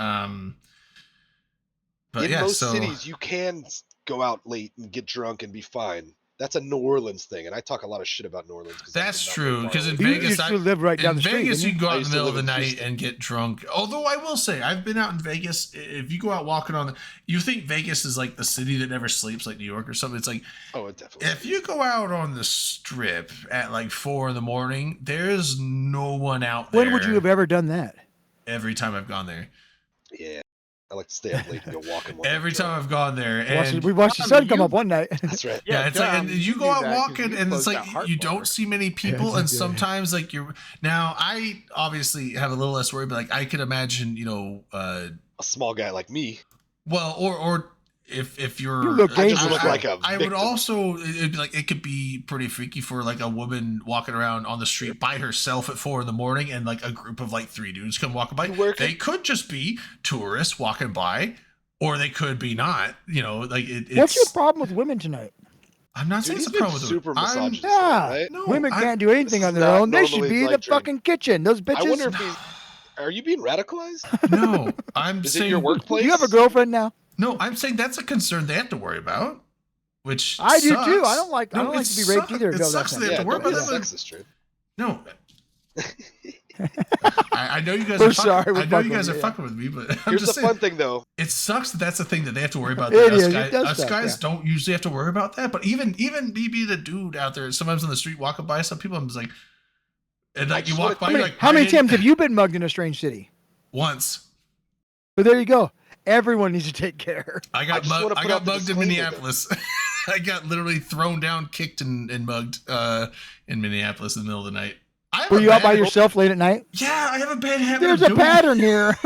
B: But
F: in
B: yeah,
F: most
B: so
F: cities, you can go out late and get drunk and be fine. That's a New Orleans thing, and I talk a lot of shit about New Orleans. 'cause I've
B: that's
F: been out
B: true.
F: there
B: Because in
F: far
D: You
F: away.
B: Vegas,
D: used to live right down
B: in
D: the street.
B: Vegas,
D: didn't
B: you can go out
F: I
B: in the
F: used to
B: middle of
F: live
B: the
F: in
B: night
F: Houston.
B: and get drunk. Although I will say, I've been out in Vegas. If you go out walking on, you think Vegas is like the city that never sleeps, like New York or something. It's like
F: Oh, it definitely.
B: if you go out on the strip at like 4 a.m, there's no one out there.
D: When would you have ever done that?
B: Every time I've gone there.
F: Yeah, I like to stay up late and go walking. while
B: Every
F: I'm
B: time
F: drunk.
B: I've gone there, and
D: We watched the
E: Tom,
D: sun come
E: you-
D: up one night.
F: That's right.
B: yeah, it's like, and
E: Tom,
B: you
E: do
B: go out
E: that 'cause
B: walking,
E: you
B: and it's
E: closed
B: like
E: that heart
B: you
E: bar.
B: don't see many people,
D: it's
B: and
D: like, yeah.
B: sometimes like you're. Now I obviously have a little less worry, but like I could imagine,
F: A small guy like me.
B: well, or if you're,
D: You look
F: I just
D: dangerous.
F: look like a
B: I would
F: victim.
B: also it'd be like it could be pretty freaky for like a woman walking around on the street by herself at 4 a.m, and like a group of like 3 dudes come walking by.
F: You work
B: They could just be tourists walking by, or they could be not. Like it's.
D: What's your problem with women tonight?
B: I'm not
F: Dude,
B: saying
F: he's
B: it's a
F: been
B: problem with
F: super
B: I'm-
F: misogynist,
D: Yeah,
F: right?
B: No,
D: women
B: I-
D: can't do anything
F: this
D: on
F: is
D: their
F: not
D: own. They should
F: normally
D: be in the
F: like Drake.
D: fucking kitchen. Those bitches.
F: I wonder if he's. Are you being radicalized?
B: No, I'm
F: Is
B: saying
F: it your workplace?
D: Do you have a girlfriend now?
B: No, I'm saying that's a concern they have to worry about. Which
D: I do too.
B: sucks.
D: I don't like to
B: it
D: be raped either.
B: It
D: No,
B: sucks
D: that's
B: they
D: not
B: have
F: Yeah,
B: to worry
F: don't
B: about
F: be
B: that.
F: sexist, Drake.
B: No. I know you guys
D: We're
B: are fucking,
D: sorry, we're
B: I know you
D: fucking
B: guys
D: with
B: are
D: you,
B: fucking with me, but I'm
F: Here's
B: just
F: the
B: saying
F: fun thing, though.
B: it sucks that that's the thing that they have to worry about.
D: It
B: That
D: is,
B: us,
D: it does
B: us
D: suck,
B: guys
D: yeah.
B: don't usually have to worry about that. But even me being a dude out there, sometimes on the street walking by some people, I'm just like, and like you
F: just
B: walk by,
F: wanna-
B: you're like,
D: How many
B: I didn't-
D: times have you been mugged in a strange city?
B: Once.
D: But there you go. Everyone needs to take care.
B: I got
F: just
B: mugged.
F: wanna
B: I
F: put
B: got
F: out the
B: mugged in
F: disclaimer, though.
B: Minneapolis. I got literally thrown down, kicked, and mugged in Minneapolis in the middle of the night. I have
D: Were
B: a
D: you out by
B: bad-
D: yourself late at night?
B: Yeah, I have a bad habit.
D: There's
B: of
D: a
B: doing
D: pattern here.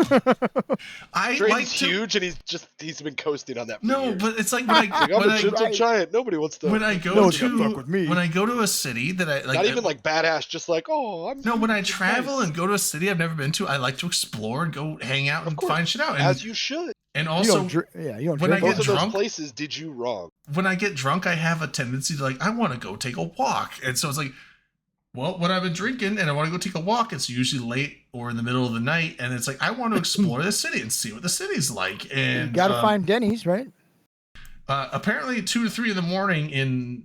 B: I
F: Drayden's
B: like to.
F: huge, and he's been coasting on that. For
B: No,
F: years.
B: but it's like when
F: Like,
B: I
F: I'm
B: when
F: a
B: I,
F: gentle
D: Right.
F: giant. Nobody wants to.
B: when I go
D: No one's gonna fuck
B: to
D: with me.
B: when I go to a city that I like.
F: not even like badass, just like, oh, I'm.
B: No, when I
F: huge and
B: travel
F: nice.
B: and go to a city I've never been to, I like to explore and go hang out
F: Of
B: and
F: course,
B: find shit out. And,
F: as you should.
B: and
D: You
B: also,
D: don't you don't
B: when I
D: drink.
B: get
F: Both of those
B: drunk-
F: places did you wrong.
B: when I get drunk, I have a tendency to like, I want to go take a walk. And so it's like, well, when I've been drinking and I want to go take a walk, it's usually late or in the middle of the night. And it's like, I want to explore the city and see what the city's like. And
D: You gotta find Denny's, right?
B: apparently 2 to 3 in the morning in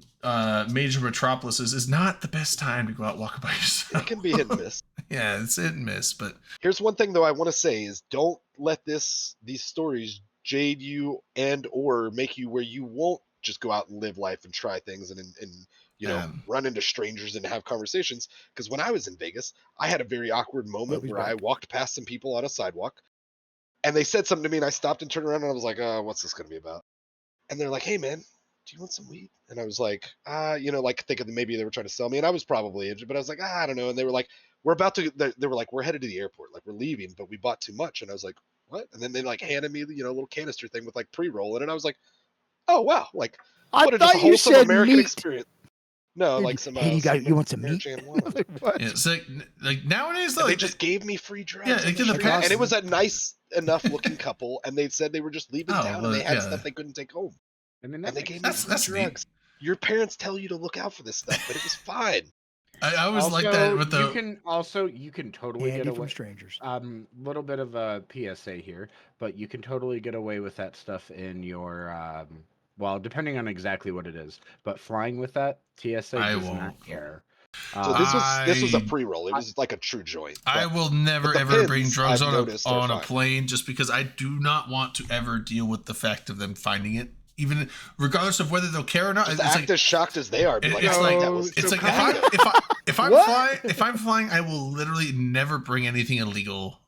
B: major metropolises is not the best time to go out walking by yourself.
F: It can be hit and miss.
B: Yeah, it's hit and miss, but
F: Here's one thing though I want to say is don't let these stories jade you and or make you where you won't just go out and live life and try things and you know run into strangers and have conversations. Because when I was in Vegas, I had a very awkward moment
D: he's
F: where I
D: back.
F: walked past some people on a sidewalk and they said something to me and I stopped and turned around and I was like, what's this gonna be about? And they're like, hey man, do you want some weed? And I was like, you know, like thinking that maybe they were trying to sell me, and I was probably injured, but I was like, I don't know. And they were like, we're about to, they were like, we're headed to the airport, like we're leaving, but we bought too much. And I was like, what? And then they like handed me, you know, a little canister thing with like pre-roll in it. And I was like, oh wow, like
D: I
F: what a just
D: thought
F: a
D: you
F: wholesome
D: said
F: American
D: meat.
F: experience. No,
D: Hey,
F: like some.
D: hey, you want some meat?
F: Marijuana wine.
D: Like, what?
B: yeah, it's like nowadays,
F: And
B: like
F: they just gave me free drugs.
B: Yeah,
F: on
B: like
F: the
B: in the
F: street.
B: past-
F: and it was a nice enough looking couple, and they said they were just leaving
B: Oh,
F: town,
B: well,
F: and they had
B: yeah.
F: stuff they couldn't take home.
E: I mean,
F: And
E: that
F: they
E: makes
F: gave me
B: That's-
F: free
B: that's neat.
F: drugs. Your parents tell you to look out for this stuff, but it was fine.
B: I was like that with the.
E: You can totally
D: Candy
E: get
D: from
E: away.
D: strangers.
E: Little bit of a PSA here, but you can totally get away with that stuff in your well, depending on exactly what it is, but flying with that, TSA
B: I
E: does
B: won't.
E: not care.
F: So this was a
B: I-
F: pre-roll. It was like a true joint.
B: I
F: but-
B: will never
F: the
B: ever bring
F: pins,
B: drugs
F: I've
B: on
F: noticed, are
B: a
F: fine.
B: plane just because I do not want to ever deal with the fact of them finding it, even regardless of whether they'll care or not.
F: Just
B: It's
F: act
B: like
F: as shocked as they are. Be like,
B: it's
F: "Oh,
B: like
F: that was
B: it's
E: so
B: like
E: kind of-
B: if I'm
D: What?
B: if I'm flying, I will literally never bring anything illegal.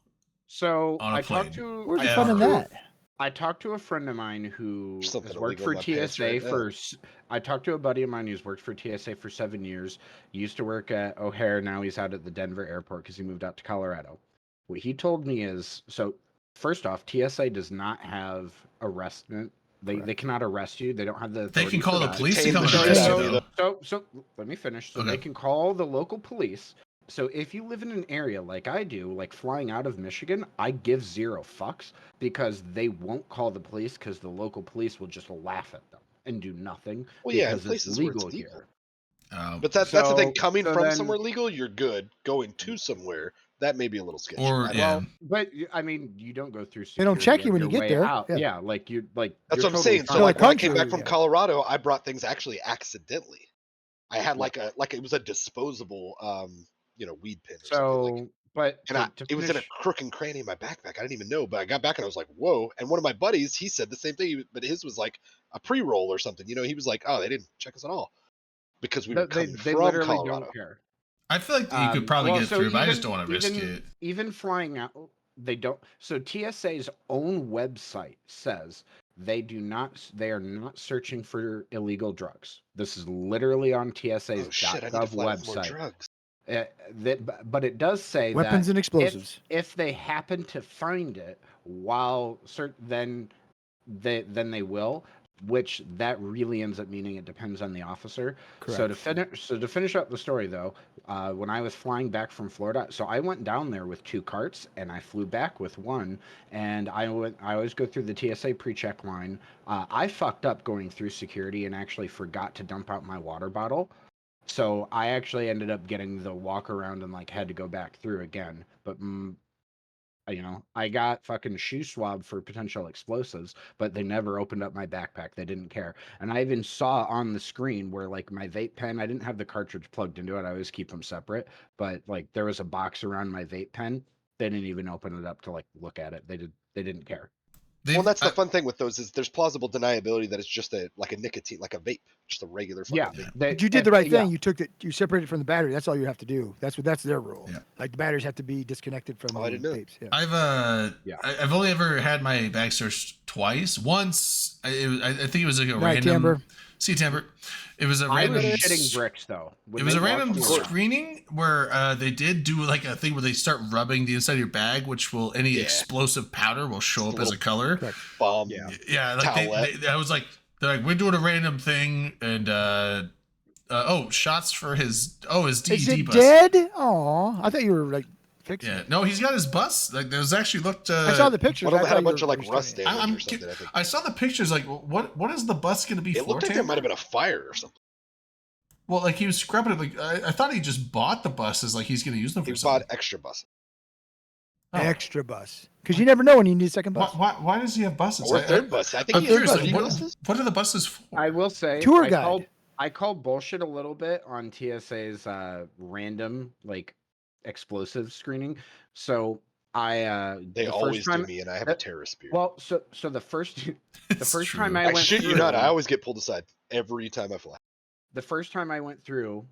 E: So
B: On a
E: I talked
B: plane.
E: to
D: Where's the
B: I
D: fun in
B: ever-
D: that?
E: I talked to a friend of mine who
F: There's something
E: has worked
F: illegal
E: for
F: in my pants
E: TSA
F: right now.
E: I talked to a buddy of mine who's worked for TSA for 7 years. He used to work at O'Hare. Now he's out at the Denver airport because he moved out to Colorado. What he told me is, so first off, TSA does not have arrestment. They cannot arrest you. They don't have the
B: They
E: authority
B: can call
E: for
B: the
E: that.
B: police to
F: Detain
B: come
F: the
B: and
F: shit
B: arrest
F: out
B: you,
F: of you,
B: though.
E: So let me finish. So
B: Okay.
E: they can call the local police. So if you live in an area like I do, like flying out of Michigan, I give 0 fucks because they won't call the police because the local police will just laugh at them and do nothing
F: Well, yeah, in
E: because it's
F: places where
E: legal
F: it's legal.
E: here.
F: But that's the thing.
E: So-
F: Coming
E: so
F: from
E: then-
F: somewhere legal, you're good. Going to somewhere, that may be a little sketchy.
B: Or
F: I don't
B: yeah,
F: know.
E: But I mean, you don't go through.
D: They don't check
E: security
D: you
E: on
D: when you
E: your
D: get
E: way
D: there.
E: out.
D: Yeah.
E: like you like.
F: That's
E: you're
F: what I'm
E: totally
F: saying. So
E: fine.
F: like when I
D: country,
F: came back from
D: yeah.
F: Colorado, I brought things actually accidentally. I had
E: Yeah.
F: like it was a disposable weed pin or something. Like,
E: So, but
F: and
E: to
F: it was in a
E: finish-
F: crook and cranny in my backpack. I didn't even know, but I got back and I was like, whoa. And one of my buddies, he said the same thing, but his was like a pre-roll or something. He was like, oh, they didn't check us at all because we were
E: they
F: coming
E: they
F: from
E: literally
F: Colorado.
E: don't care.
B: I feel like you could probably
E: Well,
B: get
E: so
B: through, but I just
E: even-
B: don't want to risk
E: even-
B: it.
E: Even flying out, they don't. So TSA's own website says they are not searching for illegal drugs. This is literally on TSA's
F: Oh shit! I need to
E: .gov
F: fly with more
E: website.
F: drugs.
E: But it does say
D: Weapons
E: that
D: and explosives.
E: if they happen to find it while then they will, which that really ends up meaning it depends on the officer. So to finish up the story though, when I was flying back from Florida, so I went down there with 2 carts and I flew back with 1, and I always go through the TSA pre-check line. I fucked up going through security and actually forgot to dump out my water bottle. So I actually ended up getting the walk around and like had to go back through again. But I got fucking shoe swab for potential explosives, but they never opened up my backpack. They didn't care. And I even saw on the screen where like my vape pen, I didn't have the cartridge plugged into it. I always keep them separate, but like there was a box around my vape pen. They didn't even open it up to like look at it. They didn't care.
F: Well, that's the
B: I-
F: fun thing with those is there's plausible deniability that it's just a nicotine, like a vape, just a regular fucking
E: Yeah.
F: vape.
D: But you did the right thing. You took it. You separated it from the battery. That's all you have to do. That's their rule.
B: Yeah.
D: Like the batteries have to be disconnected from
F: Oh, I
D: the
F: didn't know.
D: tapes. Yeah.
B: I've only ever had my bag searched twice. Once, I think it was like a
D: Right,
B: random
D: timbre.
B: See timbre. It was a
E: I
B: random.
E: was shitting bricks though. When
B: It was
E: they
B: a random
E: walked me around.
B: screening where they did do like a thing where they start rubbing the inside of your bag, which will any
F: Yeah.
B: explosive powder will show
F: Just
B: up
F: a
B: as a
F: little-
B: color.
D: Correct.
F: Bomb.
E: Yeah.
B: Yeah, like
F: Towelette.
B: I was like, they're like, we're doing a random thing, and shots for his
D: Is
B: DD
D: it
B: bus.
D: dead? Oh, I thought you were like fixing
B: Yeah,
D: it.
B: no, he's got his bus. Like there was actually looked.
D: I saw the pictures.
F: One of
D: I
F: them had
D: thought
F: a
D: you
F: bunch
D: were
F: of like
D: returning
F: rust
D: it.
F: damage
B: I'm
F: or something. I think
B: I saw the pictures. Like, what is the bus going to be
F: it
B: for?
F: looked like there might have been a fire or something.
B: Well, like he was scrubbing it. Like I thought he just bought the buses. Like he's going to use them
F: He
B: for
F: bought
B: something.
F: extra buses
B: Oh.
D: Extra bus. Because you never know when you need a second bus.
B: Why does he have buses?
F: or a third bus. I think
B: I'm
F: he has
B: curious.
F: 30
B: Like,
F: buses.
B: what are the buses for?
E: I will say
D: Tour
E: I
D: guide.
E: called bullshit a little bit on TSA's random like explosive screening. So I
F: They
E: the
F: always
E: first time,
F: do me, and I have a
E: that-
F: terrorist spirit.
E: Well, so the first
B: It's
E: first
B: true.
E: time I
F: I
E: went
F: shit you
E: through,
F: not. I always get pulled aside every time I fly.
E: the first time I went through,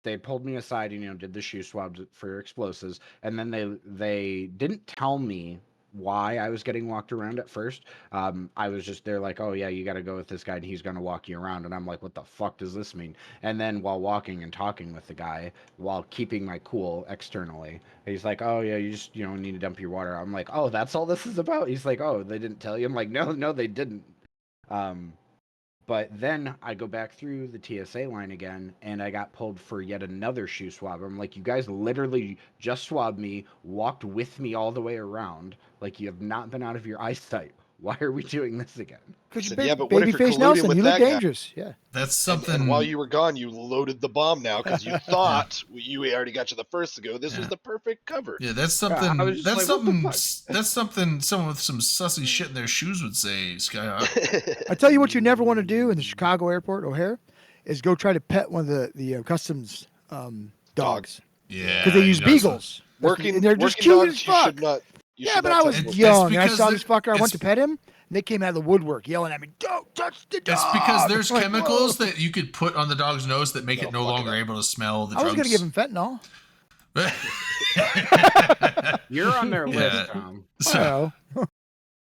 E: they pulled me aside and did the shoe swabs for explosives, and then they didn't tell me why I was getting walked around at first. I was just they're like, oh yeah, you got to go with this guy and he's gonna walk you around, and I'm like, what the fuck does this mean? And then while walking and talking with the guy while keeping my cool externally, he's like, oh yeah, you just need to dump your water. I'm like, oh, that's all this is about. He's like, oh, they didn't tell you. I'm like, no, they didn't. But then I go back through the TSA line again, and I got pulled for yet another shoe swab. I'm like, you guys literally just swabbed me, walked with me all the way around. Like, you have not been out of your eyesight Why are we doing this again?
D: Because
F: Said,
D: you're
F: "Yeah, but what if you're
D: babyface
F: colluding
D: Nelson,
F: with
D: you look
F: that guy?"
D: dangerous. Yeah.
B: That's something.
F: And while you were gone, you loaded the bomb now because you thought you already got you the first ago. This was
B: Yeah.
F: the perfect cover.
B: Yeah, that's
E: I
B: something.
E: was just
B: That's
E: like, what the
B: something. That's something. Someone with some sussy shit in their shoes would say, Skyhawk.
D: I tell you what, you never want to do in the Chicago airport, O'Hare, is go try to pet one of the customs dogs
B: Yeah,
D: because they use
B: you know, so-
D: beagles.
F: working,
D: and they're just
F: working
D: cute
F: dogs,
D: as
F: you
D: fuck.
F: should not. You
D: Yeah,
F: should
D: but
F: not
D: I
F: touch
D: was
F: them.
B: It's
D: young and I
B: because
D: saw
B: the-
D: this fucker. I went
B: it's-
D: to pet him, and they came out of the woodwork yelling at me, "Don't touch the dog!"
B: It's because there's
D: I'm like,
B: chemicals
D: "Whoa."
B: that you could put on the dog's nose that make
F: They'll
B: it no
F: fuck it
B: longer
F: up.
B: able to smell the
D: I was
B: drugs.
D: gonna give him fentanyl.
E: You're on their
B: Yeah.
E: list, Tom.
B: So,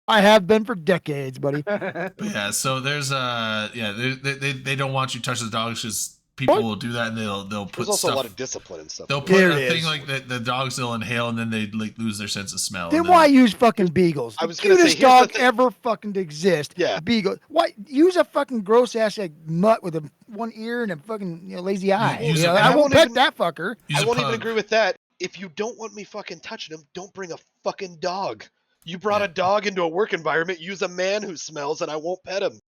D: I have been for decades, buddy.
B: but yeah, so there's they don't want you to touch the dogs because people
D: What?
B: will do that and they'll
F: There's
B: put
F: also
B: stuff.
F: a lot of discipline and stuff.
B: They'll put
D: There
B: a
D: it
B: thing
D: is.
B: like that the dogs will inhale and then they like lose their sense of smell.
D: Then
B: and
D: why use fucking beagles?
F: I
D: The
F: was gonna say,
D: cutest
F: here's the
D: dog
F: thing.
D: ever fucking to exist.
F: Yeah.
D: Beagle. Why use a fucking gross ass like mutt with a one ear and a fucking lazy eye?
B: use
D: You know,
B: a-
D: I
F: I
D: won't
F: won't
D: pet
F: even-
D: that fucker.
B: Use
F: I
B: a
F: won't even
B: pug.
F: agree with that. If you don't want me fucking touching them, don't bring a fucking dog. You brought
B: Yeah.
F: a dog into a work environment. Use a man who smells, and I won't pet him.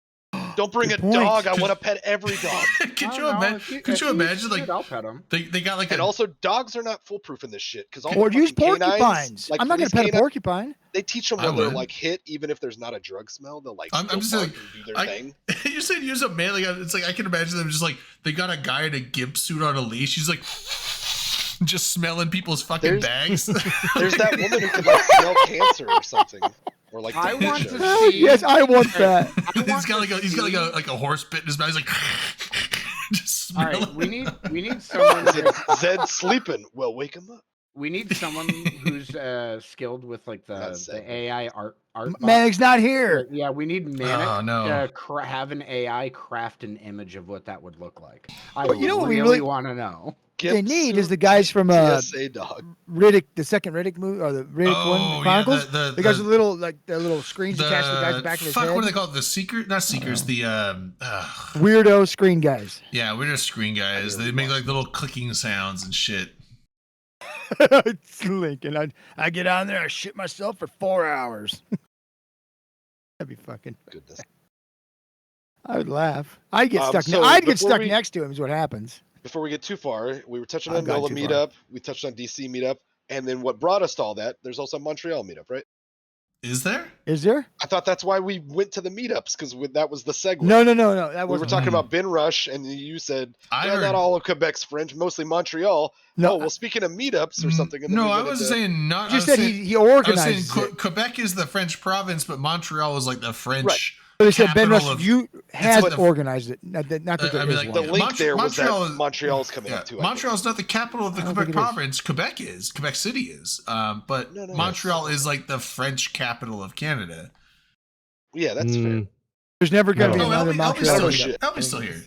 F: Don't bring
D: Good
F: a
D: point.
F: dog. I want to pet every dog.
B: could
E: I
B: you
E: don't know,
B: imagine?
E: if you-
B: Could
E: if
B: you
E: he's
B: imagine like
E: cute, I'll pet him.
B: they got like
F: And
B: a
F: also, dogs are not foolproof in this shit. Because
D: Or use
F: canines,
D: porcupines.
F: like
D: I'm not gonna
F: police
D: pet a
F: canine-
D: porcupine.
F: They teach them
B: I
F: when they're
B: would.
F: like hit, even if there's not a drug smell. They'll like
B: I'm
F: still
B: just
F: bark
B: like-
F: and do their
B: I-
F: thing.
B: you said use a man like it's like I can imagine them just like they got a guy in a gimp suit on a leash. He's like just smelling people's fucking bags.
F: There's that woman who can like smell cancer or something, or like
E: I want
F: dementia.
E: to
D: Oh,
E: see.
D: yes, I want that.
B: He's got like a horse bit in his mouth. He's like just
E: All right,
B: smelling.
E: we need someone.
F: Zed sleeping. Well, wake him up.
E: We need someone who's skilled with like
F: Not
E: the
F: Zed.
E: AI art.
D: Manic's not here.
E: Yeah, we need Manic
B: Oh, no.
E: to have an AI craft an image of what that would look like. I
D: Well, you know what we
E: really
D: really-
E: want to know.
D: What they
F: Gimp
D: need is
F: suit,
D: the guys from
F: TSA dog.
D: Riddick, the second Riddick movie, or the Riddick one, the Chronicles.
B: the
D: the guys with little the little screens attached to the guy's back of his
B: fuck,
D: head.
B: what do they call it? The secret, not seekers. The
D: Weirdo screen guys.
B: yeah, we're just screen guys. They make like little clicking sounds and shit.
D: It's Lincoln. I get on there, I shit myself for 4 hours. That'd be fucking.
F: Goodness.
D: I would laugh. I'd get stuck.
F: So
D: I'd get
F: before
D: stuck
F: we-
D: next to him. Is what happens.
F: Before we get too far, we were touching
D: I've
F: on
D: gone
F: NOLA
D: too far.
F: meetup. We touched on DC meetup, and then what brought us to all that? There's also a Montreal meetup, right?
B: Is there?
D: Is there?
F: I thought that's why we went to the meetups because that was the segue.
D: No. That
F: we were
D: wasn't.
F: talking about Ben Rush, and you said
B: I
F: well,
B: heard.
F: not all of Quebec's French, mostly Montreal.
D: No,
F: Oh well, speaking of meetups or something. And then
B: No,
F: we
B: I
F: went
B: was
F: into-
B: saying not.
D: just
B: I was
D: said
B: saying,
D: he
B: I was saying
D: organized.
B: Quebec is the French province, but Montreal is like the French.
D: They said Ben
B: capital
D: Rush
B: of-
D: you has
B: what the-
D: organized it. Not that there
B: I mean,
D: is
B: like,
F: the
D: one.
F: link there was
B: Montreal
F: that
B: is-
F: Montreal's coming
B: Yeah,
F: up too. I think.
B: Montreal's not the capital of the
D: I don't
B: Quebec
D: think it is.
B: province. Quebec is. Quebec City is. But
F: No,
B: Montreal is like the French capital of Canada.
F: Yeah, that's fair.
A: Mm,
D: There's never going to
A: No.
D: be
B: Oh,
D: another
B: Elby's
D: Montreal.
B: still
D: meetup.
F: here.
B: Elby's still here.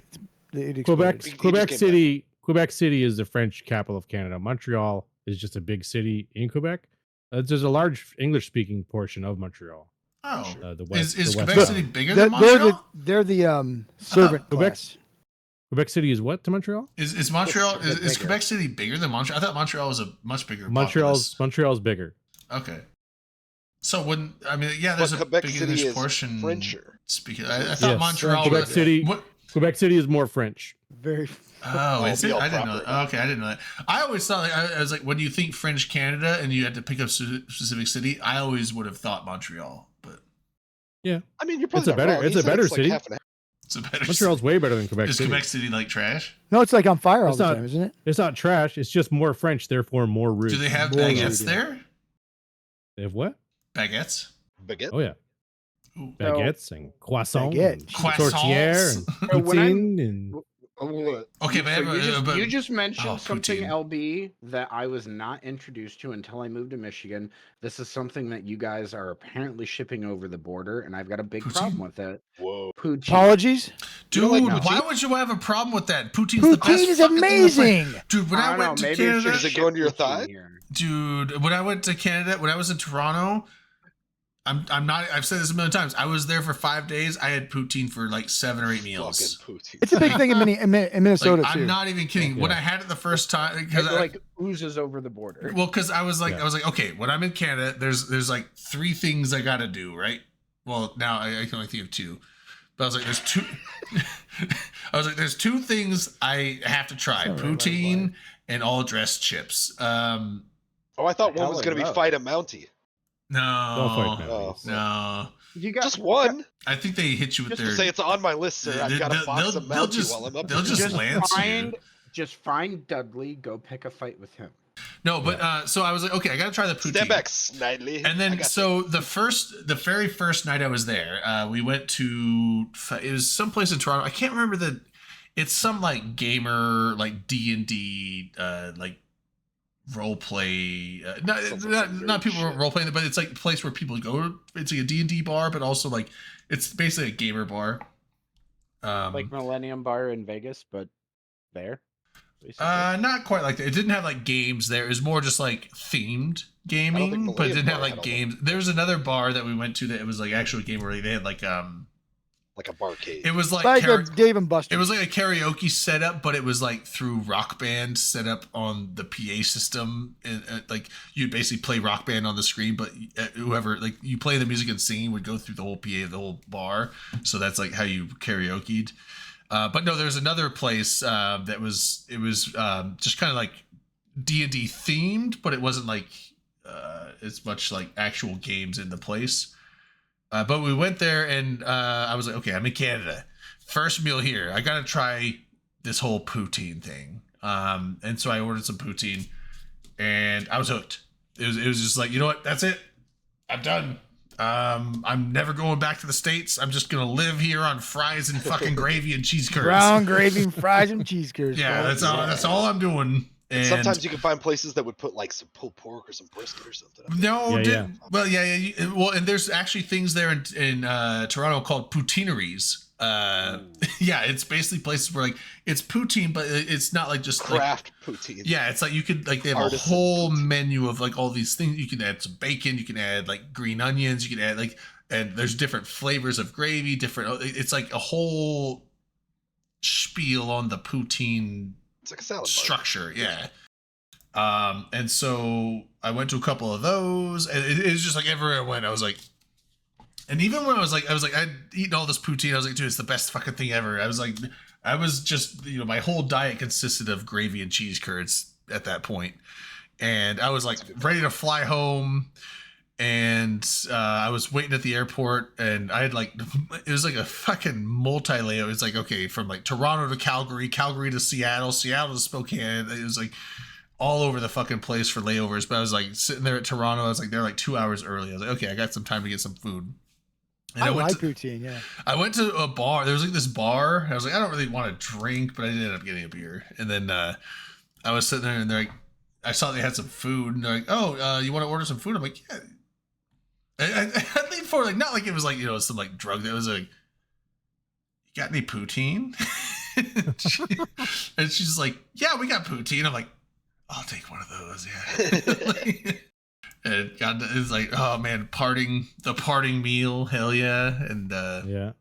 D: It
A: Quebec
D: exploded.
F: He just
A: Quebec
F: came
A: City Quebec City is the French capital of Canada. Montreal is just a big city in Quebec. There's a large English-speaking portion of Montreal.
B: Oh,
A: The west,
B: is
A: the west
B: Quebec
A: side.
B: City bigger
D: They're,
B: than
D: they're
B: Montreal?
D: the servant
A: Quebec-
D: class.
A: Quebec City is what to Montreal?
B: Is Montreal
E: It's a bit
B: is
E: bigger.
B: Quebec City bigger than Montreal? I thought Montreal was a much bigger.
A: Montreal's bigger.
B: populace. Okay. So when I mean yeah, there's
F: But
B: a
F: Quebec
B: big
F: City
B: English
F: is
B: portion.
F: Frencher.
B: Speaking, I thought
A: Yes.
B: Montreal.
A: Quebec
B: was,
A: City.
B: What?
A: Quebec City is more French.
D: Very.
B: Oh, is
F: be
B: it?
F: all
B: I didn't know
F: proper.
B: that. Okay, I didn't know that. I always thought like I was like when you think French Canada and you had to pick up specific city, I always would have thought Montreal, but
F: I mean, you're probably
A: It's a better-
F: Not wrong.
A: it's
F: He
A: a
F: said
A: better
F: it's like
A: city.
F: half and half.
B: it's a better.
A: Montreal's way better than Quebec
B: Is
A: City.
B: Quebec City like trash?
D: No, it's like on fire all
A: It's
D: the
A: not-
D: time, isn't it?
A: It's not trash. It's just more French, therefore more rude.
B: Do they have
D: More
B: baguettes
D: rude.
B: there?
A: They have what?
B: Baguettes.
F: Baguette.
A: Oh yeah,
B: Ooh.
A: baguettes and croissants,
D: Baguette.
A: and
B: Croissants.
A: tourtière, and
E: So when I'm-
A: poutine, and
B: Okay, but,
E: So you just mentioned
B: oh,
E: something,
B: poutine.
E: LB, that I was not introduced to until I moved to Michigan. This is something that you guys are apparently shipping over the border, and I've got a big
B: Poutine?
E: problem with it.
F: Whoa.
E: Poutine.
D: Apologies.
B: dude,
F: don't like
B: why
F: poutine?
B: would you have a problem with that? Poutine's the best.
D: Poutine is
B: fucking thing in the fridge.
D: amazing.
B: Dude, when I,
E: don't
B: went
E: know,
B: to
E: maybe
B: Canada,
E: it's just
F: Does it go into your
E: poutine
F: thigh?
E: here.
B: dude, when I went to Canada, when I was in Toronto, I'm not. I've said this a million times. I was there for 5 days. I had poutine for like 7 or 8 meals.
F: Fucking poutine.
D: It's a big thing in Minnesota
B: Like,
D: too.
B: I'm not even kidding. When
A: Yeah.
B: I had it the first time,
E: It
B: because
E: like oozes over the border.
B: well, because I was like,
A: Yeah.
B: okay, when I'm in Canada, there's like 3 things I got to do, right? well, now I can only think of two. But I was like, there's two. I was like, there's two things I have to try:
D: Sound right,
B: poutine and all dressed chips.
F: Oh, I thought
E: The
F: one
E: hell
F: was
E: are
F: going to be
E: those?
F: Fight a Mountie.
A: Don't fight
B: No,
A: Mounties.
B: no.
E: You got
F: Just one.
B: I think they hit you with
F: Just
B: their.
F: to say it's on my list, sir. I've got a box of
B: they'll
F: Mountie
B: just,
F: while I'm up
B: they'll
F: here.
B: just lance you.
E: Just find Dudley. Go pick a fight with him.
B: No, but so I was like, okay, I gotta try the poutine.
F: Step back, Snidely.
B: And
F: I
B: then
F: got
B: so the very first night I was there, we went to it was someplace in Toronto. I can't remember it's some like gamer like D&D like role play. Not people role playing, but it's like a place where people go. It's like a D&D bar, but also like it's basically a gamer bar.
E: Like Millennium Bar in Vegas, but there. Basically.
B: Not quite like that. It didn't have like games there. It was more just like themed gaming, but it
F: Millennium
B: didn't have
F: Bar
B: like
F: had all
B: games. There was another bar that we went to that it was like actual game where they had like
F: a barcade.
B: it was like
D: Like a Dave and Buster's.
B: it was like a karaoke setup, but it was like through Rock Band set up on the PA system. And, like you'd basically play Rock Band on the screen, but whoever like you play the music and singing would go through the whole PA of the whole bar. So that's like how you karaoke'd. But no, there's another place that was just kind of like D&D themed, but it wasn't like as much like actual games in the place. But we went there and I was like, okay, I'm in Canada. First meal here. I gotta try this whole poutine thing. And so I ordered some poutine, and I was hooked. It was just like, you know what? That's it. I'm done. I'm never going back to the States. I'm just gonna live here on fries and fucking gravy and cheese curds.
D: Brown gravy and fries and cheese curds.
B: Yeah,
D: bro.
B: that's all I'm doing. And
F: Sometimes you can find places that would put like some pulled pork or some brisket or something.
B: no,
A: Yeah,
B: well, well, and there's actually things there in Toronto called poutineries. Yeah, it's basically places where like it's poutine, but it's not like just
F: Craft poutine.
B: Yeah, it's like you could like they have
F: Artisan
B: a whole
F: poutine.
B: menu of like all these things. You can add some bacon, you can add like green onions, you can add like, and there's different flavors of gravy, different. It's like a whole spiel on the poutine
F: It's like a salad bar.
B: structure. Yeah. And so I went to a couple of those, and it was just like everywhere I went, I was like, and even when I was like I'd eaten all this poutine, I was like, dude, it's the best fucking thing ever. I was just, my whole diet consisted of gravy and cheese curds at that point. And I was like ready to fly home. And I was waiting at the airport, and I had like, it was like a fucking multi-layer. It was like, okay, from like Toronto to Calgary, Calgary to Seattle, Seattle to Spokane. It was like all over the fucking place for layovers. But I was like sitting there at Toronto. I was like there like 2 hours early. I was like, okay, I got some time to get some food. And
D: I
B: went
D: like
B: to,
D: poutine, yeah.
B: I went to a bar. There was like this bar. I was like, I don't really want to drink, but I ended up getting a beer. And then I was sitting there, and they're like, I saw they had some food, and they're like, oh, you want to order some food? I'm like, yeah. I leaned forward, like, not like it was like, some like drug. That was like, you got any poutine? And she's like, yeah, we got poutine. I'm like, I'll take one of those. Yeah. And God, it's like, oh man, the parting meal, hell yeah. And
A: Yeah.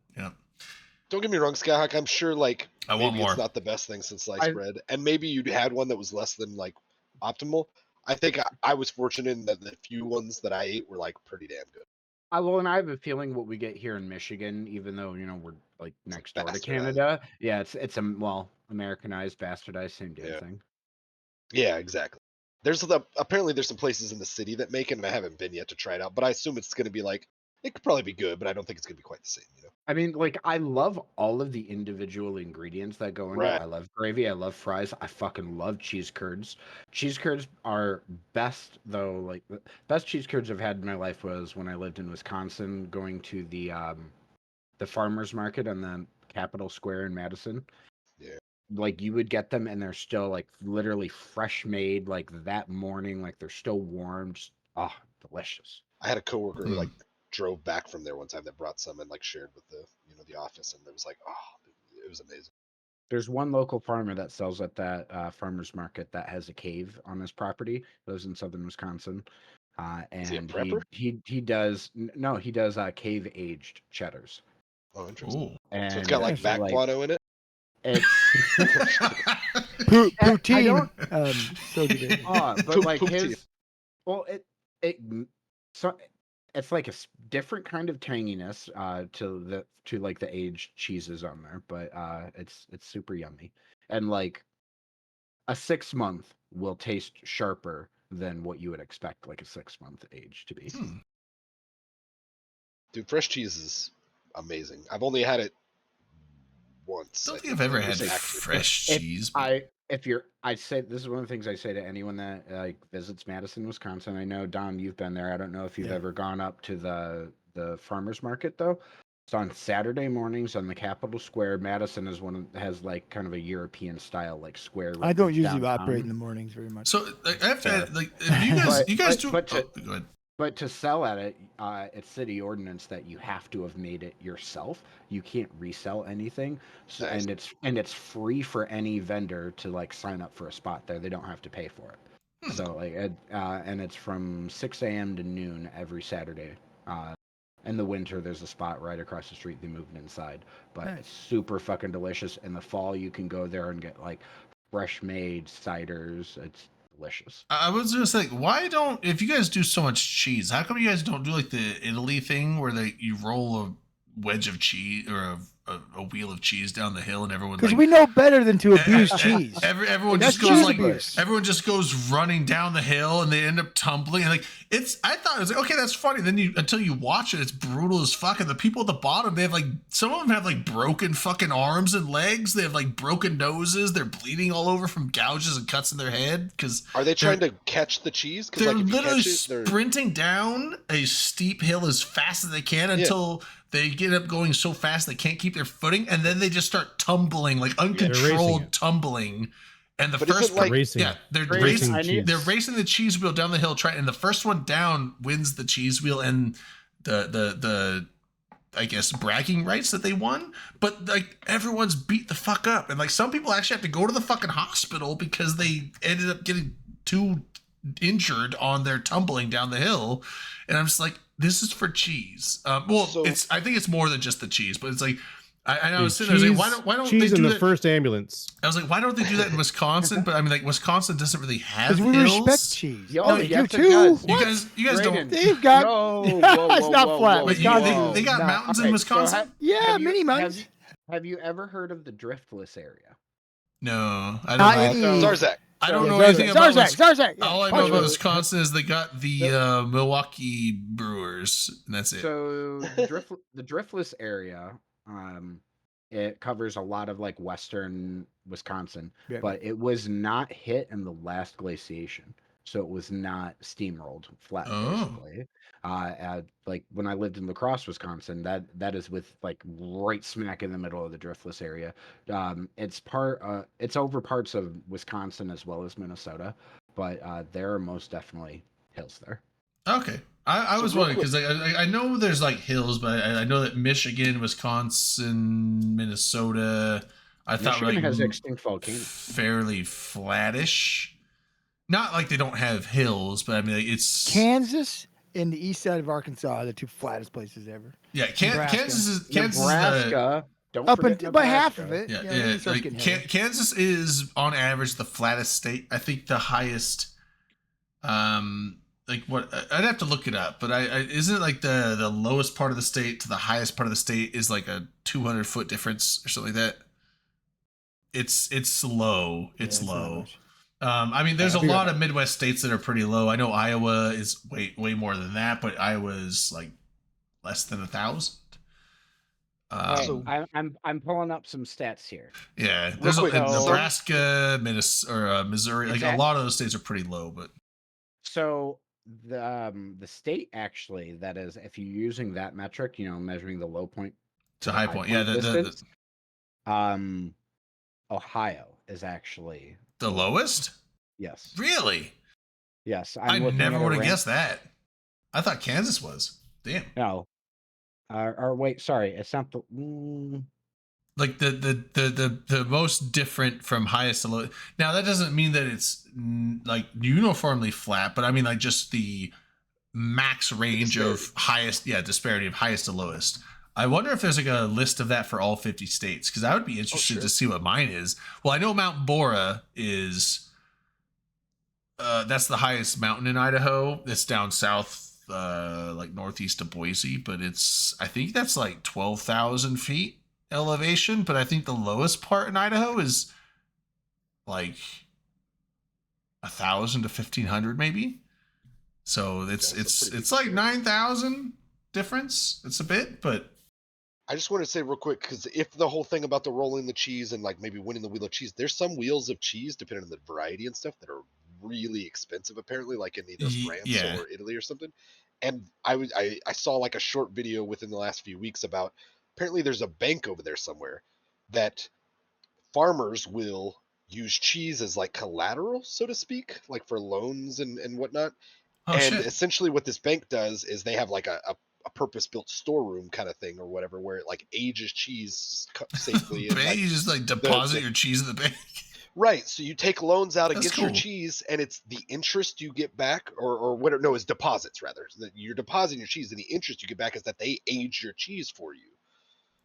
F: Don't get me wrong, Skyhawk. I'm sure like
B: I want
F: maybe
B: more.
F: it's not the best thing since sliced bread, and maybe you'd had one that was less than like optimal. I think I was fortunate in that the few ones that I ate were like pretty damn good.
E: Well, and I have a feeling what we get here in Michigan, even though we're like next door to
F: bastardized.
E: Canada, yeah, it's Americanized, bastardized, same damn
F: Yeah.
E: thing.
F: Yeah, exactly. Apparently there's some places in the city that make it, and I haven't been yet to try it out, but I assume it's going to be like, it could probably be good, but I don't think it's going to be quite the same.
E: I mean, like, I love all of the individual ingredients that go into it.
F: Right.
E: I love gravy. I love fries. I fucking love cheese curds. Cheese curds are best, though. Like, the best cheese curds I've had in my life was when I lived in Wisconsin, going to the farmers market on the Capitol Square in Madison.
F: Yeah.
E: Like, you would get them, and they're still, like, literally fresh made, like, that morning. Like, they're still warm. Just, delicious.
F: I had a coworker who like drove back from there one time that brought some and like shared with the office, and it was like, oh, it was amazing.
E: There's one local farmer that sells at that farmer's market that has a cave on his property. Lives in southern Wisconsin,
F: Is he a
E: and
F: prepper?
E: he does he does cave aged cheddars.
F: Oh, interesting.
B: Ooh.
E: And
F: So it's got like
E: so,
F: back guano in it.
E: it's
D: Poutine. So good.
E: but like
F: Poutine.
E: his, well, it so it's like a different kind of tanginess to like the aged cheeses on there, but it's super yummy. And like a 6 month will taste sharper than what you would expect like a 6 month age to be.
F: Dude, fresh cheese is amazing. I've only had it once.
B: I don't
F: I
B: think I've ever had
F: Actually,
B: fresh
E: If
B: cheese. but-
E: I say this is one of the things I say to anyone that like visits Madison, Wisconsin. I know Dom, you've been there. I don't know if you've
D: Yeah.
E: ever gone up to the farmers market though. It's on Saturday mornings on the Capitol Square. Madison is has like kind of a European style like square.
D: I don't usually
E: downtown.
D: operate in the mornings very much.
B: So like, I have to
E: Fair.
B: like if you guys
E: But-
B: you guys
E: but-
B: do.
E: but to-
B: oh, go ahead.
E: But to sell at it, it's city ordinance that you have to have made it yourself. You can't resell anything, so,
F: Nice.
E: and it's free for any vendor to like sign up for a spot there. They don't have to pay for it. So like, and it's from 6 a.m. to noon every Saturday. In the winter, there's a spot right across the street. They move it inside, but
D: Nice.
E: it's super fucking delicious. In the fall, you can go there and get like fresh made ciders. It's delicious.
B: I was just like, why don't if you guys do so much cheese, how come you guys don't do like the Italy thing where you roll a wedge of cheese or a wheel of cheese down the hill and everyone
D: Because
B: like
D: we know better than to abuse
B: e- e-
D: cheese.
B: everyone
D: That's
B: just goes
D: cheese
B: like
D: abuse.
B: everyone just goes running down the hill and they end up tumbling and like I thought it was like okay that's funny then until you watch it it's brutal as fuck and the people at the bottom they have like some of them have like broken fucking arms and legs they have like broken noses they're bleeding all over from gouges and cuts in their head because
F: Are they trying to catch the cheese? Because
B: they're
F: like if you
B: literally
F: catch it, they're
B: sprinting down a steep hill as fast as they can until they get up going so fast they can't keep their footing, and then they just start tumbling like
A: racing
B: uncontrolled
A: it.
B: tumbling. And the
F: But is
B: first
F: it like-
A: Racing.
B: yeah, they're
E: Racing
B: racing.
E: cheese.
B: They're racing the cheese wheel down the hill. And the first one down wins the cheese wheel and the I guess bragging rights that they won. But like everyone's beat the fuck up, and like some people actually have to go to the fucking hospital because they ended up getting too injured on their tumbling down the hill. And I'm just like, this is for cheese. Well,
F: So-
B: I think it's more than just the cheese, but it's like. I was sitting there I was like, why don't they
A: cheese
B: do
A: in the
B: that?
A: first ambulance?
B: I was like, why don't they do that in Wisconsin? But I mean, like, Wisconsin doesn't really have
D: Because we
B: hills.
D: respect cheese.
E: Yo,
D: Oh,
E: you
D: you
E: have
D: do
E: to
D: too?
E: guys-
B: You guys don't.
E: Brayden.
D: They've got.
E: No,
D: It's not flat.
B: But
D: Wisconsin
B: they
D: is
B: got
D: not-
B: mountains in
E: Okay, so
B: Wisconsin.
D: Yeah,
E: Have you-
D: mini
E: have
D: mines.
E: you- Have you ever heard of the driftless area?
B: No, I
D: Not
B: don't.
D: any-
F: Zarzak.
B: I don't
D: Yeah,
B: know anything about.
D: Zarzak. Yeah,
B: All I know
D: punch
B: about
D: it.
B: Wisconsin is they got the Milwaukee Brewers, and that's it.
E: So the driftless area, it covers a lot of like western Wisconsin,
D: Yeah.
E: but it was not hit in the last glaciation, so it was not steamrolled flat.
B: Oh.
E: Basically, like when I lived in La Crosse, Wisconsin, that is with like right smack in the middle of the driftless area. It's over parts of Wisconsin as well as Minnesota, but there are most definitely hills there.
B: Okay, I
F: So
B: was
F: real
B: wondering because I know there's like hills, but I know that Michigan, Wisconsin, Minnesota. I thought were
E: Michigan
B: like
E: has extinct volcanoes.
B: fairly flattish. Not like they don't have hills, but I mean like, it's
D: Kansas and the east side of Arkansas are the two flattest places ever.
B: yeah.
D: Nebraska.
B: Kansas is the,
E: Nebraska. Don't
D: Up
E: forget
D: and by half
E: Nebraska.
D: of it.
B: yeah,
D: then it starts
B: like
D: getting hilly.
B: Kansas is on average the flattest state. I think the highest, like what I'd have to look it up, but I isn't it like the lowest part of the state to the highest part of the state is like a 200-foot difference or something like that. It's low.
D: Yeah,
B: It's
D: not
B: low.
D: much.
B: I mean, there's a
D: Yeah.
B: lot of Midwest states that are pretty low. I know Iowa is way more than that, but Iowa is like less than 1,000.
F: So-
E: I'm pulling up some stats here.
B: Yeah, there's
F: quick, so-
B: Nebraska, Minnesota, or Missouri. Like a
E: Exact-
B: lot of those states are pretty low, but
E: So the state actually, that is, if you're using that metric, measuring the low point
B: it's a high point. Yeah, the
E: distance, Ohio is actually
B: lowest.
E: yes.
B: Really?
E: Yes,
B: I
E: looking
B: never
E: at a
B: would have
E: rank-
B: guessed that. I thought Kansas was. Damn.
E: No. Or wait, sorry, it's not the.
B: Like the most different from highest to low. Now that doesn't mean that it's like uniformly flat, but I mean like just the max range of highest, disparity of highest to lowest. I wonder if there's like a list of that for all 50 states because I would be interested
F: sure.
B: to see what mine is. Well, I know Mount Bora is that's the highest mountain in Idaho. It's down south like northeast of Boise, but I think that's like 12,000 feet elevation. But I think the lowest part in Idaho is like 1,000 to 1,500 maybe. So it's like 9,000 difference. It's a bit, but
F: I just want to say real quick, because if the whole thing about the rolling the cheese and like maybe winning the wheel of cheese, there's some wheels of cheese, depending on the variety and stuff, that are really expensive, apparently, like in either France
B: yeah.
F: or Italy or something. And I saw like a short video within the last few weeks about, apparently there's a bank over there somewhere that farmers will use cheese as like collateral, so to speak, like for loans and whatnot.
B: oh
F: And
B: shit.
F: essentially what this bank does is they have like a purpose-built storeroom kind of thing or whatever, where it like ages cheese safely. And,
B: Bank,
F: like,
B: you just like deposit your cheese in the bank.
F: right, so you take loans out
B: That's
F: against your
B: cool.
F: cheese, and it's the interest you get back, or whatever. No, it's deposits rather. So that you're depositing your cheese, and the interest you get back is that they age your cheese for you.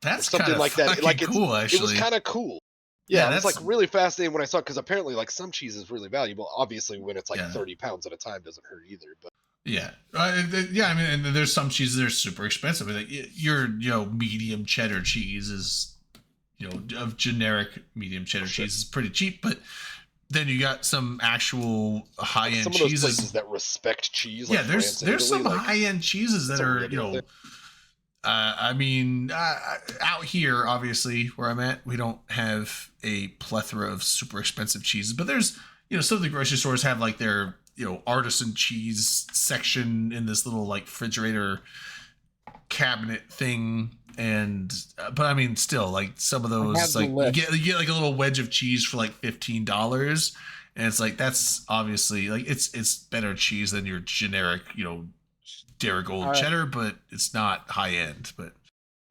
B: That's
F: Something
B: kind of
F: like that.
B: fucking
F: Like
B: cool,
F: it was
B: actually.
F: kind of cool.
B: Yeah,
F: Yeah, it's like
B: that's-
F: really fascinating when I saw it, because apparently like some cheese is really valuable. Obviously, when it's like
B: Yeah.
F: 30 pounds at a time doesn't hurt either. But
B: Yeah, yeah. I mean, and there's some cheeses that are super expensive. Like your medium cheddar cheese is, of generic medium cheddar
F: Sure.
B: cheese is pretty cheap, but then you got some actual high end
F: some of those
B: cheeses.
F: places that respect cheese,
B: Yeah,
F: like
B: there's
F: France and Italy,
B: some
F: like,
B: high end cheeses that
F: it's a
B: are
F: real thing.
B: I mean, out here, obviously, where I'm at, we don't have a plethora of super expensive cheeses, but there's, some of the grocery stores have like their, artisan cheese section in this little like refrigerator cabinet thing. And, but I mean, still, like some of
E: have
B: those,
E: the
B: like you
E: list.
B: get like a little wedge of cheese for like $15. And it's like, that's obviously like, it's better cheese than your generic, Darigold
E: All right.
B: cheddar, but it's not high end. But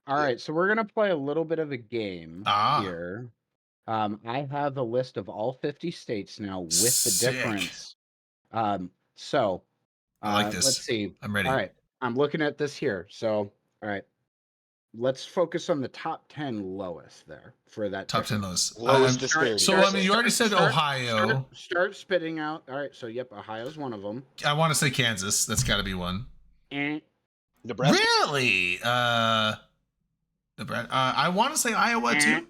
E: All right, so we're gonna play a little bit of a game
B: Ah.
E: here. I have a list of all 50 states now with the
B: Sick.
E: difference. So
B: I like this.
E: Let's see.
B: I'm ready.
E: All right, I'm looking at this here. So, all right, let's focus on the top 10 lowest there for that
B: Top 10
E: difference.
B: lowest.
F: lowest
B: Um,
F: disparity.
B: so I mean, you already said Ohio.
E: Start spitting out. All right, so yep, Ohio's one of them.
B: I want to say Kansas. That's got to be one.
F: Nebraska.
B: Really? Nebraska. I want to say Iowa too.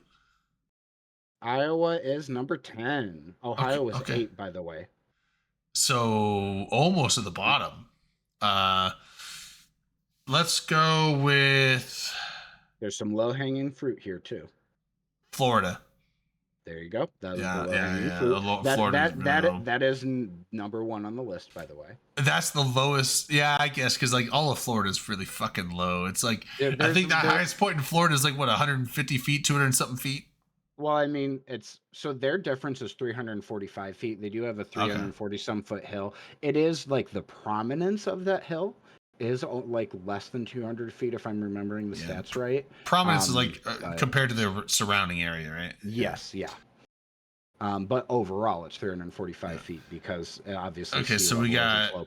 E: Iowa is number 10. Ohio is
B: okay.
E: 8, by the way.
B: So almost at the bottom. Let's go with
E: There's some low-hanging fruit here too.
B: Florida.
E: There you go. That was
B: Yeah,
E: the
B: yeah,
E: low-hanging
B: yeah.
E: fruit.
B: Florida's really low.
E: That is number 1 on the list, by the way.
B: That's the lowest. Yeah, I guess because like all of Florida is really fucking low. It's like
E: Yeah,
B: I think the
E: there-
B: highest point in Florida is like what 150 feet, 200 and something feet.
E: Well, I mean, it's so their difference is 345 feet. They do have a 340 some foot hill. It is like the prominence of that hill is like less than 200 feet, if I'm remembering the
B: Yeah.
E: stats right.
B: Prominence is like
E: but-
B: compared to their surrounding area, right?
E: Yes, yeah. But overall, it's 345 feet because obviously.
B: Okay,
E: sea
B: so we
E: level is a
B: got-
E: flow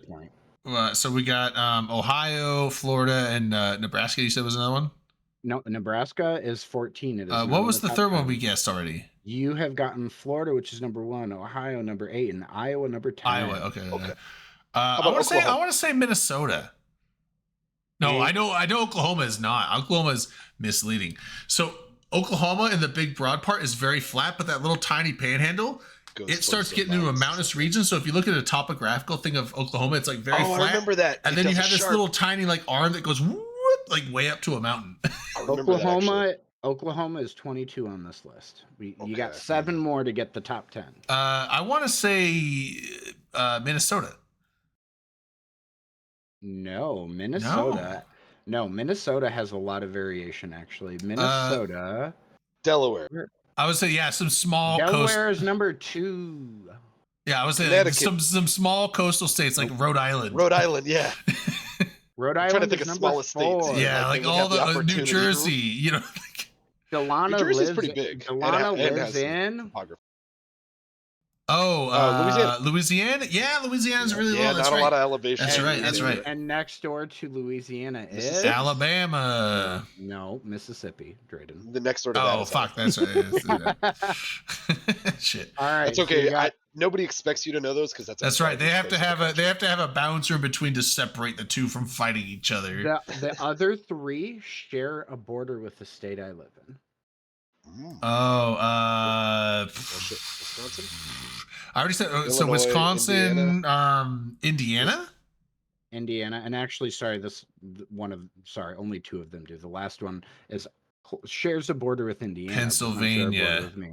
E: point.
B: So we got Ohio, Florida, and Nebraska. You said was another one.
E: No, Nebraska is 14. It is not
B: What
E: in
B: was the
E: top
B: third one
E: 10.
B: we guessed already?
E: You have gotten Florida, which is number 1, Ohio number 8, and Iowa number 10.
B: Iowa. Okay.
F: Okay.
B: I
F: about
B: want to say
F: Oklahoma?
B: Minnesota. No,
E: Yeah.
B: I know Oklahoma is not. Oklahoma is misleading. So Oklahoma in the big broad part is very flat, but that little tiny panhandle,
F: Goes
B: it starts
F: towards the
B: getting into a
F: mountains.
B: mountainous region. So if you look at a topographical thing of Oklahoma, it's like very
F: Oh,
B: flat.
F: I remember that.
B: And
F: It
B: then you
F: does a
B: have this
F: sharp-
B: little tiny like arm that goes whoop, like way up to a mountain.
F: I remember that, actually.
E: Oklahoma is 22 on this list. You got
F: Okay.
E: 7 more to get the top 10.
B: I want to say Minnesota.
E: No, Minnesota. No, Minnesota has a lot of variation actually. Minnesota.
F: Delaware.
B: I would say some small
E: Delaware is number 2.
B: Yeah, I would say
F: Connecticut.
B: some small coastal states like Rhode Island.
F: Rhode Island, yeah.
E: Rhode
F: I'm trying to
E: Island
F: think
E: is
F: of
E: number
F: smallest states.
E: 4.
B: Yeah,
F: Like,
B: like
F: they would
B: all
F: have the
B: the New
F: opportunity to-
B: Jersey,
E: Delana
F: New Jersey's
E: lives,
F: pretty big.
E: Delana
F: and
E: lives
F: has
E: in.
F: topography.
B: Louisiana. Yeah, Louisiana's really
F: Yeah,
B: low. That's
F: not
B: right.
F: a lot of elevation.
B: That's right, that's right.
E: And next door to Louisiana is
F: Mississippi.
B: Alabama.
E: No, Mississippi, Drayden.
F: The next door to that
B: Oh
F: is
B: fuck, that's right. Shit.
E: All right.
F: That's
E: so
F: okay.
E: you got-
F: nobody expects you to know those because that's
B: right. They have to have a
F: a
B: bouncer in between to separate the two from fighting each other.
E: The other three share a border with the state I live in.
B: Oh,
F: Wisconsin.
B: I already said. So
F: Illinois,
B: Wisconsin, Indiana.
E: Indiana, and actually, only two of them do. The last one shares a border with Indiana. but does not share a border
B: Pennsylvania.
E: with me.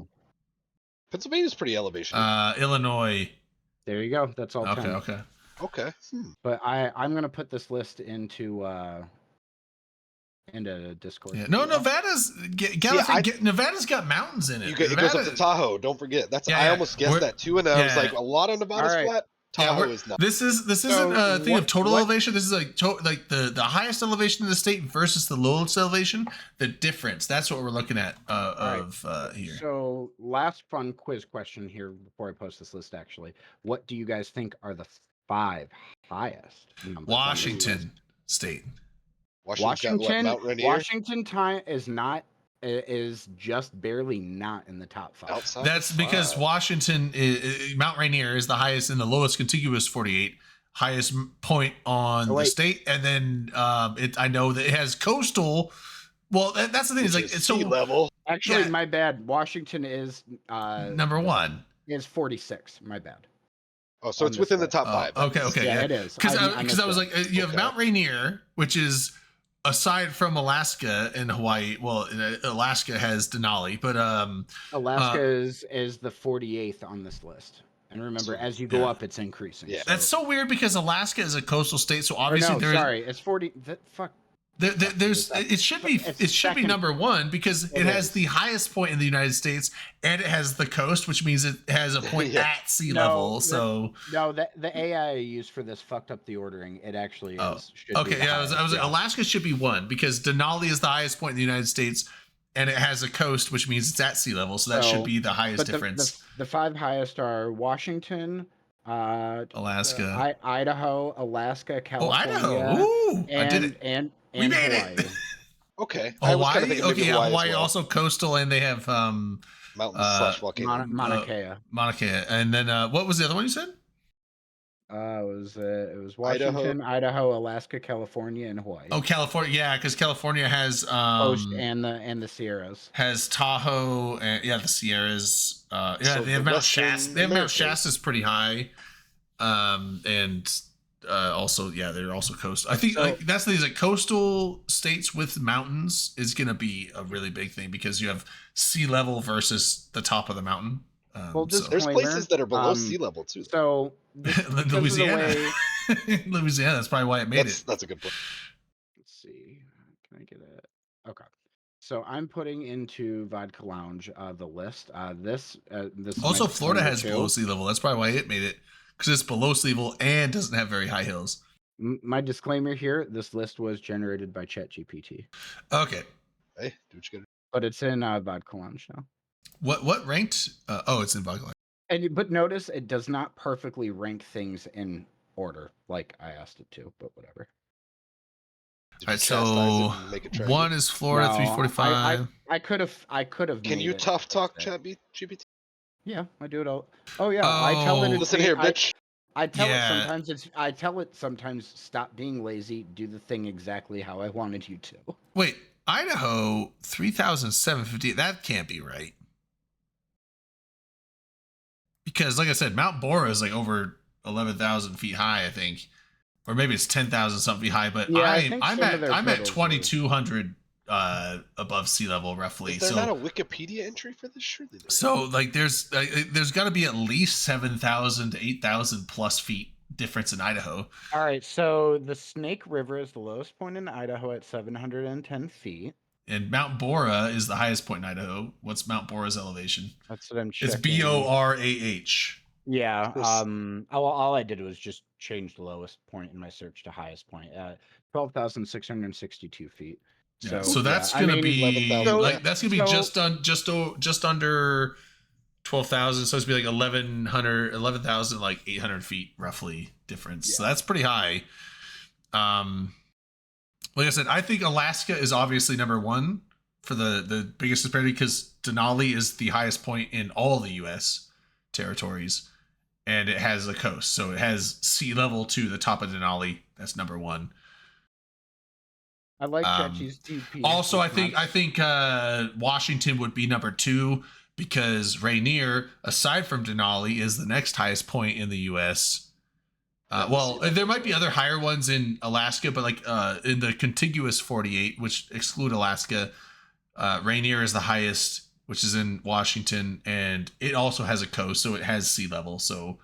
F: Pennsylvania's pretty elevation.
B: Illinois.
E: There you go. That's all. 10.
B: Okay.
F: Okay.
E: But I'm gonna put this list into Discord.
B: Yeah. No, Nevada's Nevada's got mountains in it.
F: It goes up to Tahoe. Don't forget. I almost guessed that too, and I was like, a lot of Nevada's flat. Tahoe is not.
B: This isn't a thing of total elevation. This is like the highest elevation in the state versus the lowest elevation. The difference. That's what we're looking at here.
E: So last fun quiz question here before I post this list. Actually, what do you guys think are the 5 highest numbers?
B: Washington State.
E: Washington.
F: Mount Rainier?
E: Washington is just barely not in the top 5.
F: Outside?
B: That's because Washington, Mount Rainier is the highest in the lowest contiguous 48, highest point on the state, and then I know that it has coastal. Well, that's the thing. Is like it's
F: sea level.
E: Actually, my bad. Washington is
B: number 1.
E: Is 46. My bad.
F: Oh, so it's within the top 5.
B: Okay,
E: yeah, it is.
B: Because I was like, you have Mount Rainier, which is aside from Alaska and Hawaii. Well, Alaska has Denali, but
E: Alaska is the 48th on this list. And remember, as you go up, it's increasing.
F: Yeah,
B: that's so weird because Alaska is a coastal state, so obviously
E: it's 40.
B: It should be number 1 because it has the highest point in the United States and it has the coast, which means it has a point at sea level. So
E: the AI I used for this fucked up the ordering. It actually is.
B: Okay, I was like, Alaska should be 1 because Denali is the highest point in the United States and it has a coast, which means it's at sea level. So that should be the highest difference.
E: The 5 highest are Washington,
B: Alaska,
E: Idaho, Alaska, California.
B: Oh, Idaho! Ooh,
E: I
B: did it.
E: And
B: we made
E: Hawaii.
B: it.
F: Okay.
B: Hawaii. Okay, yeah, Hawaii
F: well.
B: also coastal, and they have
F: mountains / volcano.
E: Mauna Kea.
B: Mauna Kea, and then what was the other one you said?
E: It was Washington, Idaho, Alaska, California, and Hawaii.
B: Oh, California, yeah, because California has
E: coast and the Sierras.
B: Has Tahoe, and the Sierras.
F: So
B: they have Mount Shasta. They have Mount Shasta's pretty high, and also they're also coastal. I think that's the thing, is like coastal states with mountains is going to be a really big thing because you have sea level versus the top of the mountain.
F: There's places that are below sea level too.
E: So
B: Louisiana, Louisiana. That's probably why it made it.
F: That's a good point.
E: Let's see. Can I get it? Okay. So I'm putting into Vodka Lounge the list. This
B: also Florida has below sea level. That's probably why it made it, because it's below sea level and doesn't have very high hills.
E: My disclaimer here: this list was generated by ChatGPT.
B: Okay.
F: Hey, do what you gotta do.
E: But it's in Vodka Lounge now.
B: What ranked? It's in Vodka Lounge.
E: But notice it does not perfectly rank things in order like I asked it to. But whatever.
B: All right, so 1 is Florida, 345.
E: I could have.
F: Can you tough talk ChatGPT?
E: Yeah, I do it all. Oh yeah, I tell it.
F: Listen here, bitch.
E: I tell it sometimes stop being lazy, do the thing exactly how I wanted you to.
B: Wait, Idaho 3,750. That can't be right. Because like I said, Mount Bora is like over 11,000 feet high, I think. Or maybe it's 10,000 something feet high, but I'm at 2,200 above sea level roughly.
F: Is there not a Wikipedia entry for this? Surely.
B: So like there's got to be at least 7,000 to 8,000 plus feet difference in Idaho.
E: All right, so the Snake River is the lowest point in Idaho at 710 feet.
B: And Mount Bora is the highest point in Idaho. What's Mount Bora's elevation?
E: That's what I'm checking.
B: It's BORAH.
E: Yeah. All I did was just change the lowest point in my search to highest point at 12,662 feet.
B: So that's gonna be just under 12,000. So it's gonna be like 11,000, like 800 feet roughly difference. Yeah. So that's pretty high. Like I said, I think Alaska is obviously number 1 for the biggest disparity because Denali is the highest point in all the U.S. territories. and it has a coast. So it has sea level to the top of Denali. That's number one.
E: I like
B: Um,
E: ChatGPT.
B: Also, I think Washington would be number two because Rainier, aside from Denali, is the next highest point in the U.S. Well, there might be other higher ones in Alaska, but like in the contiguous 48, which exclude Alaska, Rainier is the highest, which is in Washington, and it also has a coast, so it has sea level. So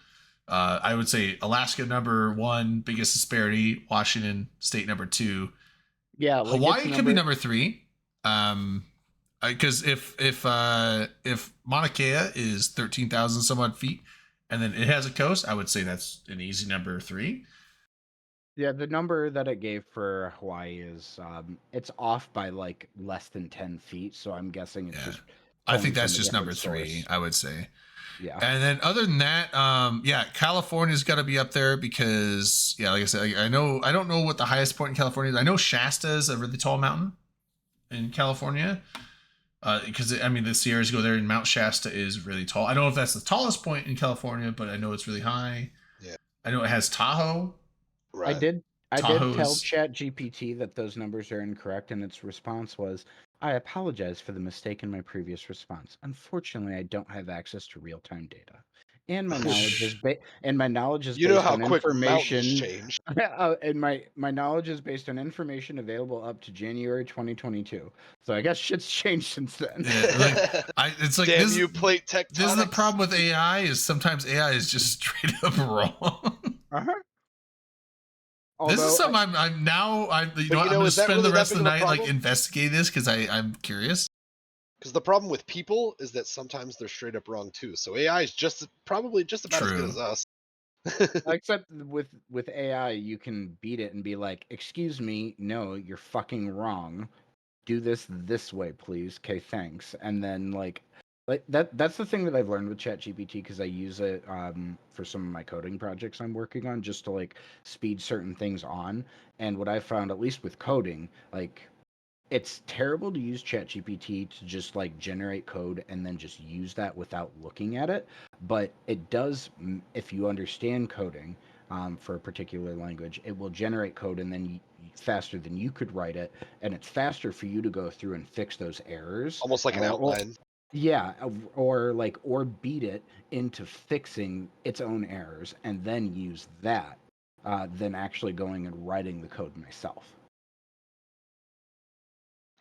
B: I would say Alaska number one, biggest disparity. Washington State number two.
E: Yeah, like
B: Hawaii could be number three. Because if Mauna Kea is 13,000 some odd feet, and then it has a coast, I would say that's an easy number three.
E: Yeah, the number that it gave for Hawaii is it's off by like less than 10 feet, so I'm guessing it's just.
B: I think
E: pulling
B: that's
E: from a
B: just number
E: different
B: three.
E: source.
B: I would say.
E: Yeah.
B: And then other than that, California's got to be up there because like I said, I don't know what the highest point in California is. I know Shasta is a really tall mountain in California. Because the Sierras go there, and Mount Shasta is really tall. I don't know if that's the tallest point in California, but I know it's really high.
F: Yeah.
B: I know it has Tahoe.
F: Right.
E: I did
B: Tahoe
E: tell
B: is-
E: ChatGPT that those numbers are incorrect, and its response was, "I apologize for the mistake in my previous response. Unfortunately, I don't have access to real-time data, and my knowledge is
F: You know
E: based
F: how
E: on
F: quick
E: information."
F: mountains change.
E: And my knowledge is based on information available up to January 2022. So I guess shit's changed since then.
B: Yeah, it's like
F: Damn
B: this,
F: you, plate tectonics.
B: this is the problem with AI is sometimes AI is just straight up wrong.
E: Uh-huh.
B: This is
E: Although
B: something I'm
F: But
B: I'm
F: you know,
B: gonna
F: is that
B: spend
F: really
B: the rest
F: that
B: of the
F: big of a
B: night like
F: problem?
B: investigating this because I'm curious.
F: Because the problem with people is that sometimes they're straight up wrong too. So AI is probably just about as good
B: True.
F: as us.
E: Except with AI, you can beat it and be like, "Excuse me, no, you're fucking wrong. Do this way, please. Okay, thanks." And then like that's the thing that I've learned with ChatGPT because I use it for some of my coding projects I'm working on just to like speed certain things on. And what I found, at least with coding, like it's terrible to use ChatGPT to just like generate code and then just use that without looking at it. But it does, if you understand coding for a particular language, it will generate code and then faster than you could write it, and it's faster for you to go through and fix those errors.
F: Almost like an outline.
E: Yeah, or beat it into fixing its own errors and then use that, than actually going and writing the code myself.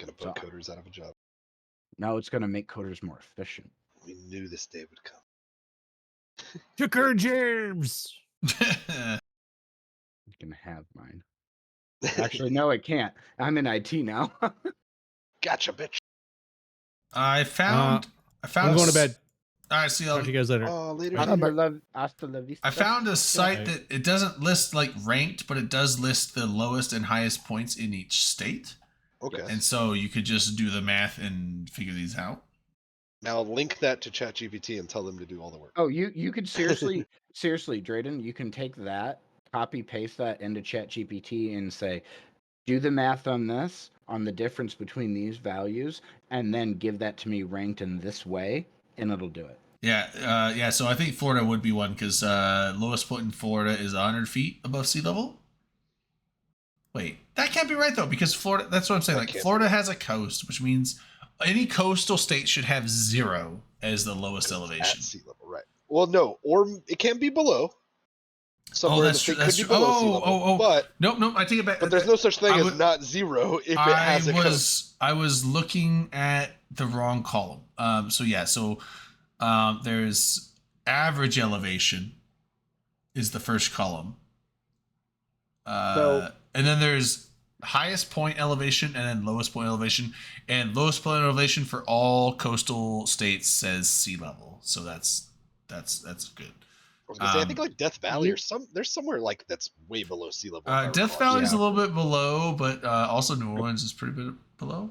F: Gonna put coders out of a job.
E: No, it's going to make coders more efficient.
F: We knew this day would come.
A: Tucker James.
E: You can have mine. Actually, no, it can't. I'm in IT now.
F: Gotcha, bitch.
B: I found
A: I'm going to bed.
B: All right, see
A: Talk to you guys later.
F: Oh, later.
E: Hasta la vista.
B: I found a site
A: Right.
B: that it doesn't list like ranked, but it does list the lowest and highest points in each state.
F: Okay.
B: And so you could just do the math and figure these out.
F: Now link that to ChatGPT and tell them to do all the work.
E: Oh, you could seriously, Drayden, you can take that, copy paste that into ChatGPT and say, do the math on this, on the difference between these values, and then give that to me ranked in this way, and it'll do it.
B: Yeah. So I think Florida would be one because lowest point in Florida is 100 feet above sea level. Wait, that can't be right though because Florida. That's what I'm saying.
F: That
B: Like
F: can't
B: Florida has a coast, which means any coastal state should have 0 as the lowest elevation.
F: At sea level, right? Well, no, or it can be below. Somewhere
B: that's
F: the
B: true.
F: state could be below sea level. But
B: Nope. I take it back.
F: but there's no such thing as not 0 if it has a coast.
B: I was looking at the wrong column. So there's average elevation is the first column. And then there's highest point elevation and then lowest point elevation. And lowest point elevation for all coastal states says sea level. So that's good.
F: I was gonna say, I think like Death Valley or there's somewhere like that's way below sea level. if I
B: Death
F: recall.
B: Valley is a little bit below, but also New Orleans is pretty bit below.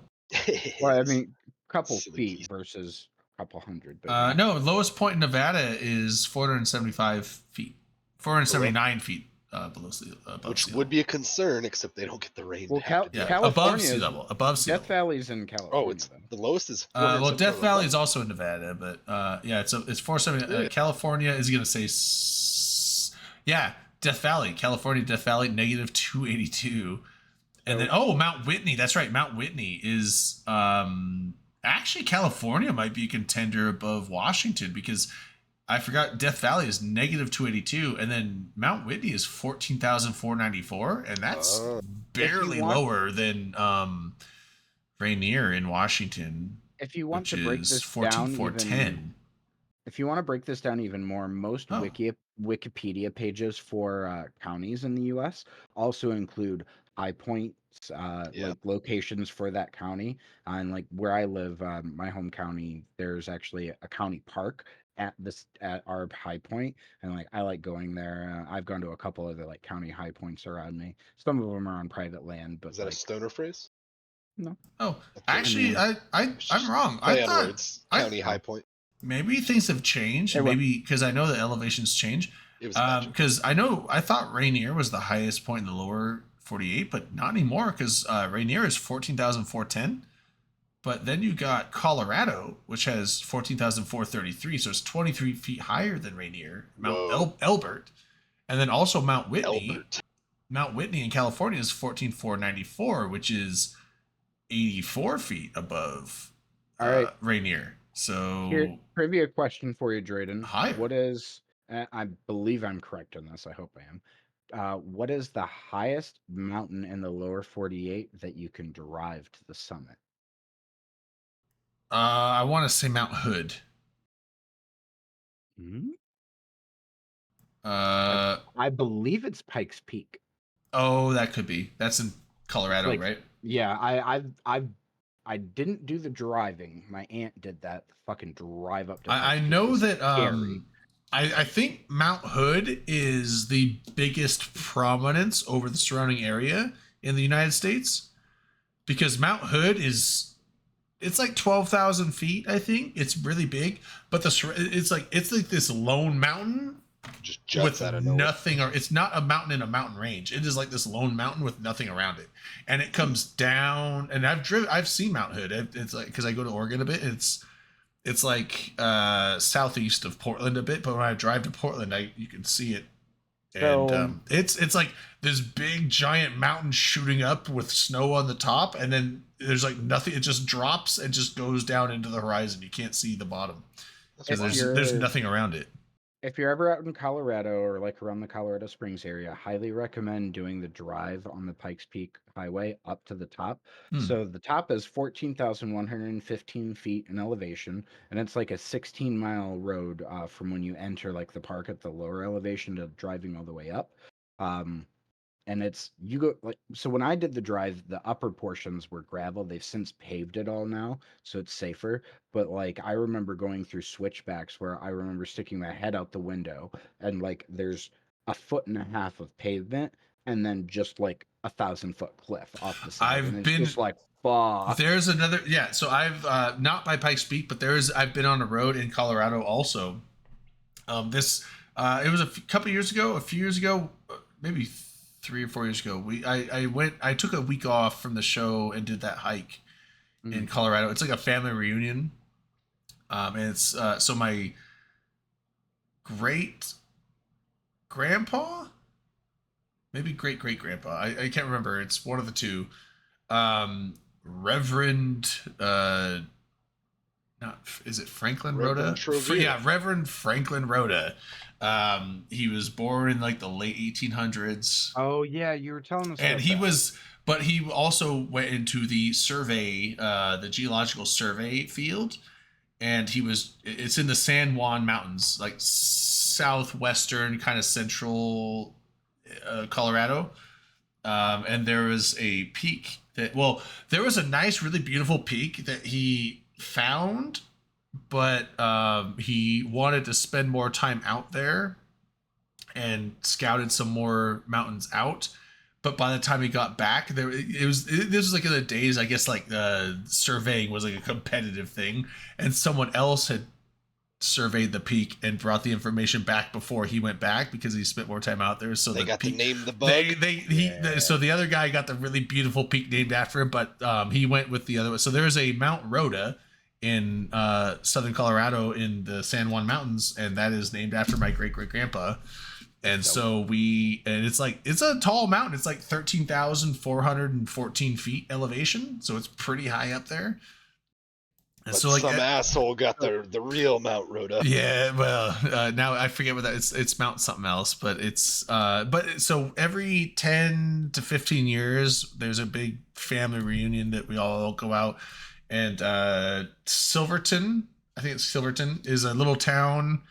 E: Well, I mean, couple
F: Silly
E: feet
F: geese.
E: versus a couple hundred. But yeah.
B: No, lowest point in Nevada is 475 feet. 479 feet. below sea, above
F: which
B: sea
F: would
B: level.
F: be a concern, except they don't get the rain.
E: Well,
F: they have to do
B: Yeah,
F: it.
E: California
B: above sea
E: is-
B: level. Above sea
E: Death
B: level.
E: Valley's in California.
F: Oh, it's
E: then.
F: the lowest is.
B: Well,
F: 475
B: Death Valley is
F: above.
B: also in Nevada, but yeah, it's 470.
F: Really?
B: California is gonna say, yeah, Death Valley, California, Death Valley, negative 282, and then Mount Whitney. That's right, Mount Whitney is actually California might be a contender above Washington because I forgot Death Valley is negative 282, and then Mount Whitney is 14,494, and that's barely
E: want-
B: lower than Rainier in Washington,
E: If you want
B: which
E: to break
B: is
E: this
B: 14,410.
E: down, if you want to break this down even more, most
B: Oh.
E: Wikipedia pages for counties in the U.S. also include high points,
F: Yeah.
E: like locations for that county. And like where I live, my home county, there's actually a county park at our high point, and like I like going there. I've gone to a couple of the like county high points around me. Some of them are on private land, but
F: Is that
E: like
F: a stoner phrase?
B: Oh,
F: Okay.
B: actually,
E: mean,
B: I'm wrong. I
F: Play on
B: thought
F: words.
B: I-
F: County High Point.
B: maybe things have changed.
E: Hey, what?
B: Maybe because I know the elevations change.
F: It was magic.
B: Because I thought Rainier was the highest point in the lower 48, but not anymore because Rainier is 14,410. But then you got Colorado, which has 14,433, so it's 23 feet higher than Rainier.
F: Whoa.
B: Elbert, and then also Mount Whitney.
F: Albert.
B: Mount Whitney in California is 14,494, which is 84 feet above
E: All right.
B: Rainier. So
E: Here, trivia question for you, Drayden.
B: Higher.
E: What is? I believe I'm correct on this. I hope I am. What is the highest mountain in the lower 48 that you can drive to the summit?
B: I want to say Mount Hood.
E: I believe it's Pikes Peak.
B: Oh, that could be. That's in Colorado,
E: Like,
B: right?
E: Yeah, I didn't do the driving. My aunt did that. Fucking drive up to.
B: I
E: Pikes Peak
B: know
E: was
B: that
E: scary.
B: I think Mount Hood is the biggest prominence over the surrounding area in the United States because Mount Hood it's like 12,000 feet, I think. It's really big, but it's like this lone mountain
F: Just juts
B: with
F: out of nowhere.
B: nothing, or it's not a mountain in a mountain range. It is like this lone mountain with nothing around it, and it comes down. And I've seen Mount Hood. It's like because I go to Oregon a bit. It's like southeast of Portland a bit, but when I drive to Portland, you can see it, and
E: So-
B: it's like this big giant mountain shooting up with snow on the top, and then there's like nothing. It just drops and just goes down into the horizon. You can't see the bottom
F: That's
B: because
E: If
B: there's
E: you're-
B: nothing around it.
E: If you're ever out in Colorado or like around the Colorado Springs area, highly recommend doing the drive on the Pikes Peak Highway up to the top.
B: Hmm.
E: So the top is 14,115 feet in elevation, and it's like a 16-mile road from when you enter like the park at the lower elevation to driving all the way up. And it's you go like so when I did the drive, the upper portions were gravel. They've since paved it all now, so it's safer. But like I remember going through switchbacks where I remember sticking my head out the window and like there's a foot and a half of pavement and then just like 1,000-foot cliff off the side.
B: I've
E: and it's
B: been-
E: just like fuck.
B: There's another, yeah. So I've not by Pikes Peak, but I've been on a road in Colorado also. It was a couple years ago, a few years ago, maybe 3 or 4 years ago. I took a week off from the show and did that hike in Colorado. It's like a family reunion, and it's so my great grandpa, maybe great grandpa. I can't remember. It's one of the two. Reverend not is it Franklin
F: Reverend
B: Rhoda?
F: Trovia.
B: Yeah, Reverend Franklin Rhoda. He was born in like the late 1800s,
E: Oh yeah, you were telling us.
B: and
E: about
B: he
E: that.
B: was, but he also went into the survey, the geological survey field, and it's in the San Juan Mountains, like southwestern kind of central Colorado. And there was a peak there was a nice, really beautiful peak that he found, but he wanted to spend more time out there and scouted some more mountains out. But by the time he got back, this was like in the days, I guess, like surveying was like a competitive thing, and someone else had surveyed the peak and brought the information back before he went back because he spent more time out there. So
F: They
B: the
F: got to
B: peak,
F: name the bug.
B: so the other guy got the really beautiful peak named after him, but he went with the other one. So there's a Mount Rhoda in southern Colorado in the San Juan Mountains, and that is named after my great grandpa. And so it's a tall mountain. It's like 13,414 feet elevation, so it's pretty high up there. And
F: But
B: so like
F: some asshole got the real Mount Rhoda.
B: yeah, well, now I forget what that it's Mount something else, but it's but so every 10 to 15 years there's a big family reunion that we all go out, and Silverton, I think it's Silverton, is a little town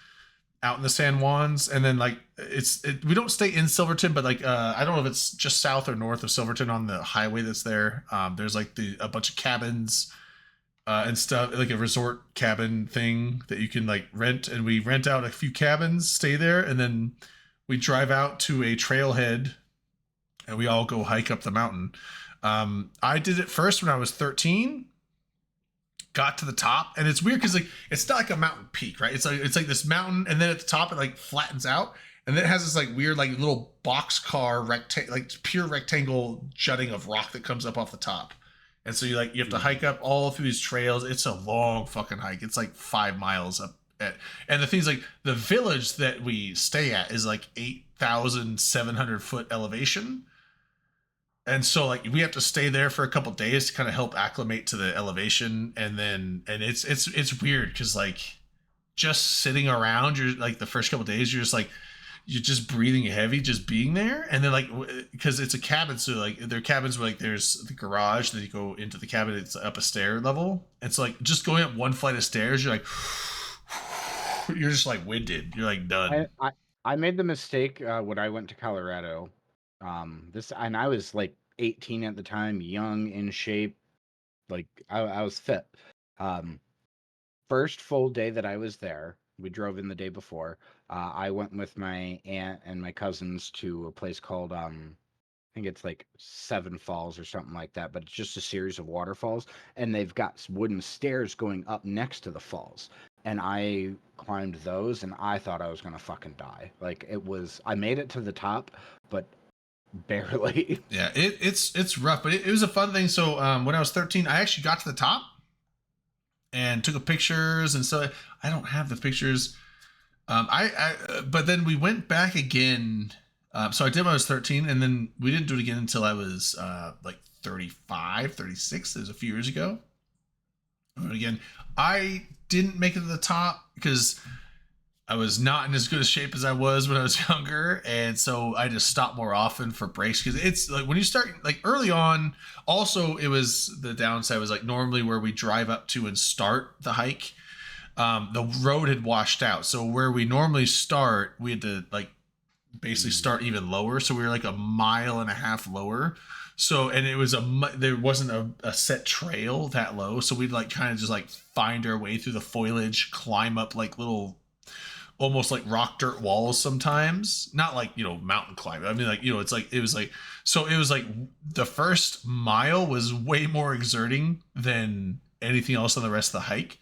B: out in the San Juans, and then like we don't stay in Silverton, but like I don't know if it's just south or north of Silverton on the highway that's there. There's like a bunch of cabins and stuff, like a resort cabin thing that you can like rent, and we rent out a few cabins, stay there, and then we drive out to a trailhead and we all go hike up the mountain. I did it first when I was 13, got to the top, and it's weird because like it's not like a mountain peak, right? It's like this mountain, and then at the top it like flattens out, and then it has this like weird like little boxcar like pure rectangle jutting of rock that comes up off the top. And so you have to hike up all through these trails. It's a long fucking hike. It's like 5 miles up and the thing's like the village that we stay at is like 8,700 foot elevation. And so like we have to stay there for a couple days to kind of help acclimate to the elevation. And it's weird because like just sitting around, you're like the first couple days, you're just breathing heavy, just being there. And then like, because it's a cabin, so like there are cabins where like there's the garage, then you go into the cabin, it's up a stair level. And so like just going up one flight of stairs, you're like, you're just like winded. You're like done.
E: I made the mistake when I went to Colorado. And I was like 18 at the time, young, in shape, like I was fit. First full day that I was there, we drove in the day before. I went with my aunt and my cousins to a place called I think it's like Seven Falls or something like that, but it's just a series of waterfalls, and they've got wooden stairs going up next to the falls. And I climbed those, and I thought I was gonna fucking die. Like I made it to the top, but barely.
B: Yeah, it's rough, but it was a fun thing. So when I was 13, I actually got to the top and took pictures, and so I don't have the pictures. But then we went back again. So I did when I was 13, and then we didn't do it again until I was like 35, 36. It was a few years ago. And again, I didn't make it to the top because I was not in as good a shape as I was when I was younger, and so I just stopped more often for breaks because it's like when you start like early on. Also, it was the downside was like normally where we drive up to and start the hike, the road had washed out, so where we normally start, we had to like basically start even lower, so we were like 1.5 miles lower. So, and it was there wasn't a set trail that low, so we'd like kind of just like find our way through the foliage, climb up like little almost like rock dirt walls sometimes, not like mountain climbing. I mean, like it was like the first mile was way more exerting than anything else on the rest of the hike.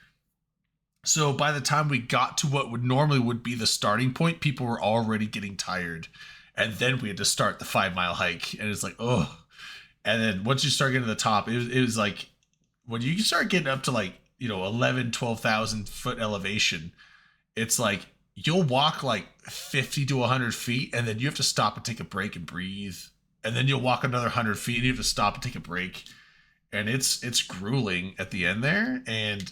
B: So by the time we got to what would be the starting point, people were already getting tired, and then we had to start the 5 mile hike, and it's like, oh. And then once you start getting to the top, it was like when you start getting up to like 12,000 foot elevation, it's like you'll walk like 50 to 100 feet, and then you have to stop and take a break and breathe. And then you'll walk another 100 feet, and you have to stop and take a break. And it's grueling at the end there. And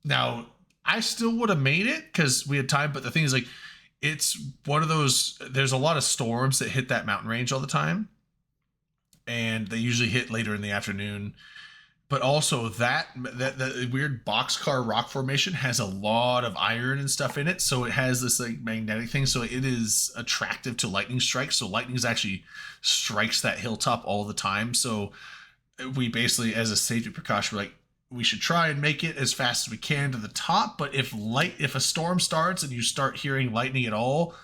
B: now I still would have made it because we had time. But the thing is, like, it's one of those. There's a lot of storms that hit that mountain range all the time, and they usually hit later in the afternoon. But also that weird boxcar rock formation has a lot of iron and stuff in it, so it has this like magnetic thing, so it is attractive to lightning strikes. So lightning actually strikes that hilltop all the time. So we basically, as a safety precaution, we're like, we should try and make it as fast as we can to the top. But if a storm starts and you start hearing lightning at all,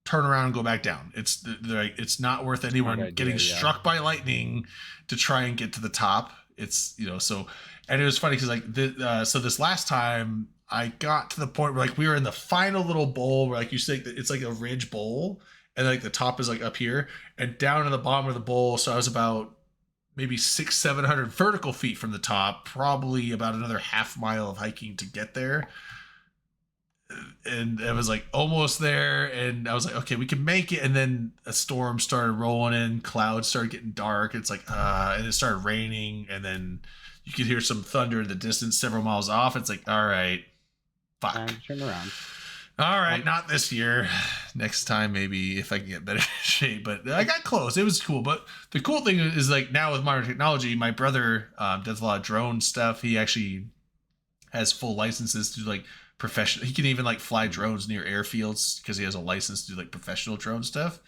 B: turn around and go back down. It's not worth anyone getting struck by lightning to try and get to the top. It's so, and it was funny because like so this last time I got to the point where like we were in the final little bowl where like you say it's like a ridge bowl, and like the top is like up here, and down to the bottom of the bowl. So I was about maybe 600-700 vertical feet from the top, probably about another half mile of hiking to get there. And it was like almost there, and I was like, okay, we can make it. And then a storm started rolling in, clouds started getting dark. It's like, and it started raining, and then you could hear some thunder in the distance several miles off. It's like, all right, fuck.
E: Time to turn around.
B: All right, not this year. Next time, maybe if I can get better shape. But I got close. It was cool. But the cool thing is, like, now with modern technology, my brother does a lot of drone stuff. He actually has full licenses to do like professional. He can even like fly drones near airfields because he has a license to do like professional drone stuff.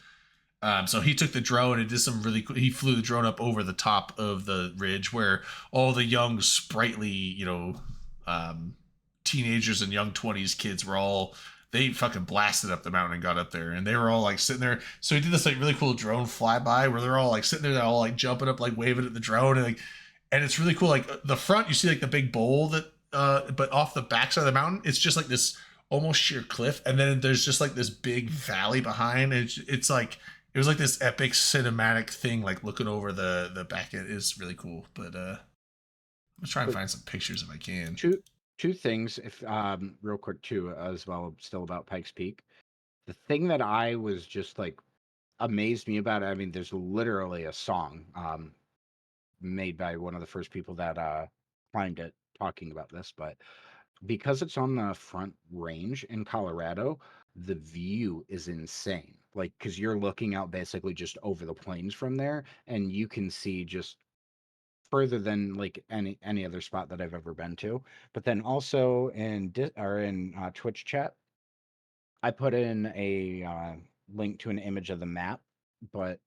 B: So he took the drone and did some really cool. He flew the drone up over the top of the ridge where all the young, sprightly, teenagers and young 20s kids were all. They fucking blasted up the mountain and got up there, and they were all like sitting there. So he did this like really cool drone flyby where they're all like sitting there, they're all like jumping up, like waving at the drone, and it's really cool. Like the front, you see like the big bowl that, but off the backside of the mountain, it's just like this almost sheer cliff, and then there's just like this big valley behind. It's like it was like this epic cinematic thing, like looking over the back. It is really cool, but I'm gonna try and find some pictures if I can.
E: Two things, if real quick too, as well, still about Pikes Peak. The thing that I was just like amazed me about it, I mean, there's literally a song made by one of the first people that climbed it talking about this, but because it's on the front range in Colorado, the view is insane. Like, because you're looking out basically just over the plains from there, and you can see just further than like any other spot that I've ever been to. But then also in Twitch chat, I put in a link to an image of the map, but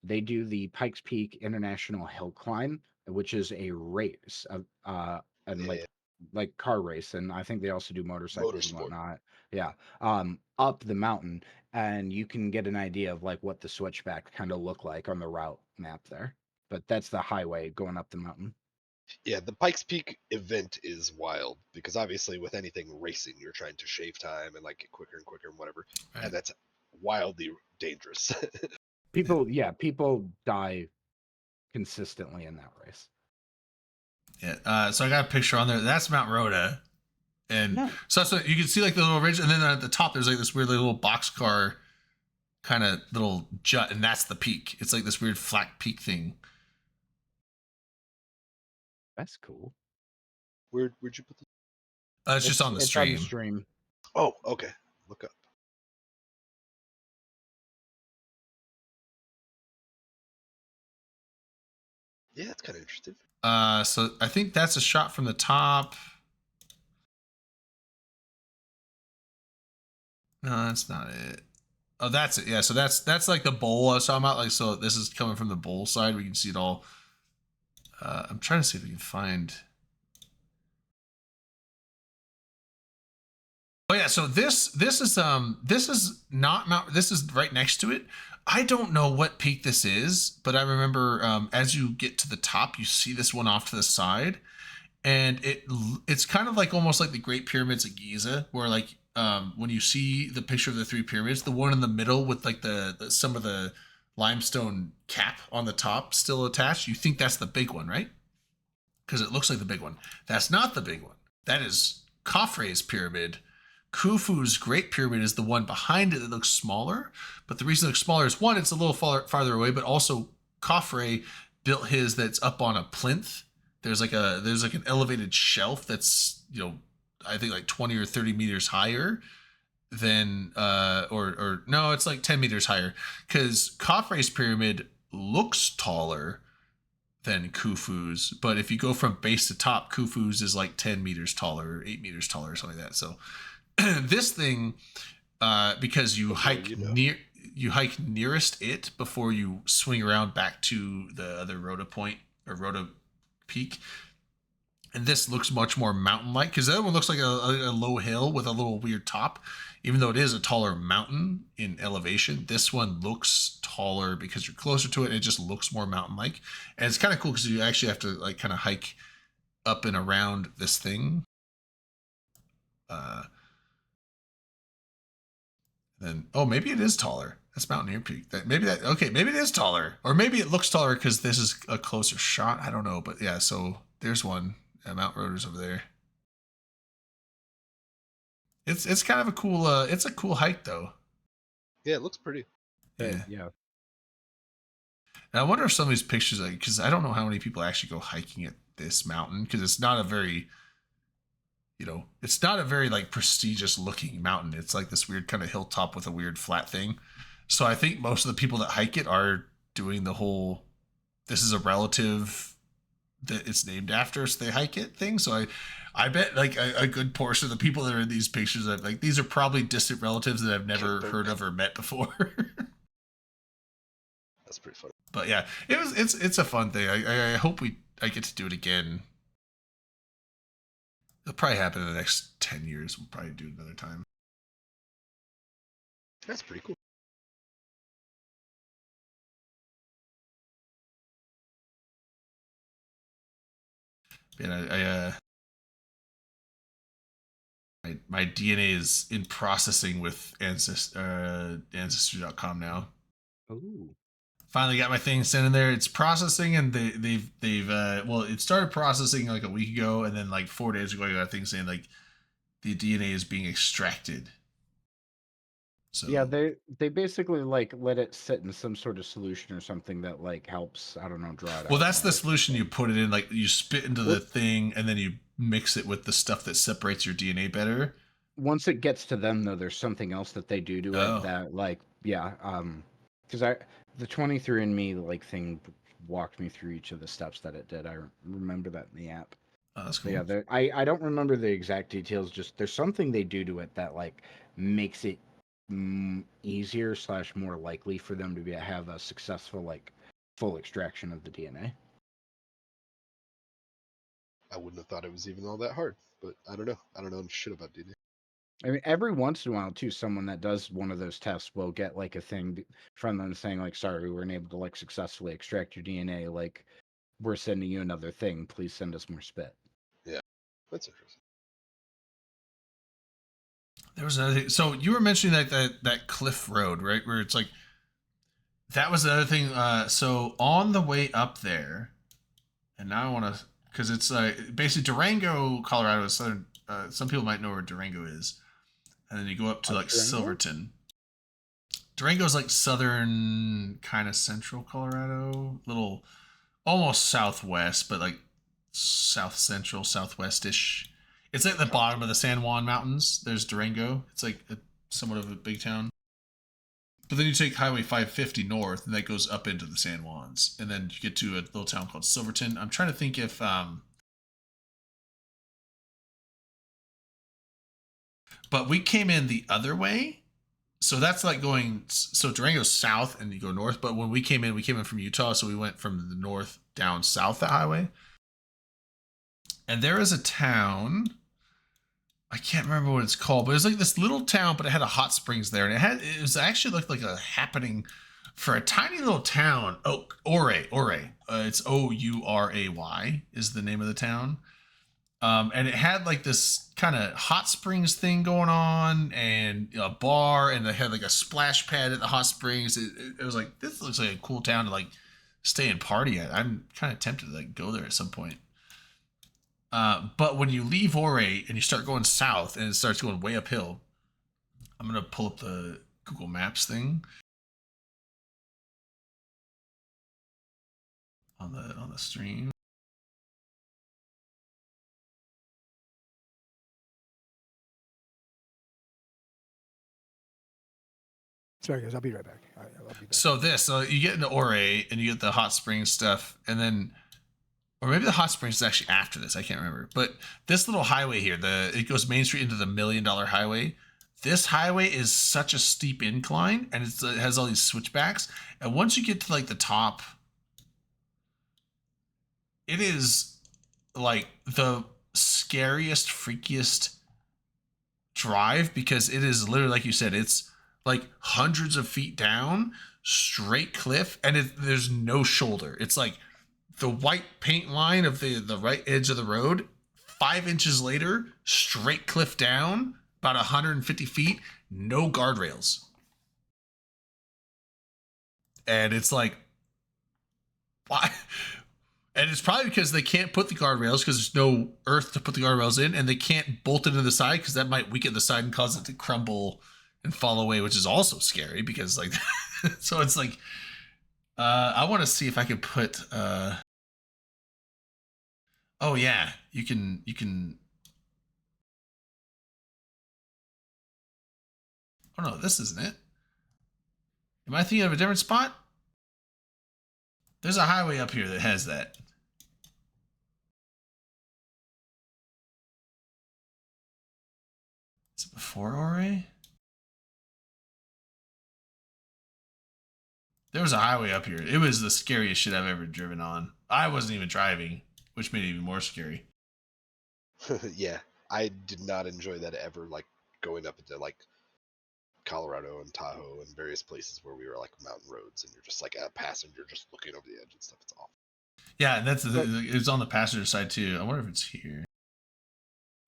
E: they do the Pikes Peak International Hill Climb, which is a race of and like car race, and I think they also do motorcycles and whatnot. Yeah, up the mountain, and you can get an idea of like what the switchback kind of look like on the route map there. But that's the highway going up the mountain.
F: Yeah, the Pikes Peak event is wild because obviously with anything racing, you're trying to shave time and like get quicker and quicker and whatever,
B: Right.
F: and that's wildly dangerous.
E: People die consistently in that race.
B: Yeah. So I got a picture on there. That's Mount Rhoda, and
E: No.
B: so you can see like the little ridge, and then at the top there's like this weird little boxcar kind of little jut, and that's the peak. It's like this weird flat peak thing.
E: That's cool.
F: Where'd you put this?
B: It's just on the stream.
E: Stream.
F: Oh, okay. Look up. Yeah, it's kind of interesting.
B: So I think that's a shot from the top. No, that's not it. Oh, that's it. Yeah, so that's like the bowl I was talking about. Like, so this is coming from the bowl side. We can see it all. I'm trying to see if we can find. Oh yeah, so this is not Mount. This is right next to it. I don't know what peak this is, but I remember as you get to the top, you see this one off to the side, and it's kind of like almost like the Great Pyramids of Giza, where like when you see the picture of the three pyramids, the one in the middle with like the some of the limestone cap on the top still attached, you think that's the big one, right? Because it looks like the big one. That's not the big one. That is Khafre's pyramid. Khufu's Great Pyramid is the one behind it that looks smaller. But the reason it looks smaller is one, it's a little farther away, but also Khafre built his that's up on a plinth. There's like an elevated shelf that's, I think like 20 or 30 meters higher than or no, it's like 10 meters higher, because Khafre's pyramid looks taller than Khufu's, but if you go from base to top, Khufu's is like 10 meters taller or 8 meters taller or something like that. So this thing, because you hike nearest it before you swing around back to the other Rhoda point or Rhoda peak, and this looks much more mountain-like, because the other one looks like a low hill with a little weird top. Even though it is a taller mountain in elevation, this one looks taller because you're closer to it, and it just looks more mountain-like. And it's kind of cool because you actually have to like kind of hike up and around this thing. Then maybe it is taller. That's Mountaineer Peak. Maybe it is taller, or maybe it looks taller because this is a closer shot. I don't know, but yeah. So there's one. Mount Rotors over there. It's kind of a cool. It's a cool hike though.
F: Yeah, it looks pretty.
B: Yeah.
E: Yeah.
B: And I wonder if some of these pictures, like, because I don't know how many people actually go hiking at this mountain, because it's not a very, it's not a very like prestigious looking mountain. It's like this weird kind of hilltop with a weird flat thing. So I think most of the people that hike it are doing the whole, this is a relative that it's named after, so they hike it thing. So I bet like a good portion of the people that are in these pictures are like, these are probably distant relatives that I've never heard of or met before.
F: That's pretty funny.
B: But yeah, it's a fun thing. I hope I get to do it again. It'll probably happen in the next 10 years. We'll probably do it another time.
F: That's pretty cool.
B: And my DNA is in processing with Ancestry.com now.
E: Ooh.
B: Finally got my thing sent in there. It's processing, and they've it started processing like a week ago, and then like 4 days ago I got a thing saying like the DNA is being extracted. So
E: Yeah, they basically like let it sit in some sort of solution or something that like helps, I don't know, draw it out.
B: well, that's the solution. You put it in, like you spit into the thing, and then you mix it with the stuff that separates your DNA better.
E: Once it gets to them though, there's something else that they do to it that like because the 23andMe like thing walked me through each of the steps that it did. I remember that in the app.
B: Oh, that's cool.
E: But yeah, I don't remember the exact details. Just there's something they do to it that like makes it easier / more likely for them to have a successful like full extraction of the DNA.
F: I wouldn't have thought it was even all that hard, but I don't know. I don't know shit about DNA.
E: I mean, every once in a while, too, someone that does one of those tests will get like a thing from them saying, like, "Sorry, we weren't able to like successfully extract your DNA. Like, we're sending you another thing. Please send us more spit."
F: Yeah, that's interesting.
B: There was another thing. So you were mentioning that cliff road, right? Where it's like, that was the other thing. So on the way up there, and now I want to, because it's basically Durango, Colorado is southern. Some people might know where Durango is. And then you go up to like
E: Durango?
B: Silverton. Durango's like southern, kind of central Colorado, little almost southwest, but like south central, southwest-ish. It's at the bottom of the San Juan Mountains. There's Durango. It's like somewhat of a big town. But then you take Highway 550 north, and that goes up into the San Juans. And then you get to a little town called Silverton. I'm trying to think if but we came in the other way. So that's like going, so Durango's south and you go north. But when we came in from Utah. So we went from the north down south that highway. And there is a town, I can't remember what it's called, but it was like this little town, but it had a hot springs there. And it was actually looked like a happening for a tiny little town. Oh, Ouray. It's Ouray is the name of the town. And it had like this kind of hot springs thing going on, and a bar, and they had like a splash pad at the hot springs. It was like, this looks like a cool town to like stay and party at. I'm kind of tempted to like go there at some point. But when you leave Ouray and you start going south and it starts going way uphill, I'm going to pull up the Google Maps thing on the stream.
D: Sorry, guys. I'll be right back. All right, I'll be back.
B: So you get into Ouray and you get the hot springs stuff, and then, or maybe the hot springs is actually after this. I can't remember. But this little highway here, it goes Main Street into the $1 Million Highway. This highway is such a steep incline, and it has all these switchbacks. And once you get to like the top, it is like the scariest, freakiest drive, because it is literally, like you said, it's like hundreds of feet down, straight cliff, and there's no shoulder. It's like the white paint line of the right edge of the road 5 inches later, straight cliff down, about 150 feet, no guardrails. And it's like, why? And it's probably because they can't put the guardrails because there's no earth to put the guardrails in, and they can't bolt it into the side because that might weaken the side and cause it to crumble and fall away, which is also scary because like, so it's like, I want to see if I could put, oh yeah, you can, oh no, this isn't it. Am I thinking of a different spot? There's a highway up here that has that. Is it before Ore? There was a highway up here. It was the scariest shit I've ever driven on. I wasn't even driving, which made it even more scary.
F: Yeah, I did not enjoy that ever. Like going up into like Colorado and Tahoe and various places where we were like mountain roads, and you're just like a passenger just looking over the edge and stuff. It's awful.
B: Yeah, that's it's on the passenger side too. I wonder if it's here.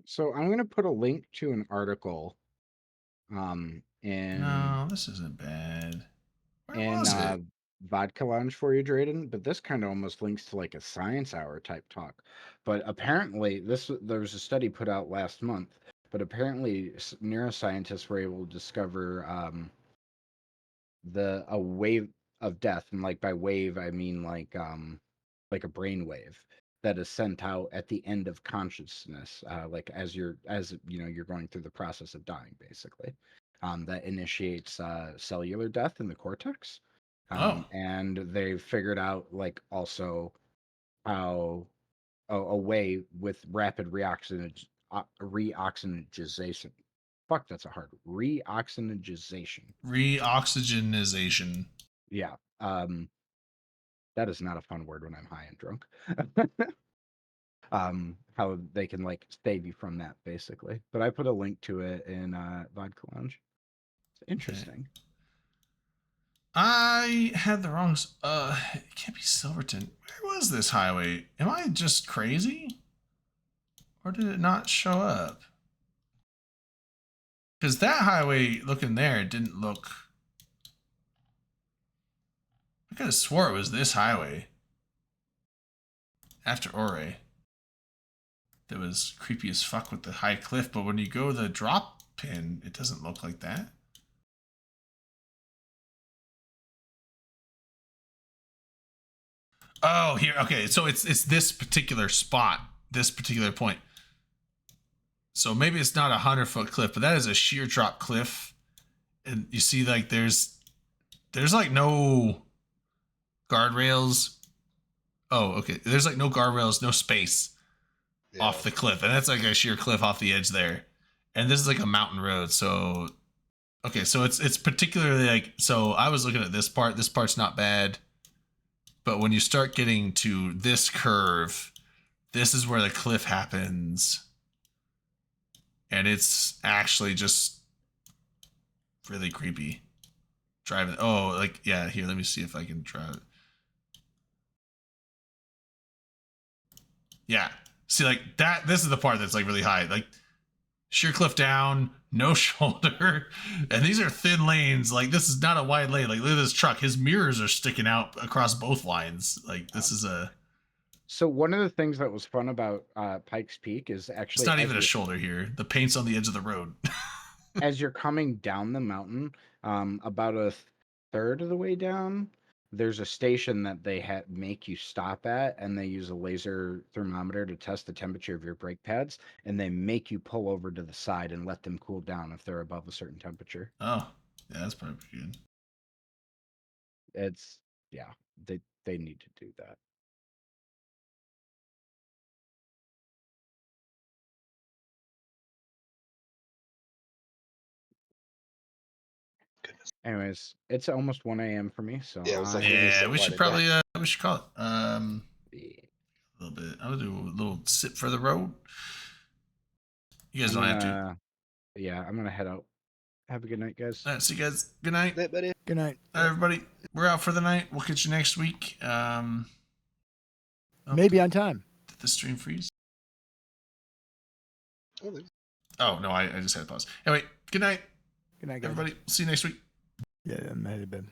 E: So I'm gonna put a link to an article, in
B: No, this isn't bad. Where
E: in
B: was it?
E: Vodka Lounge for you, Drayden. But this kind of almost links to like a science hour type talk. But apparently, there was a study put out last month. But apparently, neuroscientists were able to discover a wave of death, and like by wave I mean like a brain wave that is sent out at the end of consciousness, like as you're going through the process of dying, basically. That initiates cellular death in the cortex.
B: Oh.
E: And they figured out like also how a way with rapid reoxygenization. Fuck, that's a hard reoxygenization.
B: Reoxygenization.
E: Yeah. That is not a fun word when I'm high and drunk. How they can like save you from that, basically. But I put a link to it in Vodka Lounge. It's interesting.
B: I had the wrong. It can't be Silverton. Where was this highway? Am I just crazy, or did it not show up? Because that highway looking there didn't look. I could have swore it was this highway. After Ore. That was creepy as fuck with the high cliff, but when you go the drop pin, it doesn't look like that. Oh, here. Okay, so it's this particular spot, this particular point. So maybe it's not 100-foot cliff, but that is a sheer drop cliff, and you see like there's like no guardrails. Oh, okay. There's like no guardrails, no space off the cliff, and that's like a sheer cliff off the edge there. And this is like a mountain road, so okay, so it's particularly like, so I was looking at this part. This part's not bad. But when you start getting to this curve, this is where the cliff happens. And it's actually just really creepy. Driving. Oh, like, yeah, here, let me see if I can drive it. Yeah. See, like, this is the part that's, like, really high. Like, sheer cliff down, no shoulder. And these are thin lanes. Like, this is not a wide lane. Like, look at this truck. His mirrors are sticking out across both lines. Like, this is a...
E: So one of the things that was fun about Pikes Peak is actually...
B: It's not even a shoulder here. The paint's on the edge of the road.
E: As you're coming down the mountain, about a third of the way down, there's a station that they make you stop at, and they use a laser thermometer to test the temperature of your brake pads, and they make you pull over to the side and let them cool down if they're above a certain temperature.
B: Oh, yeah, that's probably pretty good.
E: It's, yeah, they need to do that.
F: Goodness.
E: Anyways, it's almost 1 a.m. for me, so
F: Yeah, it was like
B: Yeah, we should probably we should call it.
E: yeah.
B: A little bit. I'm gonna do a little sip for the road. You guys don't have to.
E: Yeah, I'm gonna head out. Have a good night, guys.
B: All right, see you guys. Good night.
F: Night, buddy.
D: Good night.
B: All right, everybody. We're out for the night. We'll catch you next week.
D: Maybe on time.
B: Did the stream freeze?
F: Well, there's
B: Oh no, I just had to pause. Anyway, good night,
D: Good night, guys.
B: everybody. See you next week.
D: Yeah, I'm headed to bed.